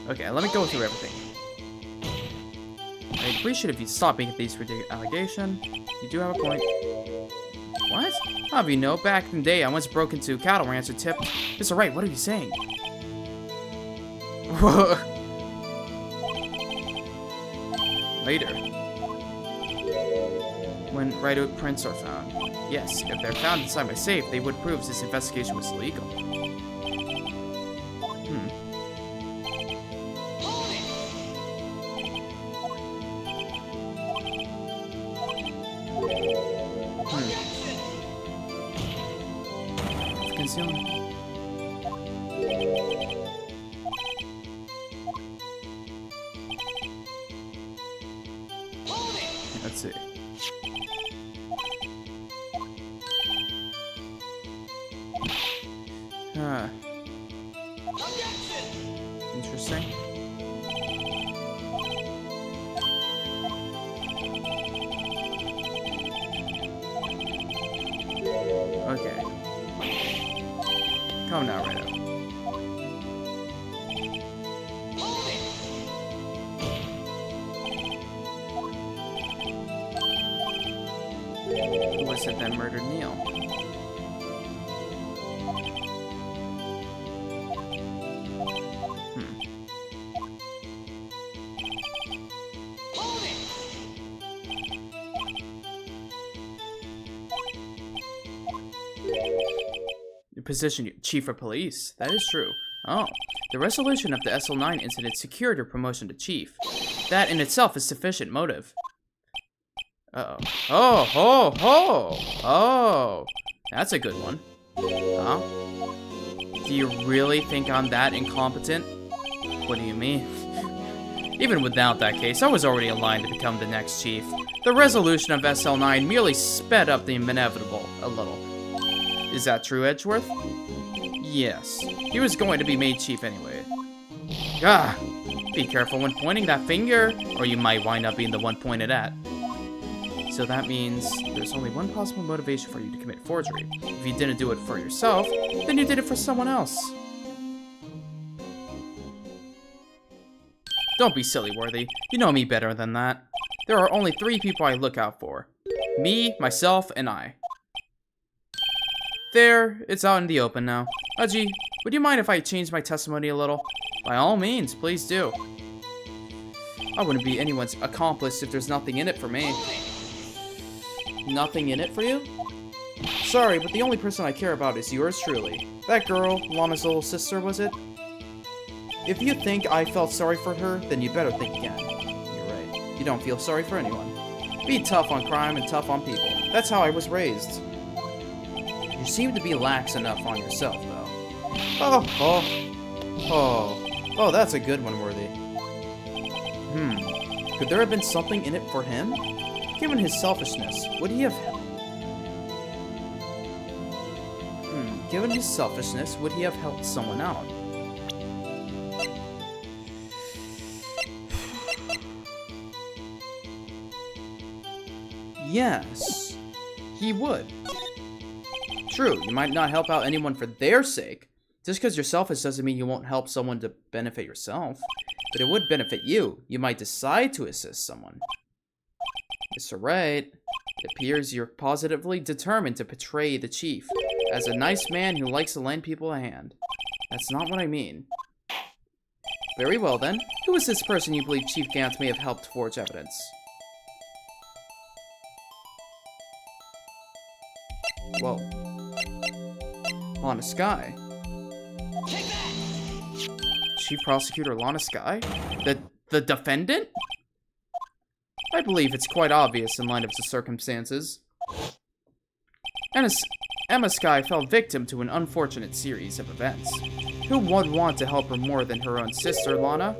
Okay, let me go through everything. I'd appreciate if you'd stop making these ridiculous allegations. You do have a point. What? How have you know? Back in the day, I once broke into a cattle ranch and tipped. Mr. Wright, what are you saying? Later. When Wright prints are found. Yes, if they're found inside my safe, they would prove this investigation was illegal. Concealment. Let's see. Interesting. Okay. Come now, right up. Who was it that murdered Neil? Position chief of police. That is true. Oh, the resolution of the SL9 incident secured your promotion to chief. That in itself is sufficient motive. Oh, that's a good one. Huh? Do you really think I'm that incompetent? What do you mean? Even without that case, I was already aligned to become the next chief. The resolution of SL9 merely sped up the inevitable a little. Is that true, Edgeworth? Yes. He was going to be made chief anyway. Be careful when pointing that finger, or you might wind up being the one pointed at. So that means there's only one possible motivation for you to commit forgery. If you didn't do it for yourself, then you did it for someone else. Don't be silly, Worthy. You know me better than that. There are only 3 people I look out for. Me, myself, and I. There, it's out in the open now. Aji, would you mind if I change my testimony a little? By all means, please do. I wouldn't be anyone's accomplice if there's nothing in it for me. Nothing in it for you? Sorry, but the only person I care about is yours truly. That girl, Lana's little sister, was it? If you think I felt sorry for her, then you better think again. You're right. You don't feel sorry for anyone. Be tough on crime and tough on people. That's how I was raised. You seem to be lax enough on yourself, though. Oh, that's a good one, Worthy. Could there have been something in it for him? Given his selfishness, would he have... Given his selfishness, would he have helped someone out? Yes, he would. True, you might not help out anyone for their sake. Just because you're selfish doesn't mean you won't help someone to benefit yourself. But it would benefit you. You might decide to assist someone. Mr. Wright, it appears you're positively determined to portray the chief as a nice man who likes to lend people a hand. That's not what I mean. Very well then. Who is this person you believe Chief Gant may have helped forge evidence? Whoa. Lana Skye. Chief Prosecutor Lana Skye? The defendant? I believe it's quite obvious in light of the circumstances. Emma Skye fell victim to an unfortunate series of events. Who would want to help her more than her own sister, Lana?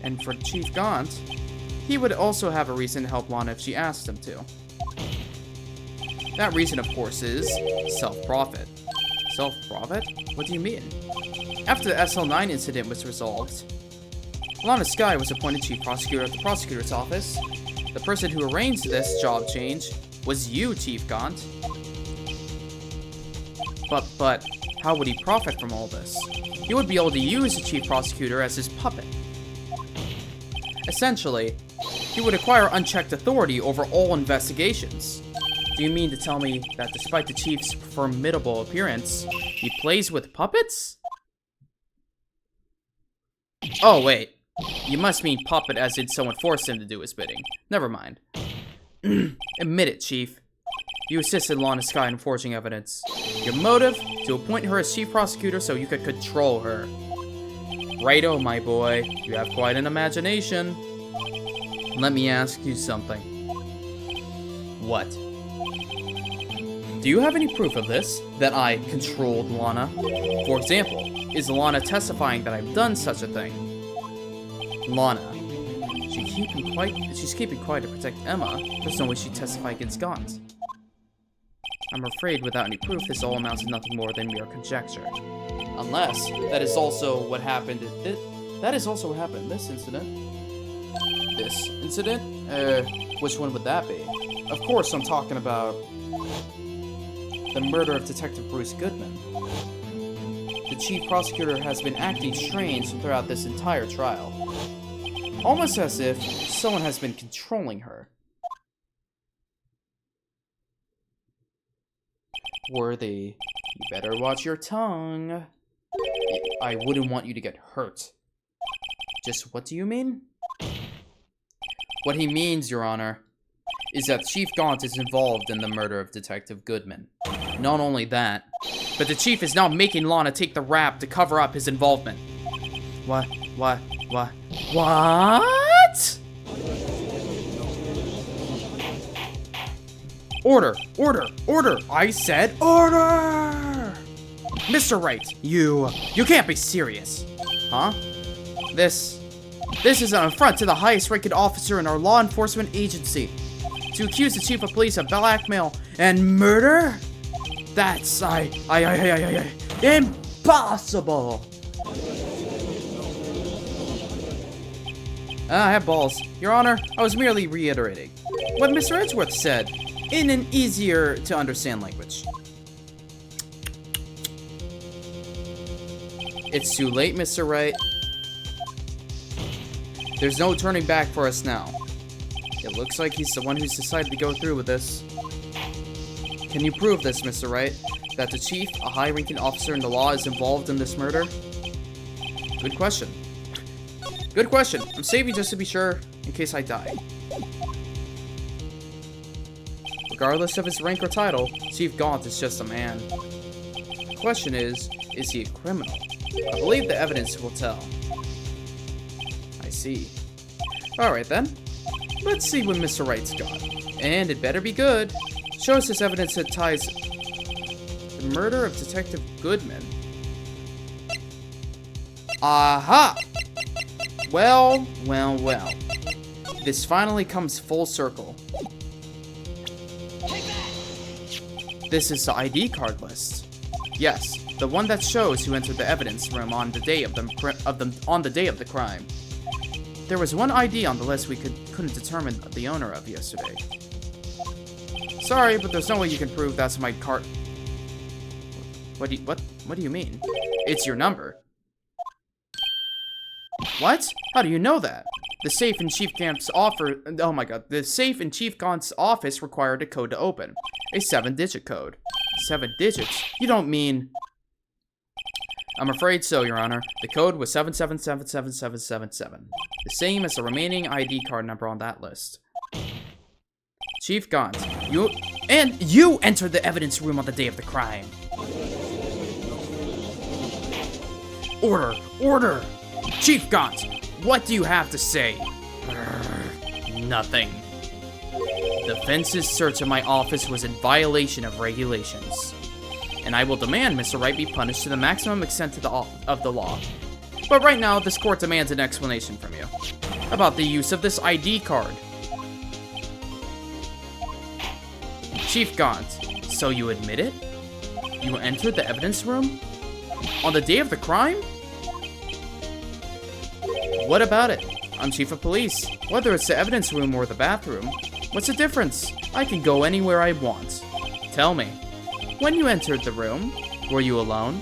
And for Chief Gant, he would also have a reason to help Lana if she asked him to. That reason, of course, is self-profit. Self-profit? What do you mean? After the SL9 incident was resolved, Lana Skye was appointed Chief Prosecutor at the Prosecutor's Office. The person who arranged this job change was you, Chief Gaunt. But, how would he profit from all this? He would be able to use the Chief Prosecutor as his puppet. Essentially, he would acquire unchecked authority over all investigations. Do you mean to tell me that despite the Chief's formidable appearance, he plays with puppets? Oh, wait. You must mean puppet as in someone forced him to do his bidding. Never mind. Admit it, Chief. You assisted Lana Skye in forging evidence. Your motive? To appoint her as Chief Prosecutor so you could control her. Righto, my boy. You have quite an imagination. Let me ask you something. What? Do you have any proof of this? That I controlled Lana? For example, is Lana testifying that I've done such a thing? Lana. She's keeping quiet to protect Emma. There's no way she'd testify against Gaunt. I'm afraid without any proof, this all amounts to nothing more than mere conjecture. Unless that is also what happened. That is also what happened in this incident. This incident? Which one would that be? Of course, I'm talking about the murder of Detective Bruce Goodman. The Chief Prosecutor has been acting strange throughout this entire trial. Almost as if someone has been controlling her. Worthy, you better watch your tongue. I wouldn't want you to get hurt. Just what do you mean? What he means, Your Honor, is that Chief Gaunt is involved in the murder of Detective Goodman. Not only that, but the Chief is now making Lana take the rap to cover up his involvement. What? Order! I said order! Mr. Wright, you can't be serious. Huh? This is an affront to the highest ranking officer in our law enforcement agency. To accuse the Chief of Police of blackmail and murder? That's, impossible! I have balls. Your Honor, I was merely reiterating what Mr. Edgeworth said in an easier to understand language. It's too late, Mr. Wright. There's no turning back for us now. It looks like he's the one who's decided to go through with this. Can you prove this, Mr. Wright? That the Chief, a high-ranking officer in the law, is involved in this murder? Good question. Good question. I'm saving just to be sure, in case I die. Regardless of his rank or title, Chief Gaunt is just a man. The question is he a criminal? I believe the evidence will tell. I see. Alright then. Let's see what Mr. Wright's got. And it better be good. Show us this evidence that ties the murder of Detective Goodman. Aha! Well. This finally comes full circle. This is the ID card list. Yes, the one that shows who entered the evidence room on the day of the crime. There was one ID on the list we couldn't determine the owner of yesterday. Sorry, but there's no way you can prove that's my card. What do you mean? It's your number. What? How do you know that? The safe in Chief Gaunt's The safe in Chief Gaunt's office required a code to open. A 7-digit code. 7 digits? You don't mean... I'm afraid so, Your Honor. The code was 777777. The same as the remaining ID card number on that list. Chief Gaunt, you entered the evidence room on the day of the crime. Order! Chief Gaunt, what do you have to say? Nothing. The fence's search of my office was in violation of regulations. And I will demand Mr. Wright be punished to the maximum extent of the law. But right now, this court demands an explanation from you about the use of this ID card. Chief Gaunt, so you admit it? You entered the evidence room? On the day of the crime? What about it? I'm chief of police. Whether it's the evidence room or the bathroom, what's the difference? I can go anywhere I want. Tell me, when you entered the room, were you alone?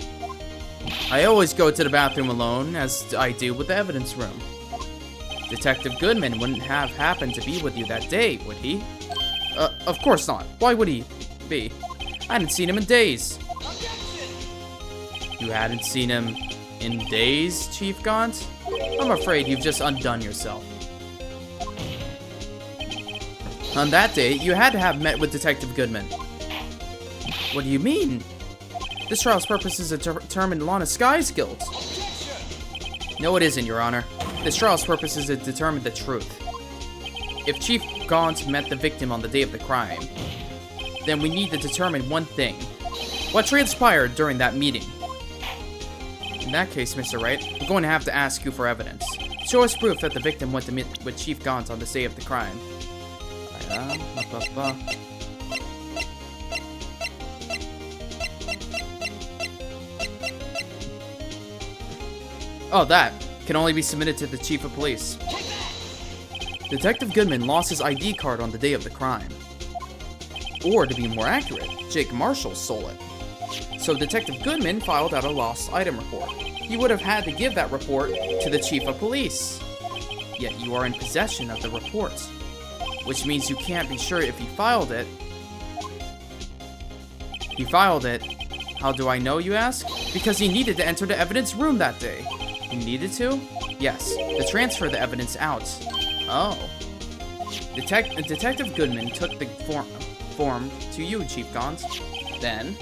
I always go to the bathroom alone, as I do with the evidence room. Detective Goodman wouldn't have happened to be with you that day, would he? Of course not. Why would he be? I hadn't seen him in days. You hadn't seen him in days, Chief Gaunt? I'm afraid you've just undone yourself. On that day, you had to have met with Detective Goodman. What do you mean? This trial's purpose is to determine Lana Sky's guilt. No, it isn't, Your Honor. This trial's purpose is to determine the truth. If Chief Gaunt met the victim on the day of the crime, then we need to determine one thing. What transpired during that meeting? In that case, Mr. Wright, we're going to have to ask you for evidence. Show us proof that the victim went to meet with Chief Gaunt on the day of the crime. Oh, that can only be submitted to the Chief of Police. Detective Goodman lost his ID card on the day of the crime. Or, to be more accurate, Jake Marshall stole it. So Detective Goodman filed out a lost item report. He would have had to give that report to the Chief of Police. Yet you are in possession of the report, which means you can't be sure if he filed it. He filed it. How do I know, you ask? Because he needed to enter the evidence room that day. He needed to? Yes, to transfer the evidence out. Oh. Detective Goodman took the form to you, Chief Gaunt. Then,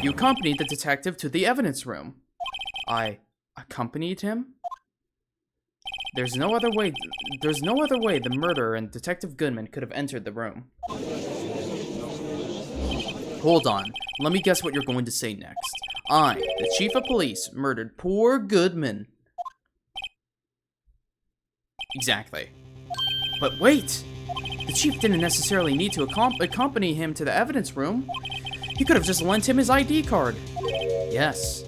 you accompanied the detective to the evidence room. I accompanied him? There's no other way the murderer and Detective Goodman could have entered the room. Hold on. Let me guess what you're going to say next. I, the Chief of Police, murdered poor Goodman. Exactly. But wait! The Chief didn't necessarily need to accompany him to the evidence room. He could have just lent him his ID card. Yes.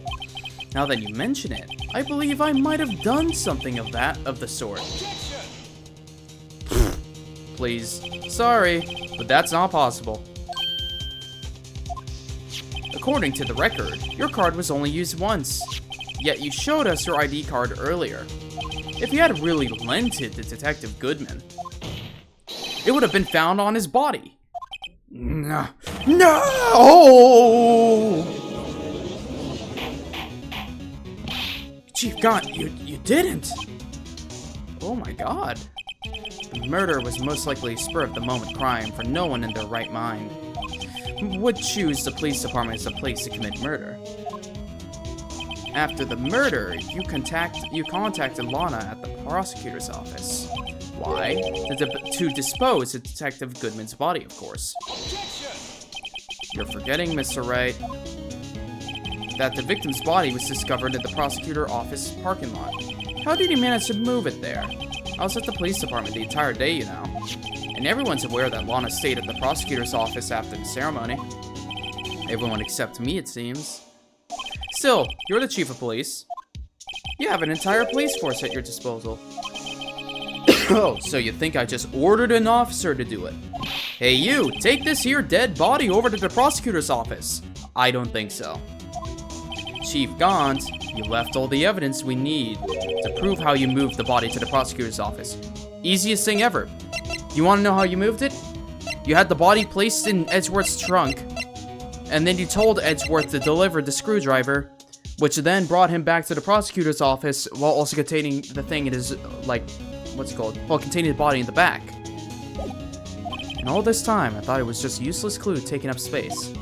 Now that you mention it, I believe I might have done something of the sort. Please. Sorry, but that's not possible. According to the record, your card was only used once. Yet you showed us your ID card earlier. If you had really lent it to Detective Goodman, it would have been found on his body. No! Chief Gaunt, you didn't! Oh my god. The murder was most likely a spur-of-the-moment crime, for no one in their right mind would choose the police department as a place to commit murder. After the murder, you contacted Lana at the prosecutor's office. Why? To dispose of Detective Goodman's body, of course. You're forgetting, Mr. Wright, that the victim's body was discovered in the prosecutor's office parking lot. How did he manage to move it there? I was at the police department the entire day, you know. And everyone's aware that Lana stayed at the prosecutor's office after the ceremony. Everyone except me, it seems. Still, you're the Chief of Police. You have an entire police force at your disposal. Oh, so you think I just ordered an officer to do it? Hey you, take this here dead body over to the prosecutor's office. I don't think so. Chief Gaunt, you left all the evidence we need to prove how you moved the body to the prosecutor's office. Easiest thing ever. You want to know how you moved it? You had the body placed in Edgeworth's trunk, and then you told Edgeworth to deliver the screwdriver, which then brought him back to the prosecutor's office while also containing the thing in his, containing the body in the back. And all this time, I thought it was just a useless clue taking up space.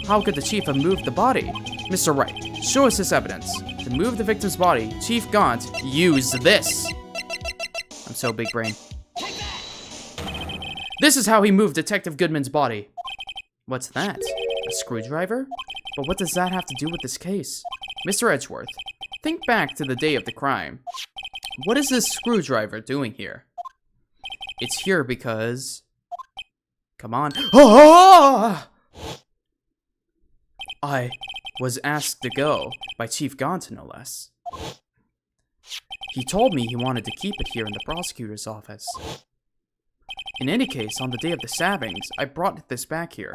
How could the Chief have moved the body? Mr. Wright, show us this evidence. To move the victim's body, Chief Gaunt used this. I'm so big brain. This is how he moved Detective Goodman's body. What's that? A screwdriver? But what does that have to do with this case? Mr. Edgeworth, think back to the day of the crime. What is this screwdriver doing here? It's here because... Come on. Ah! I was asked to go by Chief Gaunt, no less. He told me he wanted to keep it here in the prosecutor's office. In any case, on the day of the stabbings, I brought this back here.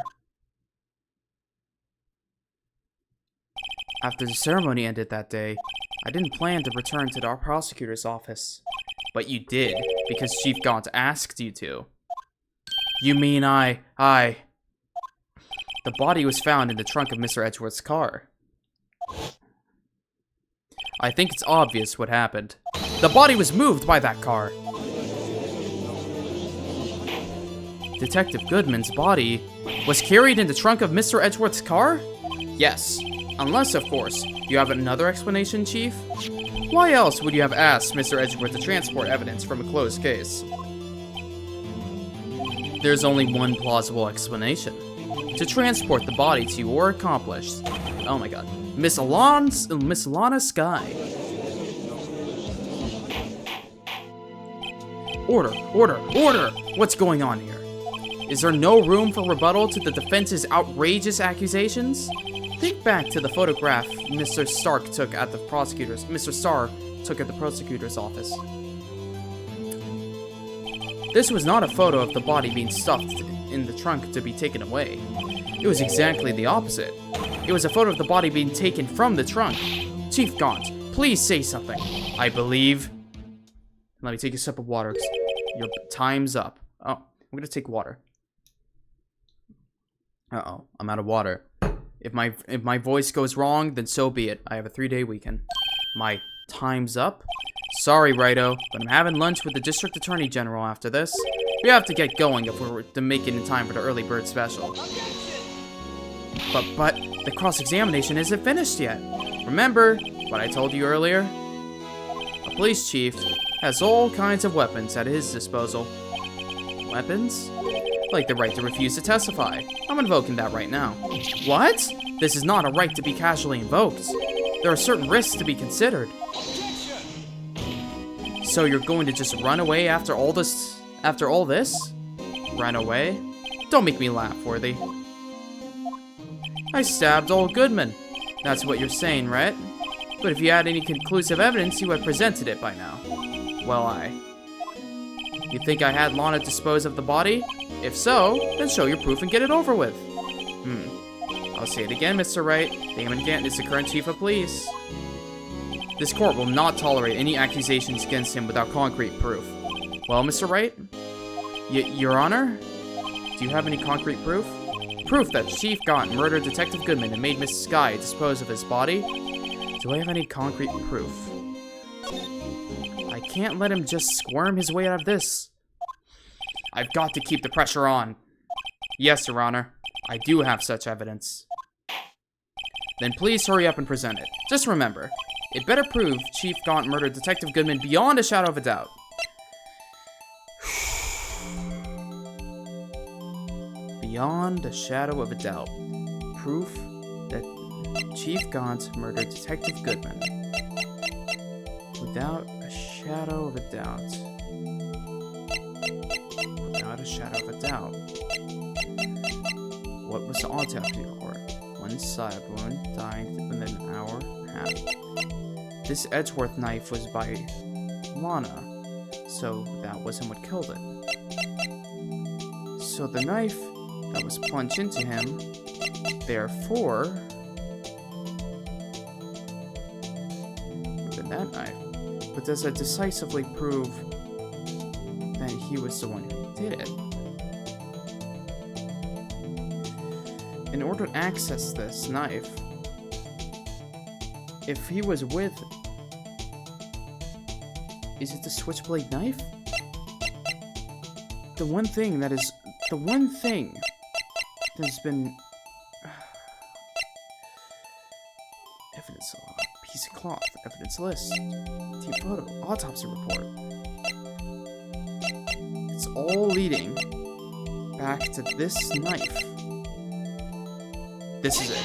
After the ceremony ended that day, I didn't plan to return to our prosecutor's office. But you did, because Chief Gaunt asked you to. You mean The body was found in the trunk of Mr. Edgeworth's car. I think it's obvious what happened. The body was moved by that car. Detective Goodman's body was carried in the trunk of Mr. Edgeworth's car? Yes. Unless, of course, you have another explanation, Chief? Why else would you have asked Mr. Edgeworth to transport evidence from a closed case? There's only one plausible explanation. To transport the body to your accomplice. Oh my god. Miss Lana Skye. Order! What's going on here? Is there no room for rebuttal to the defense's outrageous accusations? Think back to the photograph Mr. Starr took at the prosecutor's office. This was not a photo of the body being stuffed in the trunk to be taken away. It was exactly the opposite. It was a photo of the body being taken from the trunk. Chief Gaunt, please say something. I believe... Let me take a sip of water. Your time's up. Oh, I'm gonna take water. Uh-oh, I'm out of water. If my voice goes wrong, then so be it. I have a 3-day weekend. My time's up. Sorry, Righto, but I'm having lunch with the District Attorney General after this. We have to get going if we're to make it in time for the early bird special. But the cross-examination isn't finished yet. Remember what I told you earlier? A police chief has all kinds of weapons at his disposal. Weapons? Like the right to refuse to testify. I'm invoking that right now. What? This is not a right to be casually invoked. There are certain risks to be considered. So you're going to just run away after all this? Run away? Don't make me laugh, Worthy. I stabbed old Goodman. That's what you're saying, right? But if you had any conclusive evidence, you had presented it by now. Well, You think I had Lana dispose of the body? If so, then show your proof and get it over with. I'll say it again, Mr. Wright. Damon Ganton is the current chief of police. This court will not tolerate any accusations against him without concrete proof. Well, Mr. Wright? Your Honor? Do you have any concrete proof? Proof that Chief Gaunt murdered Detective Goodman and made Miss Skye dispose of his body? Do I have any concrete proof? I can't let him just squirm his way out of this. I've got to keep the pressure on. Yes, Your Honor. I do have such evidence. Then please hurry up and present it. Just remember, it better prove Chief Gaunt murdered Detective Goodman beyond a shadow of a doubt. Beyond a shadow of a doubt. Proof that Chief Gaunt murdered Detective Goodman. Without a shadow of a doubt. Without a shadow of a doubt. What was the autopsy report? One side wound, dying within an hour and a half. This Edgeworth knife was by Lana, so that wasn't what killed it. So the knife that was plunged into him, therefore, would have been that knife. But does it decisively prove that he was the one who did it? In order to access this knife, if he was with... Is it the switchblade knife? The one thing that has been... Evidence log, piece of cloth, evidence list, team photo, autopsy report. It's all leading back to this knife. This is it.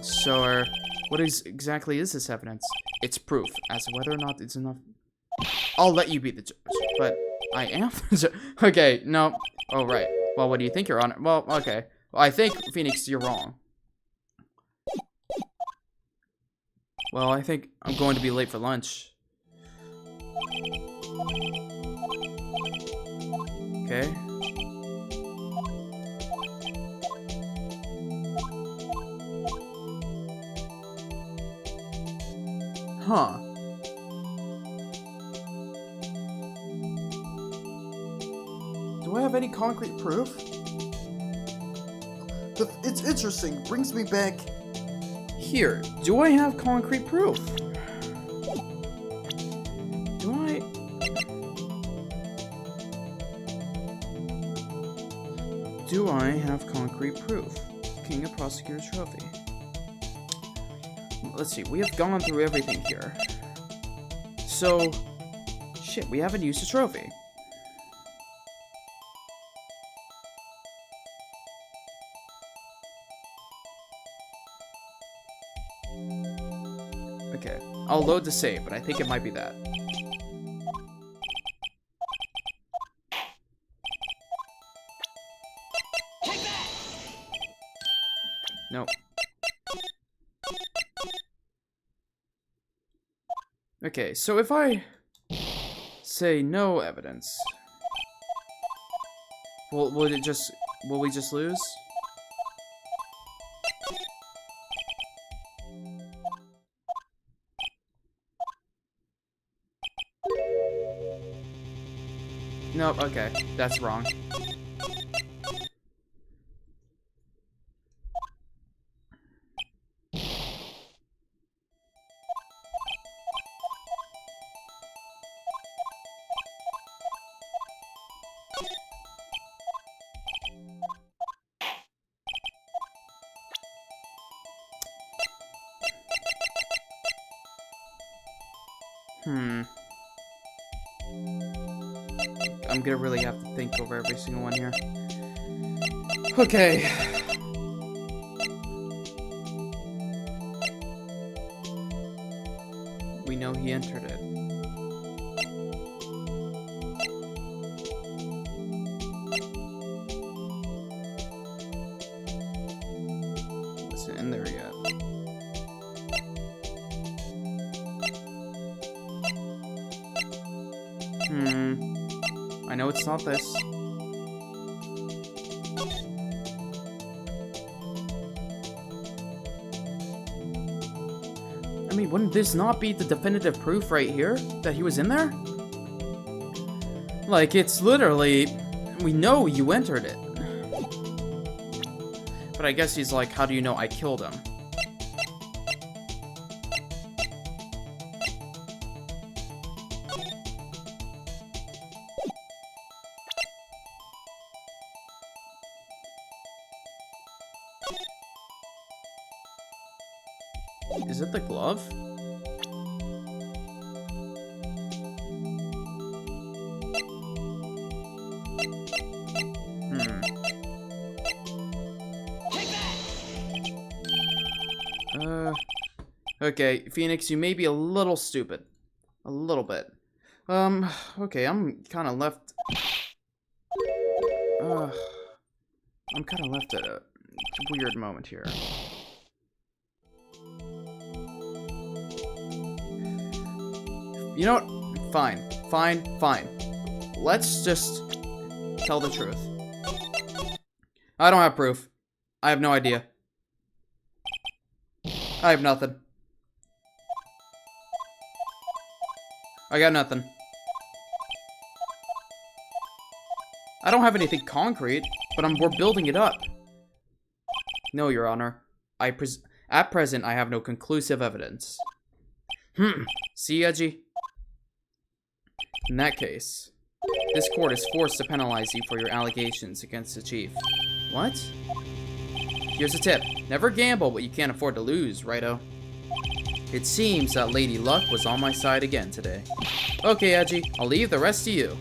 So, what exactly is this evidence? It's proof as to whether or not it's enough. I'll let you be the judge, but I am the judge. Okay, no. Oh, right. Well, what do you think, Your Honor? Well, okay. Well, I think, Phoenix, you're wrong. Well, I think I'm going to be late for lunch. Okay. Huh. Do I have any concrete proof? It's interesting. Brings me back. Here, do I have concrete proof? Do I? Do I have concrete proof? King of Prosecutor Trophy. Let's see, we have gone through everything here. So, shit, we haven't used a trophy. Okay, I'll load the save, but I think it might be that. Nope. Okay, so if I say no evidence, will we just lose? Nope, okay, that's wrong. I'm gonna really have to think over every single one here. Okay. We know he entered it. Wasn't in there yet. I know it's not this. I mean, wouldn't this not be the definitive proof right here that he was in there? Like, it's literally, we know you entered it. But I guess he's like, how do you know I killed him? Is it the glove? Okay, Phoenix, you may be a little stupid. A little bit. Okay, I'm kind of left... I'm kind of left at a weird moment here. You know what? Fine. Let's just tell the truth. I don't have proof. I have no idea. I have nothing. I got nothing. I don't have anything concrete, but we're building it up. No, Your Honor. At present, I have no conclusive evidence. See, Edgy? In that case, this court is forced to penalize you for your allegations against the chief. What? Here's a tip. Never gamble what you can't afford to lose, righto? It seems that Lady Luck was on my side again today. Okay, Edgy, I'll leave the rest to you.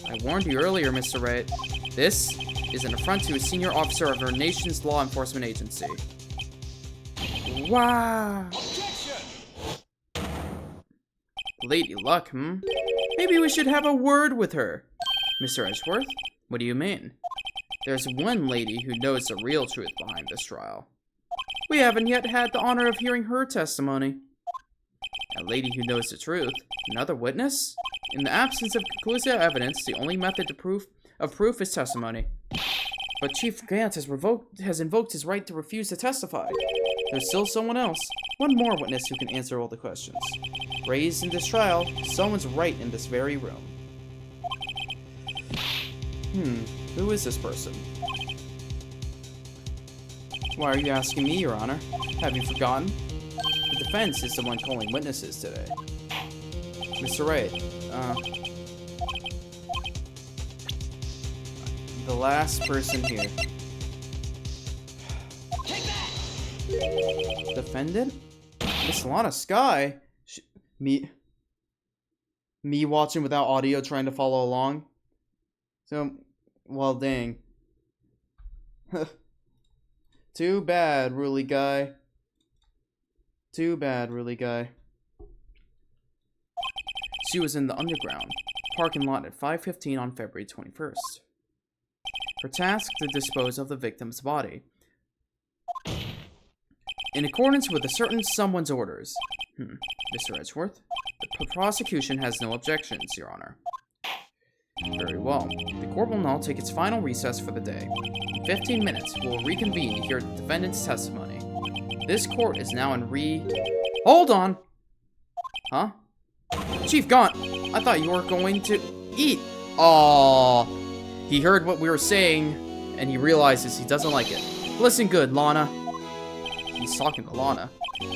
I warned you earlier, Mr. Wright. This is an affront to a senior officer of our nation's law enforcement agency. Wow. Lady Luck, Maybe we should have a word with her. Mr. Edgeworth, what do you mean? There's one lady who knows the real truth behind this trial. We haven't yet had the honor of hearing her testimony. A lady who knows the truth? Another witness? In the absence of conclusive evidence, the only method of proof is testimony. But Chief Gant has invoked his right to refuse to testify. There's still someone else. One more witness who can answer all the questions. Raised in this trial, someone's right in this very room. Who is this person? Why are you asking me, Your Honor? Have you forgotten? The defense is the one calling witnesses today. Mr. Wright, the last person here. Defendant? Miss Lana Sky? Me watching without audio trying to follow along? So, well, dang. Too bad, Ruly Guy. Too bad, Ruly Guy. She was in the underground parking lot at 5:15 on February 21st. Her task to dispose of the victim's body. In accordance with a certain someone's orders. Mr. Edgeworth, the prosecution has no objections, Your Honor. Very well. The court will now take its final recess for the day. In 15 minutes, we will reconvene to hear the defendant's testimony. This court is now in Hold on! Huh? Chief Gaunt, I thought you were going to eat. Aww. He heard what we were saying, and he realizes he doesn't like it. Listen good, Lana. He's talking to Lana.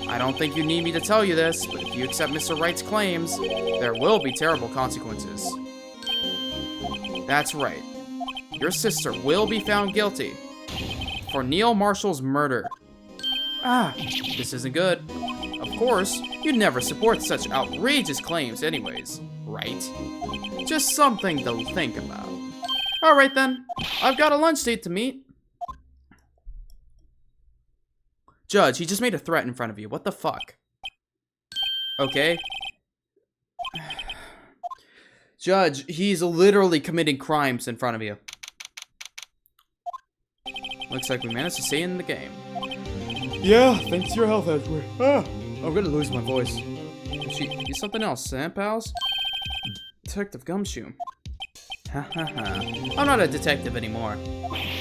I don't think you need me to tell you this, but if you accept Mr. Wright's claims, there will be terrible consequences. That's right. Your sister will be found guilty for Neil Marshall's murder. This isn't good. Of course, you'd never support such outrageous claims anyways, right? Just something to think about. Alright then, I've got a lunch date to meet. Judge, he just made a threat in front of you. What the fuck? Okay. Judge, he's literally committing crimes in front of you. Looks like we managed to stay in the game. Yeah, thanks to your health, Edgeworth. I'm gonna lose my voice. She's something else, eh, pals? Detective Gumshoe. I'm not a detective anymore.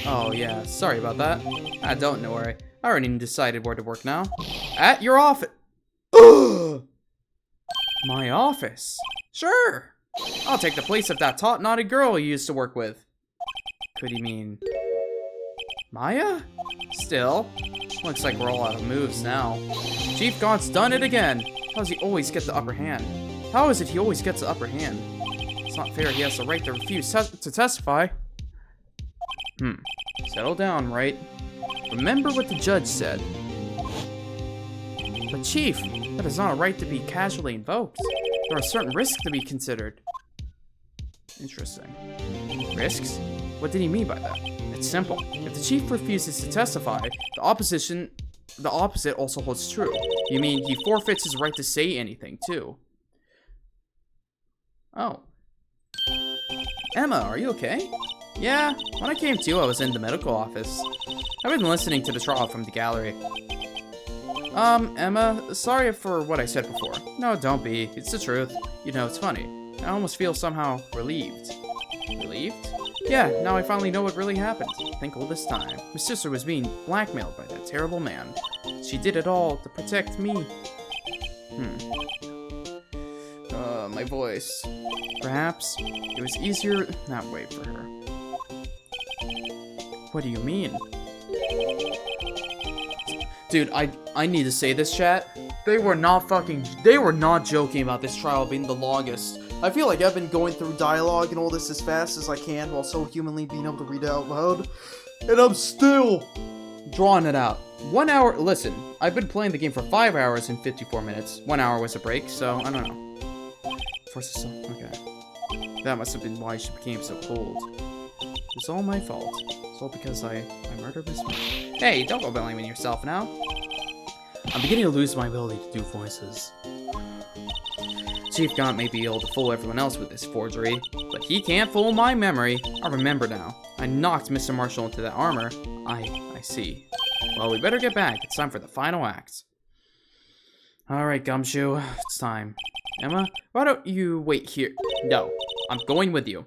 Oh, yeah, sorry about that. Don't worry. I already decided where to work now. At your office. My office? Sure. I'll take the place of that taut, naughty girl you used to work with. Could he mean Maya? Still, looks like we're all out of moves now. Chief Gaunt's done it again. How does he always get the upper hand? How is it he always gets the upper hand? It's not fair he has the right to refuse to testify. Settle down, Wright. Remember what the judge said. But Chief, that is not a right to be casually invoked. There are certain risks to be considered. Interesting. Risks? What did he mean by that? It's simple. If the chief refuses to testify, the opposite also holds true. You mean he forfeits his right to say anything, too. Oh. Emma, are you okay? Yeah, when I came to, I was in the medical office. I've been listening to the trial from the gallery. Emma, sorry for what I said before. No, don't be. It's the truth. You know, it's funny. I almost feel somehow relieved. Relieved? Yeah, now I finally know what really happened. I think all this time, my sister was being blackmailed by that terrible man. She did it all to protect me. My voice. Perhaps it was easier that way for her. What do you mean? Dude, I need to say this, chat. They were not joking about this trial being the longest. I feel like I've been going through dialogue and all this as fast as I can while so humanly being able to read it out loud. And I'm still drawing it out. 1 hour, listen, I've been playing the game for 5 hours and 54 minutes. 1 hour was a break, so I don't know. Okay. That must have been why she became so cold. It's all my fault. It's all because I murdered Miss May. Hey, don't go blaming yourself now. I'm beginning to lose my ability to do voices. Chief Gaunt may be able to fool everyone else with this forgery, but he can't fool my memory. I remember now. I I knocked Mr. Marshall into that armor. I see. Well, we better get back. It's time for the final act. Alright, Gumshoe. It's time. Emma, why don't you wait here? No, I'm going with you.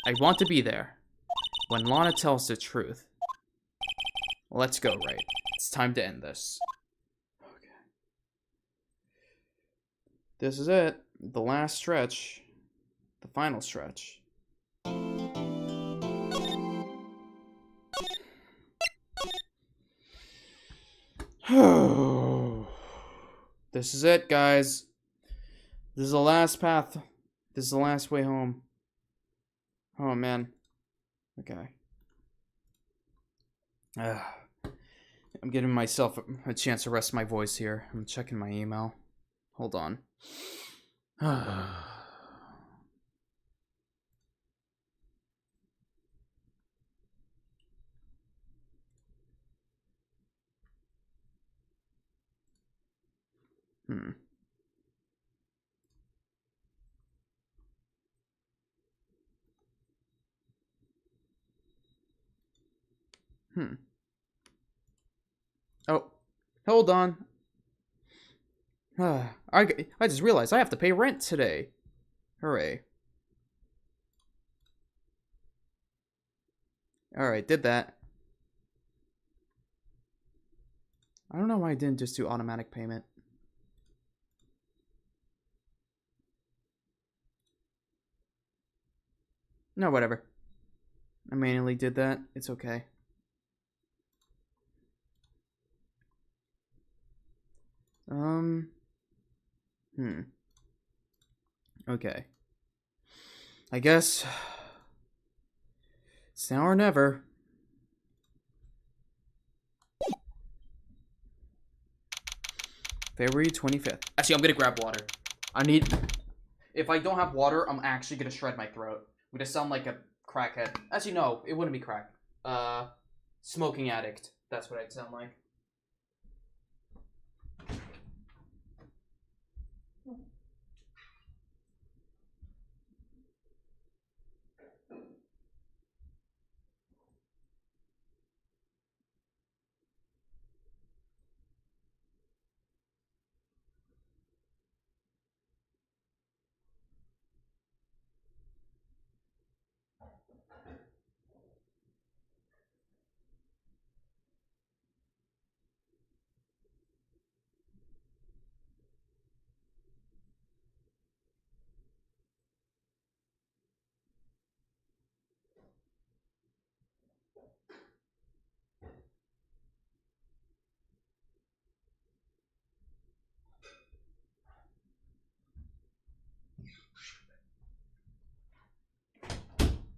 I want to be there when Lana tells the truth. Let's go, Wright. It's time to end this. Okay. This is it. The last stretch. The final stretch. This is it, guys. This is the last path. This is the last way home. Oh, man. Okay. I'm giving myself a chance to rest my voice here. I'm checking my email. Hold on. Oh, hold on. I just realized I have to pay rent today. Hooray. Alright, did that. I don't know why I didn't just do automatic payment. No, whatever. I manually did that. It's okay. Okay. I guess it's now or never. February 25th. Actually, I'm gonna grab water. If I don't have water, I'm actually gonna shred my throat. I'm gonna sound like a crackhead. Actually, no, it wouldn't be crack. Smoking addict. That's what I'd sound like.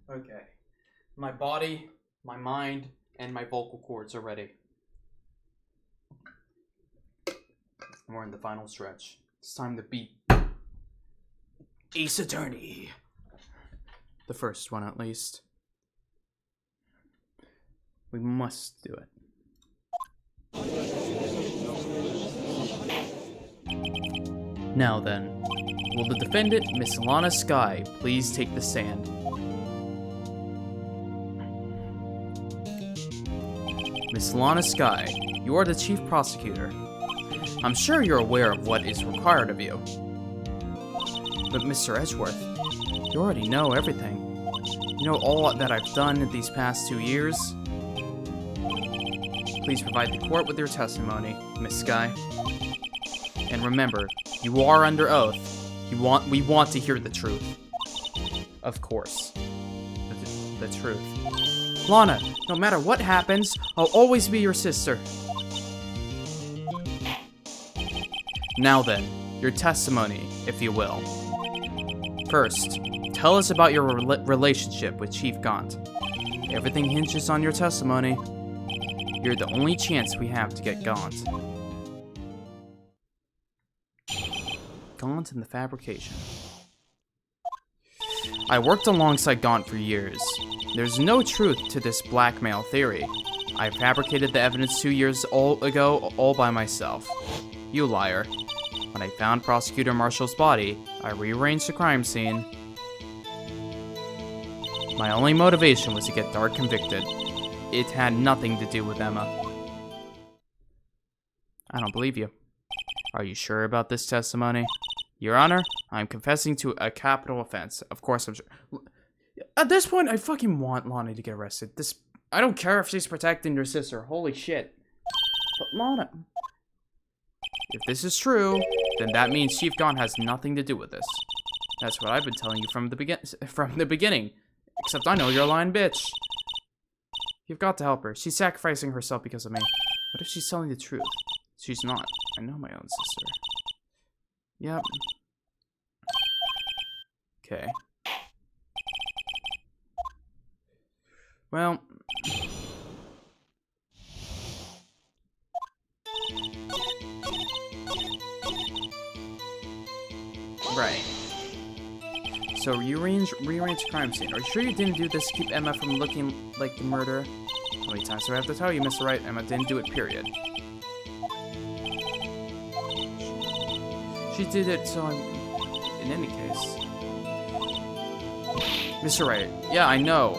Okay. My body, my mind, and my vocal cords are ready. We're in the final stretch. It's time to beat Ace Attorney. The first one, at least. We must do it. Now then, will the defendant, Miss Lana Skye, please take the stand? Miss Lana Skye, you are the chief prosecutor. I'm sure you're aware of what is required of you. But Mr. Edgeworth, you already know everything. You know all that I've done in these past 2 years. Please provide the court with your testimony, Miss Skye. And remember, you are under oath. We want to hear the truth. Of course. The truth. Lana, no matter what happens, I'll always be your sister. Now then, your testimony, if you will. First, tell us about your relationship with Chief Gaunt. Everything hinges on your testimony. You're the only chance we have to get Gaunt. Gaunt and the fabrication. I worked alongside Gaunt for years. There's no truth to this blackmail theory. I fabricated the evidence 2 years ago all by myself. You liar. When I found Prosecutor Marshall's body, I rearranged the crime scene. My only motivation was to get Dark convicted. It had nothing to do with Emma. I don't believe you. Are you sure about this testimony? Your Honor, I'm confessing to a capital offense. Of course I'm sure. At this point, I fucking want Lana to get arrested. I don't care if she's protecting her sister. Holy shit. But Lana... If this is true, then that means Chief Gon has nothing to do with this. That's what I've been telling you from the beginning. Except I know you're a lying bitch. You've got to help her. She's sacrificing herself because of me. What if she's telling the truth? She's not. I know my own sister. Yep. Okay. Well... Right. So rearrange the crime scene. Are you sure you didn't do this to keep Emma from looking like the murderer? How many times do I have to tell you, Mr. Wright? Emma didn't do it, period. She did it, so in any case. Mr. Wright, yeah, I know.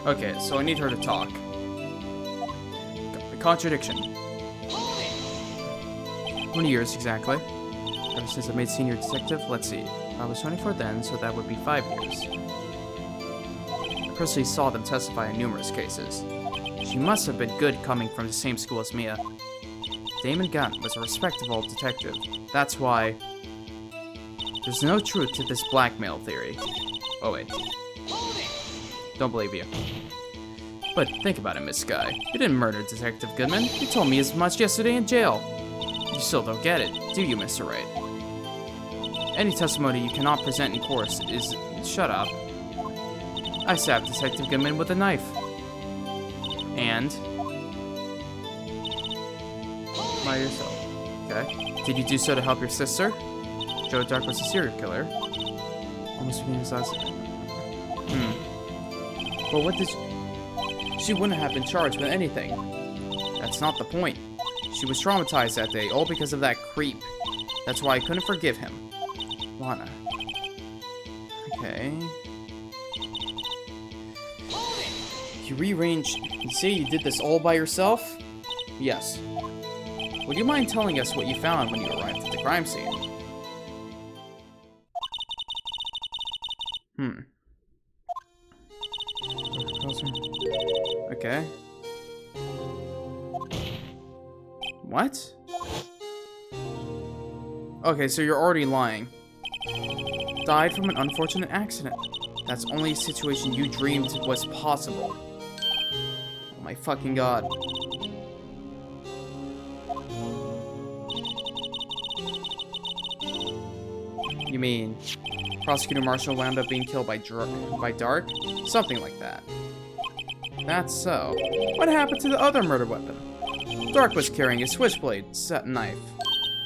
Okay, so I need her to talk. Contradiction. How many years exactly? Ever since I made senior detective? Let's see. I was 24 then, so that would be 5 years. I personally saw them testify in numerous cases. She must have been good coming from the same school as Mia. Damon Gunn was a respectable detective. That's why... There's no truth to this blackmail theory. Oh wait. Don't believe you. But think about it, Miss Skye. You didn't murder Detective Goodman. You told me as much yesterday in jail. You still don't get it, do you, Mr. Wright? Any testimony you cannot present in court is... Shut up. I stabbed Detective Goodman with a knife. And... By yourself. Okay. Did you do so to help your sister? Joe Dark was a serial killer. Almost became his last... But what did she wouldn't have been charged with anything. That's not the point. She was traumatized that day, all because of that creep. That's why I couldn't forgive him. Lana. Okay. You rearranged... You say you did this all by yourself? Yes. Would you mind telling us what you found when you arrived at the crime scene? Okay. What? Okay, so you're already lying. Died from an unfortunate accident. That's only a situation you dreamed was possible. Oh my fucking god. You mean Prosecutor Marshall wound up being killed by Dark? Something like that. That's so. What happened to the other murder weapon? Dark was carrying a switchblade set knife.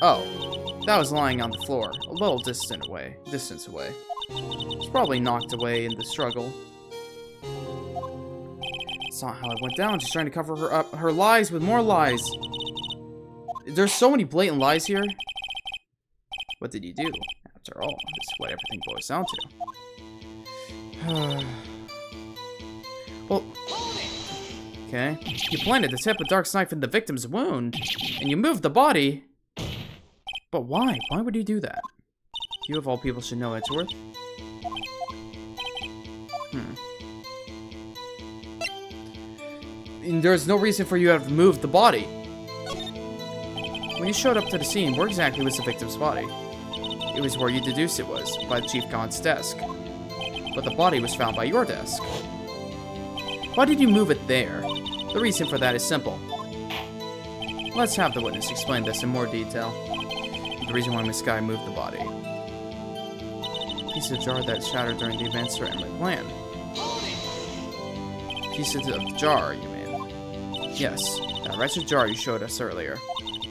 Oh, that was lying on the floor, a little distance away. It's probably knocked away in the struggle. It's not how it went down, just trying to cover her up. Her lies with more lies. There's so many blatant lies here. What did you do? After all, this is what everything boils down to. Well, okay. You planted the tip of Dark's knife in the victim's wound, and you moved the body. But why? Why would you do that? You of all people should know Edgeworth. And there's no reason for you to have moved the body. When you showed up to the scene, where exactly was the victim's body? It was where you deduced it was, by Chief Gon's desk. But the body was found by your desk. Why did you move it there? The reason for that is simple. Let's have the witness explain this in more detail. The reason why Miss Skye moved the body. Piece of jar that shattered during the events threatened my plan. Pieces of the jar, you mean? Yes, that wretched jar you showed us earlier.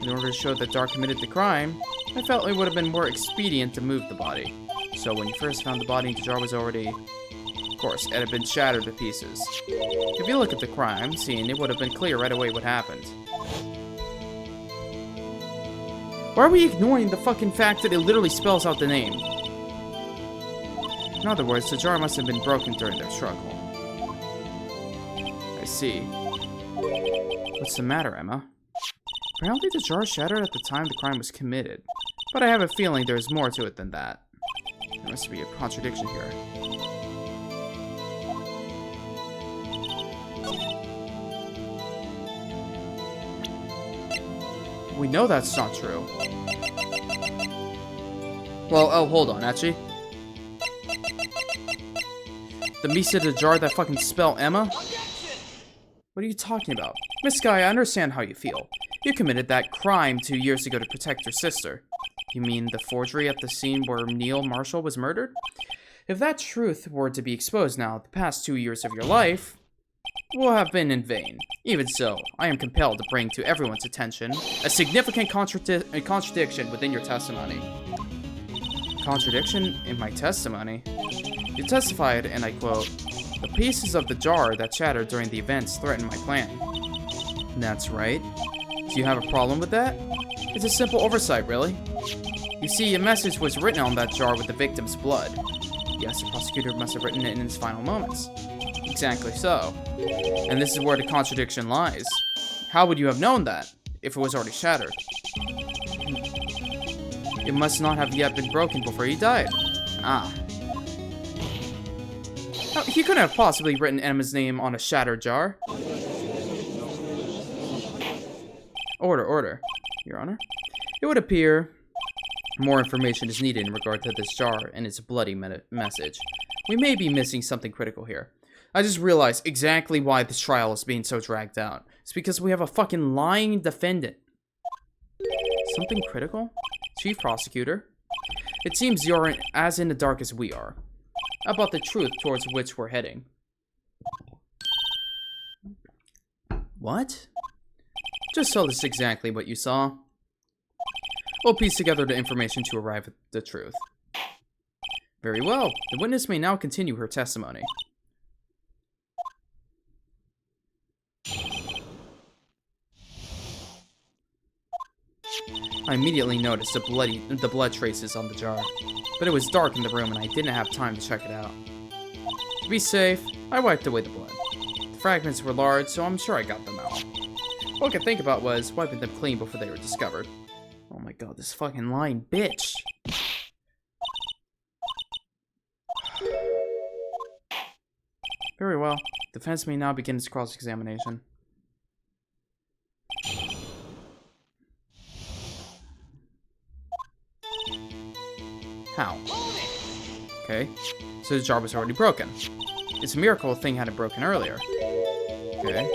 In order to show that Dark committed the crime, I felt it would have been more expedient to move the body. So when you first found the body, the jar was already... Of course, it had been shattered to pieces. If you look at the crime scene, it would have been clear right away what happened. Why are we ignoring the fucking fact that it literally spells out the name? In other words, the jar must have been broken during their struggle. I see. What's the matter, Emma? Apparently the jar shattered at the time the crime was committed, but I have a feeling there's more to it than that. There must be a contradiction here. We know that's not true. Well, oh, hold on, actually. The piece of the jar that fucking spell Emma? What are you talking about? Miss Guy, I understand how you feel. You committed that crime 2 years ago to protect your sister. You mean the forgery at the scene where Neil Marshall was murdered? If that truth were to be exposed now, the past 2 years of your life will have been in vain. Even so, I am compelled to bring to everyone's attention a significant contradiction within your testimony. Contradiction in my testimony? You testified, and I quote, "The pieces of the jar that shattered during the events threatened my plan." That's right. Do you have a problem with that? It's a simple oversight, really. You see, a message was written on that jar with the victim's blood. Yes, the prosecutor must have written it in his final moments. Exactly so. And this is where the contradiction lies. How would you have known that, if it was already shattered? It must not have yet been broken before he died. Ah. Oh, he couldn't have possibly written Emma's name on a shattered jar. Order, Your Honor. It would appear more information is needed in regard to this jar and its bloody message. We may be missing something critical here. I just realized exactly why this trial is being so dragged out. It's because we have a fucking lying defendant. Something critical? Chief Prosecutor? It seems you're as in the dark as we are about the truth towards which we're heading. What? Just tell us exactly what you saw. We'll piece together the information to arrive at the truth. Very well. The witness may now continue her testimony. I immediately noticed the blood traces on the jar, but it was dark in the room and I didn't have time to check it out. To be safe, I wiped away the blood. The fragments were large, so I'm sure I got them out. All I could think about was wiping them clean before they were discovered. Oh my god, this fucking lying bitch! Very well. Defense may now begin its cross-examination. How? Okay, so the jar was already broken. It's a miracle the thing hadn't broken earlier. Okay.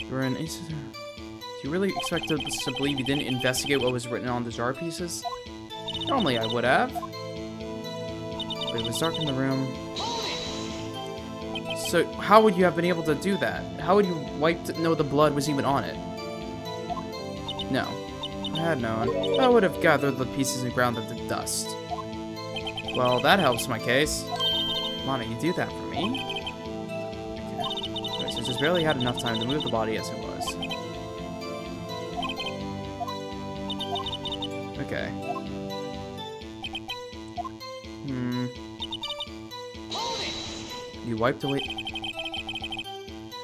You're an incident. Do you really expect us to believe you didn't investigate what was written on the jar pieces? Normally I would have. But it was dark in the room. So how would you have been able to do that? How would you know the blood was even on it? No. If I had known, I would have gathered the pieces and ground them to dust. Well, that helps my case. Why don't you do that for me? Okay. So just barely had enough time to move the body as it was. Okay. You wiped away...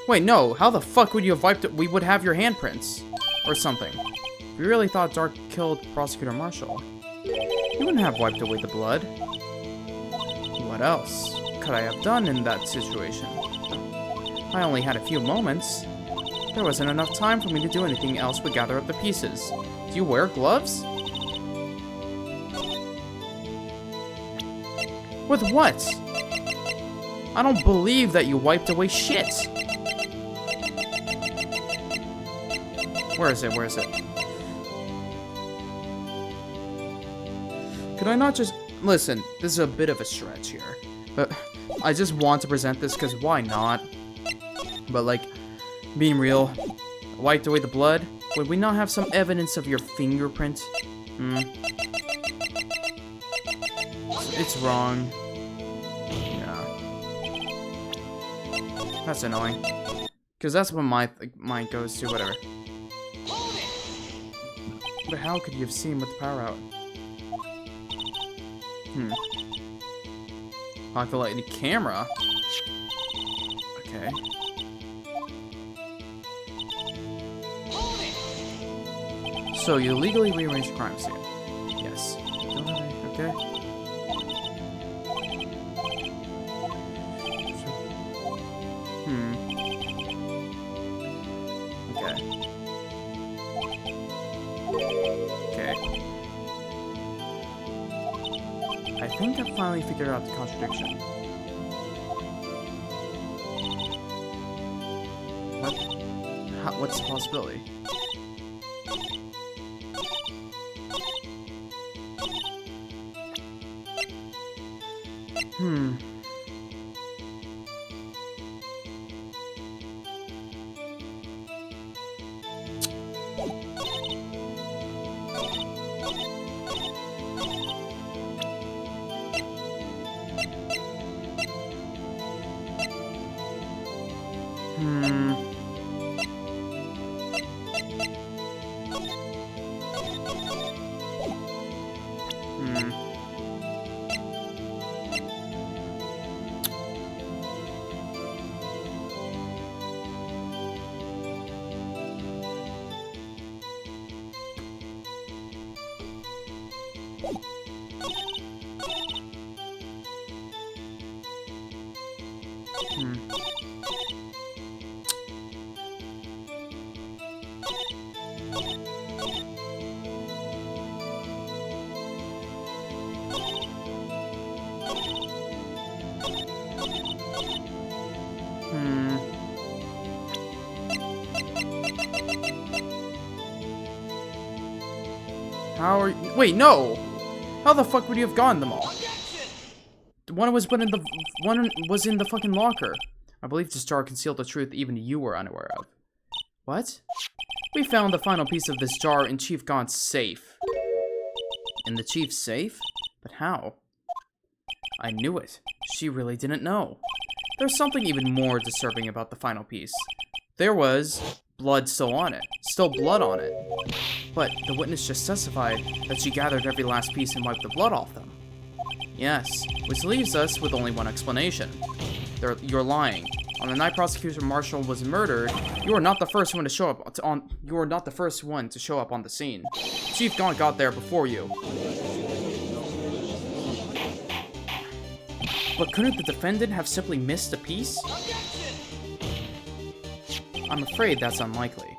Wait, no. How the fuck would you have wiped it? We would have your handprints. Or something. If you really thought Dark killed Prosecutor Marshall, you wouldn't have wiped away the blood. What else could I have done in that situation? I only had a few moments. There wasn't enough time for me to do anything else but gather up the pieces. Do you wear gloves? With what? I don't believe that you wiped away shit. Where is it? Where is it? Could I not just... Listen, this is a bit of a stretch here. But I just want to present this because why not? But like, being real, wiped away the blood? Would we not have some evidence of your fingerprint? It's wrong. Yeah. That's annoying. Because that's what my mind goes to, whatever. But how could you have seen with the power out? Calculate the camera. Okay. So you legally rearranged the crime scene. Yes. Okay. Okay. I think I finally figured out the contradiction. What's the possibility? How are you? Wait, no! How the fuck would you have gotten them all? One was in the fucking locker. I believe this jar concealed the truth even you were unaware of. What? We found the final piece of this jar in Chief Gaunt's safe. In the Chief's safe? But how? I knew it. She really didn't know. There's something even more disturbing about the final piece. There was blood still on it. Still blood on it. But the witness just testified that she gathered every last piece and wiped the blood off them. Yes, which leaves us with only one explanation. You're lying. On the night Prosecutor Marshall was murdered, you were not the first one to show up on the scene. Chief Gaunt got there before you. But couldn't the defendant have simply missed a piece? I'm afraid that's unlikely.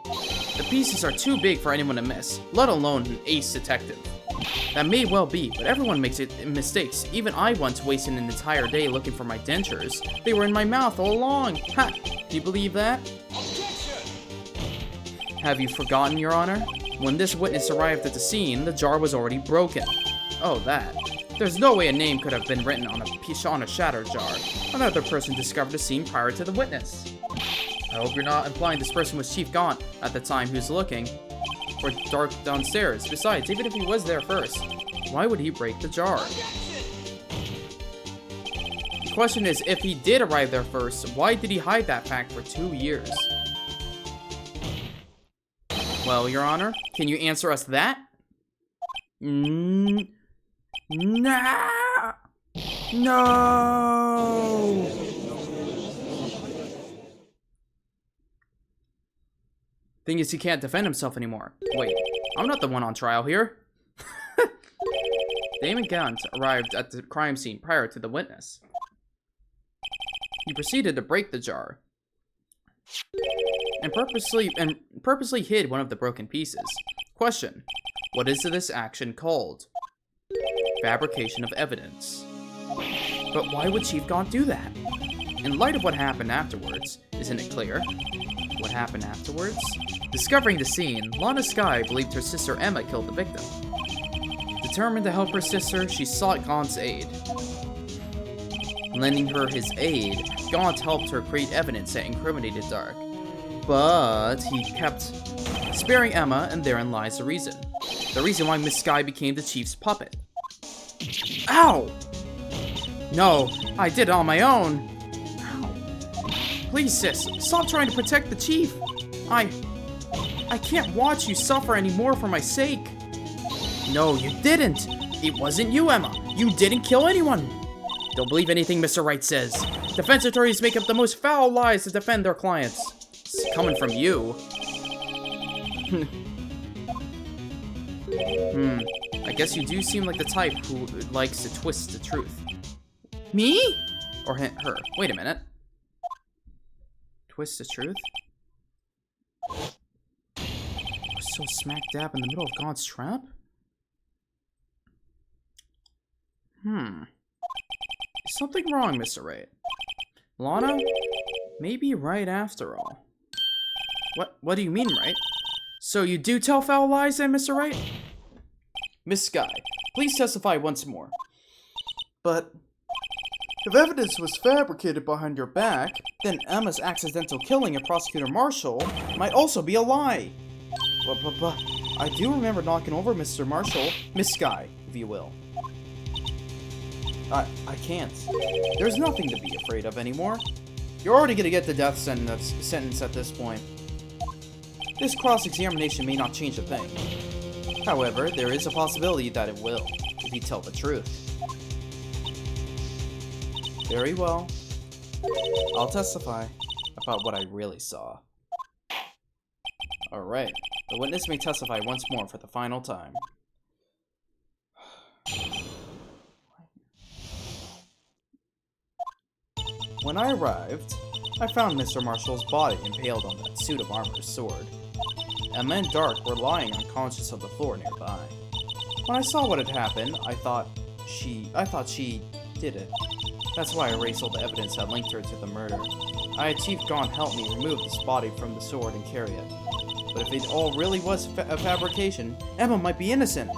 The pieces are too big for anyone to miss, let alone an ace detective. That may well be, but everyone makes mistakes. Even I once wasted an entire day looking for my dentures. They were in my mouth all along. Ha! Do you believe that? Have you forgotten, Your Honor? When this witness arrived at the scene, the jar was already broken. Oh, that. There's no way a name could have been written on a shattered jar. Another person discovered the scene prior to the witness. I hope you're not implying this person was Chief Gaunt at the time he was looking for Dark downstairs. Besides, even if he was there first, why would he break the jar? The question is, if he did arrive there first, why did he hide that fact for 2 years? Well, Your Honor, can you answer us that? Nah! No! Thing is, he can't defend himself anymore. Wait, I'm not the one on trial here. Damon Gaunt arrived at the crime scene prior to the witness. He proceeded to break the jar and purposely hid one of the broken pieces. Question: what is this action called? Fabrication of evidence. But why would Chief Gaunt do that? In light of what happened afterwards, isn't it clear? What happened afterwards? Discovering the scene, Lana Skye believed her sister Emma killed the victim. Determined to help her sister, she sought Gaunt's aid. Lending her his aid, Gaunt helped her create evidence that incriminated Dark. But he kept sparing Emma, and therein lies the reason. The reason why Miss Skye became the Chief's puppet. Ow! No, I did it on my own. Ow. Please, sis, stop trying to protect the Chief. I can't watch you suffer anymore for my sake. No, you didn't. It wasn't you, Emma. You didn't kill anyone. Don't believe anything Mr. Wright says. Defense attorneys make up the most foul lies to defend their clients. It's coming from you. I guess you do seem like the type who likes to twist the truth. Me? Or her? Wait a minute. Twist the truth? We're so smack dab in the middle of God's trap? Something wrong, Mr. Wright. Lana? Maybe right after all. What do you mean, right? So you do tell foul lies then, Mr. Wright? Miss Skye, please testify once more. But if evidence was fabricated behind your back, then Emma's accidental killing of Prosecutor Marshall might also be a lie. But I do remember knocking over Mr. Marshall, Miss Skye, if you will. I can't. There's nothing to be afraid of anymore. You're already gonna get the death sentence at this point. This cross-examination may not change a thing. However, there is a possibility that it will, if you tell the truth. Very well. I'll testify about what I really saw. Alright, the witness may testify once more for the final time. When I arrived, I found Mr. Marshall's body impaled on that suit of armor's sword. Emma and Dark were lying unconscious on the floor nearby. When I saw what had happened, I thought she did it. That's why I erased all the evidence that linked her to the murder. I had Chief Gaunt help me remove this body from the sword and carry it. But if it all really was a fabrication, Emma might be innocent.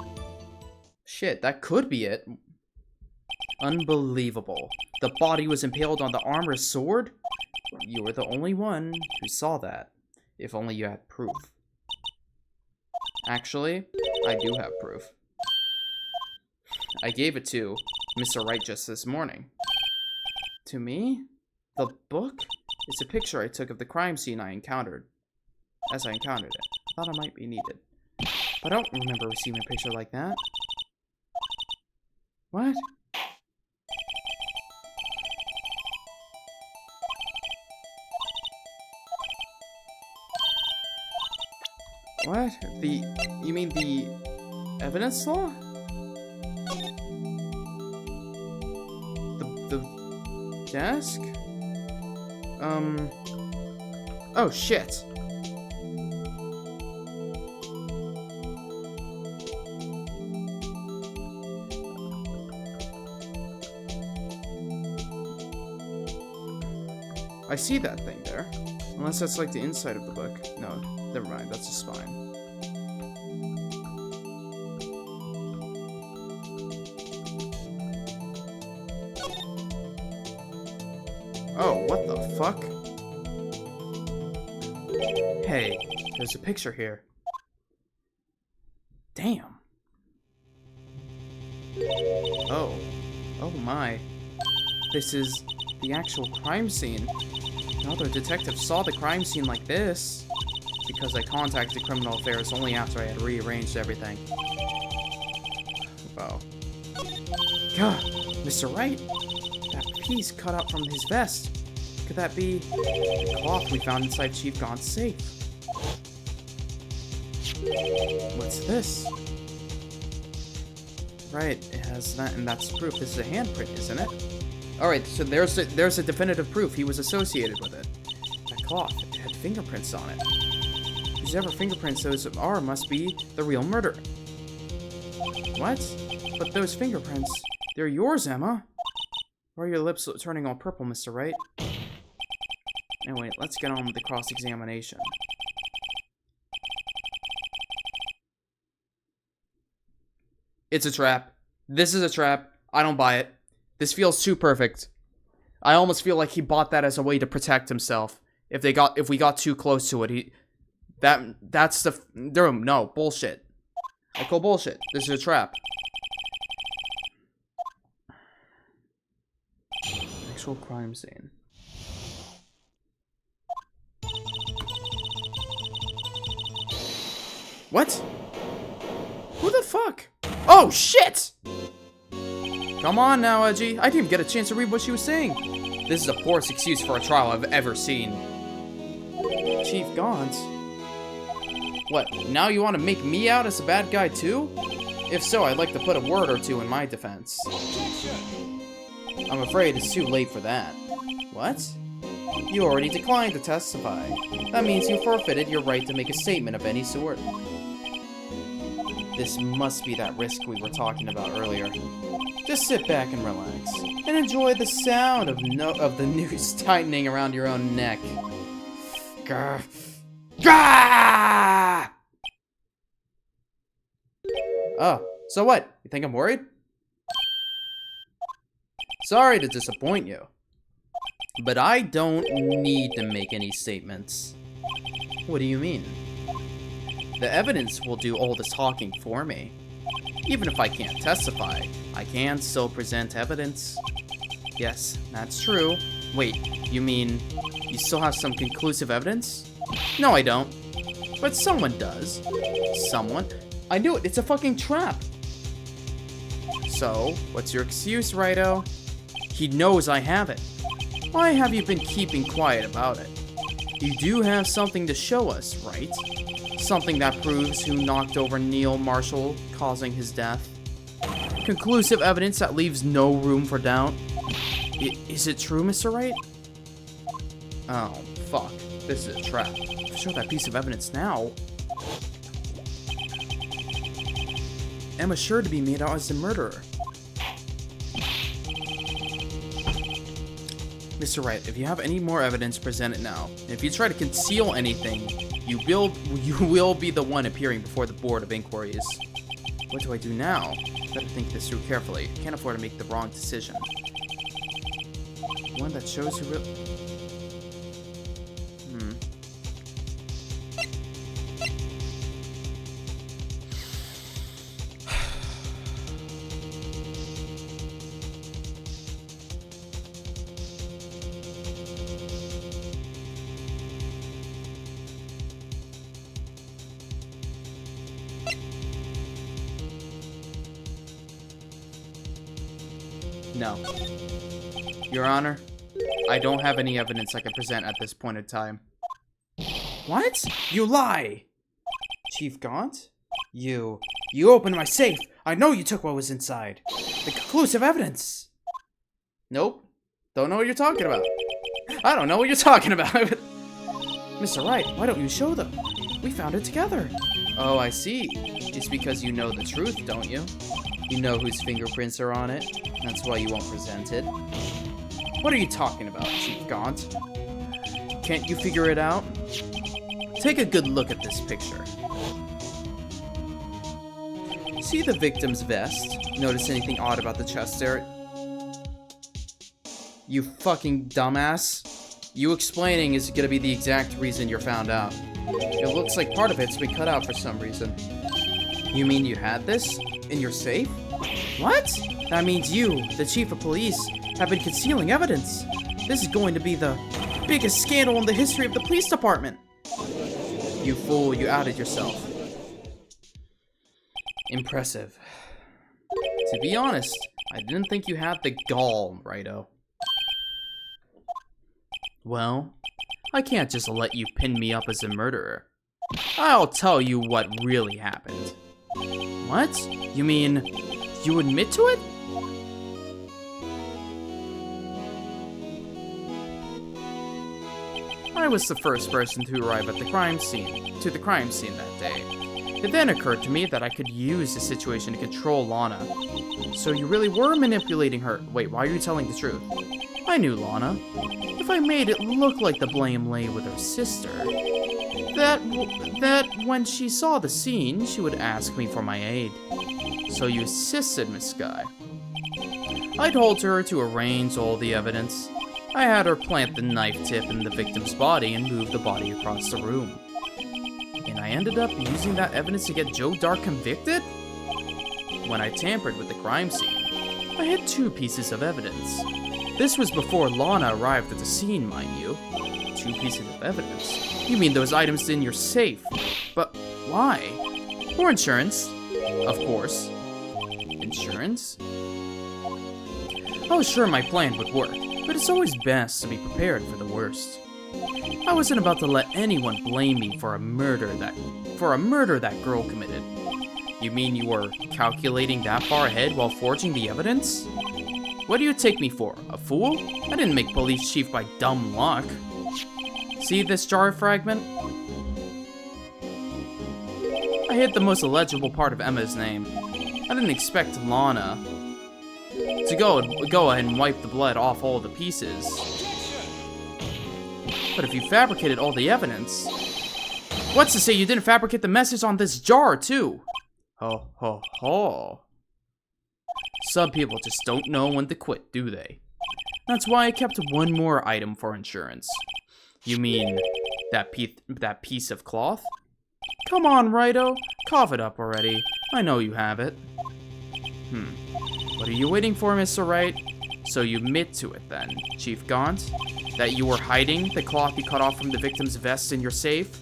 Shit, that could be it. Unbelievable. The body was impaled on the armor's sword? You were the only one who saw that. If only you had proof. Actually, I do have proof. I gave it to Mr. Wright just this morning. To me? The book? It's a picture I took of the crime scene as I encountered it. I thought it might be needed. But I don't remember receiving a picture like that. What? What? You mean the evidence law? The desk? Oh shit. I see that thing there. Unless that's like the inside of the book. No, never mind, that's the spine. Oh, what the fuck? Hey, there's a picture here. Damn. Oh. Oh my. This is the actual crime scene. Another detective saw the crime scene like this. Because I contacted Criminal Affairs only after I had rearranged everything. Oh. God, Mr. Wright? That piece cut out from his vest. Could that be the cloth we found inside Chief Gaunt's safe? What's this? Right, it has that, and that's proof. This is a handprint, isn't it? Alright, so there's a definitive proof he was associated with it. That cloth, it had fingerprints on it. Whoever fingerprints those are must be the real murderer. What? But those fingerprints, they're yours, Emma. Why are your lips turning all purple, Mr. Wright? Anyway, let's get on with the cross-examination. It's a trap. This is a trap. I don't buy it. This feels too perfect. I almost feel like he bought that as a way to protect himself. If we got too close to it, that's the no bullshit. I call bullshit. This is a trap. Actual crime scene. What? Who the fuck? Oh shit! Come on now, Edgy. I didn't even get a chance to read what she was saying. This is the poorest excuse for a trial I've ever seen. Chief Gaunt? What, now you want to make me out as a bad guy too? If so, I'd like to put a word or two in my defense. I'm afraid it's too late for that. What? You already declined to testify. That means you forfeited your right to make a statement of any sort. This must be that risk we were talking about earlier. Just sit back and relax, and enjoy the sound of the noose tightening around your own neck. Grr. Grr! Oh, so what? You think I'm worried? Sorry to disappoint you, but I don't need to make any statements. What do you mean? The evidence will do all the talking for me. Even if I can't testify, I can still present evidence. Yes, that's true. Wait, you mean you still have some conclusive evidence? No, I don't. But someone does. Someone? I knew it, it's a fucking trap. So, what's your excuse, Righto? He knows I have it. Why have you been keeping quiet about it? You do have something to show us, right? Something that proves who knocked over Neil Marshall, causing his death. Conclusive evidence that leaves no room for doubt. Is it true, Mr. Wright? Oh, fuck. This is a trap. Show that piece of evidence now. Emma's sure to be made out as the murderer. Mr. Wright, if you have any more evidence, present it now. And if you try to conceal anything, you will be the one appearing before the Board of Inquiries. What do I do now? Better think this through carefully. Can't afford to make the wrong decision. One that shows who really... No. Your Honor, I don't have any evidence I can present at this point in time. What? You lie! Chief Gaunt? You opened my safe! I know you took what was inside! The conclusive evidence! Nope. Don't know what you're talking about. I don't know what you're talking about! Mr. Wright, why don't you show them? We found it together! Oh, I see. It's because you know the truth, don't you? You know whose fingerprints are on it. That's why you won't present it. What are you talking about, Chief Gaunt? Can't you figure it out? Take a good look at this picture. See the victim's vest? Notice anything odd about the chest there? You fucking dumbass. You explaining is gonna be the exact reason you're found out. It looks like part of it's been cut out for some reason. You mean you had this? In your safe? What? That means you, the chief of police, have been concealing evidence. This is going to be the biggest scandal in the history of the police department. You fool, you outed yourself. Impressive. To be honest, I didn't think you had the gall, Righto. Well, I can't just let you pin me up as a murderer. I'll tell you what really happened. What? You mean, you admit to it? I was the first person to arrive at the crime scene that day. It then occurred to me that I could use the situation to control Lana. So you really were manipulating her. Wait, why are you telling the truth? I knew Lana. If I made it look like the blame lay with her sister, that when she saw the scene, she would ask me for my aid. So you assisted Miss Guy. I told her to arrange all the evidence. I had her plant the knife tip in the victim's body and move the body across the room. And I ended up using that evidence to get Joe Dark convicted? When I tampered with the crime scene, I had two pieces of evidence. This was before Lana arrived at the scene, mind you. Two pieces of evidence? You mean those items in your safe? But why? For insurance. Of course. Insurance? I was sure my plan would work, but it's always best to be prepared for the worst. I wasn't about to let anyone blame me for a murder that girl committed. You mean you were calculating that far ahead while forging the evidence? What do you take me for, a fool? I didn't make police chief by dumb luck. See this jar fragment? I hid the most illegible part of Emma's name. I didn't expect Lana to go ahead and wipe the blood off all the pieces. But if you fabricated all the evidence, what's to say you didn't fabricate the message on this jar too? Ho ho ho. Some people just don't know when to quit, do they? That's why I kept one more item for insurance. You mean that piece of cloth? Come on, Righto. Cough it up already. I know you have it. What are you waiting for, Mr. Wright? So you admit to it then, Chief Gaunt? That you were hiding the cloth you cut off from the victim's vest in your safe?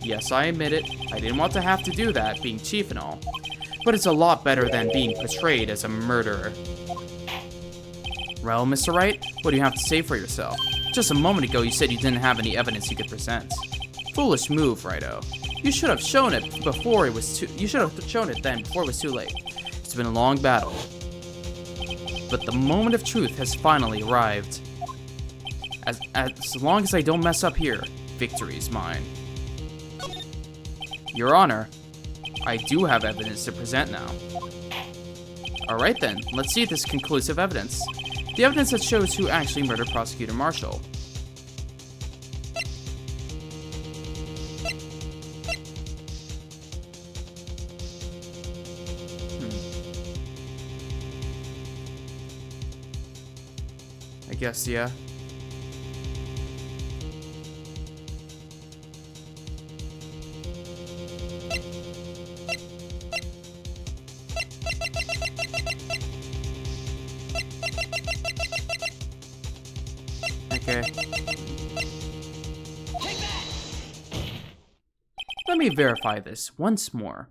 Yes, I admit it. I didn't want to have to do that, being chief and all. But it's a lot better than being portrayed as a murderer. Well, Mr. Wright, what do you have to say for yourself? Just a moment ago, you said you didn't have any evidence you could present. Foolish move, Righto. You should have shown it before it was too. You should have shown it then before it was too late. It's been a long battle, but the moment of truth has finally arrived. As long as I don't mess up here, victory is mine. Your Honor, I do have evidence to present now. Alright then, let's see this conclusive evidence. The evidence that shows who actually murdered Prosecutor Marshall. I guess, yeah. Okay. Let me verify this once more.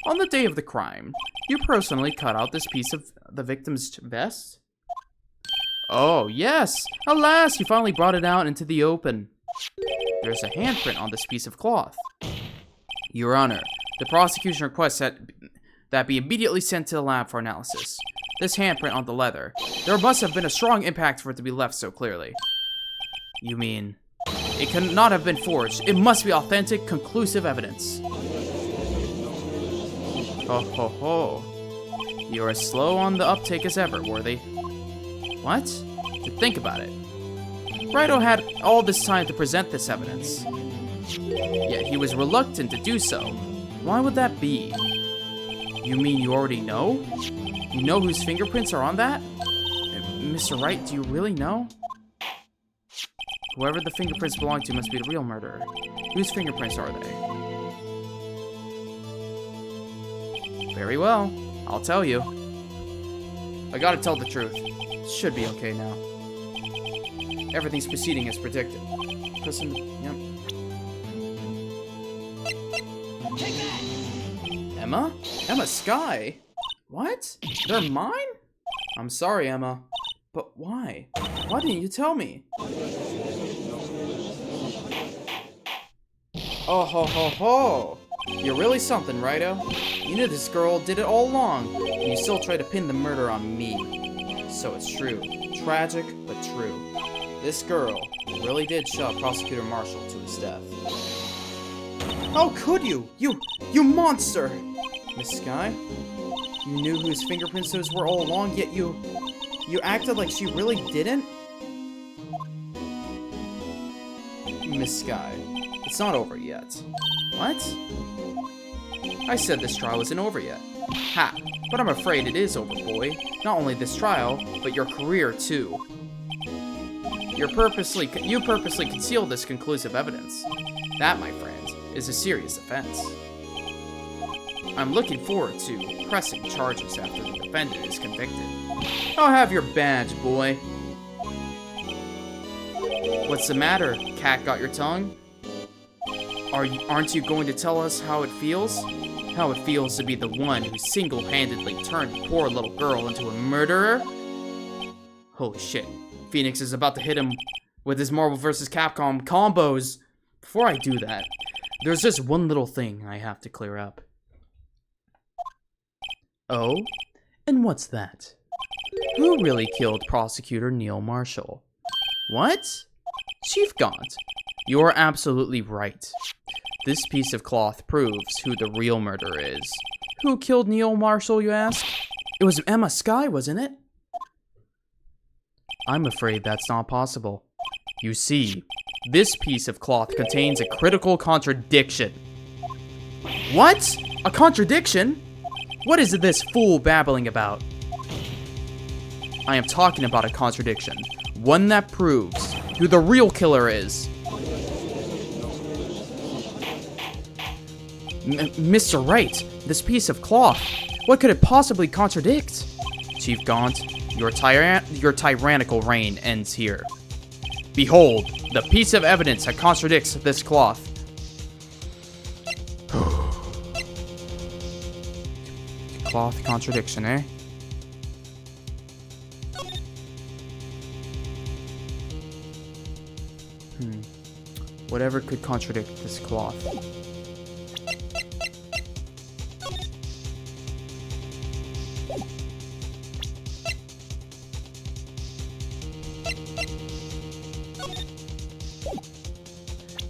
On the day of the crime, you personally cut out this piece of the victim's vest? Oh, yes! Alas, you finally brought it out into the open. There's a handprint on this piece of cloth. Your Honor, the prosecution requests that be immediately sent to the lab for analysis. This handprint on the leather. There must have been a strong impact for it to be left so clearly. You mean, it cannot have been forged. It must be authentic, conclusive evidence. Ho ho ho. You are as slow on the uptake as ever, Worthy. What? To think about it. Righto had all this time to present this evidence. Yet he was reluctant to do so. Why would that be? You mean you already know? You know whose fingerprints are on that? Mr. Wright, do you really know? Whoever the fingerprints belong to must be the real murderer. Whose fingerprints are they? Very well. I'll tell you. I gotta tell the truth. Should be okay now. Everything's proceeding as predicted. Yep. Emma? Emma Skye? What? They're mine? I'm sorry, Emma. But why? Why didn't you tell me? Oh ho ho ho! You're really something, Righto. You knew this girl did it all along, and you still try to pin the murder on me. So it's true. Tragic, but true. This girl really did shove Prosecutor Marshall to his death. How could you? You monster! Miss Skye? You knew whose fingerprints those were all along, yet you acted like she really didn't? Miss Skye, it's not over yet. What? I said this trial isn't over yet. Ha! But I'm afraid it is over, boy. Not only this trial, but your career, too. You purposely concealed this conclusive evidence. That, my friend, is a serious offense. I'm looking forward to pressing charges after the defendant is convicted. I'll have your badge, boy. What's the matter? Cat got your tongue? Aren't you going to tell us how it feels? How it feels to be the one who single-handedly turned a poor little girl into a murderer? Holy shit. Phoenix is about to hit him with his Marvel vs. Capcom combos. Before I do that, there's just one little thing I have to clear up. Oh? And what's that? Who really killed Prosecutor Neil Marshall? What? Chief Gaunt, you're absolutely right. This piece of cloth proves who the real murderer is. Who killed Neil Marshall, you ask? It was Emma Skye, wasn't it? I'm afraid that's not possible. You see, this piece of cloth contains a critical contradiction. What? A contradiction? What is this fool babbling about? I am talking about a contradiction. One that proves who the real killer is. Mr. Wright, this piece of cloth, what could it possibly contradict? Chief Gaunt, your tyrannical reign ends here. Behold, the piece of evidence that contradicts this cloth. Cloth contradiction, eh? Whatever could contradict this cloth.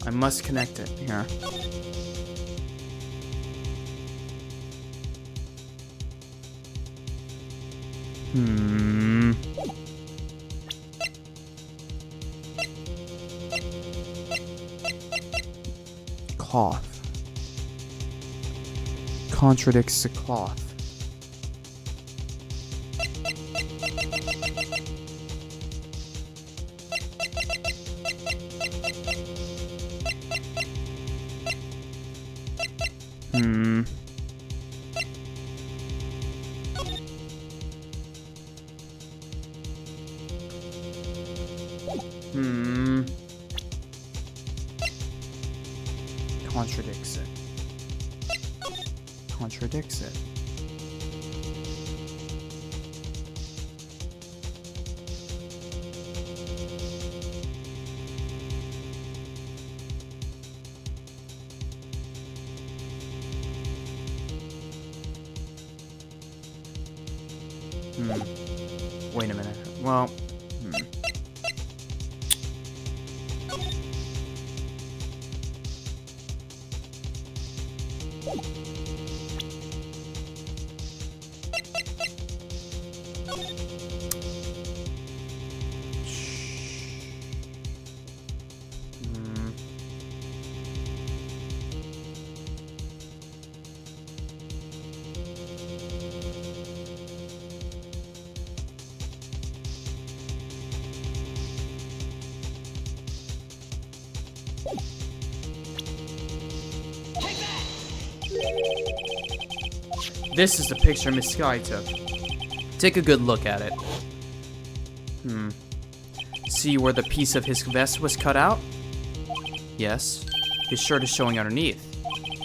I must connect it here. Cloth. Contradicts the cloth. Contradicts it. Contradicts it. Wait a minute. Well, this is the picture Miss Skye took. Take a good look at it. See where the piece of his vest was cut out? Yes. His shirt is showing underneath.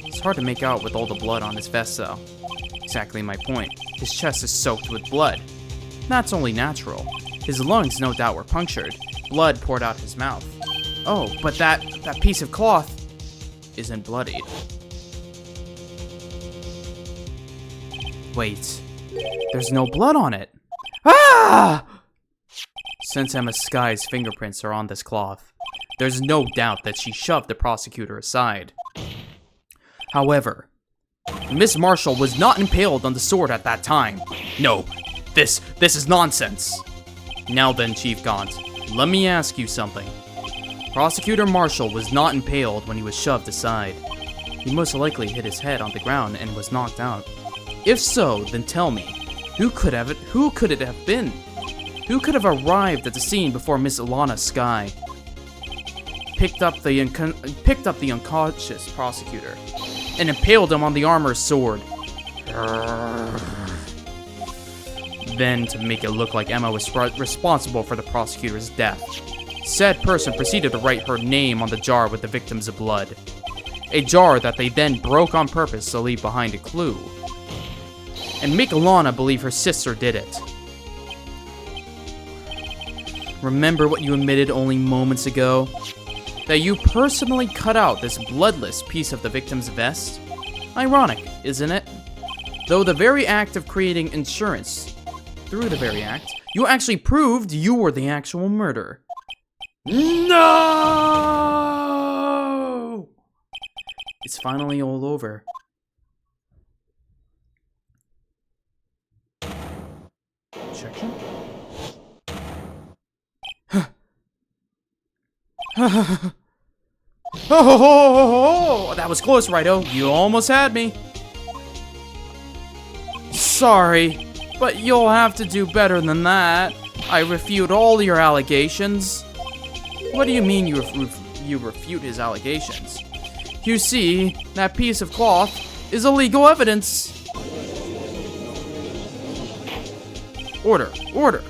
It's hard to make out with all the blood on his vest, though. Exactly my point. His chest is soaked with blood. That's only natural. His lungs, no doubt, were punctured. Blood poured out his mouth. Oh, but that piece of cloth isn't bloodied. Wait, there's no blood on it. Ah! Since Emma Skye's fingerprints are on this cloth, there's no doubt that she shoved the prosecutor aside. However, Miss Marshall was not impaled on the sword at that time. No, this is nonsense. Now then, Chief Gaunt, let me ask you something. Prosecutor Marshall was not impaled when he was shoved aside. He most likely hit his head on the ground and was knocked out. If so, then tell me, who could it have been? Who could have arrived at the scene before Miss Ilana Skye? Picked up the unconscious prosecutor and impaled him on the armor's sword. Then, to make it look like Emma was responsible for the prosecutor's death, said person proceeded to write her name on the jar with the victim's blood. A jar that they then broke on purpose to leave behind a clue. And make Ilana believe her sister did it. remember what you admitted only moments ago? That you personally cut out this bloodless piece of the victim's vest? Ironic, isn't it? Though the very act of creating insurance, through the very act, you actually proved you were the actual murderer. No! It's finally all over. Objection? Oh, that was close, Righto. You almost had me. Sorry, but you'll have to do better than that. I refute all your allegations. What do you mean you refute his allegations? You see, that piece of cloth is illegal evidence. Order, order.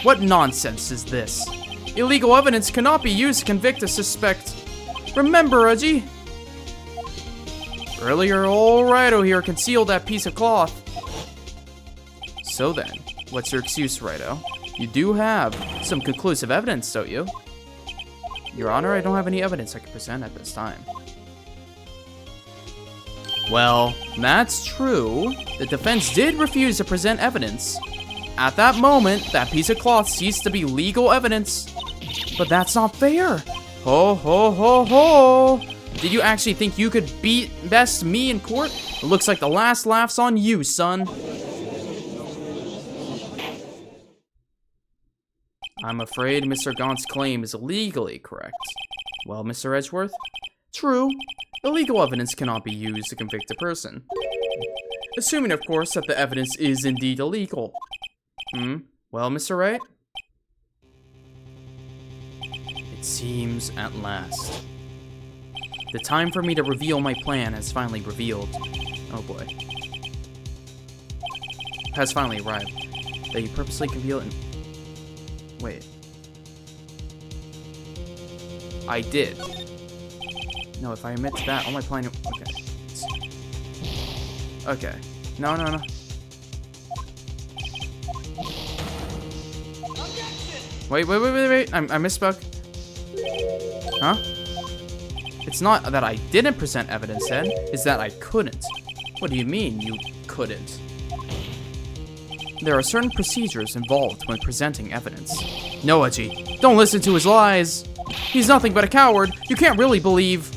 What nonsense is this? Illegal evidence cannot be used to convict a suspect. Remember, Reggie? Earlier, old Righto here concealed that piece of cloth. So then, what's your excuse, Righto? You do have some conclusive evidence, don't you? Your Honor, I don't have any evidence I can present at this time. Well, that's true. The defense did refuse to present evidence. At that moment, that piece of cloth ceased to be legal evidence. But that's not fair. Ho, ho, ho, ho. Did you actually think you could best me in court? It looks like the last laugh's on you, son. I'm afraid Mr. Gaunt's claim is legally correct. Well, Mr. Edgeworth? True. Illegal evidence cannot be used to convict a person. Assuming, of course, that the evidence is indeed illegal. Well, Mr. Wright? It seems at last. The time for me to reveal my plan has finally revealed. Oh boy. Has finally arrived. That you purposely concealed it. Wait. I did. No, if I admit to that, all my plan. Okay. Okay. No, no, no. Wait. I misspoke. Huh? It's not that I didn't present evidence then, it's that I couldn't. What do you mean, you couldn't? There are certain procedures involved when presenting evidence. No, Edgy, don't listen to his lies. He's nothing but a coward. You can't really believe.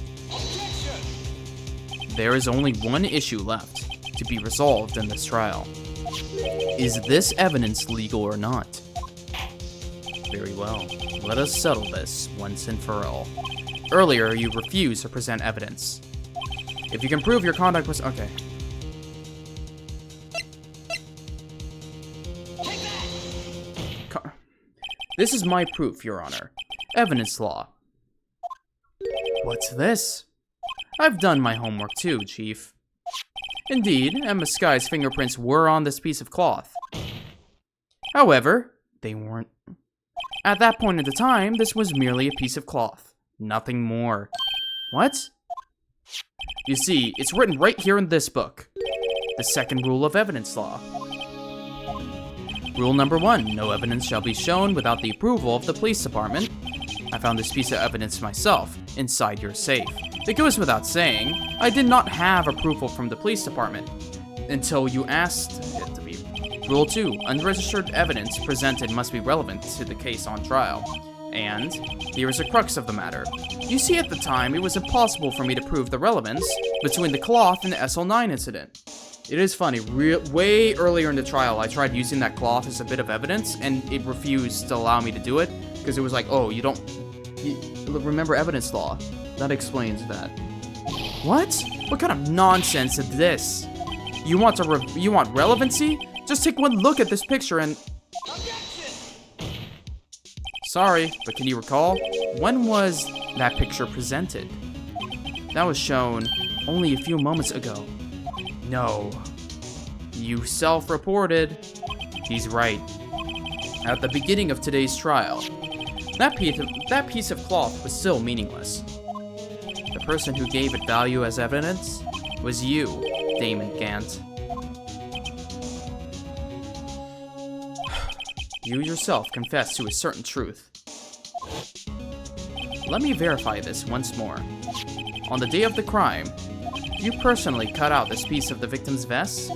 There is only one issue left to be resolved in this trial. Is this evidence legal or not? Very well. Let us settle this once and for all. Earlier, you refused to present evidence. If you can prove your conduct was... Okay. This is my proof, Your Honor. Evidence law. What's this? I've done my homework too, Chief. Indeed, Emma Sky's fingerprints were on this piece of cloth. However, they weren't. At that point in the time, this was merely a piece of cloth. Nothing more. What? You see, it's written right here in this book. The second rule of evidence law. Rule number 1, no evidence shall be shown without the approval of the police department. I found this piece of evidence myself, inside your safe. It goes without saying, I did not have approval from the police department, until you asked it to be. Rule 2, unregistered evidence presented must be relevant to the case on trial. And, here is the crux of the matter. You see, at the time, it was impossible for me to prove the relevance between the cloth and the SL9 incident. It is funny, way earlier in the trial, I tried using that cloth as a bit of evidence, and it refused to allow me to do it, because it was like, oh, you remember evidence law. That explains that. What? What kind of nonsense is this? You want relevancy? Just take one look at this picture and... Sorry, but can you recall? When was that picture presented? That was shown only a few moments ago. No. You self-reported. He's right. At the beginning of today's trial, that piece of cloth was still meaningless. The person who gave it value as evidence was you, Damon Gant. You yourself confessed to a certain truth. Let me verify this once more. On the day of the crime, you personally cut out this piece of the victim's vest?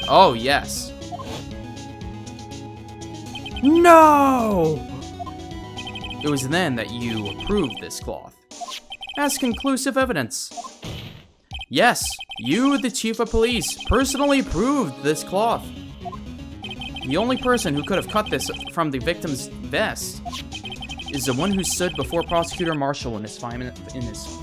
Oh, yes. No! It was then that you approved this cloth as conclusive evidence. Yes, you, the chief of police, personally approved this cloth. The only person who could have cut this from the victim's vest is the one who stood before Prosecutor Marshall in his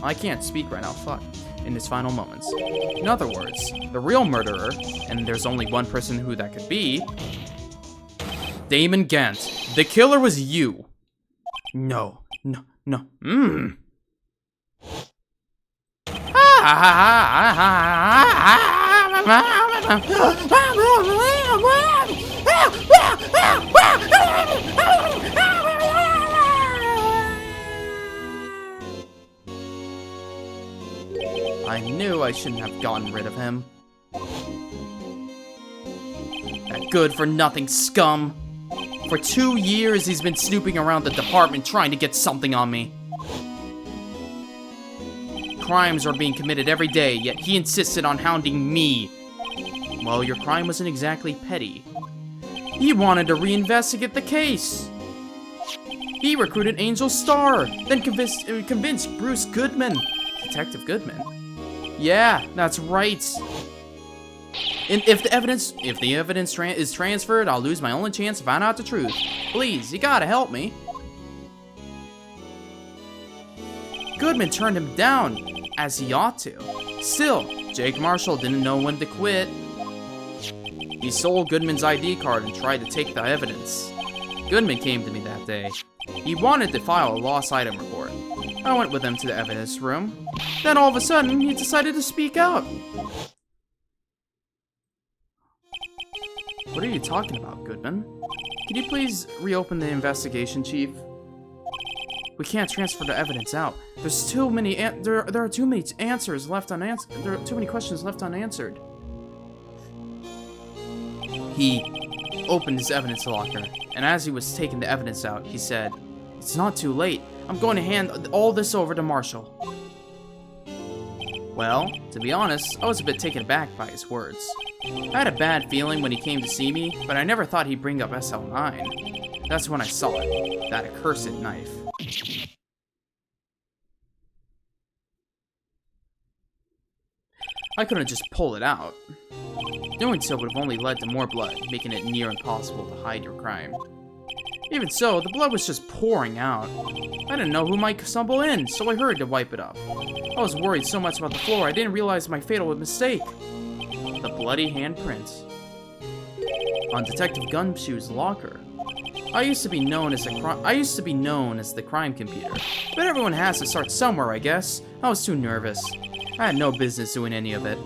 I can't speak right now, fuck, in his final moments. In other words, the real murderer, and there's only one person who that could be, Damon Gant. The killer was you. No. I knew I shouldn't have gotten rid of him. That good-for-nothing scum. For 2 years, he's been snooping around the department trying to get something on me. Crimes are being committed every day, yet he insisted on hounding me. Well, your crime wasn't exactly petty. He wanted to reinvestigate the case. He recruited Angel Starr, then convinced Bruce Goodman, Detective Goodman. Yeah, that's right. And if the evidence is transferred, I'll lose my only chance to find out the truth. Please, you gotta help me. Goodman turned him down, as he ought to. Still, Jake Marshall didn't know when to quit. He stole Goodman's ID card and tried to take the evidence. Goodman came to me that day. He wanted to file a lost item report. I went with him to the evidence room. Then all of a sudden, he decided to speak out. What are you talking about, Goodman? Could you please reopen the investigation, Chief? We can't transfer the evidence out. There's too many there are too many answers left unanswered. There are too many questions left unanswered. He opened his evidence locker, and as he was taking the evidence out, he said, "It's not too late. I'm going to hand all this over to Marshall." Well, to be honest, I was a bit taken aback by his words. I had a bad feeling when he came to see me, but I never thought he'd bring up SL9. That's when I saw it, that accursed knife. I couldn't just pull it out. Doing so would have only led to more blood, making it near impossible to hide your crime. Even so, the blood was just pouring out. I didn't know who might stumble in, so I hurried to wipe it up. I was worried so much about the floor, I didn't realize my fatal mistake. The bloody handprint on Detective Gumshoe's locker. I used to be known as the crime computer, but everyone has to start somewhere, I guess. I was too nervous. I had no business doing any of it.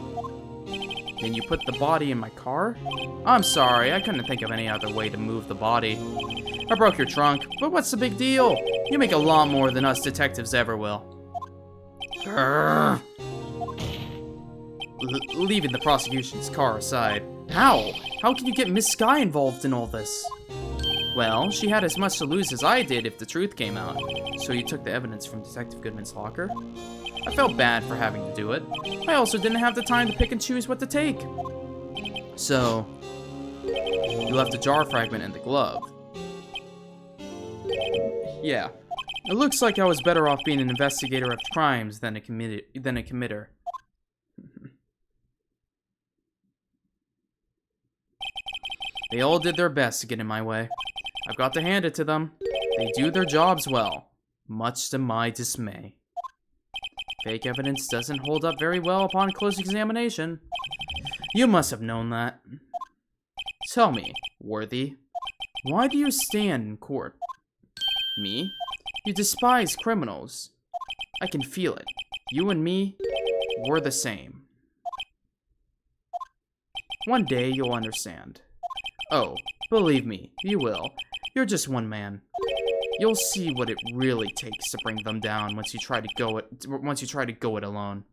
Then you put the body in my car? I'm sorry, I couldn't think of any other way to move the body. I broke your trunk, but what's the big deal? You make a lot more than us detectives ever will. Leaving the prosecution's car aside. How? How can you get Miss Skye involved in all this? Well, she had as much to lose as I did if the truth came out. So you took the evidence from Detective Goodman's locker? I felt bad for having to do it. I also didn't have the time to pick and choose what to take. So, you left a jar fragment in the glove. Yeah. It looks like I was better off being an investigator of crimes than a committer. They all did their best to get in my way. I've got to hand it to them. They do their jobs well, much to my dismay. Fake evidence doesn't hold up very well upon close examination. You must have known that. Tell me, Worthy, why do you stand in court? Me? You despise criminals. I can feel it. You and me, we're the same. One day you'll understand. Oh, believe me, you will. You're just one man. You'll see what it really takes to bring them down once you try to go it alone.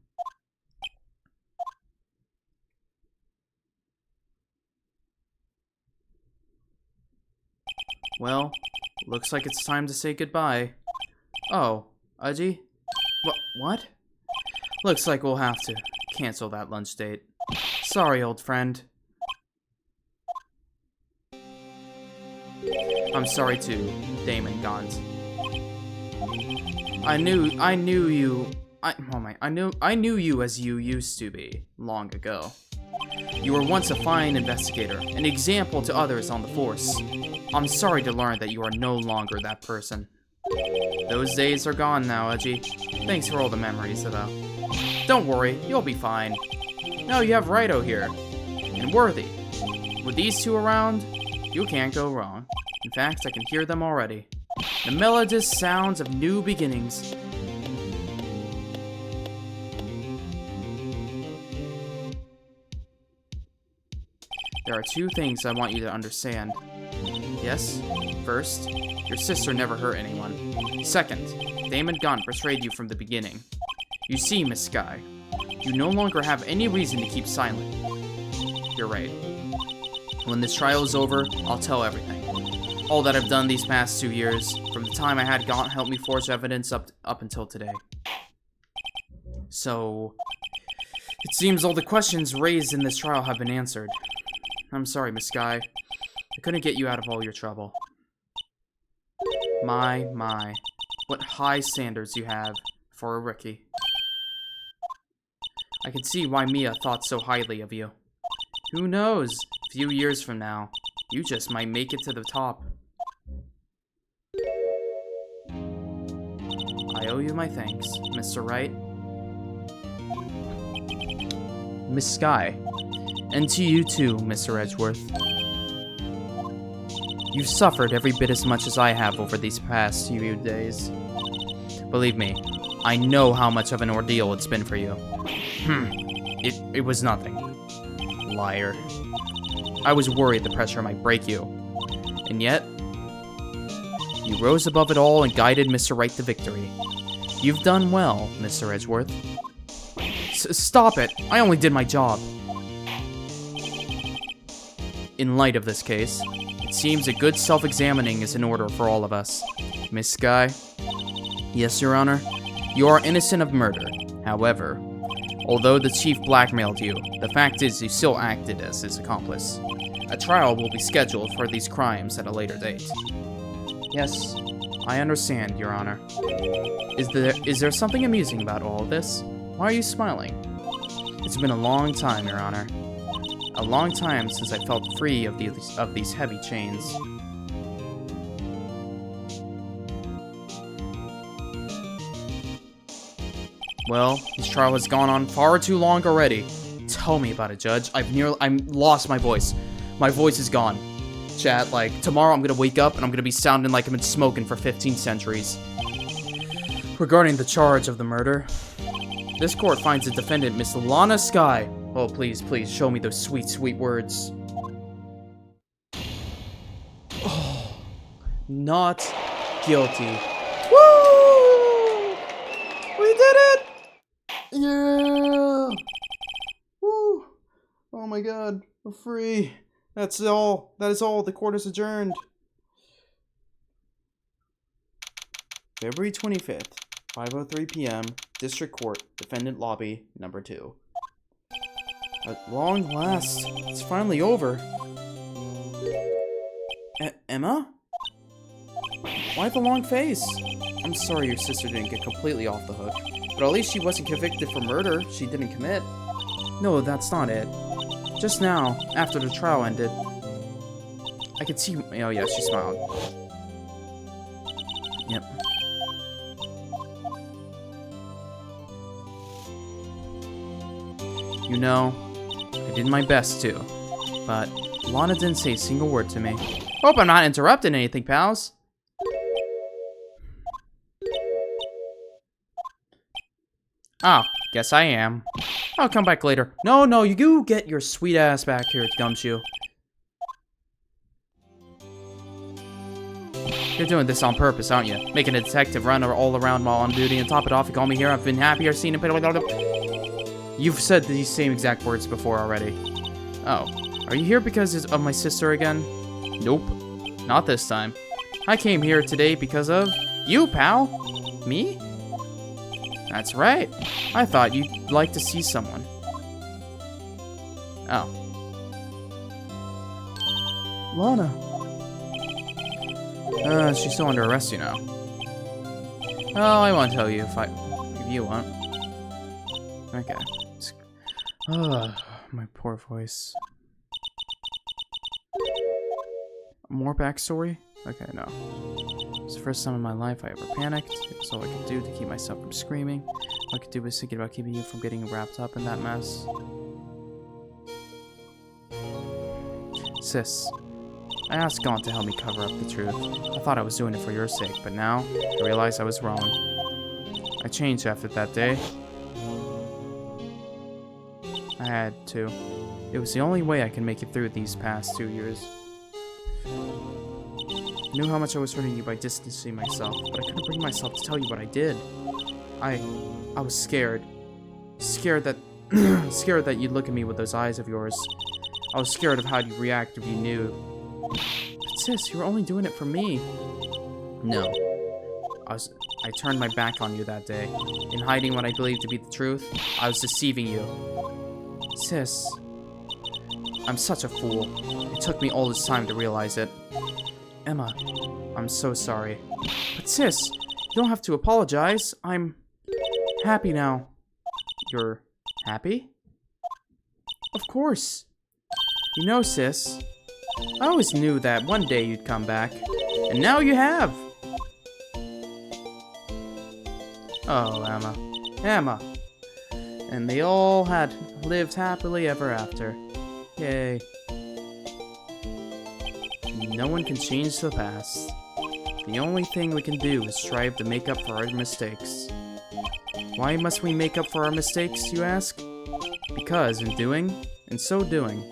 Well, looks like it's time to say goodbye. Oh, Aji? What? Looks like we'll have to cancel that lunch date. Sorry, old friend. I'm sorry too, Damon Gaunt. I knew you as you used to be, long ago. You were once a fine investigator, an example to others on the force. I'm sorry to learn that you are no longer that person. Those days are gone now, Aji. Thanks for all the memories, though. Don't worry, you'll be fine. Now you have Raito here, and Worthy. With these two around, you can't go wrong. In fact, I can hear them already. The melodious sounds of new beginnings. There are two things I want you to understand. Yes? First, your sister never hurt anyone. Second, Damon Gaunt betrayed you from the beginning. You see, Miss Skye, you no longer have any reason to keep silent. You're right. When this trial is over, I'll tell everything. All that I've done these past 2 years, from the time I had Gaunt help me forge evidence up until today. So, it seems all the questions raised in this trial have been answered. I'm sorry, Miss Skye. I couldn't get you out of all your trouble. My. What high standards you have for a rookie. I can see why Mia thought so highly of you. Who knows? A few years from now, you just might make it to the top. I owe you my thanks, Mr. Wright. Miss Skye. And to you too, Mr. Edgeworth. You've suffered every bit as much as I have over these past few days. Believe me, I know how much of an ordeal it's been for you. It was nothing. Liar. I was worried the pressure might break you. And yet, you rose above it all and guided Mr. Wright to victory. You've done well, Mr. Edgeworth. Stop it! I only did my job. In light of this case, it seems a good self-examining is in order for all of us. Miss Skye? Yes, Your Honor? You are innocent of murder. However, although the chief blackmailed you, the fact is you still acted as his accomplice. A trial will be scheduled for these crimes at a later date. Yes, I understand, Your Honor. Is there something amusing about all of this? Why are you smiling? It's been a long time, Your Honor. A long time since I felt free of these heavy chains. Well, this trial has gone on far too long already. Tell me about it, Judge. I'm lost my voice. My voice is gone. Chat, like, tomorrow I'm gonna wake up and I'm gonna be sounding like I've been smoking for 15 centuries. Regarding the charge of the murder, this court finds the defendant, Miss Lana Skye. Oh, please, show me those sweet, sweet words. Oh, not guilty. Woo! We did it! Yeah! Woo! Oh my god, we're free. That's all. That is all. The court is adjourned. February 25th, 5:03 p.m., District Court, Defendant Lobby, number 2. At long last, it's finally over. Emma? Why the long face? I'm sorry your sister didn't get completely off the hook, but at least she wasn't convicted for murder she didn't commit. No, that's not it. Just now, after the trial ended, I could see... Oh yeah, she smiled. Yep. You know, I did my best too, but Lana didn't say a single word to me. Hope I'm not interrupting anything, pals. Oh, guess I am. I'll come back later. No, you get your sweet ass back here, Gumshoe. You're doing this on purpose, aren't you? Making a detective run all around while on duty, and top it off, you call me here. I've been happier seeing it. You've said these same exact words before already. Oh, are you here because of my sister again? Nope, not this time. I came here today because of you, pal. Me? That's right. I thought you'd like to see someone. Oh. Lana. She's still under arrest, you know. Oh, I won't tell you if you want. Okay. My poor voice. More backstory? Okay, no. It's the first time in my life I ever panicked. It was all I could do to keep myself from screaming. All I could do was thinking about keeping you from getting wrapped up in that mess. Sis, I asked Gaunt to help me cover up the truth. I thought I was doing it for your sake, but now I realize I was wrong. I changed after that day. I had to. It was the only way I can make it through these past 2 years. I knew how much I was hurting you by distancing myself, but I couldn't bring myself to tell you what I did. I was scared. Scared that you'd look at me with those eyes of yours. I was scared of how you'd react if you knew. But sis, you were only doing it for me. No. I turned my back on you that day. In hiding what I believed to be the truth, I was deceiving you. Sis, I'm such a fool. It took me all this time to realize it. Emma, I'm so sorry. But sis, you don't have to apologize. I'm happy now. You're happy? Of course. You know, sis, I always knew that one day you'd come back. And now you have. Oh, Emma. Emma. And they all had lived happily ever after. Yay. No one can change the past. The only thing we can do is strive to make up for our mistakes. Why must we make up for our mistakes, you ask? Because in so doing,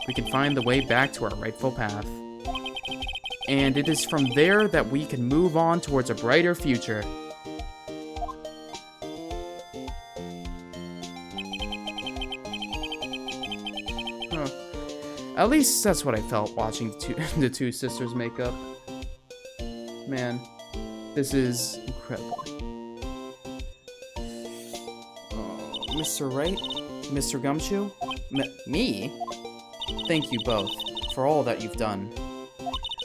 we can find the way back to our rightful path. And it is from there that we can move on towards a brighter future. At least that's what I felt watching the two sisters make up. Man, this is incredible. Mr. Wright? Mr. Gumshoe? Me? Thank you both for all that you've done.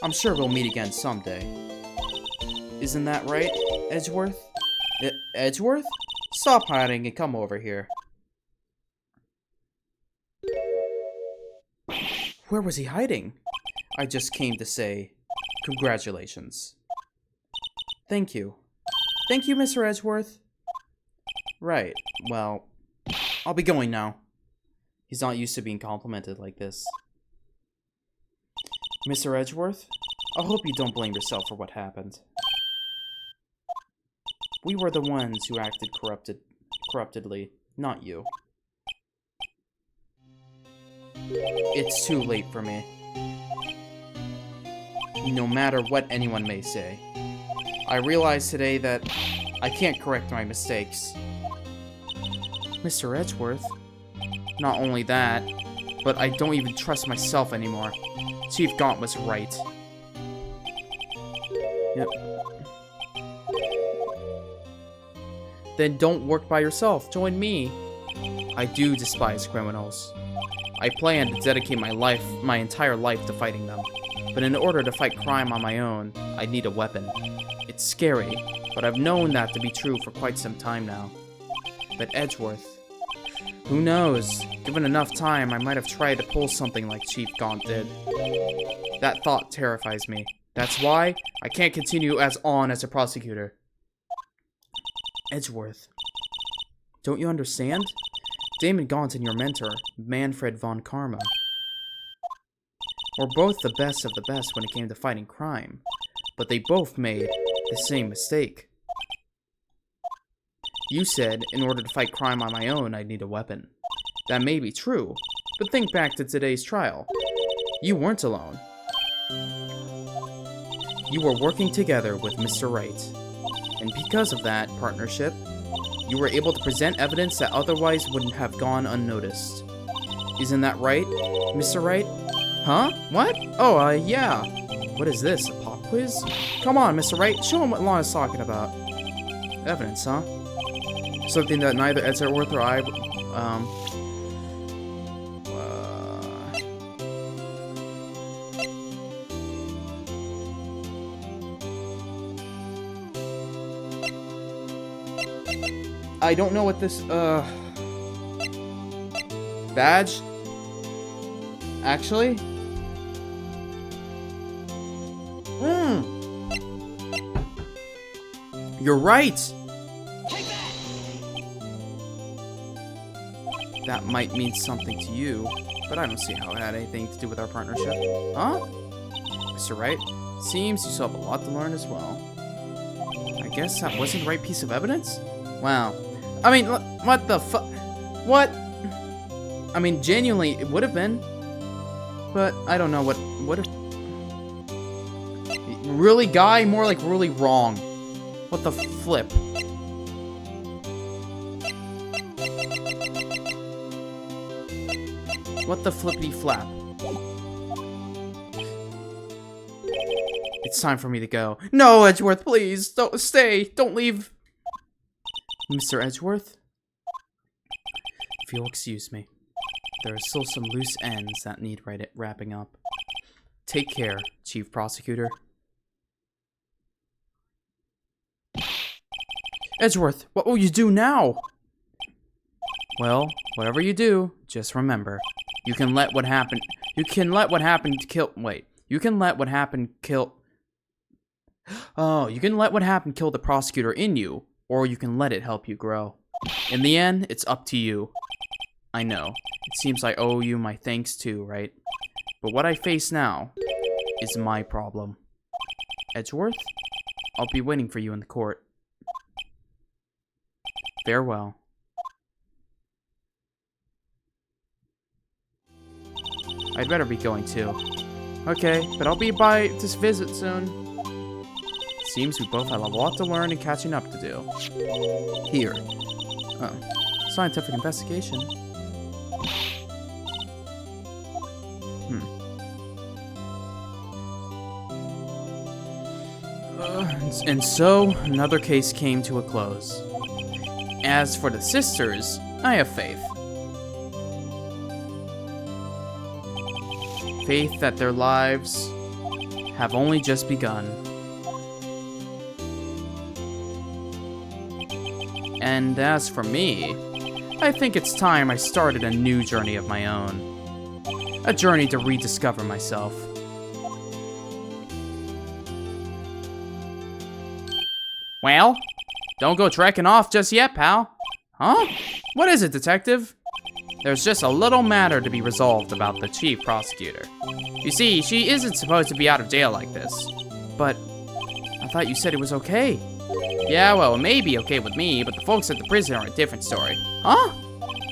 I'm sure we'll meet again someday. Isn't that right, Edgeworth? Edgeworth? Stop hiding and come over here. Where was he hiding? I just came to say, congratulations. Thank you. Thank you, Mr. Edgeworth. Right, well, I'll be going now. He's not used to being complimented like this. Mr. Edgeworth, I hope you don't blame yourself for what happened. We were the ones who acted corruptedly, not you. It's too late for me. No matter what anyone may say, I realize today that I can't correct my mistakes. Mr. Edgeworth, not only that, but I don't even trust myself anymore. Chief Gaunt was right. Yep. Then don't work by yourself. Join me. I do despise criminals. I plan to dedicate my entire life to fighting them. But in order to fight crime on my own, I need a weapon. It's scary, but I've known that to be true for quite some time now. But Edgeworth, who knows? Given enough time, I might have tried to pull something like Chief Gaunt did. That thought terrifies me. That's why I can't continue as a prosecutor. Edgeworth, don't you understand? Damon Gaunt and your mentor, Manfred von Karma, were both the best of the best when it came to fighting crime, but they both made the same mistake. You said, in order to fight crime on my own, I'd need a weapon. That may be true, but think back to today's trial. You weren't alone. You were working together with Mr. Wright, and because of that partnership, you were able to present evidence that otherwise wouldn't have gone unnoticed. Isn't that right, Mr. Wright? Huh? What? Oh, yeah. What is this, a pop quiz? Come on, Mr. Wright, show him what Lana's talking about. Evidence, huh? Something that neither Edgeworth or I, I don't know what this, badge? Actually? You're right! That might mean something to you, but I don't see how it had anything to do with our partnership. Huh? Mr. Wright, seems you still have a lot to learn as well. I guess that wasn't the right piece of evidence? Wow. I mean, what the fu- What? I mean, genuinely, it would have been. But, I don't know what if... Really, guy? More like really wrong. What the flip? What the flippity flap? It's time for me to go. No, Edgeworth, please! Don't stay! Don't leave! Mr. Edgeworth? If you'll excuse me. There are still some loose ends that need wrapping up. Take care, Chief Prosecutor. Edgeworth, what will you do now? Well, whatever you do, just remember, you can let what happened kill the prosecutor in you, or you can let it help you grow. In the end, it's up to you. I know, it seems I owe you my thanks too, right? But what I face now is my problem. Edgeworth, I'll be waiting for you in the court. Farewell. I'd better be going too. Okay, but I'll be by this visit soon. Seems we both have a lot to learn and catching up to do. Here. Oh. Scientific investigation. And so, another case came to a close. As for the sisters, I have faith. Faith that their lives have only just begun. And as for me, I think it's time I started a new journey of my own. A journey to rediscover myself. Well, don't go trekking off just yet, pal. Huh? What is it, detective? There's just a little matter to be resolved about the chief prosecutor. You see, she isn't supposed to be out of jail like this. But I thought you said it was okay. Yeah, well, it may be okay with me, but the folks at the prison are a different story. Huh?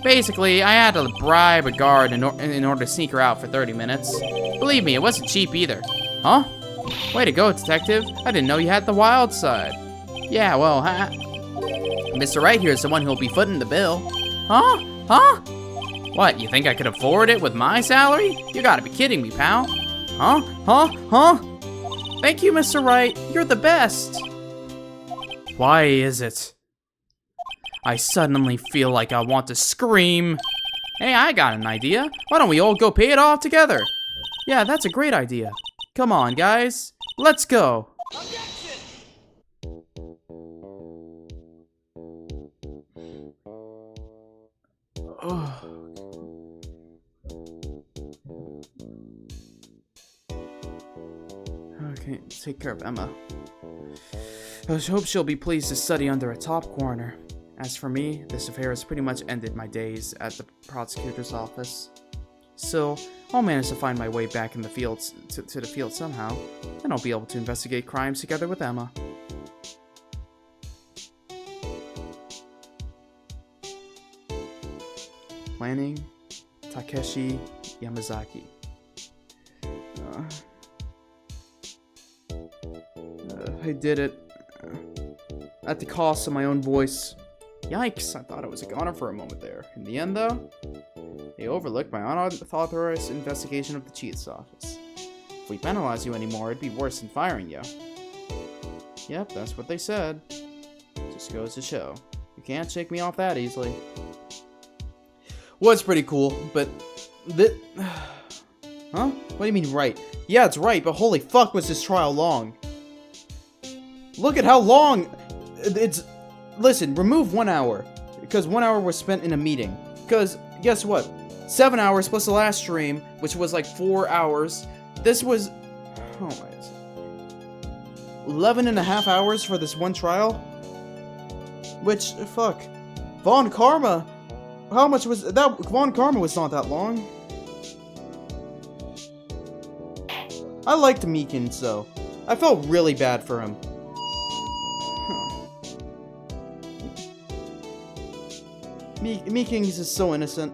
Basically, I had to bribe a guard in order to sneak her out for 30 minutes. Believe me, it wasn't cheap either. Huh? Way to go, detective. I didn't know you had the wild side. Yeah, well, Mr. Wright here is the one who'll be footing the bill. Huh? Huh? What, you think I could afford it with my salary? You gotta be kidding me, pal. Huh? Huh? Huh? Thank you, Mr. Wright. You're the best. Why is it? I suddenly feel like I want to scream. Hey, I got an idea. Why don't we all go pay it off together? Yeah, that's a great idea. Come on, guys. Let's go. Okay, take care of Emma. I hope she'll be pleased to study under a top coroner. As for me, this affair has pretty much ended my days at the prosecutor's office. Still, I'll manage to find my way back in the fields to the field somehow, and I'll be able to investigate crimes together with Emma. Planning, Takeshi Yamazaki. I did it. At the cost of my own voice. Yikes, I thought I was a goner for a moment there. In the end, though, they overlooked my unauthorized investigation of the chief's office. we penalize you anymore, it'd be worse than firing you. Yep, that's what they said. Just goes to show. You can't shake me off that easily. Was pretty cool, but... Huh? What do you mean, right? Yeah, it's right, but holy fuck was this trial long. Look at how long... It's... Listen, remove 1 hour. Because 1 hour was spent in a meeting. Because, guess what? 7 hours plus the last stream, which was like 4 hours. This was... Oh my... 11.5 hours for this one trial? Which, fuck. Von Karma... How much was... that? Von Karma was not that long. I liked Meekins, though. I felt really bad for him. Meekins is so innocent.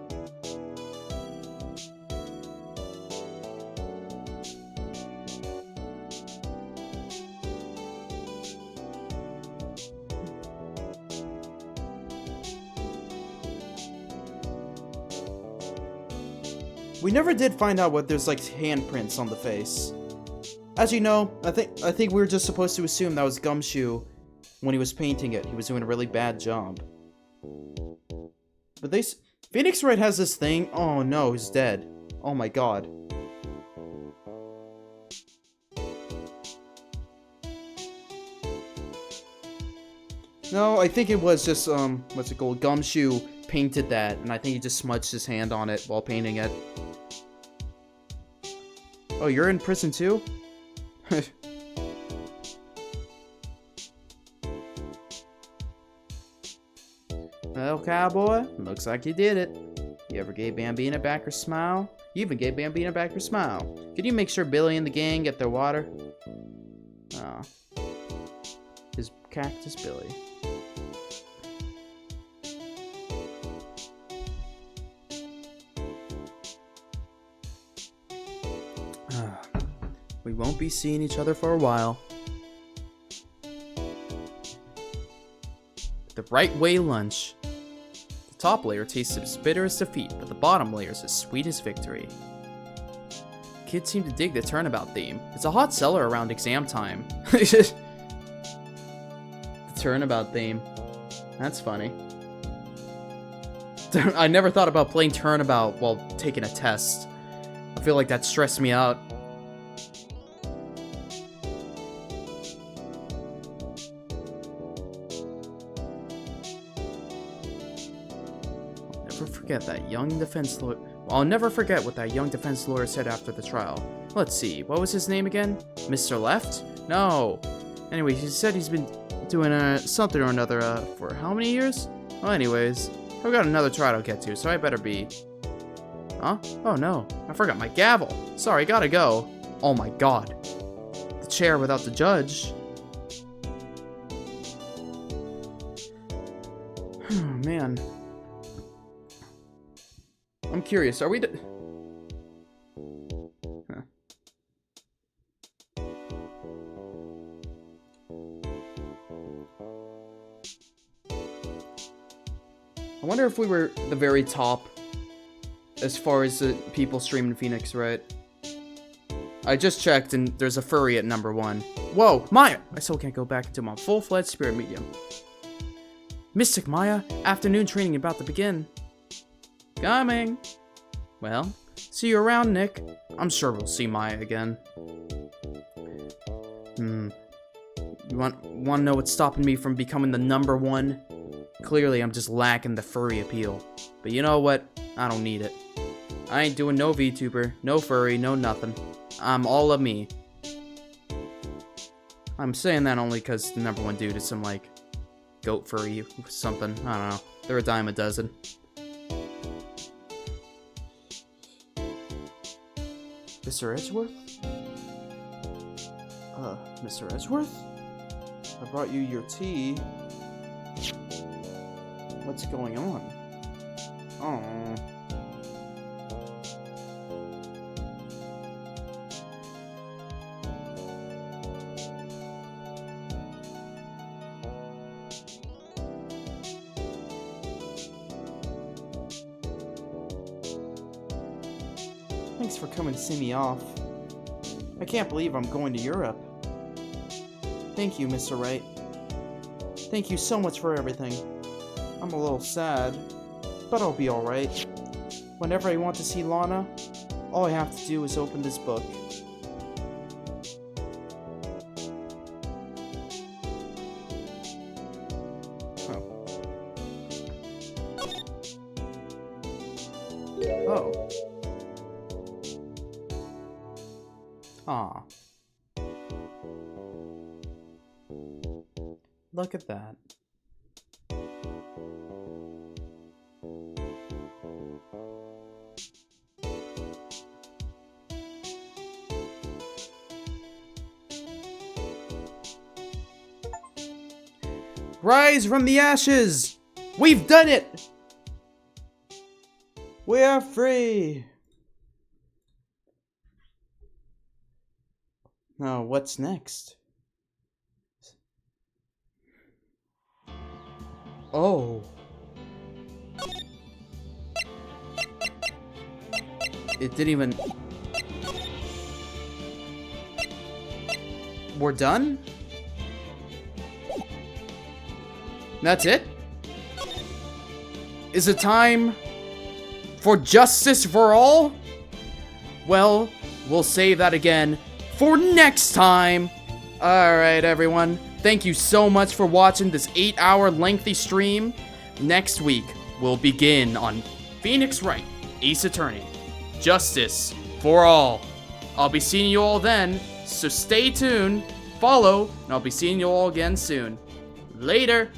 We never did find out what there's like handprints on the face. As you know, I think we were just supposed to assume that was Gumshoe when he was painting it. He was doing a really bad job. But Pheonix Wright has this thing. Oh no, he's dead. Oh my god. No, I think it was just, what's it called? Gumshoe painted that, and I think he just smudged his hand on it while painting it. Oh, you're in prison too? Well, cowboy, looks like you did it. You ever gave Bambina back her smile? You even gave Bambina back her smile. Could you make sure Billy and the gang get their water? Oh. His Cactus Billy. We won't be seeing each other for a while. The right way lunch. The top layer tastes as bitter as defeat, but the bottom layer is as sweet as victory. Kids seem to dig the turnabout theme. It's a hot seller around exam time. The turnabout theme. That's funny. I never thought about playing turnabout while taking a test. I feel like that stressed me out. That young defense lawyer. I'll never forget what that young defense lawyer said after the trial. Let's see, what was his name again? Mr. Left? No. Anyway, he said he's been doing something or another for how many years? Well, anyways, I've got another trial to get to, so I better be. Huh? Oh no, I forgot my gavel. Sorry, gotta go. Oh my god. The chair without the judge. Oh man. I'm curious, are we huh. I wonder if we were the very top as far as the people streaming Pheonix Wright. I just checked and there's a furry at number 1. Whoa, Maya! I still can't go back into my full-fledged spirit medium. Mystic Maya, afternoon training about to begin. Coming. Well, see you around, Nick. I'm sure we'll see Maya again. You want to know what's stopping me from becoming the number 1? Clearly, I'm just lacking the furry appeal. But you know what? I don't need it. I ain't doing no VTuber, no furry, no nothing. I'm all of me. I'm saying that only because the number 1 dude is some, like, goat furry or something. I don't know. They're a dime a dozen. Mr. Edgeworth? Mr. Edgeworth? I brought you your tea. What's going on? Oh. Thanks for coming to see me off. I can't believe I'm going to Europe. Thank you, Mr. Wright. Thank you so much for everything. I'm a little sad, but I'll be alright. Whenever I want to see Lana, all I have to do is open this book. Oh. Aw. Look at that. Rise from the ashes! We've done it! We are free! Now, what's next? Oh. It didn't even... We're done? That's it? Is it time for justice for all? Well, we'll save that again for next time. Alright, everyone. Thank you so much for watching this 8-hour lengthy stream. Next week, we'll begin on Pheonix Wright, Ace Attorney. Justice for all. I'll be seeing you all then, so stay tuned, follow, and I'll be seeing you all again soon. Later.